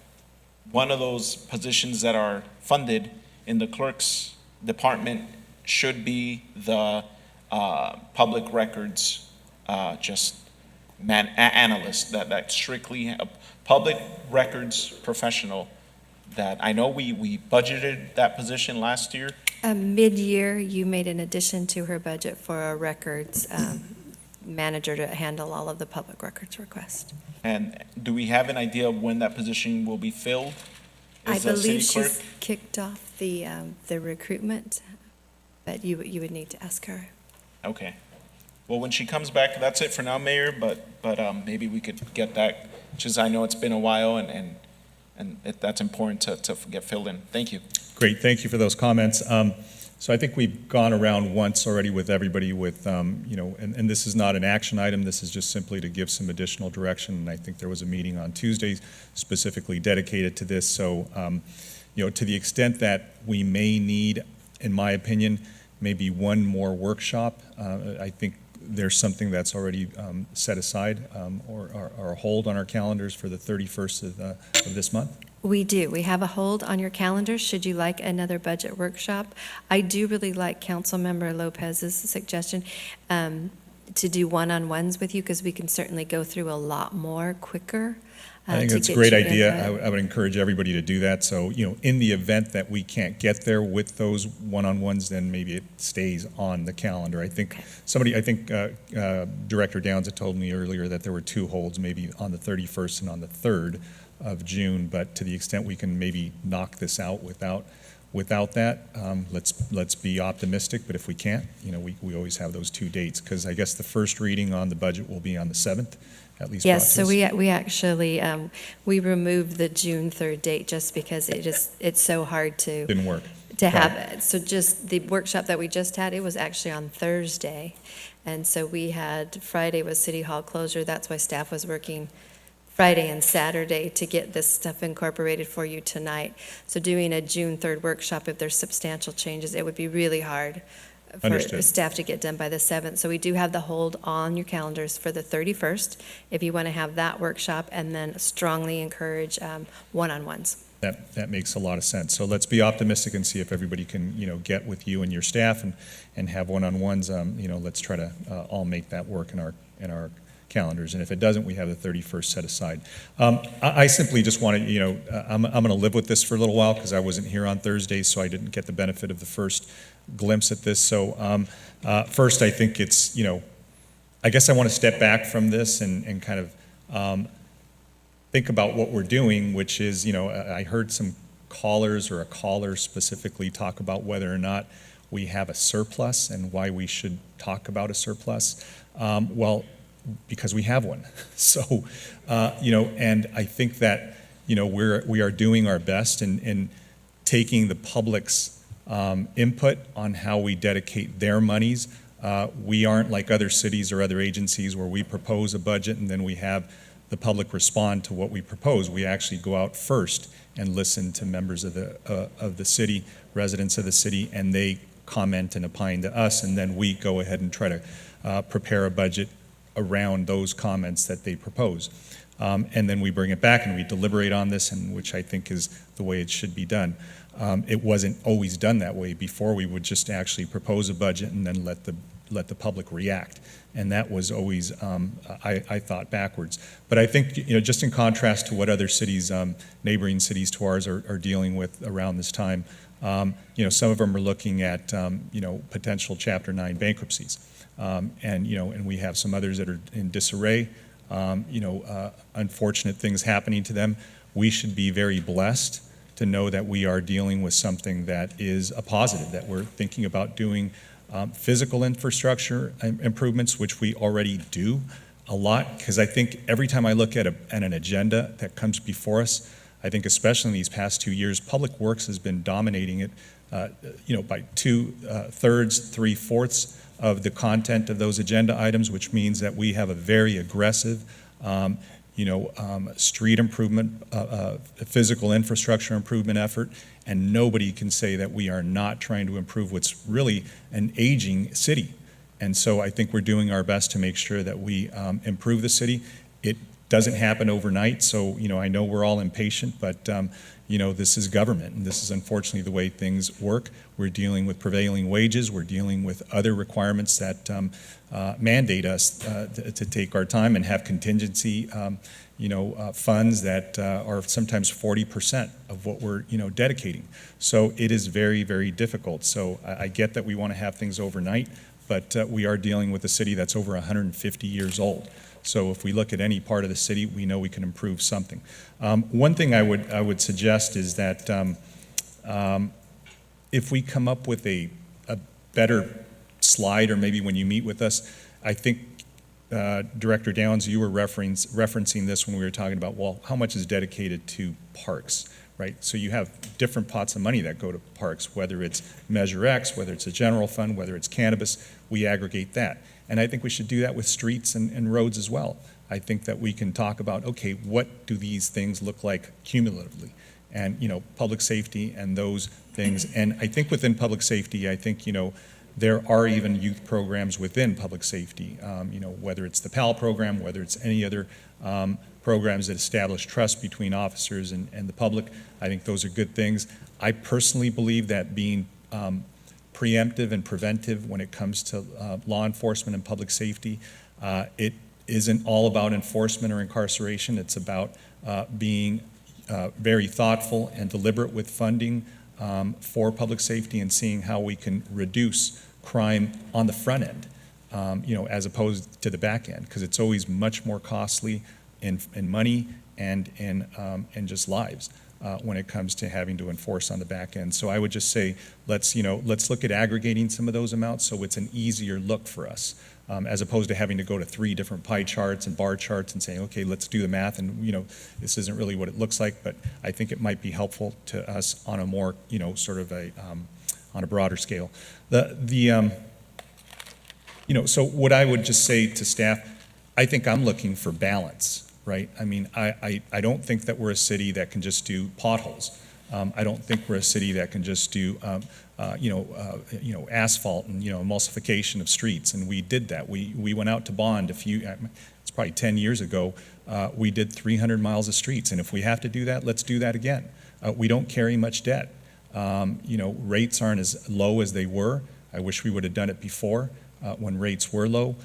one of those positions that are funded in the clerk's department should be the public records analyst, that strictly a public records professional. That I know we budgeted that position last year. Mid-year, you made an addition to her budget for a records manager to handle all of the public records requests. And do we have an idea of when that position will be filled? I Is the believe city she's clerk? kicked off the recruitment, but you would need to ask her. Okay. Well, when she comes back, that's it for now, Mayor, but maybe we could get that, just I know it's been a while and that's important to get filled in. Thank you. Great, thank you for those comments. So I think we've gone around once already with everybody with, and this is not an action item, this is just simply to give some additional direction. And I think there was a meeting on Tuesday specifically dedicated to this. So, to the extent that we may need, in my opinion, maybe one more workshop, I think there's something that's already set aside or a hold on our calendars for the 31st of this month. We do. We have a hold on your calendar should you like another budget workshop. I do really like Councilmember Lopez's suggestion to do one-on-ones with you because we can certainly go through a lot more quicker. I think that's a great idea. I would encourage everybody to do that. So, in the event that we can't get there with those one-on-ones, then maybe it stays on the calendar. I think Director Downs had told me earlier that there were two holds, maybe on the 31st and on the 3rd of June, but to the extent we can maybe knock this out without that, let's be optimistic. But if we can't, we always have those two dates, because I guess the first reading on the budget will be on the 7th, at least. Yes, so we actually we removed the June 3rd date just because it's so hard to Didn't work. to have it. So just the workshop that we just had, it was actually on Thursday, and so we had Friday was City Hall closure. That's why staff was working Friday and Saturday to get this stuff incorporated for you tonight. So doing a June 3rd workshop, if there's substantial changes, it would be really hard for Understood. staff to get done by the 7th. So we do have the hold on your calendars for the 31st, if you want to have that workshop, and then strongly encourage one-on-ones. That makes a lot of sense. So let's be optimistic and see if everybody can, get with you and your staff and have one-on-ones. Let's try to all make that work in our calendars. And if it doesn't, we have the 31st set aside. I simply just want to, I'm going to live with this for a little while because I wasn't here on Thursday, so I didn't get the benefit of the first glimpse at this. So first, I think it's, I guess I want to step back from this and kind of think about what we're doing, which is, I heard some callers or a caller specifically talk about whether or not we have a surplus and why we should talk about a surplus. Well, because we have one. So, and I think that, we are doing our best in taking the public's input on how we dedicate their monies. We aren't like other cities or other agencies where we propose a budget and then we have the public respond to what we propose. We actually go out first and listen to members of the city, residents of the city, and they comment and opine to us, and then we go ahead and try to prepare a budget around those comments that they propose. And then we bring it back and we deliberate on this, and which I think is the way it should be done. It wasn't always done that way. Before, we would just actually propose a budget and then let the public react. And that was always, I thought, backwards. But I think, just in contrast to what other cities, neighboring cities to ours are dealing with around this time, some of them are looking at, potential Chapter 9 bankruptcies. And we have some others that are in disarray, unfortunate things happening to them. We should be very blessed to know that we are dealing with something that is a positive, that we're thinking about doing physical infrastructure improvements, which we already do a lot, because I think every time I look at an agenda that comes before us, I think especially in these past 2 years, Public Works has been dominating it, by 2/3, 3/4 of the content of those agenda items, which means that we have a very aggressive, street improvement, physical infrastructure improvement effort, and nobody can say that we are not trying to improve what's really an aging city. And so I think we're doing our best to make sure that we improve the city. It doesn't happen overnight, so I know we're all impatient, but this is government, and this is unfortunately the way things work. We're dealing with prevailing wages. We're dealing with other requirements that mandate us to take our time and have contingency, funds that are sometimes 40% of what we're, dedicating. So it is very, very difficult. So I get that we want to have things overnight, but we are dealing with a city that's over 150 years old. So if we look at any part of the city, we know we can improve something. One thing I would suggest is that if we come up with a better slide, or maybe when you meet with us, I think Director Downs, you were referencing this when we were talking about, well, how much is dedicated to parks, right? So you have different pots of money that go to parks, whether it's Measure X, whether it's a general fund, whether it's cannabis, we aggregate that. And I think we should do that with streets and roads as well. I think that we can talk about, okay, what do these things look like cumulatively? And, public safety and those things. And I think within public safety, I think, there are even youth programs within public safety, whether it's the PAL program, whether it's any other programs that establish trust between officers and the public. I think those are good things. I personally believe that being preemptive and preventive when it comes to law enforcement and public safety, it isn't all about enforcement or incarceration. It's about being very thoughtful and deliberate with funding for public safety and seeing how we can reduce crime on the front end, as opposed to the back end, because it's always much more costly in money and in just lives when it comes to having to enforce on the back end. So I would just say, let's look at aggregating some of those amounts so it's an easier look for us, as opposed to having to go to 3 different pie charts and bar charts and saying, okay, let's do the math, and this isn't really what it looks like. But I think it might be helpful to us on a more sort of a on a broader scale. So what I would just say to staff, I think I'm looking for balance, right? I mean, I don't think that we're a city that can just do potholes. I don't think we're a city that can just do asphalt and emulsification of streets, and we did that. We went out to bond it's probably 10 years ago. We did 300 miles of streets, and if we have to do that, let's do that again. We don't carry much debt. Rates aren't as low as they were. I wish we would have done it before when rates were low.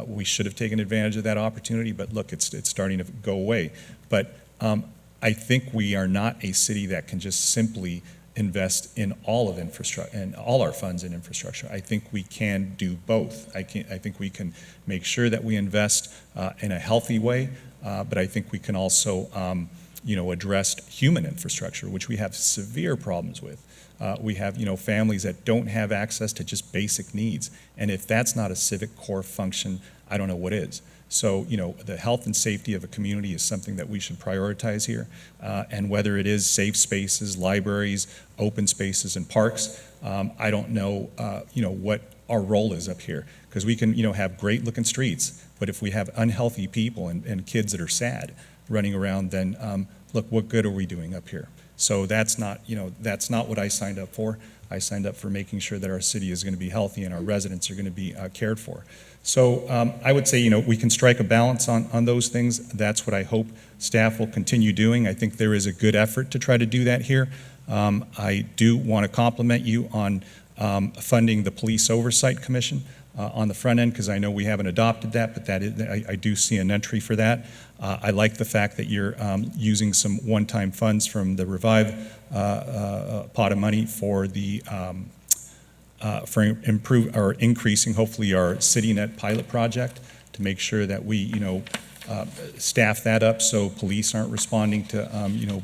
We should have taken advantage of that opportunity, but look, it's starting to go away. But I think we are not a city that can just simply invest in all of infrastructure and all our funds in infrastructure. I think we can do both. I think we can make sure that we invest in a healthy way, but I think we can also address human infrastructure, which we have severe problems with. We have, families that don't have access to just basic needs. And if that's not a civic core function, I don't know what is. So, the health and safety of a community is something that we should prioritize here. And whether it is safe spaces, libraries, open spaces, and parks, I don't know, what our role is up here. Because we can, have great looking streets, but if we have unhealthy people and kids that are sad running around, then look, what good are we doing up here? So that's not what I signed up for. I signed up for making sure that our city is going to be healthy and our residents are going to be cared for. So I would say, we can strike a balance on those things. That's what I hope staff will continue doing. I think there is a good effort to try to do that here. I do want to compliment you on funding the Police Oversight Commission on the front end, because I know we haven't adopted that, but I do see an entry for that. I like the fact that you're using some one-time funds from the Revive pot of money for the increasing, hopefully, our CityNet pilot project to make sure that we, staff that up so police aren't responding to,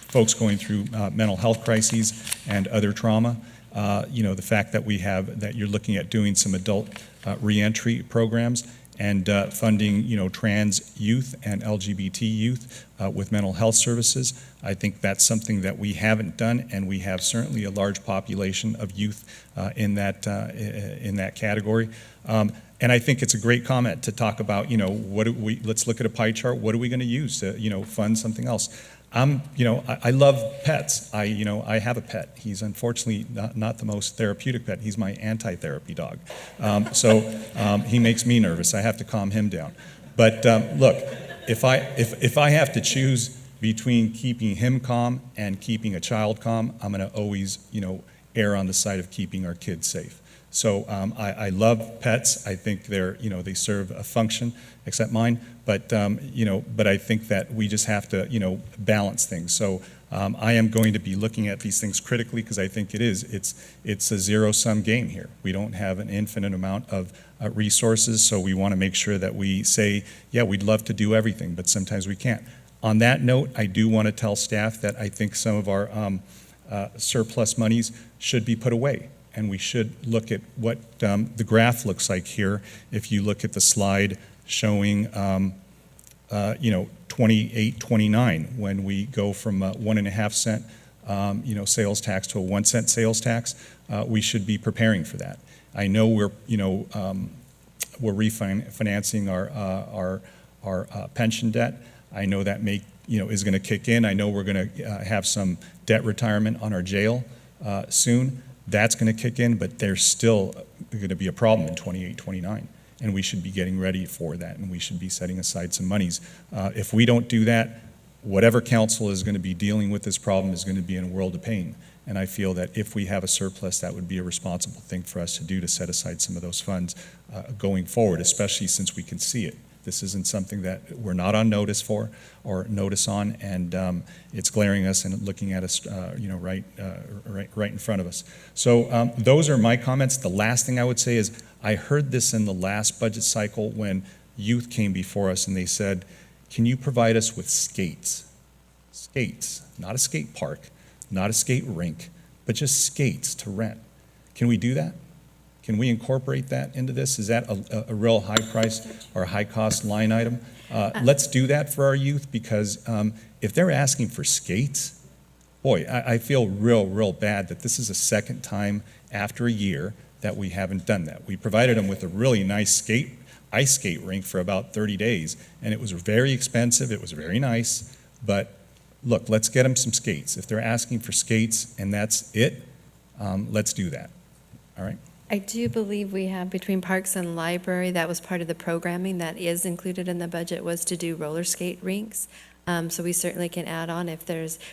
folks going through mental health crises and other trauma. The fact that that you're looking at doing some adult reentry programs and funding, trans youth and LGBT youth with mental health services. I think that's something that we haven't done, and we have certainly a large population of youth in that category. And I think it's a great comment to talk about, let's look at a pie chart. What are we going to use to, fund something else? I love pets. I have a pet. He's unfortunately not the most therapeutic pet. He's my anti-therapy dog. So he makes me nervous. I have to calm him down. But look, if I have to choose between keeping him calm and keeping a child calm, I'm going to always, err on the side of keeping our kids safe. So I love pets. I think they serve a function, except mine. But I think that we just have to, balance things. So I am going to be looking at these things critically because I think it's a zero-sum game here. We don't have an infinite amount of resources, so we want to make sure that we say, yeah, we'd love to do everything, but sometimes we can't. On that note, I do want to tell staff that I think some of our surplus monies should be put away. And we should look at what the graph looks like here. If you look at the slide showing, 28, 29, when we go from a 1.5 cent, sales tax to a 1 cent sales tax, we should be preparing for that. I know we're refinancing our pension debt. I know that is going to kick in. I know we're going to have some debt retirement on our jail soon. That's going to kick in, but there's still going to be a problem in 28, 29, and we should be getting ready for that, and we should be setting aside some monies. If we don't do that, whatever council is going to be dealing with this problem is going to be in a world of pain. And I feel that if we have a surplus, that would be a responsible thing for us to do, to set aside some of those funds going forward, especially since we can see it. This isn't something that we're not on notice for or notice on, and it's glaring us and looking at us, right in front of us. So those are my comments. The last thing I would say is I heard this in the last budget cycle when youth came before us and they said, can you provide us with skates? Skates, not a skate park, not a skate rink, but just skates to rent. Can we do that? Can we incorporate that into this? Is that a real high price or high cost line item? Let's do that for our youth, because if they're asking for skates, boy, I feel real bad that this is a second time after a year that we haven't done that. We provided them with a really nice ice skate rink for about 30 days, and it was very expensive, it was very nice, but look, let's get them some skates. If they're asking for skates and that's it, let's do that, all right? I do believe we have between Parks and Library, that was part of the programming that is included in the budget, was to do roller skate rinks. So we certainly can add on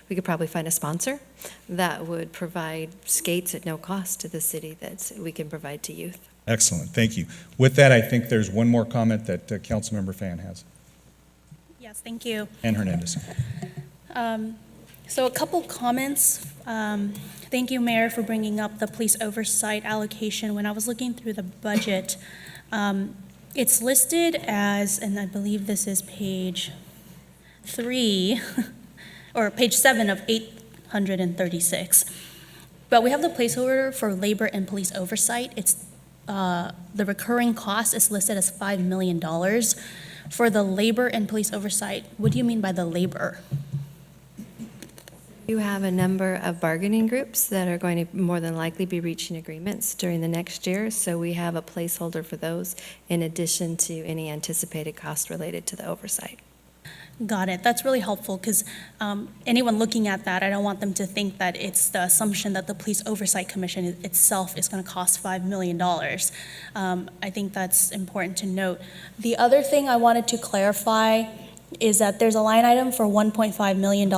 we could probably find a sponsor that would provide skates at no cost to the city that we can provide to youth. Excellent, thank you. With that, I think there's one more comment that Councilmember Fan has. Yes, thank you. And Hernandez. So a couple comments. Thank you, Mayor, for bringing up the police oversight allocation. When I was looking through the budget, it's listed as, and I believe this is page 3, or page 7 of 836. But we have the placeholder for labor and police oversight. It's the recurring cost is listed as $5 million. For the labor and police oversight, what do you mean by the labor? You have a number of bargaining groups that are going to more than likely be reaching agreements during the next year, so we have a placeholder for those in addition to any anticipated cost related to the oversight. Got it. That's really helpful, because anyone looking at that, I don't want them to think that it's the assumption that the Police Oversight Commission itself is going to cost $5 million. I think that's important to note. The other thing I wanted to clarify is that there's a line item for $1.5 million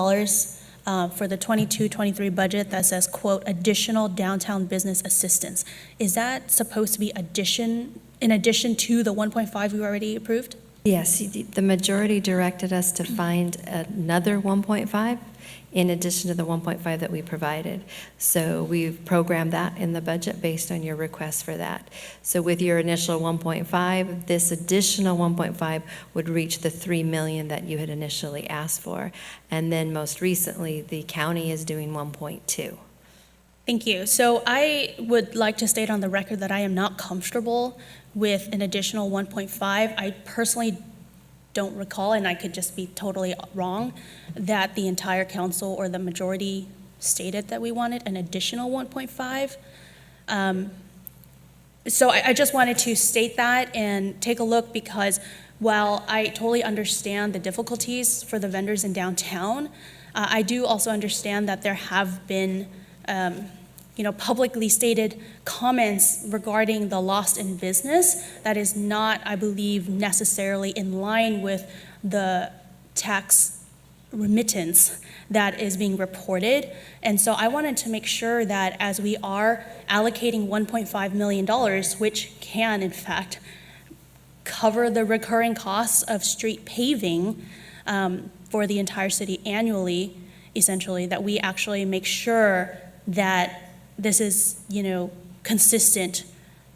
for the 22-23 budget that says, quote, additional downtown business assistance. Is that supposed to be in addition to the 1.5 we already approved? Yes, the majority directed us to find another 1.5 in addition to the 1.5 that we provided. So we've programmed that in the budget based on your request for that. So with your initial 1.5, this additional 1.5 would reach the 3 million that you had initially asked for. And then most recently, the county is doing 1.2. Thank you. So I would like to state on the record that I am not comfortable with an additional 1.5. I personally don't recall, and I could just be totally wrong, that the entire council or the majority stated that we wanted an additional 1.5. So I just wanted to state that and take a look, because while I totally understand the difficulties for the vendors in downtown, I do also understand that there have been publicly stated comments regarding the loss in business that is not, I believe, necessarily in line with the tax remittance that is being reported. And so I wanted to make sure that as we are allocating $1.5 million, which can, in fact, cover the recurring costs of street paving for the entire city annually, essentially, that we actually make sure that this is, consistent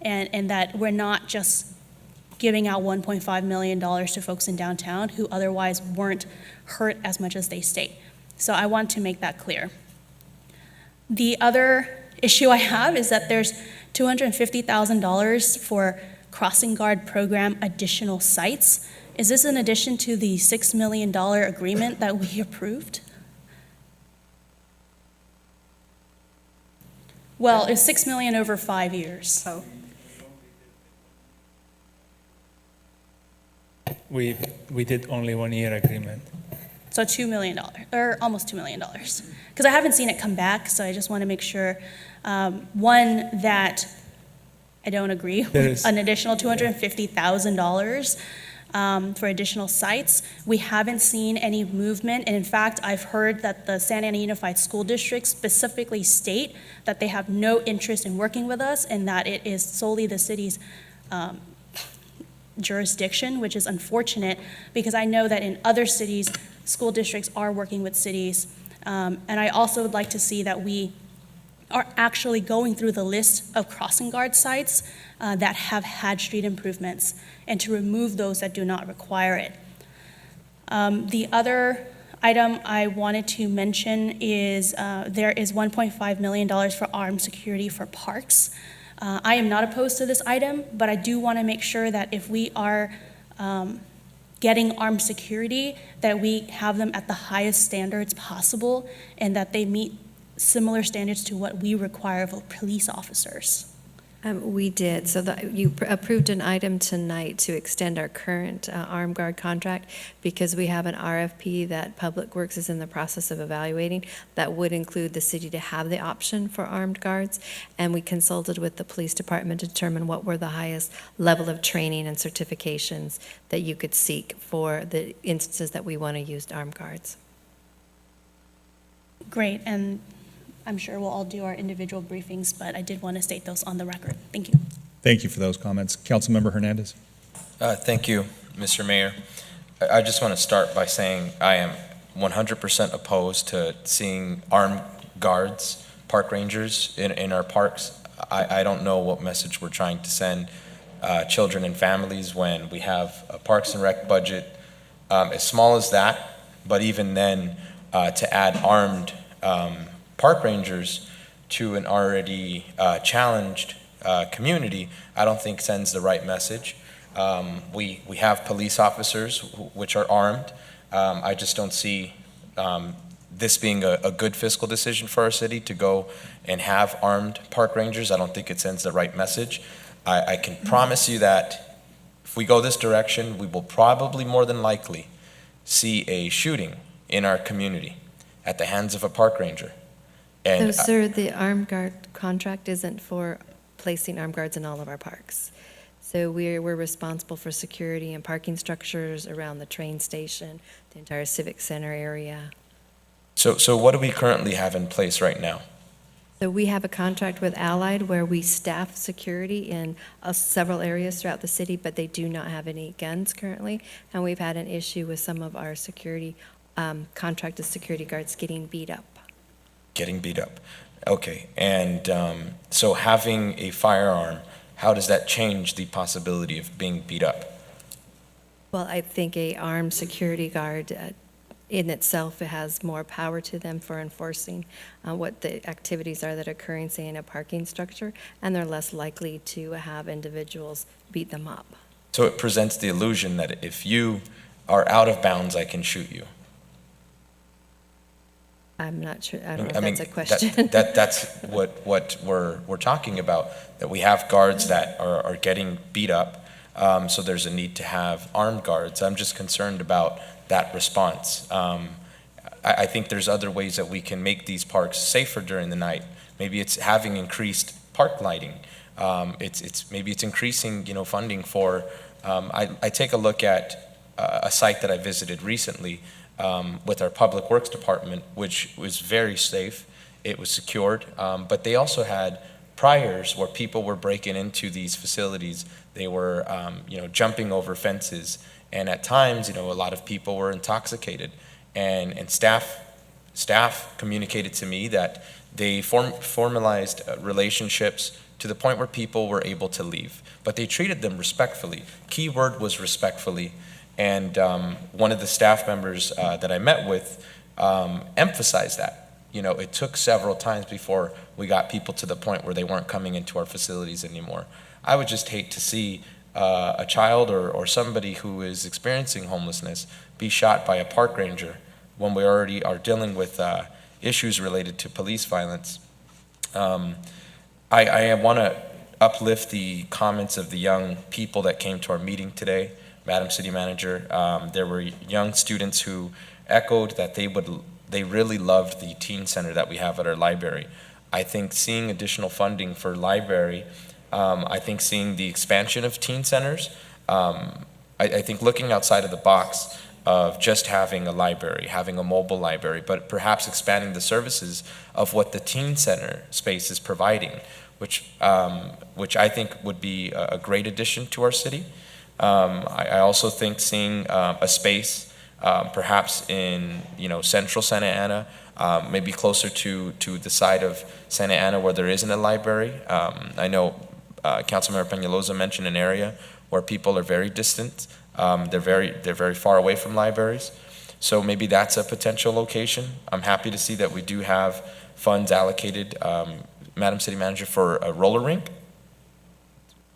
and that we're not just giving out $1.5 million to folks in downtown who otherwise weren't hurt as much as they state. So I want to make that clear. The other issue I have is that there's $250,000 for crossing guard program additional sites. Is this in addition to the $6 million agreement that we approved? Well, it's $6 million over 5 years. We did only 1 year agreement. So $2 million, or almost $2 million. Because I haven't seen it come back, so I just want to make sure, one, that I don't agree with an additional $250,000 for additional sites. We haven't seen any movement, and in fact, I've heard that the Santa Ana Unified School District specifically state that they have no interest in working with us and that it is solely the city's jurisdiction, which is unfortunate because I know that in other cities, school districts are working with cities. And I also would like to see that we are actually going through the list of crossing guard sites that have had street improvements and to remove those that do not require it. The other item I wanted to mention is there is $1.5 million for armed security for parks. I am not opposed to this item, but I do want to make sure that if we are getting armed security, that we have them at the highest standards possible and that they meet similar standards to what we require of police officers. We did. So you approved an item tonight to extend our current armed guard contract because we have an RFP that Public Works is in the process of evaluating that would include the city to have the option for armed guards. And we consulted with the police department to determine what were the highest level of training and certifications that you could seek for the instances that we want to use armed guards. Great, and I'm sure we'll all do our individual briefings, but I did want to state those on the record. Thank you. Thank you for those comments. Councilmember Hernandez. Thank you, Mr. Mayor. I just want to start by saying I am 100% opposed to seeing armed guards, park rangers in our parks. I don't know what message we're trying to send children and families when we have a Parks and Rec budget as small as that, but even then to add armed park rangers to an already challenged community, I don't think sends the right message. We have police officers which are armed. I just don't see this being a good fiscal decision for our city to go and have armed park rangers. I don't think it sends the right message. I can promise you that if we go this direction, we will probably more than likely see a shooting in our community at the hands of a park ranger. And So, sir, the armed guard contract isn't for placing armed guards in all of our parks. So we're responsible for security and parking structures around the train station, the entire Civic Center area. So what do we currently have in place right now? So we have a contract with Allied where we staff security in several areas throughout the city, but they do not have any guns currently. And we've had an issue with some of our security, contracted security guards getting beat up. Getting beat up. Okay. And so having a firearm, how does that change the possibility of being beat up? Well, I think a armed security guard in itself, it has more power to them for enforcing what the activities are that are occurring, say, in a parking structure, and they're less likely to have individuals beat them up. So it presents the illusion that if you are out of bounds, I can shoot you. I'm not sure, I don't know if that's a question. That's what we're talking about, that we have guards that are getting beat up, so there's a need to have armed guards. I'm just concerned about that response. I think there's other ways that we can make these parks safer during the night. Maybe it's having increased park lighting. Maybe it's increasing, funding for, I take a look at a site that I visited recently with our Public Works Department, which was very safe. It was secured, but they also had priors where people were breaking into these facilities. They were, jumping over fences, and at times, a lot of people were intoxicated, and staff staff communicated to me that they formalized relationships to the point where people were able to leave, but they treated them respectfully. Key word was respectfully. And one of the staff members that I met with emphasized that. You know, it took several times before we got people to the point where they weren't coming into our facilities anymore. I would just hate to see a child or somebody who is experiencing homelessness be shot by a park ranger when we already are dealing with issues related to police violence. I want to uplift the comments of the young people that came to our meeting today, Madam City Manager. There were young students who echoed that they really loved the teen center that we have at our library. I think seeing additional funding for library, I think seeing the expansion of teen centers, I think looking outside of the box of just having a library, having a mobile library, but perhaps expanding the services of what the teen center space is providing, which I think would be a great addition to our city. I also think seeing a space perhaps in central Santa Ana, maybe closer to the side of Santa Ana where there isn't a library. I know Councilmember Peñalosa mentioned an area where people are very distant. They're very far away from libraries. So maybe that's a potential location. I'm happy to see that we do have funds allocated, Madam City Manager, for a roller rink.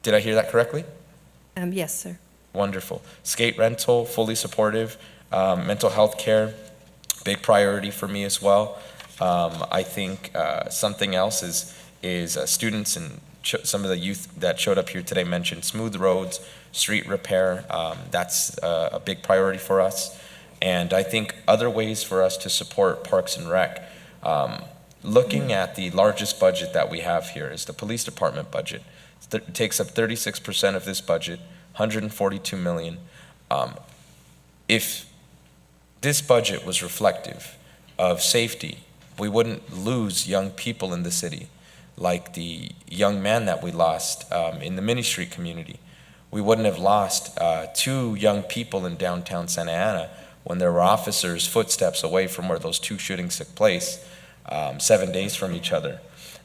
Did I hear that correctly? Yes, sir. Wonderful. Skate rental, fully supportive. Mental health care, big priority for me as well. I think something else is students and some of the youth that showed up here today mentioned smooth roads, street repair. That's a big priority for us. And I think other ways for us to support Parks and Rec, looking at the largest budget that we have here is the police department budget. It takes up 36% of this budget, $142 million. If this budget was reflective of safety, we wouldn't lose young people in the city, like the young man that we lost in the Mini Street community. We wouldn't have lost 2 young people in downtown Santa Ana when there were officers footsteps away from where those 2 shootings took place, 7 days from each other.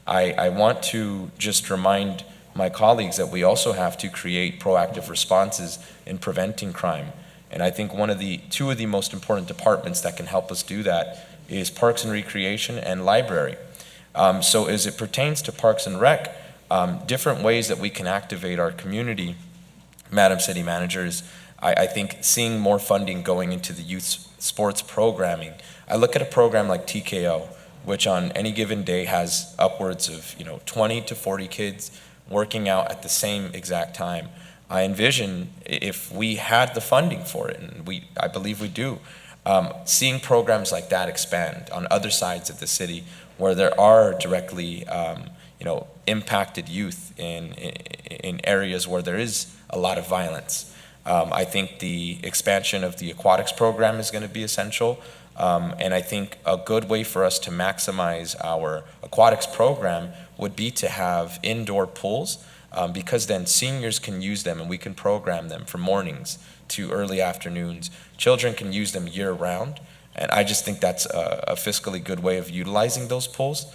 I want to just remind my colleagues that we also have to create proactive responses in preventing crime. And I think two of the most important departments that can help us do that is Parks and Recreation and Library. So as it pertains to Parks and Rec, different ways that we can activate our community, Madam City Managers, I think seeing more funding going into the youth sports programming. I look at a program like TKO, which on any given day has upwards of 20 to 40 kids working out at the same exact time. I envision if we had the funding for it, and I believe we do, seeing programs like that expand on other sides of the city where there are directly impacted youth in areas where there is a lot of violence. I think the expansion of the aquatics program is going to be essential. And I think a good way for us to maximize our aquatics program would be to have indoor pools, because then seniors can use them and we can program them from mornings to early afternoons. Children can use them year-round, and I just think that's a fiscally good way of utilizing those pools.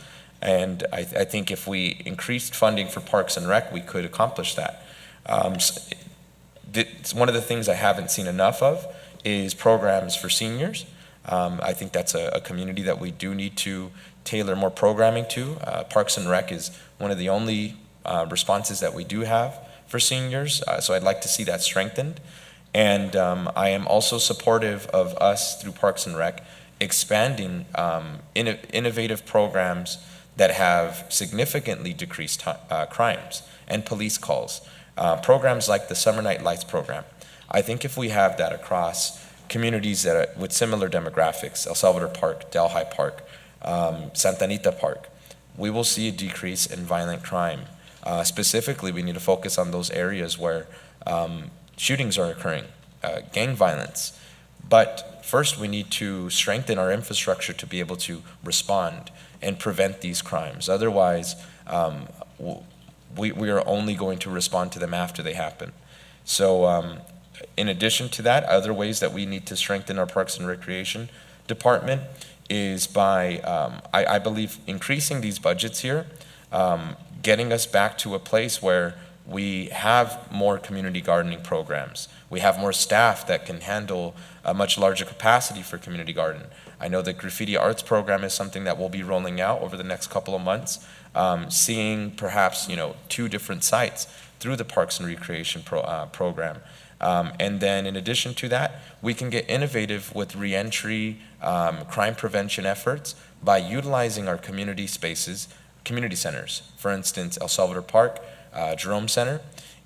And I think if we increased funding for Parks and Rec, we could accomplish that. One of the things I haven't seen enough of is programs for seniors. I think that's a community that we do need to tailor more programming to. Parks and Rec is one of the only responses that we do have for seniors, so I'd like to see that strengthened. And I am also supportive of us, through Parks and Rec, expanding innovative programs that have significantly decreased crimes and police calls. Programs like the Summer Night Lights program. I think if we have that across communities that are with similar demographics, El Salvador Park, Delhi Park, Santa Anita Park, we will see a decrease in violent crime. Specifically, we need to focus on those areas where shootings are occurring, gang violence. But first, we need to strengthen our infrastructure to be able to respond and prevent these crimes. Otherwise, we are only going to respond to them after they happen. So in addition to that, other ways that we need to strengthen our Parks and Recreation department is by, I believe, increasing these budgets here, getting us back to a place where we have more community gardening programs. We have more staff that can handle a much larger capacity for community garden. I know the graffiti arts program is something that we'll be rolling out over the next couple of months, seeing perhaps 2 different sites through the Parks and Recreation program. And then in addition to that, we can get innovative with reentry, crime prevention efforts by utilizing our community spaces, community centers. For instance, El Salvador Park, Jerome Center.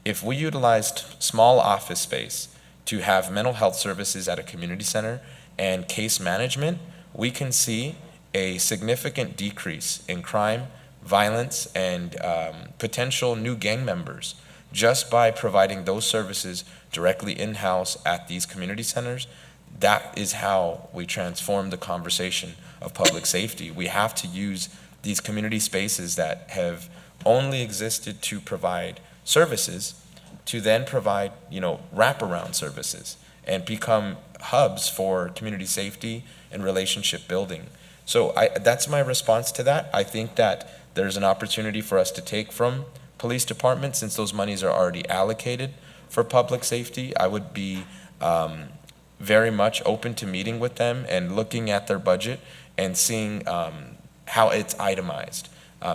If we utilized small office space to have mental health services at a community center and case management, we can see a significant decrease in crime, violence, and potential new gang members just by providing those services directly in-house at these community centers. That is how we transform the conversation of public safety. We have to use these community spaces that have only existed to provide services to then provide, wraparound services and become hubs for community safety and relationship building. So that's my response to that. I think that there's an opportunity for us to take from police departments since those monies are already allocated for public safety. I would be very much open to meeting with them and looking at their budget and seeing how it's itemized.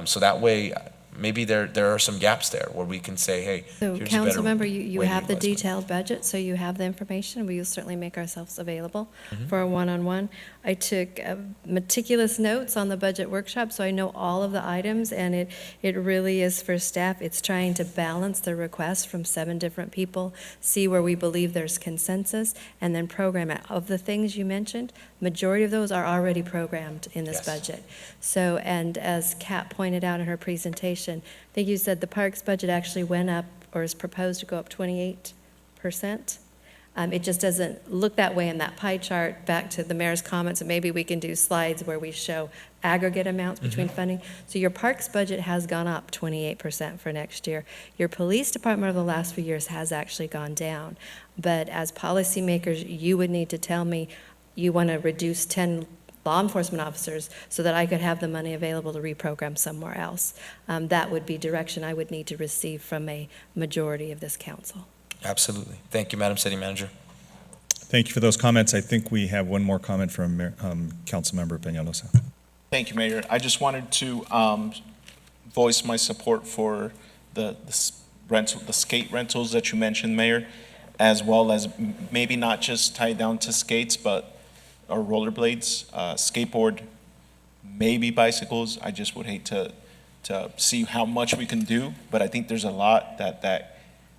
So that way, maybe there are some gaps there where we can say, hey, So here's a council better member, you way to have the utilize money. detailed budget, so you have the information. We will certainly make ourselves available Mhm. for a one-on-one. I took meticulous notes on the budget workshop, so I know all of the items, and it really is for staff. It's trying to balance the requests from 7 different people, see where we believe there's consensus, and then program it. Of the things you mentioned, majority of those are already programmed in this Yes. budget. So, and as Kat pointed out in her presentation, I think you said the parks budget actually went up, or is proposed to go up 28%. It just doesn't look that way in that pie chart. Back to the mayor's comments, and maybe we can do slides where we show aggregate amounts between funding. So your parks budget has gone up 28% for next year. Your police department over the last few years has actually gone down. But as policymakers, you would need to tell me you want to reduce 10 law enforcement officers so that I could have the money available to reprogram somewhere else. That would be direction I would need to receive from a majority of this council. Absolutely. Thank you, Madam City Manager. Thank you for those comments. I think we have one more comment from Councilmember Peñalosa. Thank you, Mayor. I just wanted to voice my support for the skate rentals that you mentioned, Mayor, as well as maybe not just tied down to skates, but or rollerblades, skateboard, maybe bicycles. I just would hate to see how much we can do, but I think there's a lot that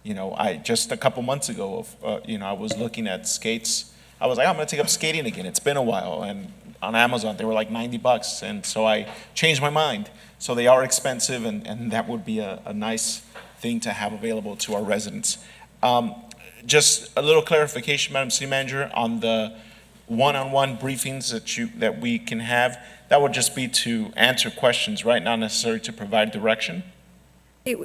I just a couple months ago, I was looking at skates. I was like, I'm gonna take up skating again. It's been a while, and on Amazon they were like $90, and so I changed my mind. So they are expensive, and that would be a nice thing to have available to our residents. Just a little clarification, Madam City Manager, on the one-on-one briefings that we can have. That would just be to answer questions, right? Not necessarily to provide direction.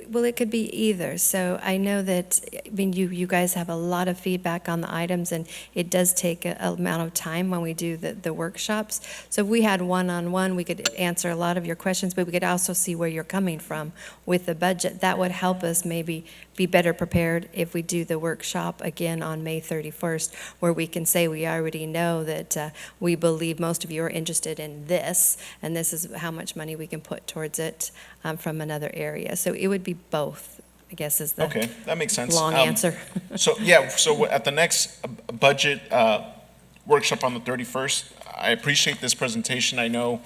Well, it could be either. So I know that, you guys have a lot of feedback on the items, and it does take an amount of time when we do the workshops. So if we had one-on-one, we could answer a lot of your questions, but we could also see where you're coming from with the budget. That would help us maybe be better prepared if we do the workshop again on May 31st, where we can say we already know that we believe most of you are interested in this, and this is how much money we can put towards it from another area. So it would be both, I guess, is the Okay, that makes sense. long answer. So at the next budget workshop on the 31st, I appreciate this presentation. I know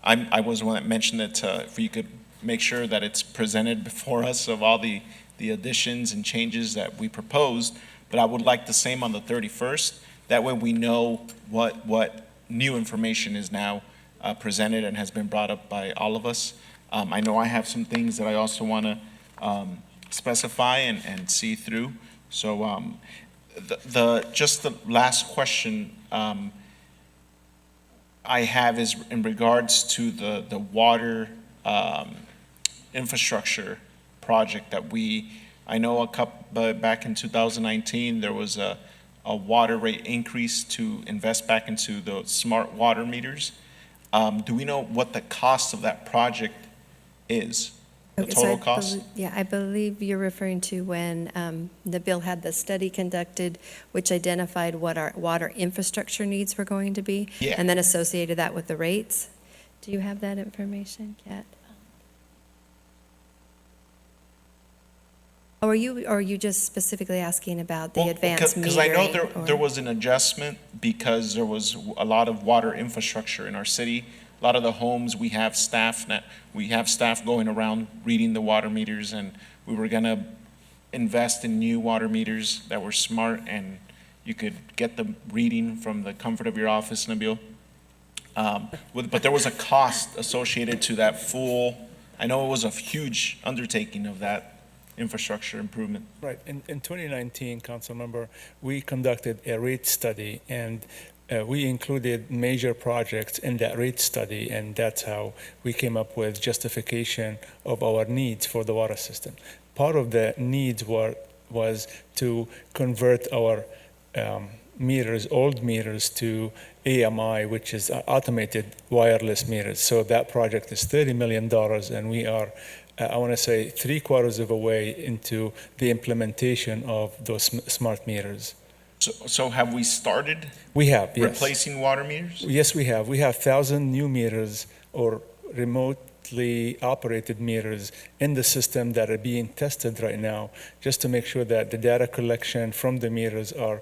I was the one that mentioned that if we could make sure that it's presented before us of all the additions and changes that we proposed, but I would like the same on the 31st. That way we know what new information is now presented and has been brought up by all of us. I know I have some things that I also want to specify and see through. So just the last question I have is in regards to the water infrastructure project that I know back in 2019, there was a water rate increase to invest back into the smart water meters. Do we know what the cost of that project is? The Okay, so total cost? Yeah, I believe you're referring to when the bill had the study conducted, which identified what our water infrastructure needs were going to be. Yeah. And then associated that with the rates. Do you have that information, Kat? Or are you just specifically asking about the advanced metering? Because I know or- there was an adjustment because there was a lot of water infrastructure in our city. A lot of the homes, we have staff going around reading the water meters, and we were gonna invest in new water meters that were smart, and you could get the reading from the comfort of your office, Nabil. But there was a cost associated to that I know it was a huge undertaking of that infrastructure improvement. Right. In 2019, council member, we conducted a rate study, and we included major projects in that rate study, and that's how we came up with justification of our needs for the water system. Part of the needs was to convert our meters, old meters, to AMI, which is automated wireless meters. So that project is $30 million, and we are, I want to say, 3/4 of a way into the implementation of those smart meters. So have we started? We have, yes. Replacing water meters? Yes, we have. We have 1,000 new meters or remotely operated meters in the system that are being tested right now, just to make sure that the data collection from the meters are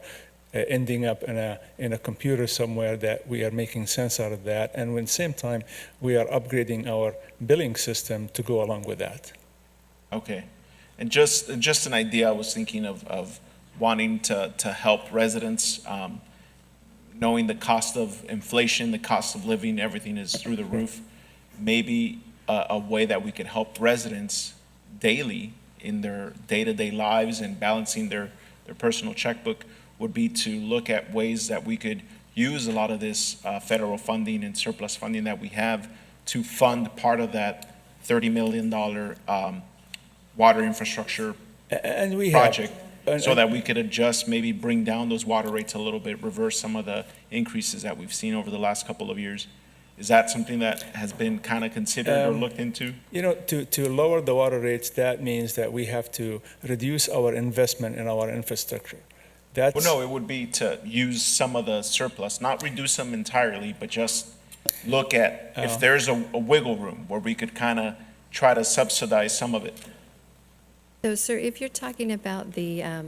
ending up in a computer somewhere, that we are making sense out of that. And at the same time, we are upgrading our billing system to go along with that. Okay. And just an idea, I was thinking of wanting to help residents, knowing the cost of inflation, the cost of living, everything is through the roof. Maybe a way that we could help residents daily in their day-to-day lives and balancing their personal checkbook would be to look at ways that we could use a lot of this federal funding and surplus funding that we have to fund part of that $30 million water infrastructure and we project, have, so that we could adjust, maybe bring down those water rates a little bit, reverse some of the increases that we've seen over the last couple of years. Is that something that has been kind of considered or looked into? You know, to lower the water rates, that means that we have to reduce our investment in our infrastructure. Well, no, it would be to use some of the surplus, not reduce them entirely, but just look at if there's a wiggle room where we could kind of try to subsidize some of it. So, sir, if you're talking about the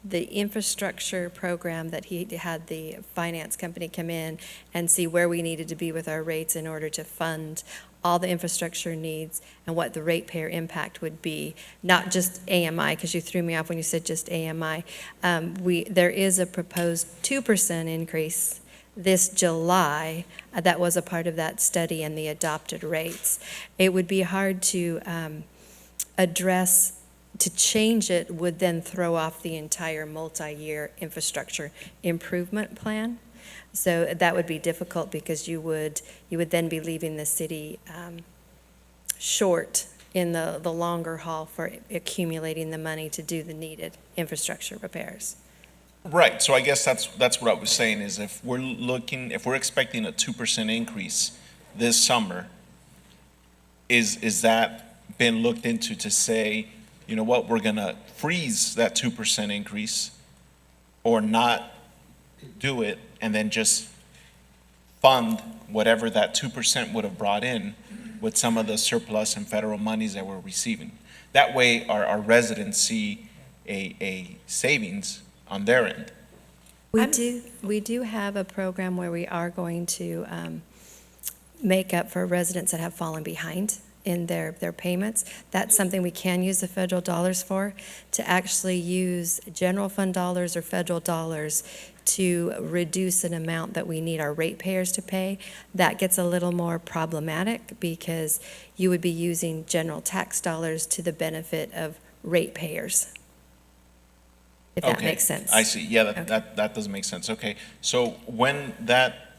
infrastructure program that he had the finance company come in and see where we needed to be with our rates in order to fund all the infrastructure needs and what the ratepayer impact would be, not just AMI, because you threw me off when you said just AMI. There is a proposed 2% increase this July that was a part of that study and the adopted rates. It would be hard to change it would then throw off the entire multi-year infrastructure improvement plan. So that would be difficult because you would then be leaving the city short in the longer haul for accumulating the money to do the needed infrastructure repairs. Right, so I guess that's what I was saying, is if we're expecting a 2% increase this summer, is that been looked into to say, you know what, we're gonna freeze that 2% increase or not do it and then just fund whatever that 2% would have brought in with some of the surplus and federal monies that we're receiving. That way our residents see a savings on their end. We do have a program where we are going to make up for residents that have fallen behind in their payments. That's something we can use the federal dollars for, to actually use general fund dollars or federal dollars to reduce an amount that we need our ratepayers to pay. That gets a little more problematic because you would be using general tax dollars to the benefit of ratepayers. If that makes sense. I see, yeah, that does make sense, okay. So when that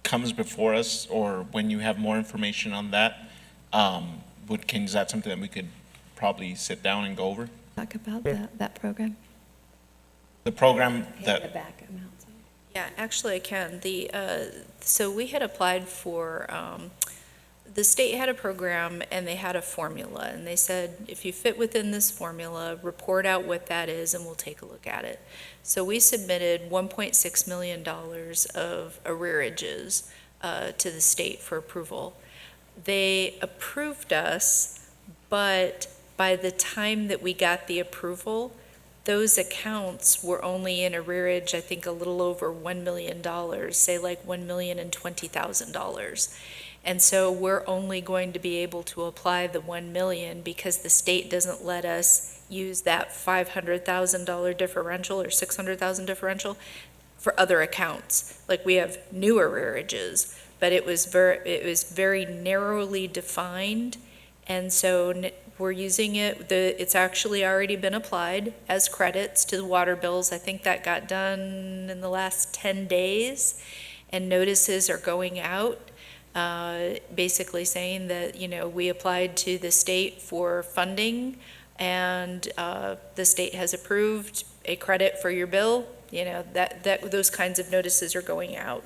comes before us, or when you have more information on that, is that something that we could probably sit down and go over? Talk about that program. The program The that, back amount. Yeah, actually I can. So we had applied for, the state had a program and they had a formula, and they said, if you fit within this formula, report out what that is and we'll take a look at it. So we submitted $1.6 million of arrearages to the state for approval. They approved us, but by the time that we got the approval, those accounts were only in arrearage, I think a little over $1 million, say like $1,020,000. And so we're only going to be able to apply the 1 million because the state doesn't let us use that $500,000 differential or $600,000 differential for other accounts. Like we have new arrearages, but it was very narrowly defined. And so we're using it, it's actually already been applied as credits to the water bills. I think that got done in the last 10 days, and notices are going out, basically saying that, we applied to the state for funding, and the state has approved a credit for your bill. Those kinds of notices are going out.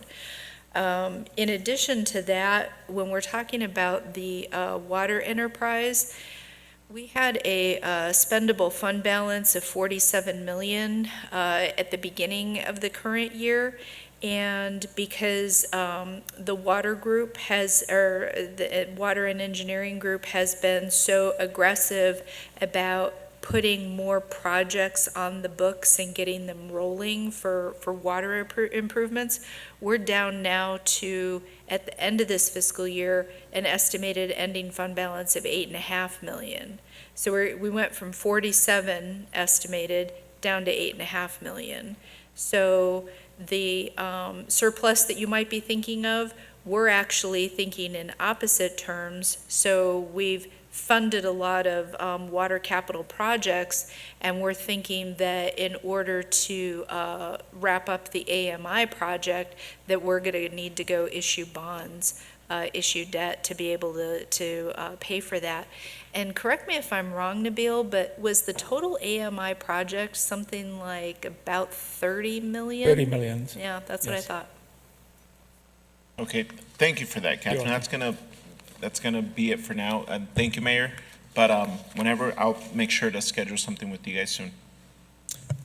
In addition to that, when we're talking about the water enterprise, we had a spendable fund balance of 47 million at the beginning of the current year, and because the water group the water and engineering group has been so aggressive about putting more projects on the books and getting them rolling for water improvements, we're down now to, at the end of this fiscal year, an estimated ending fund balance of 8.5 million. So we went from 47 estimated down to 8.5 million. So the surplus that you might be thinking of, we're actually thinking in opposite terms. So we've funded a lot of water capital projects, and we're thinking that in order to wrap up the AMI project, that we're going to need to go issue bonds, issue debt to be able to pay for that. And correct me if I'm wrong, Nabil, but was the total AMI project something like about 30 million? 30 million. Yeah, that's what I thought. Okay, thank you for that, Catherine. You're That's gonna be it for now. Thank you, Mayor. But whenever, I'll make sure to schedule something with you guys soon.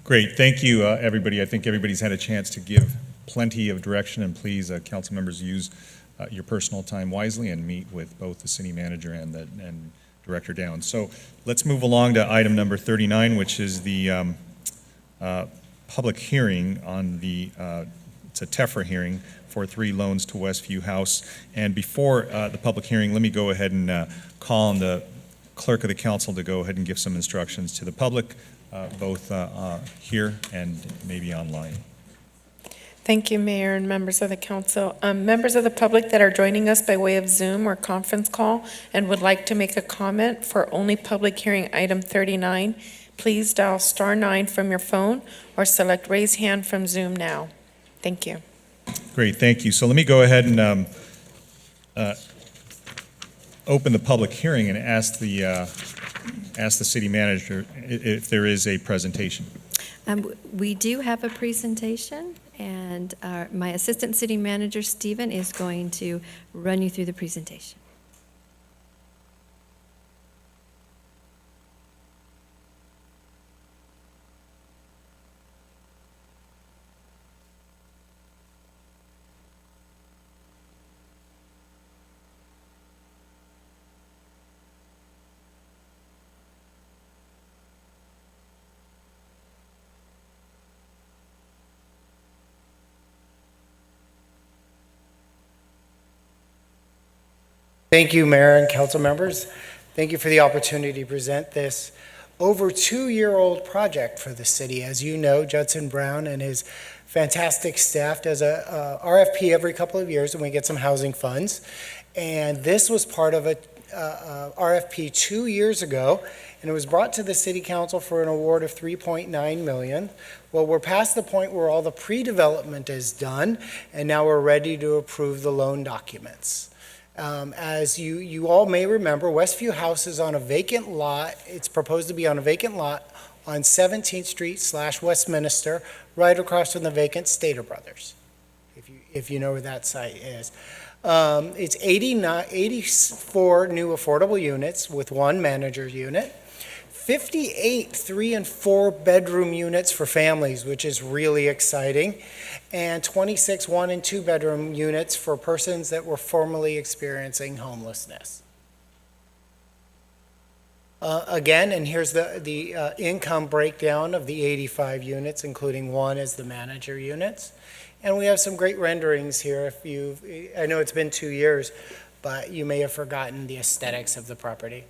Great, thank you, everybody. I think everybody's had a chance to give plenty of direction, and please, council members, use your personal time wisely and meet with both the city manager and Director Downs. So let's move along to item number 39, which is the public hearing on it's a TEFRA hearing for 3 loans to Westview House. And before the public hearing, let me go ahead and call on the clerk of the council to go ahead and give some instructions to the public, both here and maybe online. Thank you, Mayor and members of the council. Members of the public that are joining us by way of Zoom or conference call and would like to make a comment for only public hearing item 39, please dial *9 from your phone or select raise hand from Zoom now. Thank you. Great, thank you. So let me go ahead and open the public hearing and ask the city manager if there is a presentation. We do have a presentation, and my assistant city manager, Stephen, is going to run you through the presentation. Thank you, Mayor and council members. Thank you for the opportunity to present this over 2-year-old project for the city. As you know, Judson Brown and his fantastic staff does a RFP every couple of years, and we get some housing funds. And this was part of a RFP 2 years ago, and it was brought to the city council for an award of $3.9 million. Well, we're past the point where all the pre-development is done, and now we're ready to approve the loan documents. As you all may remember, Westview House is on a vacant lot. It's proposed to be on a vacant lot on 17th Street / Westminster, right across from the vacant Stater Brothers. if you know where that site is. It's 84 new affordable units with one manager unit, 58 3- and 4-bedroom units for families, which is really exciting, and 26 1- and 2-bedroom units for persons that were formerly experiencing homelessness. Again, and here's the income breakdown of the 85 units, including one as the manager units. And we have some great renderings here. I know it's been 2 years, but you may have forgotten the aesthetics of the property.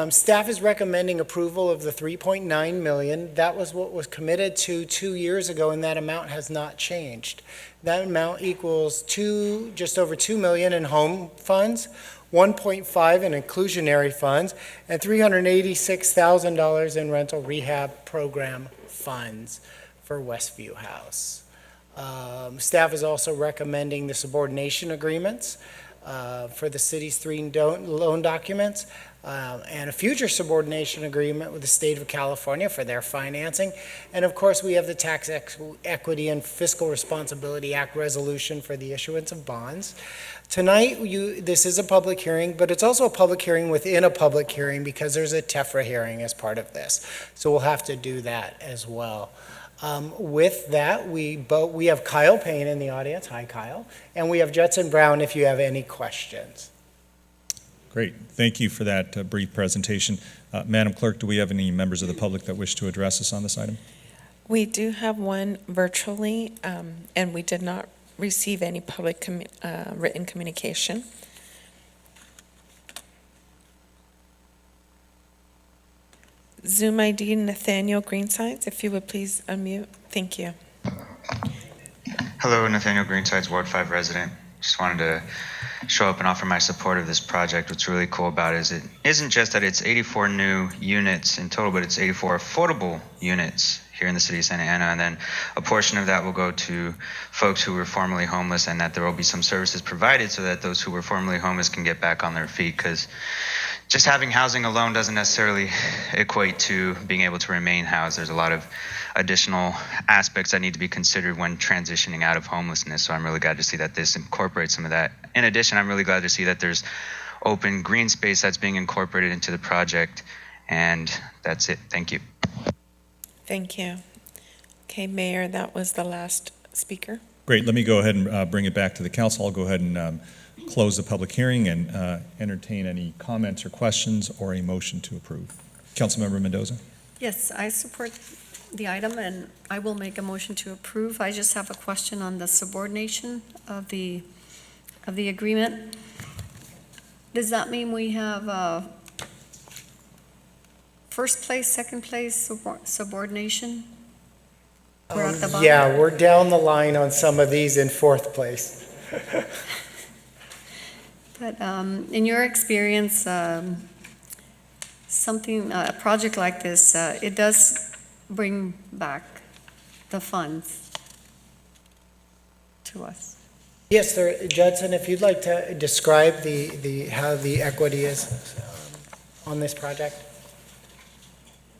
Staff is recommending approval of the $3.9 million. That was what was committed to 2 years ago, and that amount has not changed. That amount equals just over $2 million in home funds, 1.5 in inclusionary funds, and $386,000 in rental rehab program funds for Westview House. Staff is also recommending the subordination agreements for the city's 3 loan documents, and a future subordination agreement with the state of California for their financing. And of course, we have the Tax Equity and Fiscal Responsibility Act resolution for the issuance of bonds. Tonight, this is a public hearing, but it's also a public hearing within a public hearing because there's a TEFRA hearing as part of this. So we'll have to do that as well. With that, we have Kyle Payne in the audience. Hi, Kyle. And we have Judson Brown if you have any questions. Great. Thank you for that brief presentation. Madam Clerk, do we have any members of the public that wish to address us on this item? We do have one virtually, and we did not receive any public written communication. Zoom ID Nathaniel Greensides, if you would please unmute. Thank you. Hello, Nathaniel Greensides, Ward 5 resident. Just wanted to show up and offer my support of this project. What's really cool about it is it isn't just that it's 84 new units in total, but it's 84 affordable units here in the city of Santa Ana, and then a portion of that will go to folks who were formerly homeless, and that there will be some services provided so that those who were formerly homeless can get back on their feet, because just having housing alone doesn't necessarily equate to being able to remain housed. There's a lot of additional aspects that need to be considered when transitioning out of homelessness, so I'm really glad to see that this incorporates some of that. In addition, I'm really glad to see that there's open green space that's being incorporated into the project, and that's it. Thank you. Thank you. Okay, Mayor, that was the last speaker. Great. Let me go ahead and bring it back to the council. I'll go ahead and close the public hearing and entertain any comments or questions or a motion to approve. Councilmember Mendoza. Yes, I support the item, and I will make a motion to approve. I just have a question on the subordination of the agreement. Does that mean we have first place, second place subordination? We're at the bottom. Yeah, we're down the line on some of these in 4th place. But in your experience, a project like this, it does bring back the funds to us. Yes, sir. Judson, if you'd like to describe how the equity is on this project.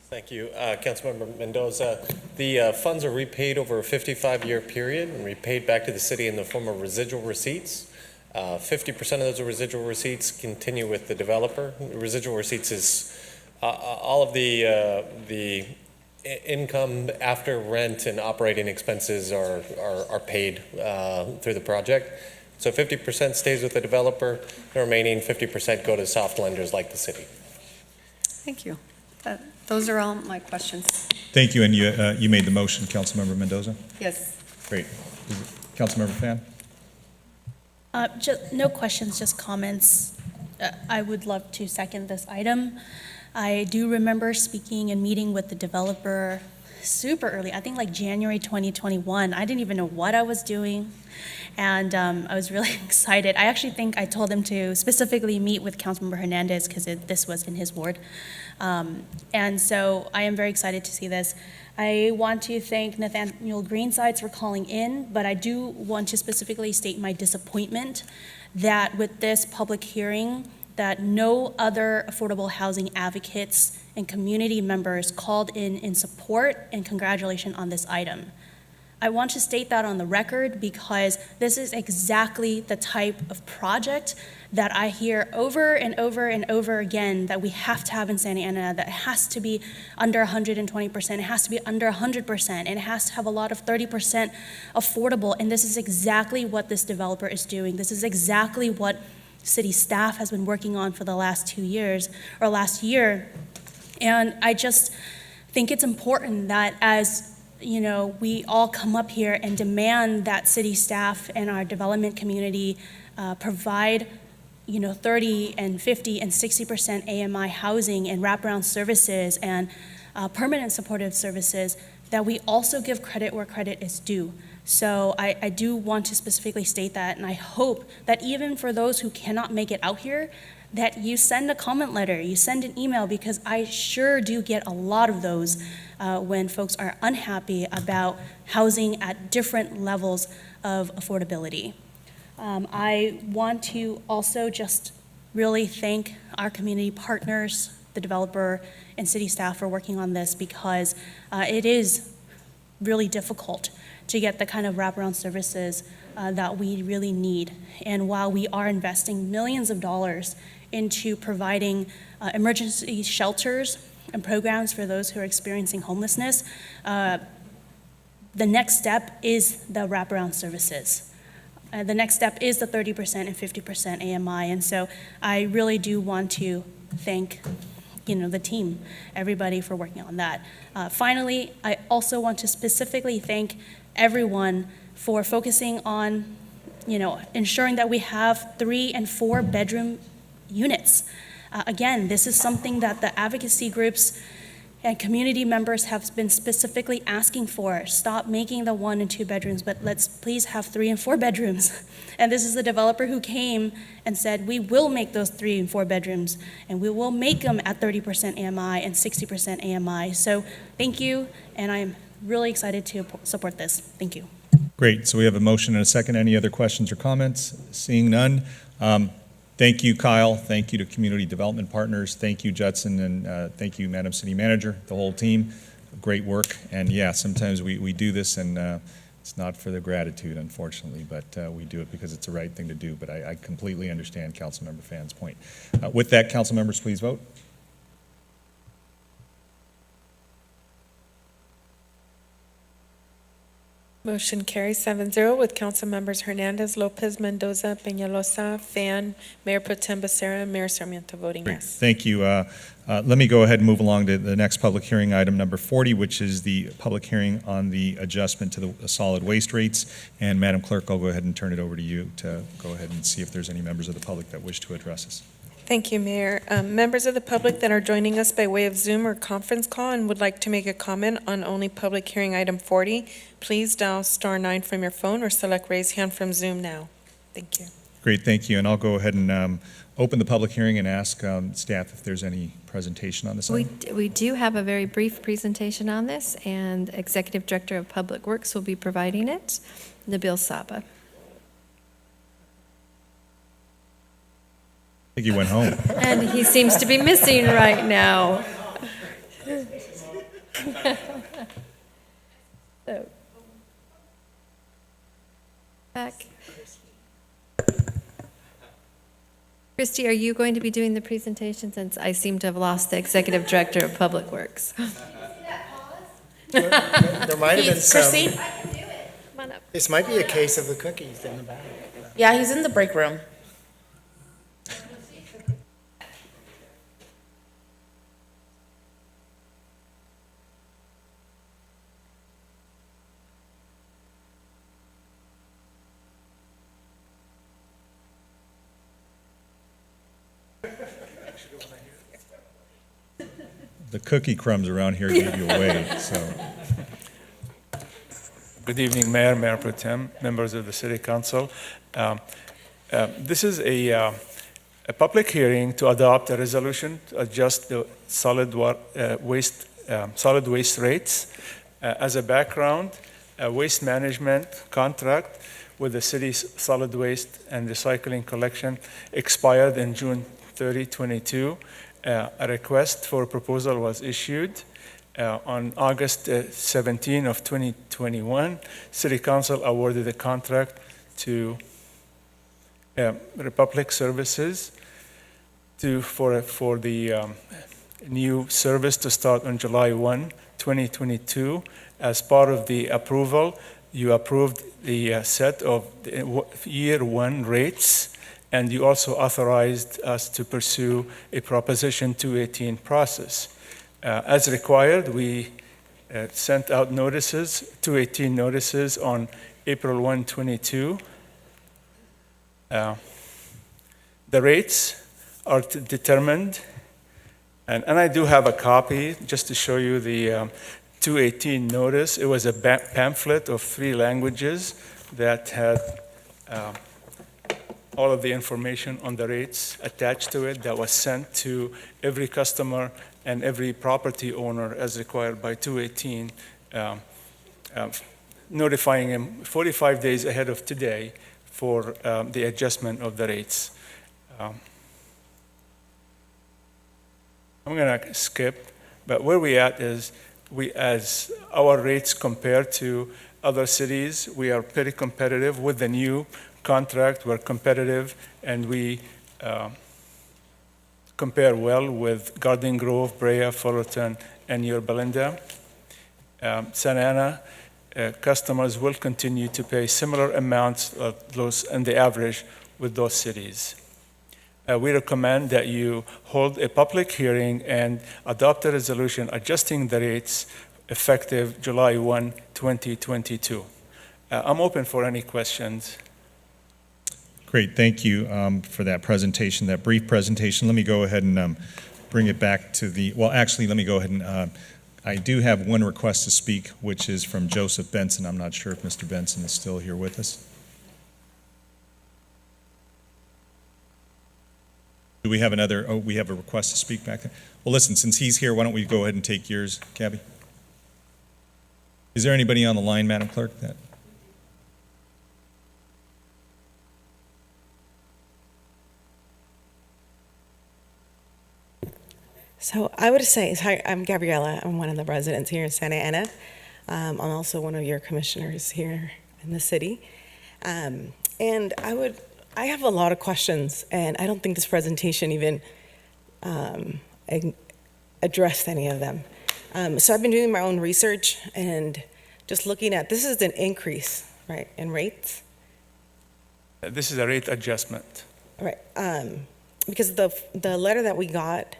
Thank you. Councilmember Mendoza, the funds are repaid over a 55-year period and repaid back to the city in the form of residual receipts. 50% of those residual receipts continue with the developer. Residual receipts is all of the income after rent and operating expenses are paid through the project. So 50% stays with the developer. The remaining 50% go to soft lenders like the city. Thank you. Those are all my questions. Thank you, and you made the motion, Councilmember Mendoza? Yes. Great. Councilmember Fan? No questions, just comments. I would love to second this item. I do remember speaking and meeting with the developer super early, I think like January 2021. I didn't even know what I was doing, and I was really excited. I actually think I told him to specifically meet with Councilmember Hernandez because this was in his ward. And so I am very excited to see this. I want to thank Nathaniel Greensides for calling in, but I do want to specifically state my disappointment that with this public hearing, that no other affordable housing advocates and community members called in support and congratulations on this item. I want to state that on the record because this is exactly the type of project that I hear over and over and over again that we have to have in Santa Ana, that it has to be under 120%, it has to be under 100%, it has to have a lot of 30% affordable, and this is exactly what this developer is doing. This is exactly what city staff has been working on for the last 2 years, or last year, and I just think it's important that as we all come up here and demand that city staff and our development community provide 30 and 50 and 60% AMI housing and wraparound services and permanent supportive services, that we also give credit where credit is due. So I do want to specifically state that, and I hope that even for those who cannot make it out here, that you send a comment letter, you send an email, because I sure do get a lot of those when folks are unhappy about housing at different levels of affordability. I want to also just really thank our community partners, the developer, and city staff for working on this, because it is really difficult to get the kind of wraparound services that we really need. And while we are investing millions of dollars into providing emergency shelters and programs for those who are experiencing homelessness, the next step is the wraparound services. The next step is the 30% and 50% AMI. And so I really do want to thank the team, everybody for working on that. Finally, I also want to specifically thank everyone for focusing on, ensuring that we have 3 and 4 bedroom units. Again, this is something that the advocacy groups and community members have been specifically asking for. Stop making the 1 and 2 bedrooms, but let's please have 3 and 4 bedrooms. And this is the developer who came and said, we will make those 3 and 4 bedrooms, and we will make them at 30% AMI and 60% AMI. So thank you, and I'm really excited to support this. Thank you. Great. So we have a motion and a second. Any other questions or comments? Seeing none. Thank you, Kyle. Thank you to Community Development Partners. Thank you, Judson, and thank you, Madam City Manager, the whole team. Great work. And yeah, sometimes we do this, and it's not for the gratitude, unfortunately, but we do it because it's the right thing to do. But I completely understand Councilmember Phan's point. With that, council members, please vote. Motion carries 7-0 with council members Hernandez, Lopez, Mendoza, Peñalosa, Phan, Mayor Pro Tem Becerra, and Mayor Sarmiento voting Great. yes. Thank you. Let me go ahead and move along to the next public hearing, item number 40, which is the public hearing on the adjustment to the solid waste rates. And Madam Clerk, I'll go ahead and turn it over to you to go ahead and see if there's any members of the public that wish to address us. Thank you, Mayor. Members of the public that are joining us by way of Zoom or conference call and would like to make a comment on only public hearing item 40, please dial *9 from your phone or select raise hand from Zoom now. Thank you. Great, thank you. And I'll go ahead and open the public hearing and ask staff if there's any presentation on this item. We do have a very brief presentation on this, and Executive Director of Public Works will be providing it, Nabil Saba. I think he went home. And he seems to be missing right now. So, back. Christy, are you going to be doing the presentation, since I seem to have lost the Executive Director of Public Works? There might have been some. Christine? Come on up. This might be a case of the cookies in the back. Yeah, he's in the break room. The cookie crumbs around here give you away, so. Good evening, Mayor, Mayor Pro Tem, members of the City Council. This is a public hearing to adopt a resolution to adjust the solid waste rates. As a background, a waste management contract with the city's solid waste and recycling collection expired in June 30, 22. A request for proposal was issued. On August 17 of 2021, City Council awarded a contract to Republic Services for the new service to start on July 1, 2022. As part of the approval, you approved the set of the year one rates, and you also authorized us to pursue a Proposition 218 process. As required, we sent out notices, 218 notices on April 1, 22. The rates are determined, and I do have a copy just to show you the 218 notice. It was a pamphlet of 3 languages that had all of the information on the rates attached to it that was sent to every customer and every property owner as required by 218, notifying them 45 days ahead of today for the adjustment of the rates. I'm going to skip, but where we at is as our rates compare to other cities, we are pretty competitive with the new contract. We're competitive, and we compare well with Garden Grove, Brea, Fullerton, and Yorba Linda. Santa Ana customers will continue to pay similar amounts of those in the average with those cities. We recommend that you hold a public hearing and adopt a resolution adjusting the rates effective July 1, 2022. I'm open for any questions. Great, thank you for that presentation, that brief presentation. Let me go ahead and bring it back to well, actually, let me go ahead and, I do have one request to speak, which is from Joseph Benson. I'm not sure if Mr. Benson is still here with us. Do we have we have a request to speak back there? Well, listen, since he's here, why don't we go ahead and take yours, Cabby? Is there anybody on the line, Madam Clerk? So I would say, hi, I'm Gabriella. I'm one of the residents here in Santa Ana. I'm also one of your commissioners here in the city. And I have a lot of questions, and I don't think this presentation even addressed any of them. So I've been doing my own research and just looking at, this is an increase, right, in rates? This is a rate adjustment. Right, because the letter that we got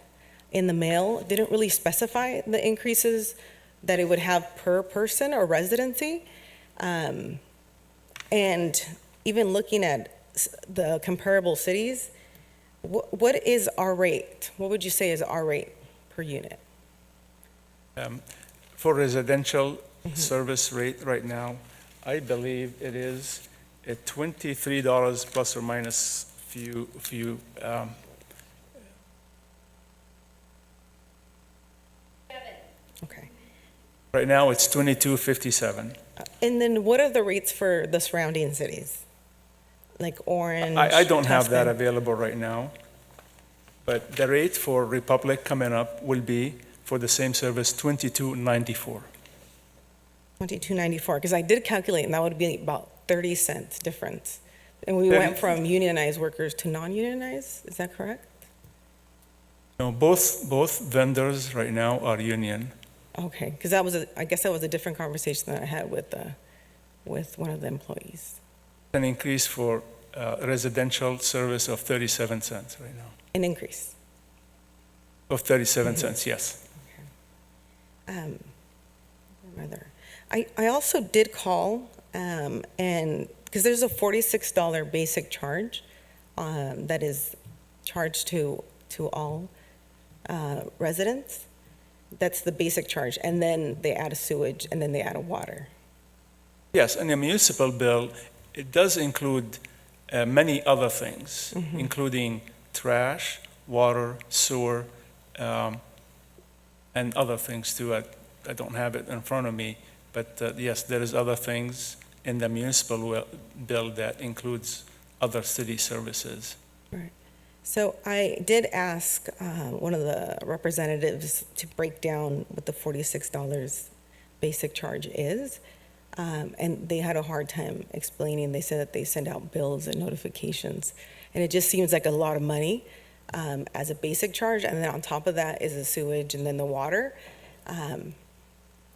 in the mail didn't really specify the increases that it would have per person or residency. And even looking at the comparable cities, what is our rate? What would you say is our rate per unit? For residential service rate right now, I believe it is at $23 plus or minus few. Okay. Right now, it's $22.57. And then what are the rates for the surrounding cities? Like Orange? I don't have that Tustin? available right now, but the rate for Republic coming up will be, for the same service, $22.94. $22.94, because I did calculate, and that would be about 30 cents difference. And we went from unionized workers to non-unionized, is that correct? No, both vendors right now are union. Okay, because I guess that was a different conversation that I had with one of the employees. An increase for residential service of 37 cents right now. An increase? Of 37 cents, yes. I also did call, and because there's a $46 basic charge that is charged to all residents. That's the basic charge, and then they add a sewage, and then they add a water. Yes, and the municipal bill, it does include many other things, including trash, water, sewer, and other things too. I don't have it in front of me, but yes, there is other things in the municipal bill that includes other city services. Right. So I did ask one of the representatives to break down what the $46 basic charge is, and they had a hard time explaining. They said that they send out bills and notifications, and it just seems like a lot of money as a basic charge, and then on top of that is the sewage and then the water, and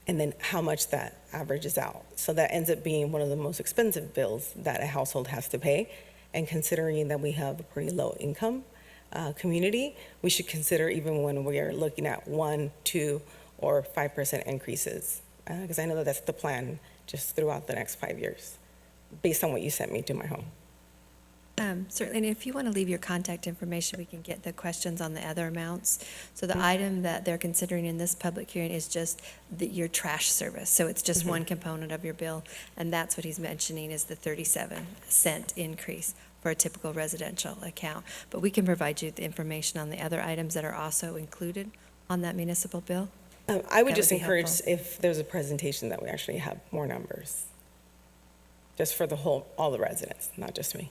then how much that averages out. So that ends up being one of the most expensive bills that a household has to pay. And considering that we have a pretty low income community, we should consider even when we are looking at 1%, 2%, or 5% increases. Because I know that that's the plan just throughout the next 5 years, based on what you sent me to my home. Certainly, and if you want to leave your contact information, we can get the questions on the other amounts. So the item that they're considering in this public hearing is just your trash service. So it's just one component of your bill, and that's what he's mentioning is the 37-cent increase for a typical residential account. But we can provide you the information on the other items that are also included on that municipal bill. I would That just would be encourage helpful. if there's a presentation that we actually have more numbers, just for all the residents, not just me.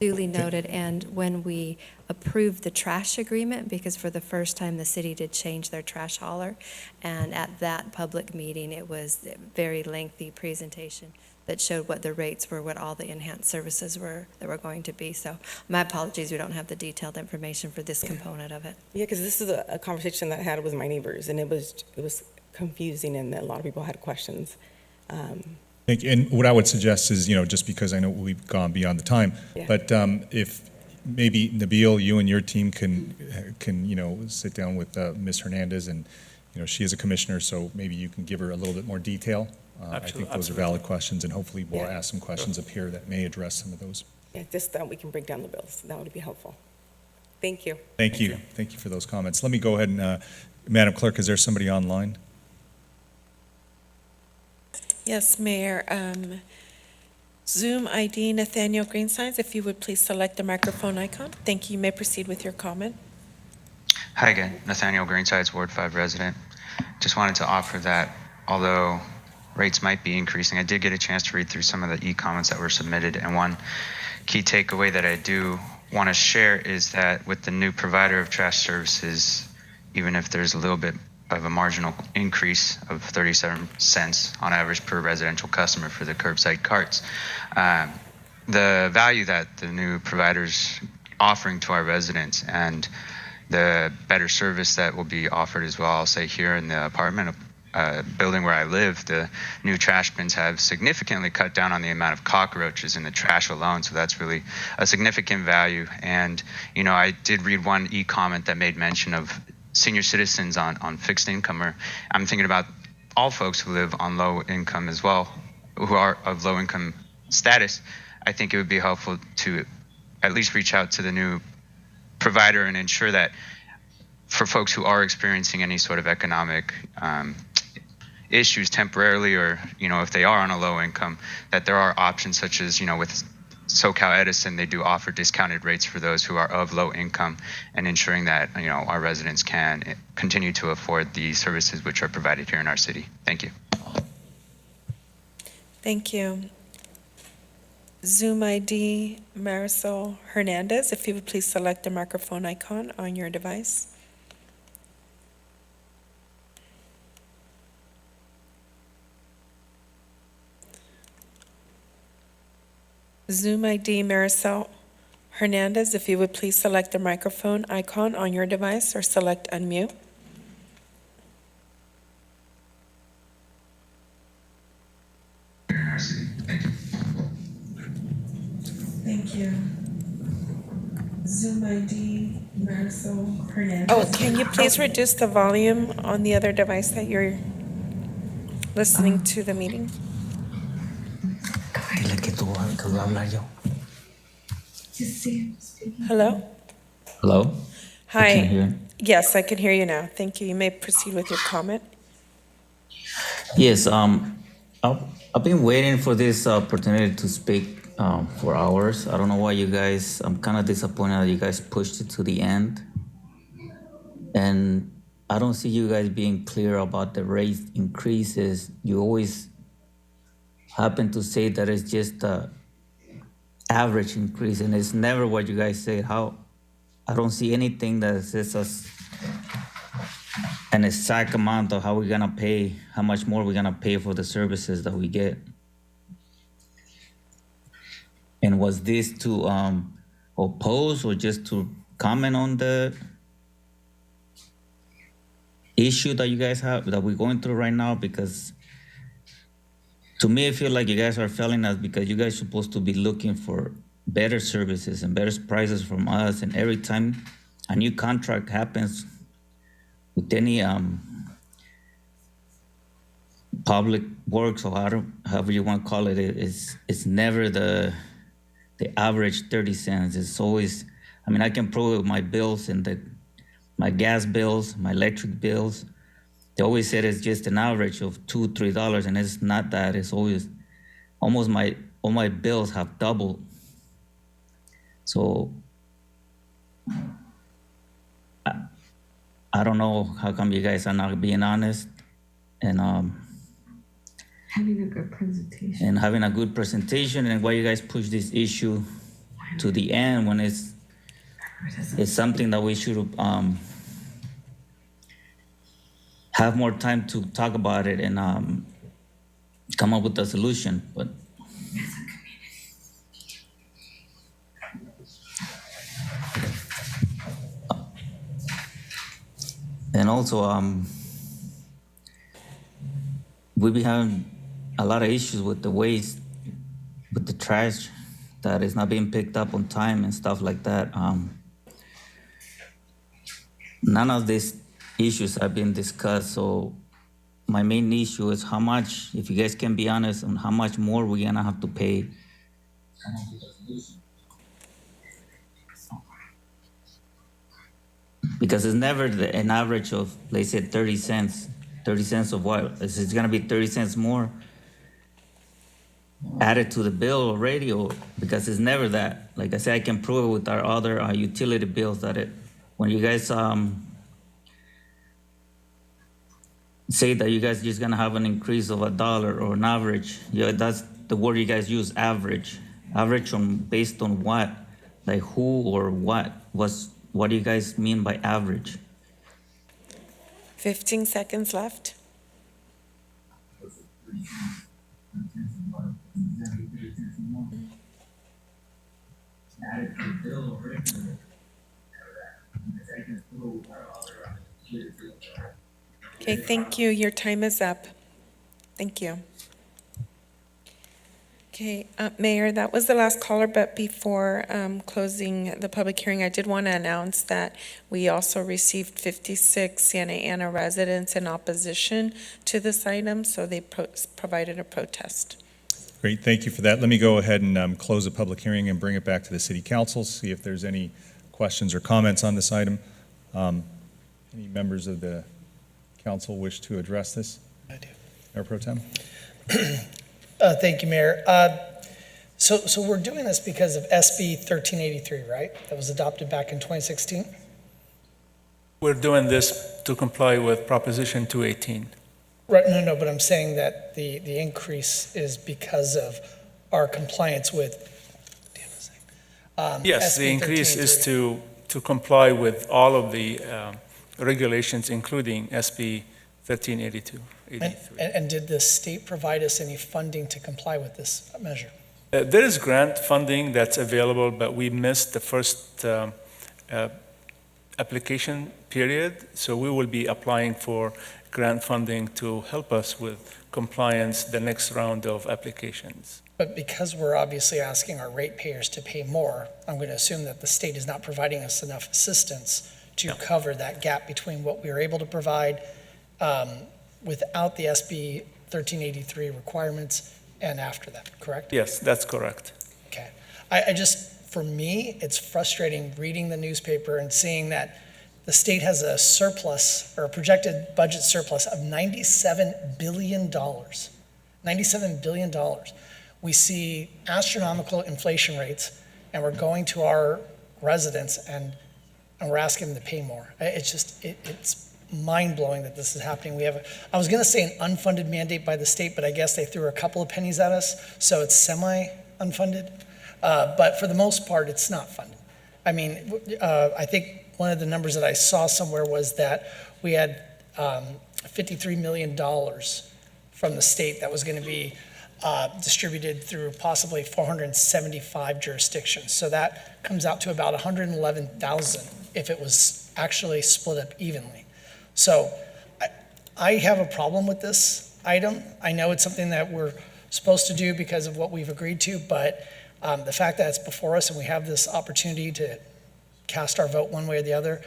Duly noted, and when we approved the trash agreement, because for the first time, the city did change their trash hauler, and at that public meeting, it was a very lengthy presentation that showed what the rates were, what all the enhanced services were, that were going to be. So my apologies, we don't have the detailed information for this component of it. Yeah, because this is a conversation that I had with my neighbors, and it was confusing, and a lot of people had questions. Thank you. And what I would suggest is, just because I know we've gone beyond the time, Yeah. but if maybe Nabil, you and your team can sit down with Ms. Hernandez, and she is a commissioner, so maybe you can give her a little bit more detail. I think those are valid questions, and hopefully we'll ask some questions up here that may address some of those. Yeah, just that we can break down the bills. That would be helpful. Thank you. Thank you. Thank you for those comments. Let me go ahead and, Madam Clerk, is there somebody online? Yes, Mayor. Zoom ID Nathaniel Greensigns, if you would please select the microphone icon. Thank you. You may proceed with your comment. Hi again, Nathaniel Greensides, Ward 5 resident. Just wanted to offer that although rates might be increasing, I did get a chance to read through some of the e-comments that were submitted, and one key takeaway that I do want to share is that with the new provider of trash services, even if there's a little bit of a marginal increase of 37 cents on average per residential customer for the curbside carts, the value that the new provider's offering to our residents and the better service that will be offered as well. I'll say here in the apartment building where I live, the new trash bins have significantly cut down on the amount of cockroaches in the trash alone, so that's really a significant value. And I did read one e-comment that made mention of senior citizens on fixed income, or I'm thinking about all folks who live on low income as well, who are of low income status. I think it would be helpful to at least reach out to the new provider and ensure that for folks who are experiencing any sort of economic issues temporarily, or if they are on a low income, that there are options such as with SoCal Edison, they do offer discounted rates for those who are of low income, and ensuring that our residents can continue to afford the services which are provided here in our city. Thank you. Thank you. Zoom ID Marisol Hernandez, if you would please select the microphone icon on your device. Zoom ID Marisol Hernandez, if you would please select the microphone icon on your device or select unmute. Thank you. Zoom ID Marisol Hernandez. Oh, can you please reduce the volume on the other device that you're listening to the meeting? Hello? Hello? Hi. I can hear. Yes, I can hear you now. Thank you. You may proceed with your comment. Yes, I've been waiting for this opportunity to speak for hours. I don't know why you guys, I'm kind of disappointed that you guys pushed it to the end. And I don't see you guys being clear about the rate increases. You always happen to say that it's just the average increase, and it's never what you guys say. How I don't see anything that says us an exact amount of how we're gonna pay, how much more we're gonna pay for the services that we get. And was this to oppose or just to comment on the issue that you guys have, that we're going through right now? Because to me, I feel like you guys are failing us because you guys are supposed to be looking for better services and better prices from us. And every time a new contract happens with any public works, or however you want to call it, it's never the average 30 cents. It's always, I mean, I can prove it with my bills and my gas bills, my electric bills. They always said it's just an average of $2, $3, and it's not that. It's always almost all my bills have doubled. So I don't know how come you guys are not being honest and Having a good presentation. and having a good presentation, and why you guys push this issue to the end when it's something that we should have more time to talk about it and come up with a solution. But and also we be having a lot of issues with the waste, with the trash that is not being picked up on time and stuff like that. None of these issues have been discussed, so my main issue is how much, if you guys can be honest, on how much more we're gonna have to pay. Because it's never an average of, they said 30 cents. 30 cents of what? It's gonna be 30 cents more added to the bill already, or because it's never that. Like I said, I can prove it with our other utility bills that when you guys say that you guys just gonna have an increase of $1 or an average, that's the word you guys use, average. Average based on what? Like who or what? What do you guys mean by average? 15 seconds left. Okay, thank you. Your time is up. Thank you. Okay, Mayor, that was the last caller, but before closing the public hearing, I did want to announce that we also received 56 Santa Ana residents in opposition to this item, so they provided a protest. Great, thank you for that. Let me go ahead and close the public hearing and bring it back to the city council, see if there's any questions or comments on this item. Any members of the council wish to address this? I do. Mayor Pro Tem? Thank you, Mayor. So we're doing this because of SB 1383, right? That was adopted back in 2016? We're doing this to comply with Proposition 218. Right, no, but I'm saying that the increase is because of our compliance with, Yes, SB the increase is 1383. to comply with all of the regulations, including SB 1382. And did the state provide us any funding to comply with this measure? There is grant funding that's available, but we missed the first application period, so we will be applying for grant funding to help us with compliance the next round of applications. But because we're obviously asking our ratepayers to pay more, I'm going to assume that the state is not providing us enough assistance to cover that gap between what we are able to provide without the SB 1383 requirements and after that, correct? Yes, that's correct. Okay. I just, for me, it's frustrating reading the newspaper and seeing that the state has a surplus or a projected budget surplus of $97 billion. $97 billion. We see astronomical inflation rates, and we're going to our residents and we're asking them to pay more. It's just, it's mind-blowing that this is happening. I was going to say an unfunded mandate by the state, but I guess they threw a couple of pennies at us, so it's semi-unfunded. But for the most part, it's not funded. I mean, I think one of the numbers that I saw somewhere was that we had $53 million from the state that was going to be distributed through possibly 475 jurisdictions. So that comes out to about 111,000 if it was actually split up evenly. So I have a problem with this item. I know it's something that we're supposed to do because of what we've agreed to, but the fact that it's before us and we have this opportunity to cast our vote one way or the other,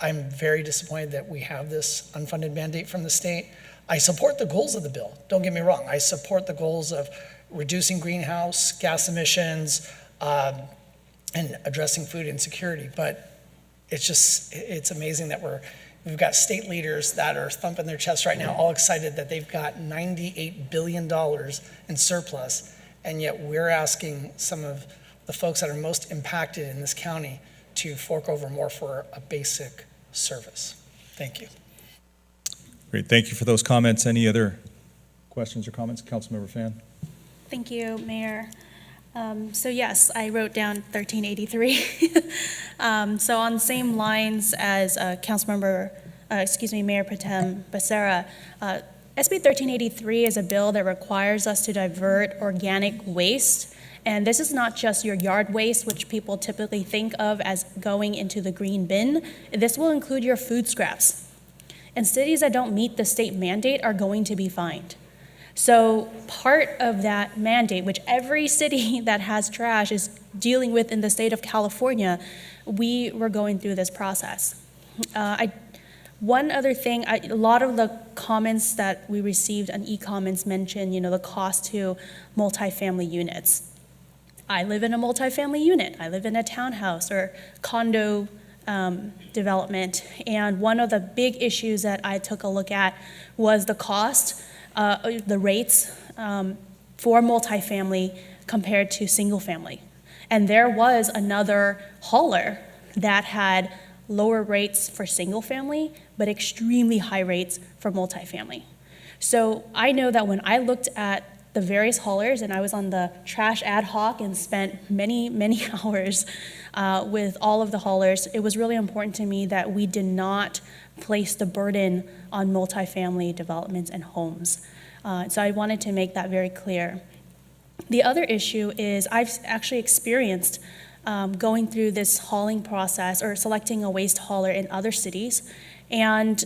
I'm very disappointed that we have this unfunded mandate from the state. I support the goals of the bill. Don't get me wrong. I support the goals of reducing greenhouse gas emissions and addressing food insecurity. But it's amazing that we've got state leaders that are thumping their chests right now, all excited that they've got $98 billion in surplus, and yet we're asking some of the folks that are most impacted in this county to fork over more for a basic service. Thank you. Great, thank you for those comments. Any other questions or comments? Councilmember Fan? Thank you, Mayor. So yes, I wrote down 1383. So on the same lines as Mayor Pro Tem Becerra, SB 1383 is a bill that requires us to divert organic waste. And this is not just your yard waste, which people typically think of as going into the green bin. This will include your food scraps. And cities that don't meet the state mandate are going to be fined. So part of that mandate, which every city that has trash is dealing with in the state of California, we were going through this process. One other thing, a lot of the comments that we received on e-comments mentioned, the cost to multifamily units. I live in a multifamily unit. I live in a townhouse or condo development, and one of the big issues that I took a look at was the cost, the rates for multifamily compared to single family. And there was another hauler that had lower rates for single family, but extremely high rates for multifamily. So I know that when I looked at the various haulers, and I was on the trash ad hoc and spent many, many hours with all of the haulers, it was really important to me that we did not place the burden on multifamily developments and homes. So I wanted to make that very clear. The other issue is I've actually experienced going through this hauling process or selecting a waste hauler in other cities, and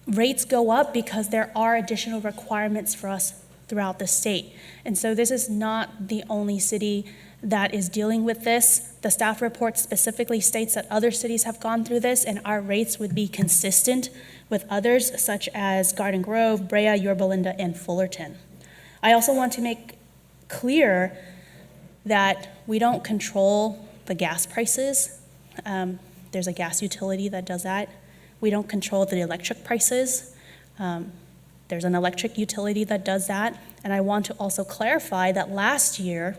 rates go up because there are additional requirements for us throughout the state. And so this is not the only city that is dealing with this. The staff report specifically states that other cities have gone through this, and our rates would be consistent with others such as Garden Grove, Brea, Yorba Linda, and Fullerton. I also want to make clear that we don't control the gas prices. There's a gas utility that does that. We don't control the electric prices. There's an electric utility that does that. And I want to also clarify that last year,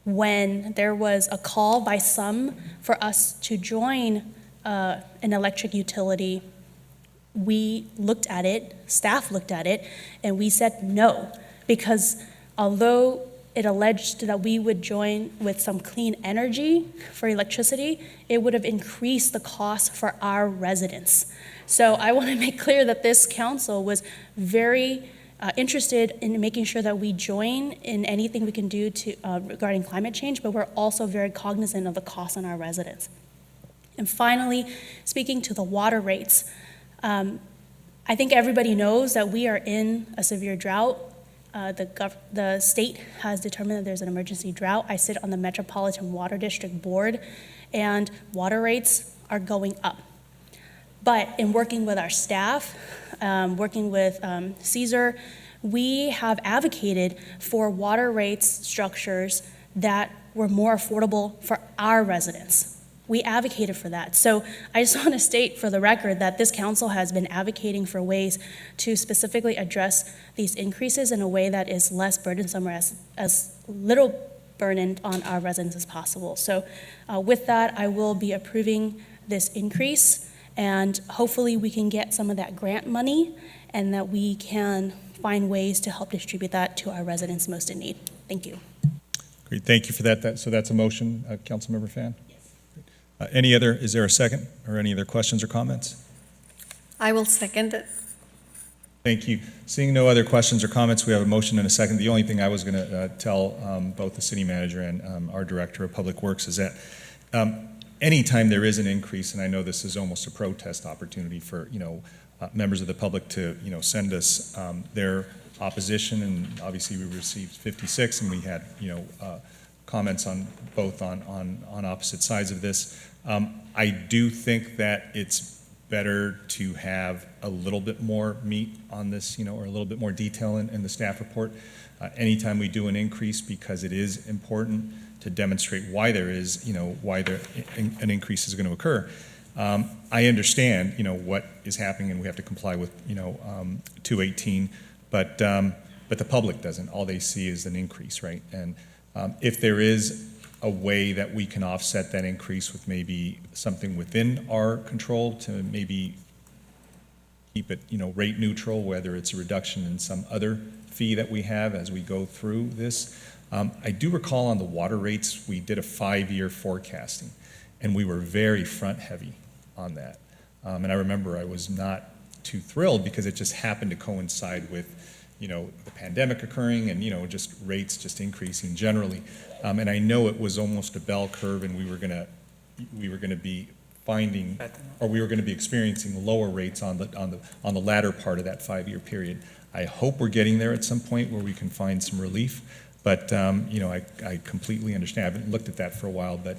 when there was a call by some for us to join an electric utility, we looked at it, staff looked at it, and we said no, because although it alleged that we would join with some clean energy for electricity, it would have increased the cost for our residents. So I want to make clear that this council was very interested in making sure that we join in anything we can do to regarding climate change, but we're also very cognizant of the cost on our residents. And finally, speaking to the water rates, I think everybody knows that we are in a severe drought. The state has determined that there's an emergency drought. I sit on the Metropolitan Water District Board, and water rates are going up. But in working with our staff, working with Caesar, we have advocated for water rates structures that were more affordable for our residents. We advocated for that. So I just want to state for the record that this council has been advocating for ways to specifically address these increases in a way that is less burdensome or as little burden on our residents as possible. So with that, I will be approving this increase, and hopefully we can get some of that grant money and that we can find ways to help distribute that to our residents most in need. Thank you. Great, thank you for that. So that's a motion, Councilmember Fan? Is there a second or any other questions or comments? I will second it. Thank you. Seeing no other questions or comments, we have a motion and a second. The only thing I was going to tell both the city manager and our director of public works is that anytime there is an increase, and I know this is almost a protest opportunity for members of the public to send us their opposition, and obviously we received 56, and we had comments on both on opposite sides of this. I do think that it's better to have a little bit more meat on this, or a little bit more detail in the staff report. Anytime we do an increase, because it is important to demonstrate why there is, an increase is going to occur. I understand, what is happening, and we have to comply with, 218, but the public doesn't. All they see is an increase, right? And if there is a way that we can offset that increase with maybe something within our control to maybe keep it, rate neutral, whether it's a reduction in some other fee that we have as we go through this. I do recall on the water rates, we did a 5-year forecasting, and we were very front heavy on that. And I remember I was not too thrilled because it just happened to coincide with the pandemic occurring and, just rates just increasing generally. And I know it was almost a bell curve, and we were gonna be finding, or we were gonna be experiencing lower rates on the latter part of that 5-year period. I hope we're getting there at some point where we can find some relief, but, I completely understand. I haven't looked at that for a while, but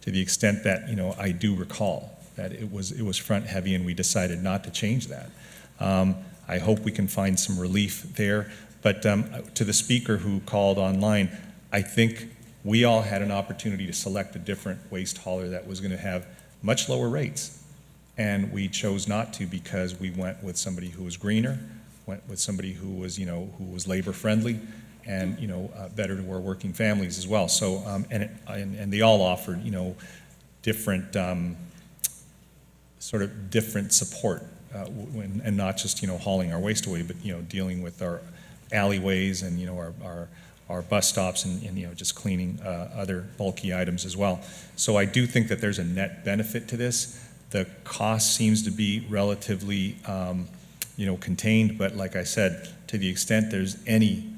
to the extent that, I do recall that it was front heavy and we decided not to change that. I hope we can find some relief there. But to the speaker who called online, I think we all had an opportunity to select a different waste hauler that was going to have much lower rates. And we chose not to because we went with somebody who was greener, went with somebody who was, who was labor friendly and, better to our working families as well. So, and they all offered, different, sort of different support. And not just hauling our waste away, but dealing with our alleyways and our bus stops and just cleaning other bulky items as well. So I do think that there's a net benefit to this. The cost seems to be relatively contained, but like I said, to the extent there's any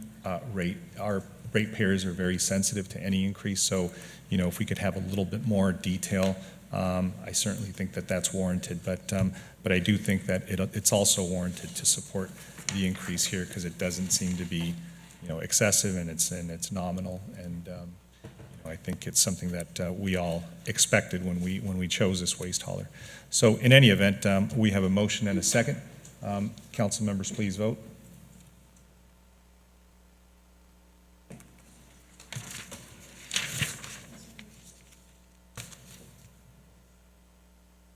rate, our ratepayers are very sensitive to any increase. So if we could have a little bit more detail, I certainly think that that's warranted, but I do think that it's also warranted to support the increase here because it doesn't seem to be, excessive and it's nominal, and I think it's something that we all expected when we chose this waste hauler. So in any event, we have a motion and a second. Council members, please vote.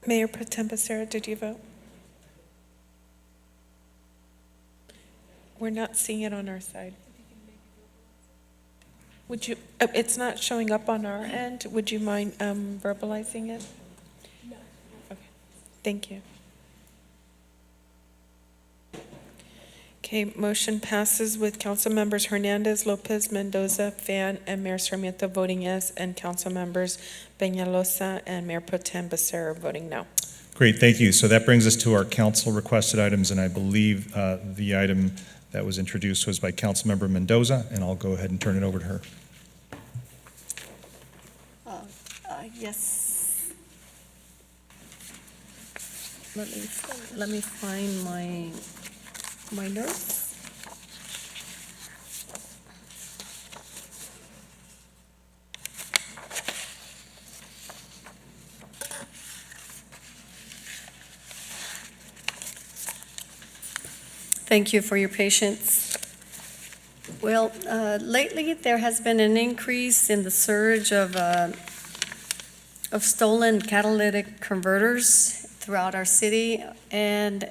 Mayor Pro Tem Becerra, did you vote? We're not seeing it on our side. Would you, it's not showing up on our end. Would you mind verbalizing it? No. Okay, thank you. Okay, motion passes with Council Members Hernandez, Lopez, Mendoza, Fan, and Mayor Sarmiento voting yes, and Council Members Peñalosa and Mayor Pro Tem Becerra voting no. Great, thank you. So that brings us to our council requested items, and I believe the item that was introduced was by Councilmember Mendoza, and I'll go ahead and turn it over to her. Yes. Let me find my notes. Thank you for your patience. Well, lately there has been an increase in the surge of stolen catalytic converters throughout our city and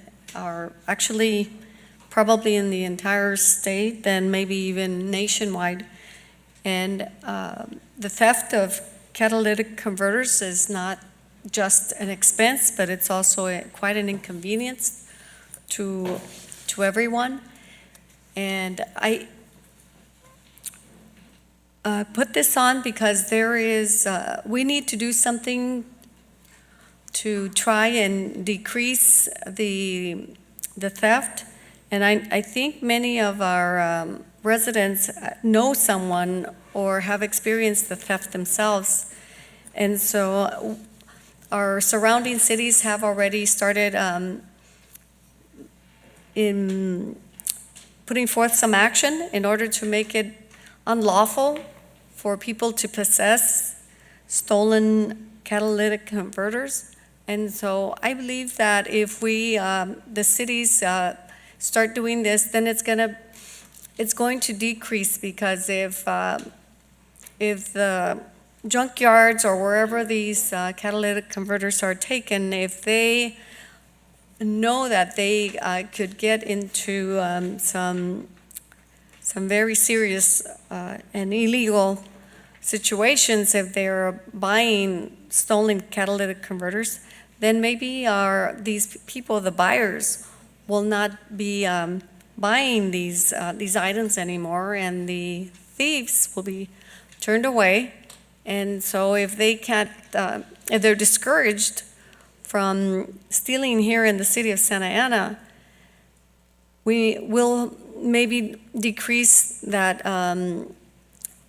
actually probably in the entire state and maybe even nationwide. And the theft of catalytic converters is not just an expense, but it's also quite an inconvenience to everyone. And I put this on because there is, we need to do something to try and decrease the theft. And I think many of our residents know someone or have experienced the theft themselves. And so our surrounding cities have already started in putting forth some action in order to make it unlawful for people to possess stolen catalytic converters. And so I believe that if we, the cities start doing this, then it's going to decrease, because if the junkyards or wherever these catalytic converters are taken, if they know that they could get into some very serious and illegal situations if they're buying stolen catalytic converters, then maybe these people, the buyers, will not be buying these items anymore, and the thieves will be turned away. And so if they can't, if they're discouraged from stealing here in the city of Santa Ana, we will maybe decrease that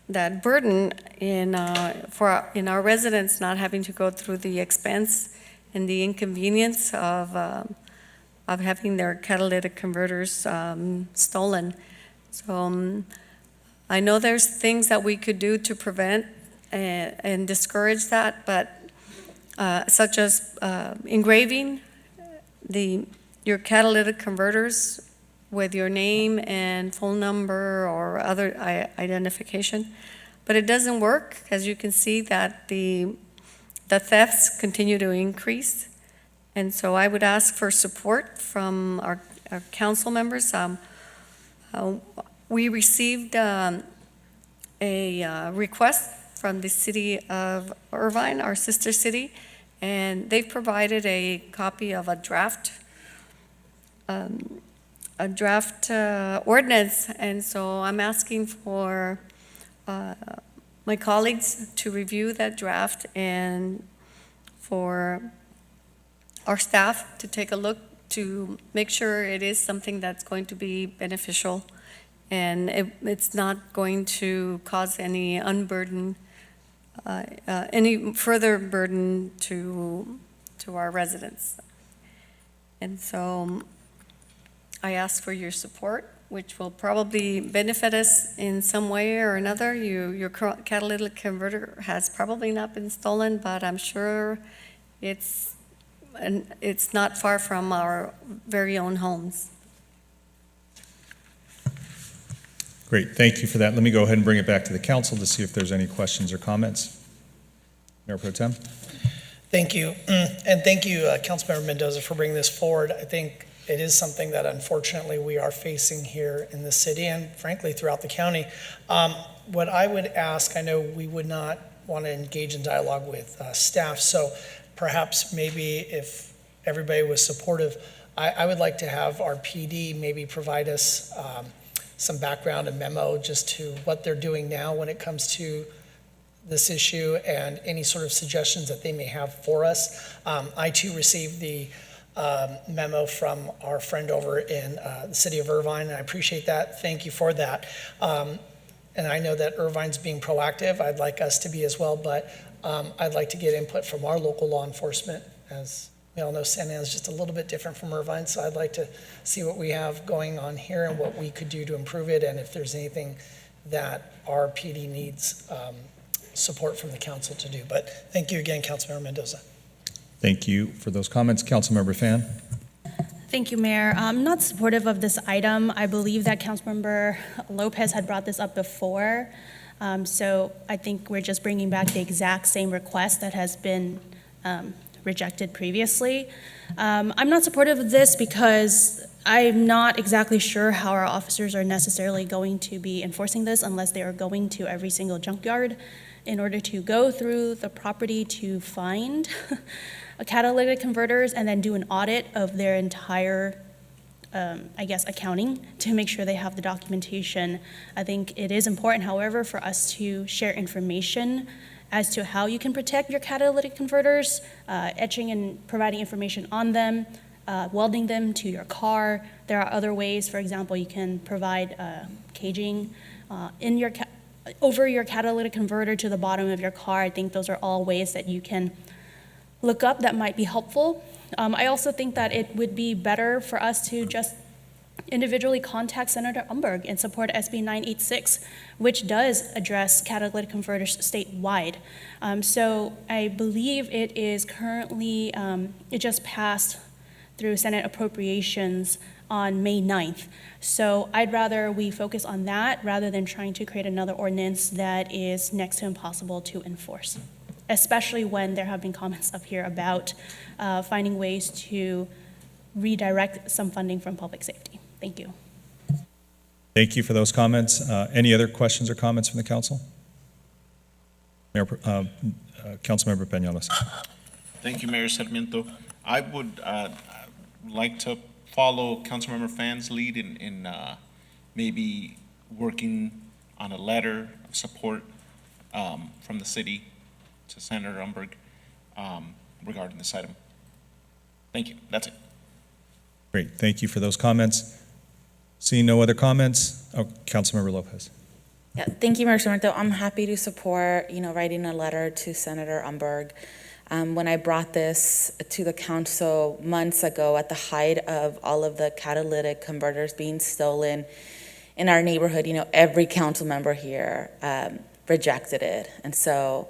that burden in our residents not having to go through the expense and the inconvenience of having their catalytic converters stolen. So I know there's things that we could do to prevent and discourage that, but such as engraving your catalytic converters with your name and phone number or other identification. But it doesn't work, as you can see that the thefts continue to increase. And so I would ask for support from our council members. We received a request from the city of Irvine, our sister city, and they've provided a copy of a draft ordinance. And so I'm asking for my colleagues to review that draft and for our staff to take a look to make sure it is something that's going to be beneficial and it's not going to cause any any further burden to our residents. And so I ask for your support, which will probably benefit us in some way or another. Your catalytic converter has probably not been stolen, but I'm sure it's not far from our very own homes. Great, thank you for that. Let me go ahead and bring it back to the council to see if there's any questions or comments. Mayor Pro Tem. Thank you. And thank you, Councilmember Mendoza, for bringing this forward. I think it is something that unfortunately we are facing here in the city and frankly throughout the county. What I would ask, I know we would not want to engage in dialogue with staff, so perhaps maybe if everybody was supportive, I would like to have our PD maybe provide us some background, a memo just to what they're doing now when it comes to this issue and any sort of suggestions that they may have for us. I too received the memo from our friend over in the city of Irvine, and I appreciate that. Thank you for that. And I know that Irvine's being proactive. I'd like us to be as well, but I'd like to get input from our local law enforcement. As we all know, Santa Ana is just a little bit different from Irvine, so I'd like to see what we have going on here and what we could do to improve it, and if there's anything that our PD needs support from the council to do. But thank you again, Councilmember Mendoza. Thank you for those comments. Councilmember Fan. Thank you, Mayor. I'm not supportive of this item. I believe that Councilmember Lopez had brought this up before. So I think we're just bringing back the exact same request that has been rejected previously. I'm not supportive of this because I'm not exactly sure how our officers are necessarily going to be enforcing this unless they are going to every single junkyard in order to go through the property to find catalytic converters and then do an audit of their entire, accounting to make sure they have the documentation. I think it is important, however, for us to share information as to how you can protect your catalytic converters, etching and providing information on them, welding them to your car. There are other ways. For example, you can provide caging in your over your catalytic converter to the bottom of your car. I think those are all ways that you can look up that might be helpful. I also think that it would be better for us to just individually contact Senator Umberg and support SB 986, which does address catalytic converters statewide. So I believe it is currently, it just passed through Senate Appropriations on May 9th. So I'd rather we focus on that rather than trying to create another ordinance that is next to impossible to enforce, especially when there have been comments up here about finding ways to redirect some funding from public safety. Thank you. Thank you for those comments. Any other questions or comments from the council? Councilmember Peñalos. Thank you, Mayor Sarmiento. I would like to follow Councilmember Fan's lead in maybe working on a letter of support from the city to Senator Umberg regarding this item. Thank you. That's it. Great. Thank you for those comments. Seeing no other comments, Councilmember Lopez. Yeah, thank you, Mayor Sarmiento. I'm happy to support, writing a letter to Senator Umberg. When I brought this to the council months ago at the height of all of the catalytic converters being stolen in our neighborhood, every council member here rejected it. And so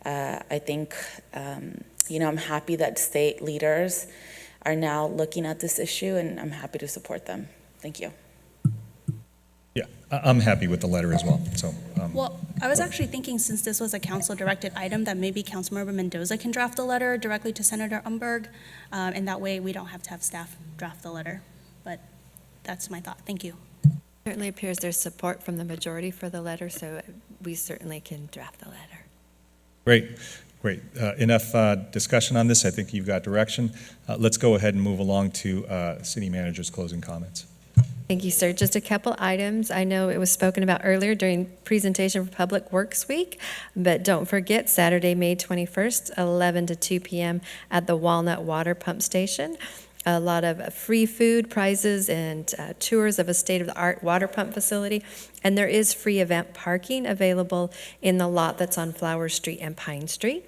I think, I'm happy that state leaders are now looking at this issue, and I'm happy to support them. Thank you. Yeah, I'm happy with the letter as well. So, Well, I was actually thinking, since this was a council-directed item, that maybe Councilmember Mendoza can draft a letter directly to Senator Umberg, and that way we don't have to have staff draft the letter. But that's my thought. Thank you. Certainly appears there's support from the majority for the letter, so we certainly can draft the letter. great. Enough discussion on this. I think you've got direction. Let's go ahead and move along to city manager's closing comments. Thank you, sir. Just a couple items. I know it was spoken about earlier during presentation for Public Works Week, but don't forget Saturday, May 21st, 11 to 2 p.m. at the Walnut Water Pump Station. A lot of free food, prizes, and tours of a state-of-the-art water pump facility. And there is free event parking available in the lot that's on Flower Street and Pine Street.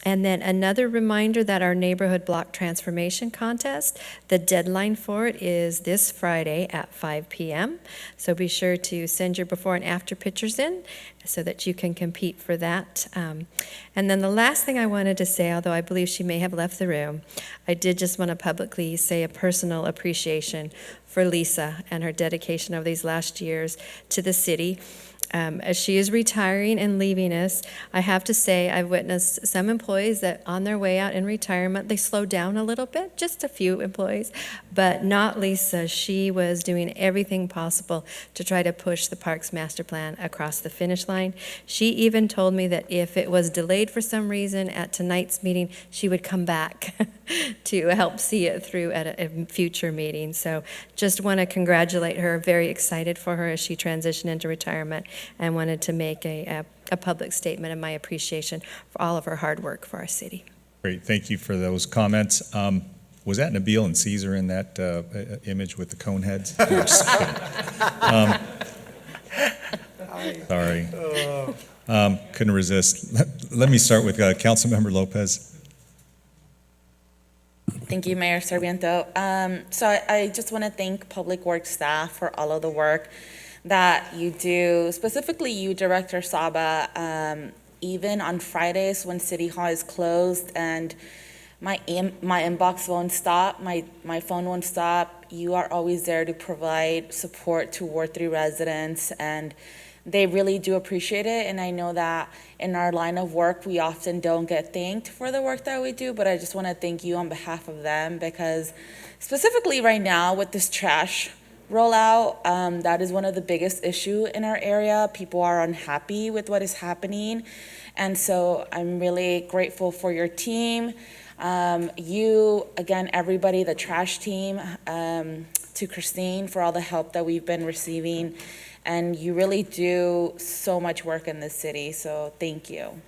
And then another reminder that our neighborhood block transformation contest, the deadline for it is this Friday at 5 p.m. So be sure to send your before and after pictures in so that you can compete for that. And then the last thing I wanted to say, although I believe she may have left the room, I did just want to publicly say a personal appreciation for Lisa and her dedication over these last years to the city. As she is retiring and leaving us, I have to say I've witnessed some employees that on their way out in retirement, they slowed down a little bit, just a few employees, but not Lisa. She was doing everything possible to try to push the Parks Master Plan across the finish line. She even told me that if it was delayed for some reason at tonight's meeting, she would come back to help see it through at a future meeting. So just want to congratulate her, very excited for her as she transitioned into retirement, and wanted to make a public statement of my appreciation for all of her hard work for our city. Great, thank you for those comments. Was that Nabil and Caesar in that image with the cone heads? No, just kidding. Sorry. Couldn't resist. Let me start with Councilmember Lopez. Thank you, Mayor Sarmiento. So I just want to thank Public Works staff for all of the work that you do, specifically you, Director Saba, even on Fridays when City Hall is closed and my inbox won't stop, my phone won't stop. You are always there to provide support to Ward 3 residents, and they really do appreciate it. And I know that in our line of work, we often don't get thanked for the work that we do, but I just want to thank you on behalf of them, because specifically right now with this trash rollout, that is one of the biggest issue in our area. People are unhappy with what is happening. And so I'm really grateful for your team. You, again, everybody, the trash team, to Christine for all the help that we've been receiving. And you really do so much work in this city, so thank you.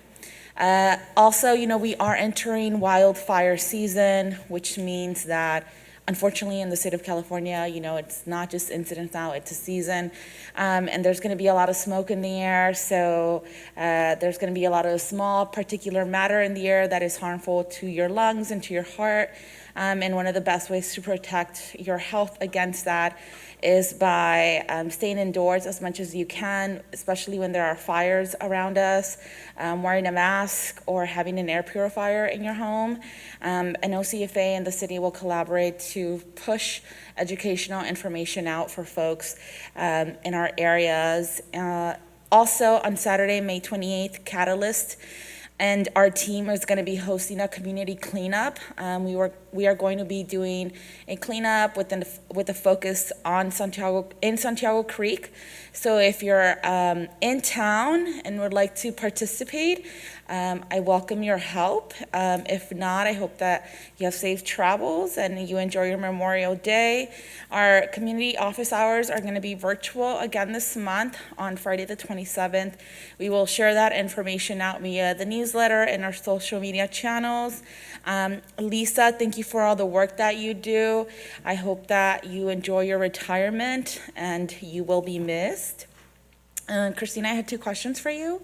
Also, we are entering wildfire season, which means that unfortunately in the state of California, it's not just incidents now, it's a season. And there's going to be a lot of smoke in the air. So there's going to be a lot of small particulate matter in the air that is harmful to your lungs and to your heart. And one of the best ways to protect your health against that is by staying indoors as much as you can, especially when there are fires around us, wearing a mask or having an air purifier in your home. And OCFA and the city will collaborate to push educational information out for folks in our areas. Also on Saturday, May 28th, Catalyst and our team is going to be hosting a community cleanup. We are going to be doing a cleanup with a focus on Santiago Creek. So if you're in town and would like to participate, I welcome your help. If not, I hope that you have safe travels and you enjoy your Memorial Day. Our community office hours are going to be virtual again this month on Friday the 27th. We will share that information out via the newsletter and our social media channels. Lisa, thank you for all the work that you do. I hope that you enjoy your retirement and you will be missed. Christina, I had 2 questions for you.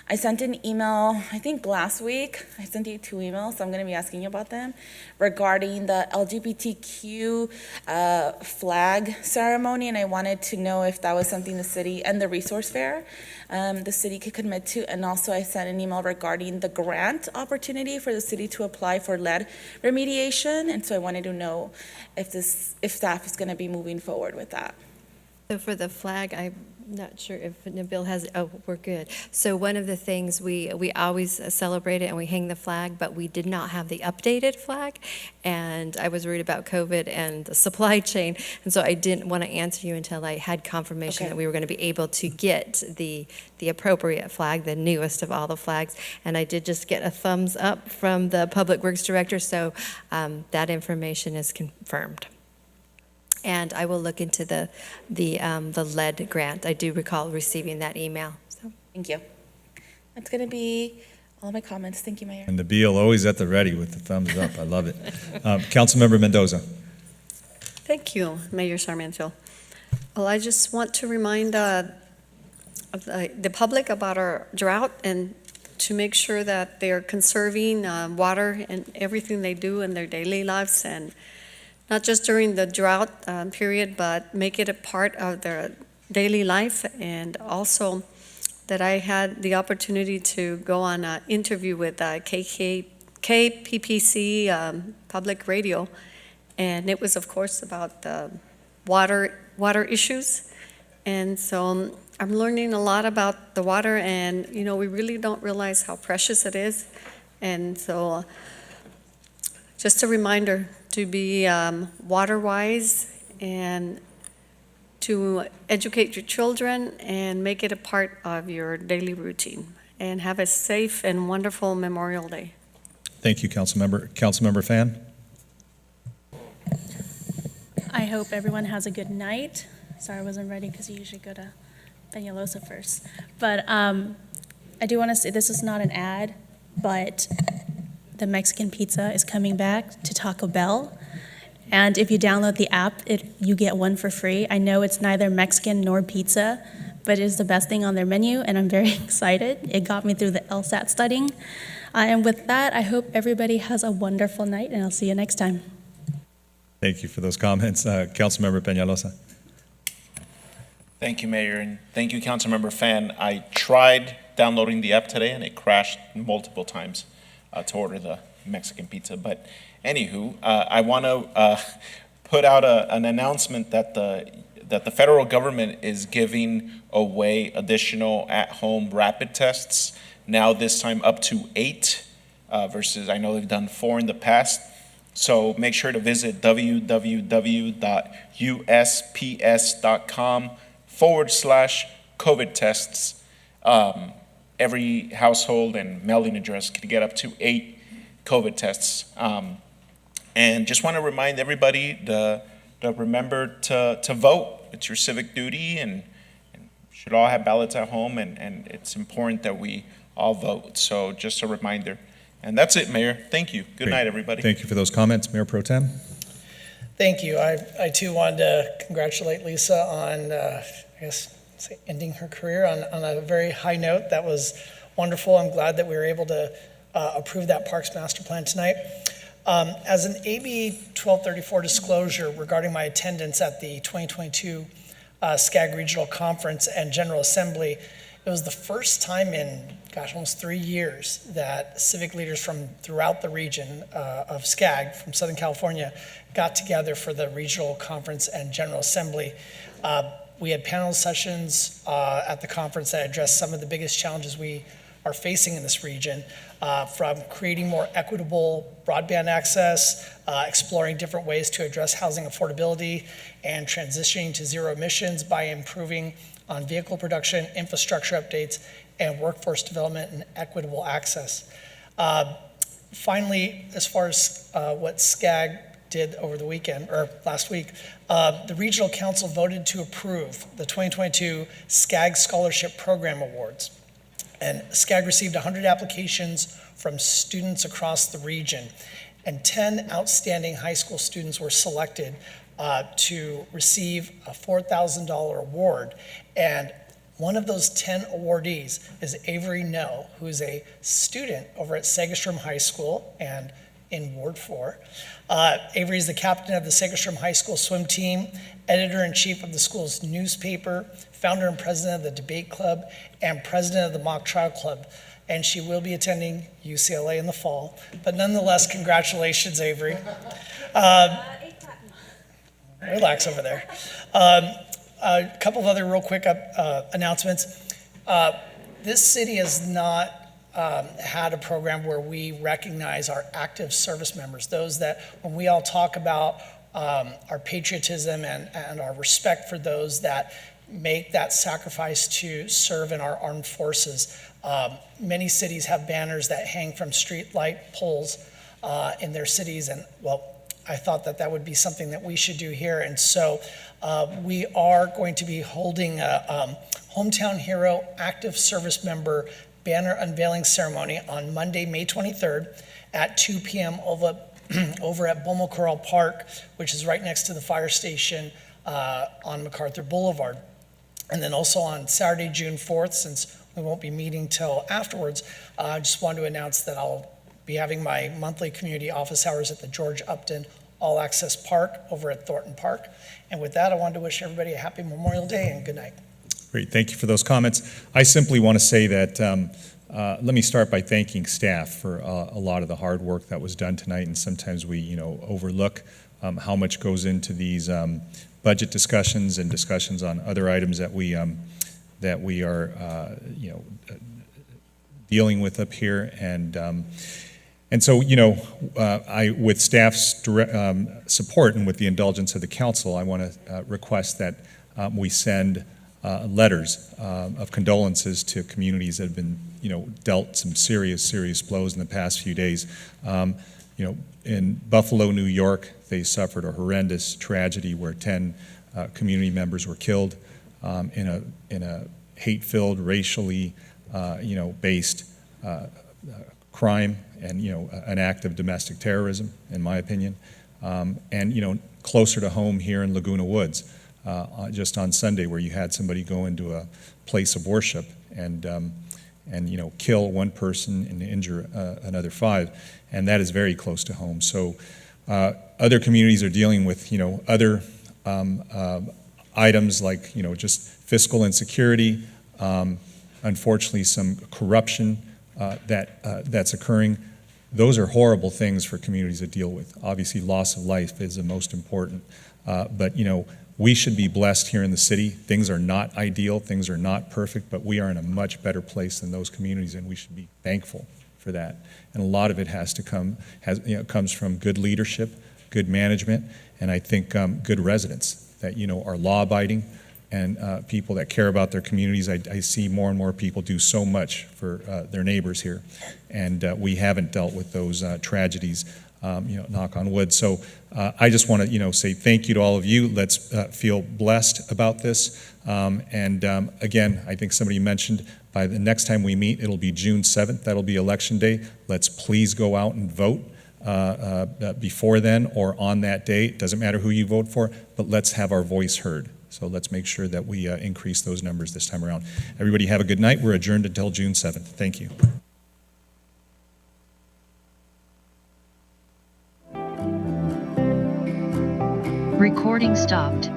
I sent an email, I think last week. I sent you 2 emails, so I'm going to be asking you about them, regarding the LGBTQ flag ceremony, and I wanted to know if that was something the city and the resource fair, the city could commit to. And also I sent an email regarding the grant opportunity for the city to apply for lead remediation, and so I wanted to know if staff is going to be moving forward with that. So for the flag, I'm not sure if Nabil has, we're good. So one of the things, we always celebrate it and we hang the flag, but we did not have the updated flag. And I was worried about COVID and the supply chain. And so I didn't want to answer you until I had confirmation that we were going to be able to get the appropriate flag, the newest of all the flags. And I did just get a thumbs up from the Public Works Director, so that information is confirmed. And I will look into the lead grant. I do recall receiving that email. So thank you. That's going to be all my comments. Thank you, Mayor. And the Beal always at the ready with the thumbs up. I love it. Councilmember Mendoza. Thank you, Mayor Sarmiento. Well, I just want to remind the public about our drought and to make sure that they're conserving water in everything they do in their daily lives, and not just during the drought period, but make it a part of their daily life. And also that I had the opportunity to go on an interview with KPPC Public Radio, and it was, of course, about the water issues. And so I'm learning a lot about the water, and we really don't realize how precious it is. And so just a reminder to be water-wise and to educate your children and make it a part of your daily routine. And have a safe and wonderful Memorial Day. Thank you, Councilmember. Councilmember Fan? I hope everyone has a good night. Sorry I wasn't ready because you usually go to Peñalosa first. But I do want to say, this is not an ad, but the Mexican pizza is coming back to Taco Bell. And if you download the app, you get one for free. I know it's neither Mexican nor pizza, but it is the best thing on their menu, and I'm very excited. It got me through the LSAT studying. And with that, I hope everybody has a wonderful night, and I'll see you next time. Thank you for those comments. Councilmember Peñalosa. Thank you, Mayor, and thank you, Councilmember Fan. I tried downloading the app today, and it crashed multiple times to order the Mexican pizza. But anywho, I want to put out an announcement that the federal government is giving away additional at-home rapid tests, now this time up to 8, versus I know they've done 4 in the past. So make sure to visit www.usps.com/COVID tests. Every household and mailing address can get up to 8 COVID tests. And just want to remind everybody to remember to vote. It's your civic duty, and should all have ballots at home, and it's important that we all vote. So just a reminder. And that's it, Mayor. Thank you. Good Great. night, everybody. Thank you for those comments, Mayor Pro Tem. Thank you. I too wanted to congratulate Lisa on, ending her career on a very high note. That was wonderful. I'm glad that we were able to approve that Parks Master Plan tonight. As an AB 1234 disclosure regarding my attendance at the 2022 SCAG Regional Conference and General Assembly, it was the first time in, almost 3 years that civic leaders from throughout the region of SCAG, from Southern California, got together for the Regional Conference and General Assembly. We had panel sessions at the conference that addressed some of the biggest challenges we are facing in this region, from creating more equitable broadband access, exploring different ways to address housing affordability, and transitioning to zero emissions by improving on vehicle production, infrastructure updates, and workforce development and equitable access. Finally, as far as what SCAG did over the weekend, or last week, the Regional Council voted to approve the 2022 SCAG Scholarship Program Awards. And SCAG received 100 applications from students across the region, and 10 outstanding high school students were selected to receive a $4,000 award. And one of those 10 awardees is Avery No, who is a student over at Segerstrom High School and in Ward 4. Avery is the captain of the Segerstrom High School swim team, editor-in-chief of the school's newspaper, founder and president of the debate club, and president of the mock trial club. And she will be attending UCLA in the fall. But nonetheless, congratulations, Avery. Relax over there. A couple of other real quick announcements. This city has not had a program where we recognize our active service members, those that, when we all talk about our patriotism and our respect for those that make that sacrifice to serve in our armed forces. Many cities have banners that hang from street light poles in their cities, and well, I thought that would be something that we should do here. And so we are going to be holding a Hometown Hero Active Service Member banner unveiling ceremony on Monday, May 23rd at 2 p.m. over at Beaumont Corral Park, which is right next to the fire station on MacArthur Boulevard. And then also on Saturday, June 4th, since we won't be meeting till afterwards, I just wanted to announce that I'll be having my monthly community office hours at the George Upton All Access Park over at Thornton Park. And with that, I wanted to wish everybody a happy Memorial Day and good night. Great, thank you for those comments. I simply want to say that, let me start by thanking staff for a lot of the hard work that was done tonight, and sometimes we, overlook how much goes into these budget discussions and discussions on other items that we are, dealing with up here, and so, with staff's direct, support and with the indulgence of the council, I want to request that we send letters of condolences to communities that have been, dealt some serious blows in the past few days. In Buffalo, New York, they suffered a horrendous tragedy where 10 community members were killed in a hate-filled, racially, based crime and, an act of domestic terrorism, in my opinion. And, closer to home here in Laguna Woods, just on Sunday, where you had somebody go into a place of worship and kill one person and injure another 5, and that is very close to home. So other communities are dealing with other items like just fiscal insecurity, unfortunately some corruption that's occurring. Those are horrible things for communities to deal with. Obviously, loss of life is the most important, but we should be blessed here in the city. Things are not ideal, things are not perfect, but we are in a much better place than those communities, and we should be thankful for that. And a lot of it comes from good leadership, good management, and I think good residents that are law-abiding and people that care about their communities. I see more and more people do so much for their neighbors here, and we haven't dealt with those tragedies. Knock on wood. So I just want to, say thank you to all of you. Let's feel blessed about this. And again, I think somebody mentioned By the next time we meet, it'll be June 7th. That'll be Election Day. Let's please go out and vote before then or on that day. It doesn't matter who you vote for, but let's have our voice heard. So let's make sure that we increase those numbers this time around. Everybody have a good night. We're adjourned until June 7th. Thank you. Recording stopped.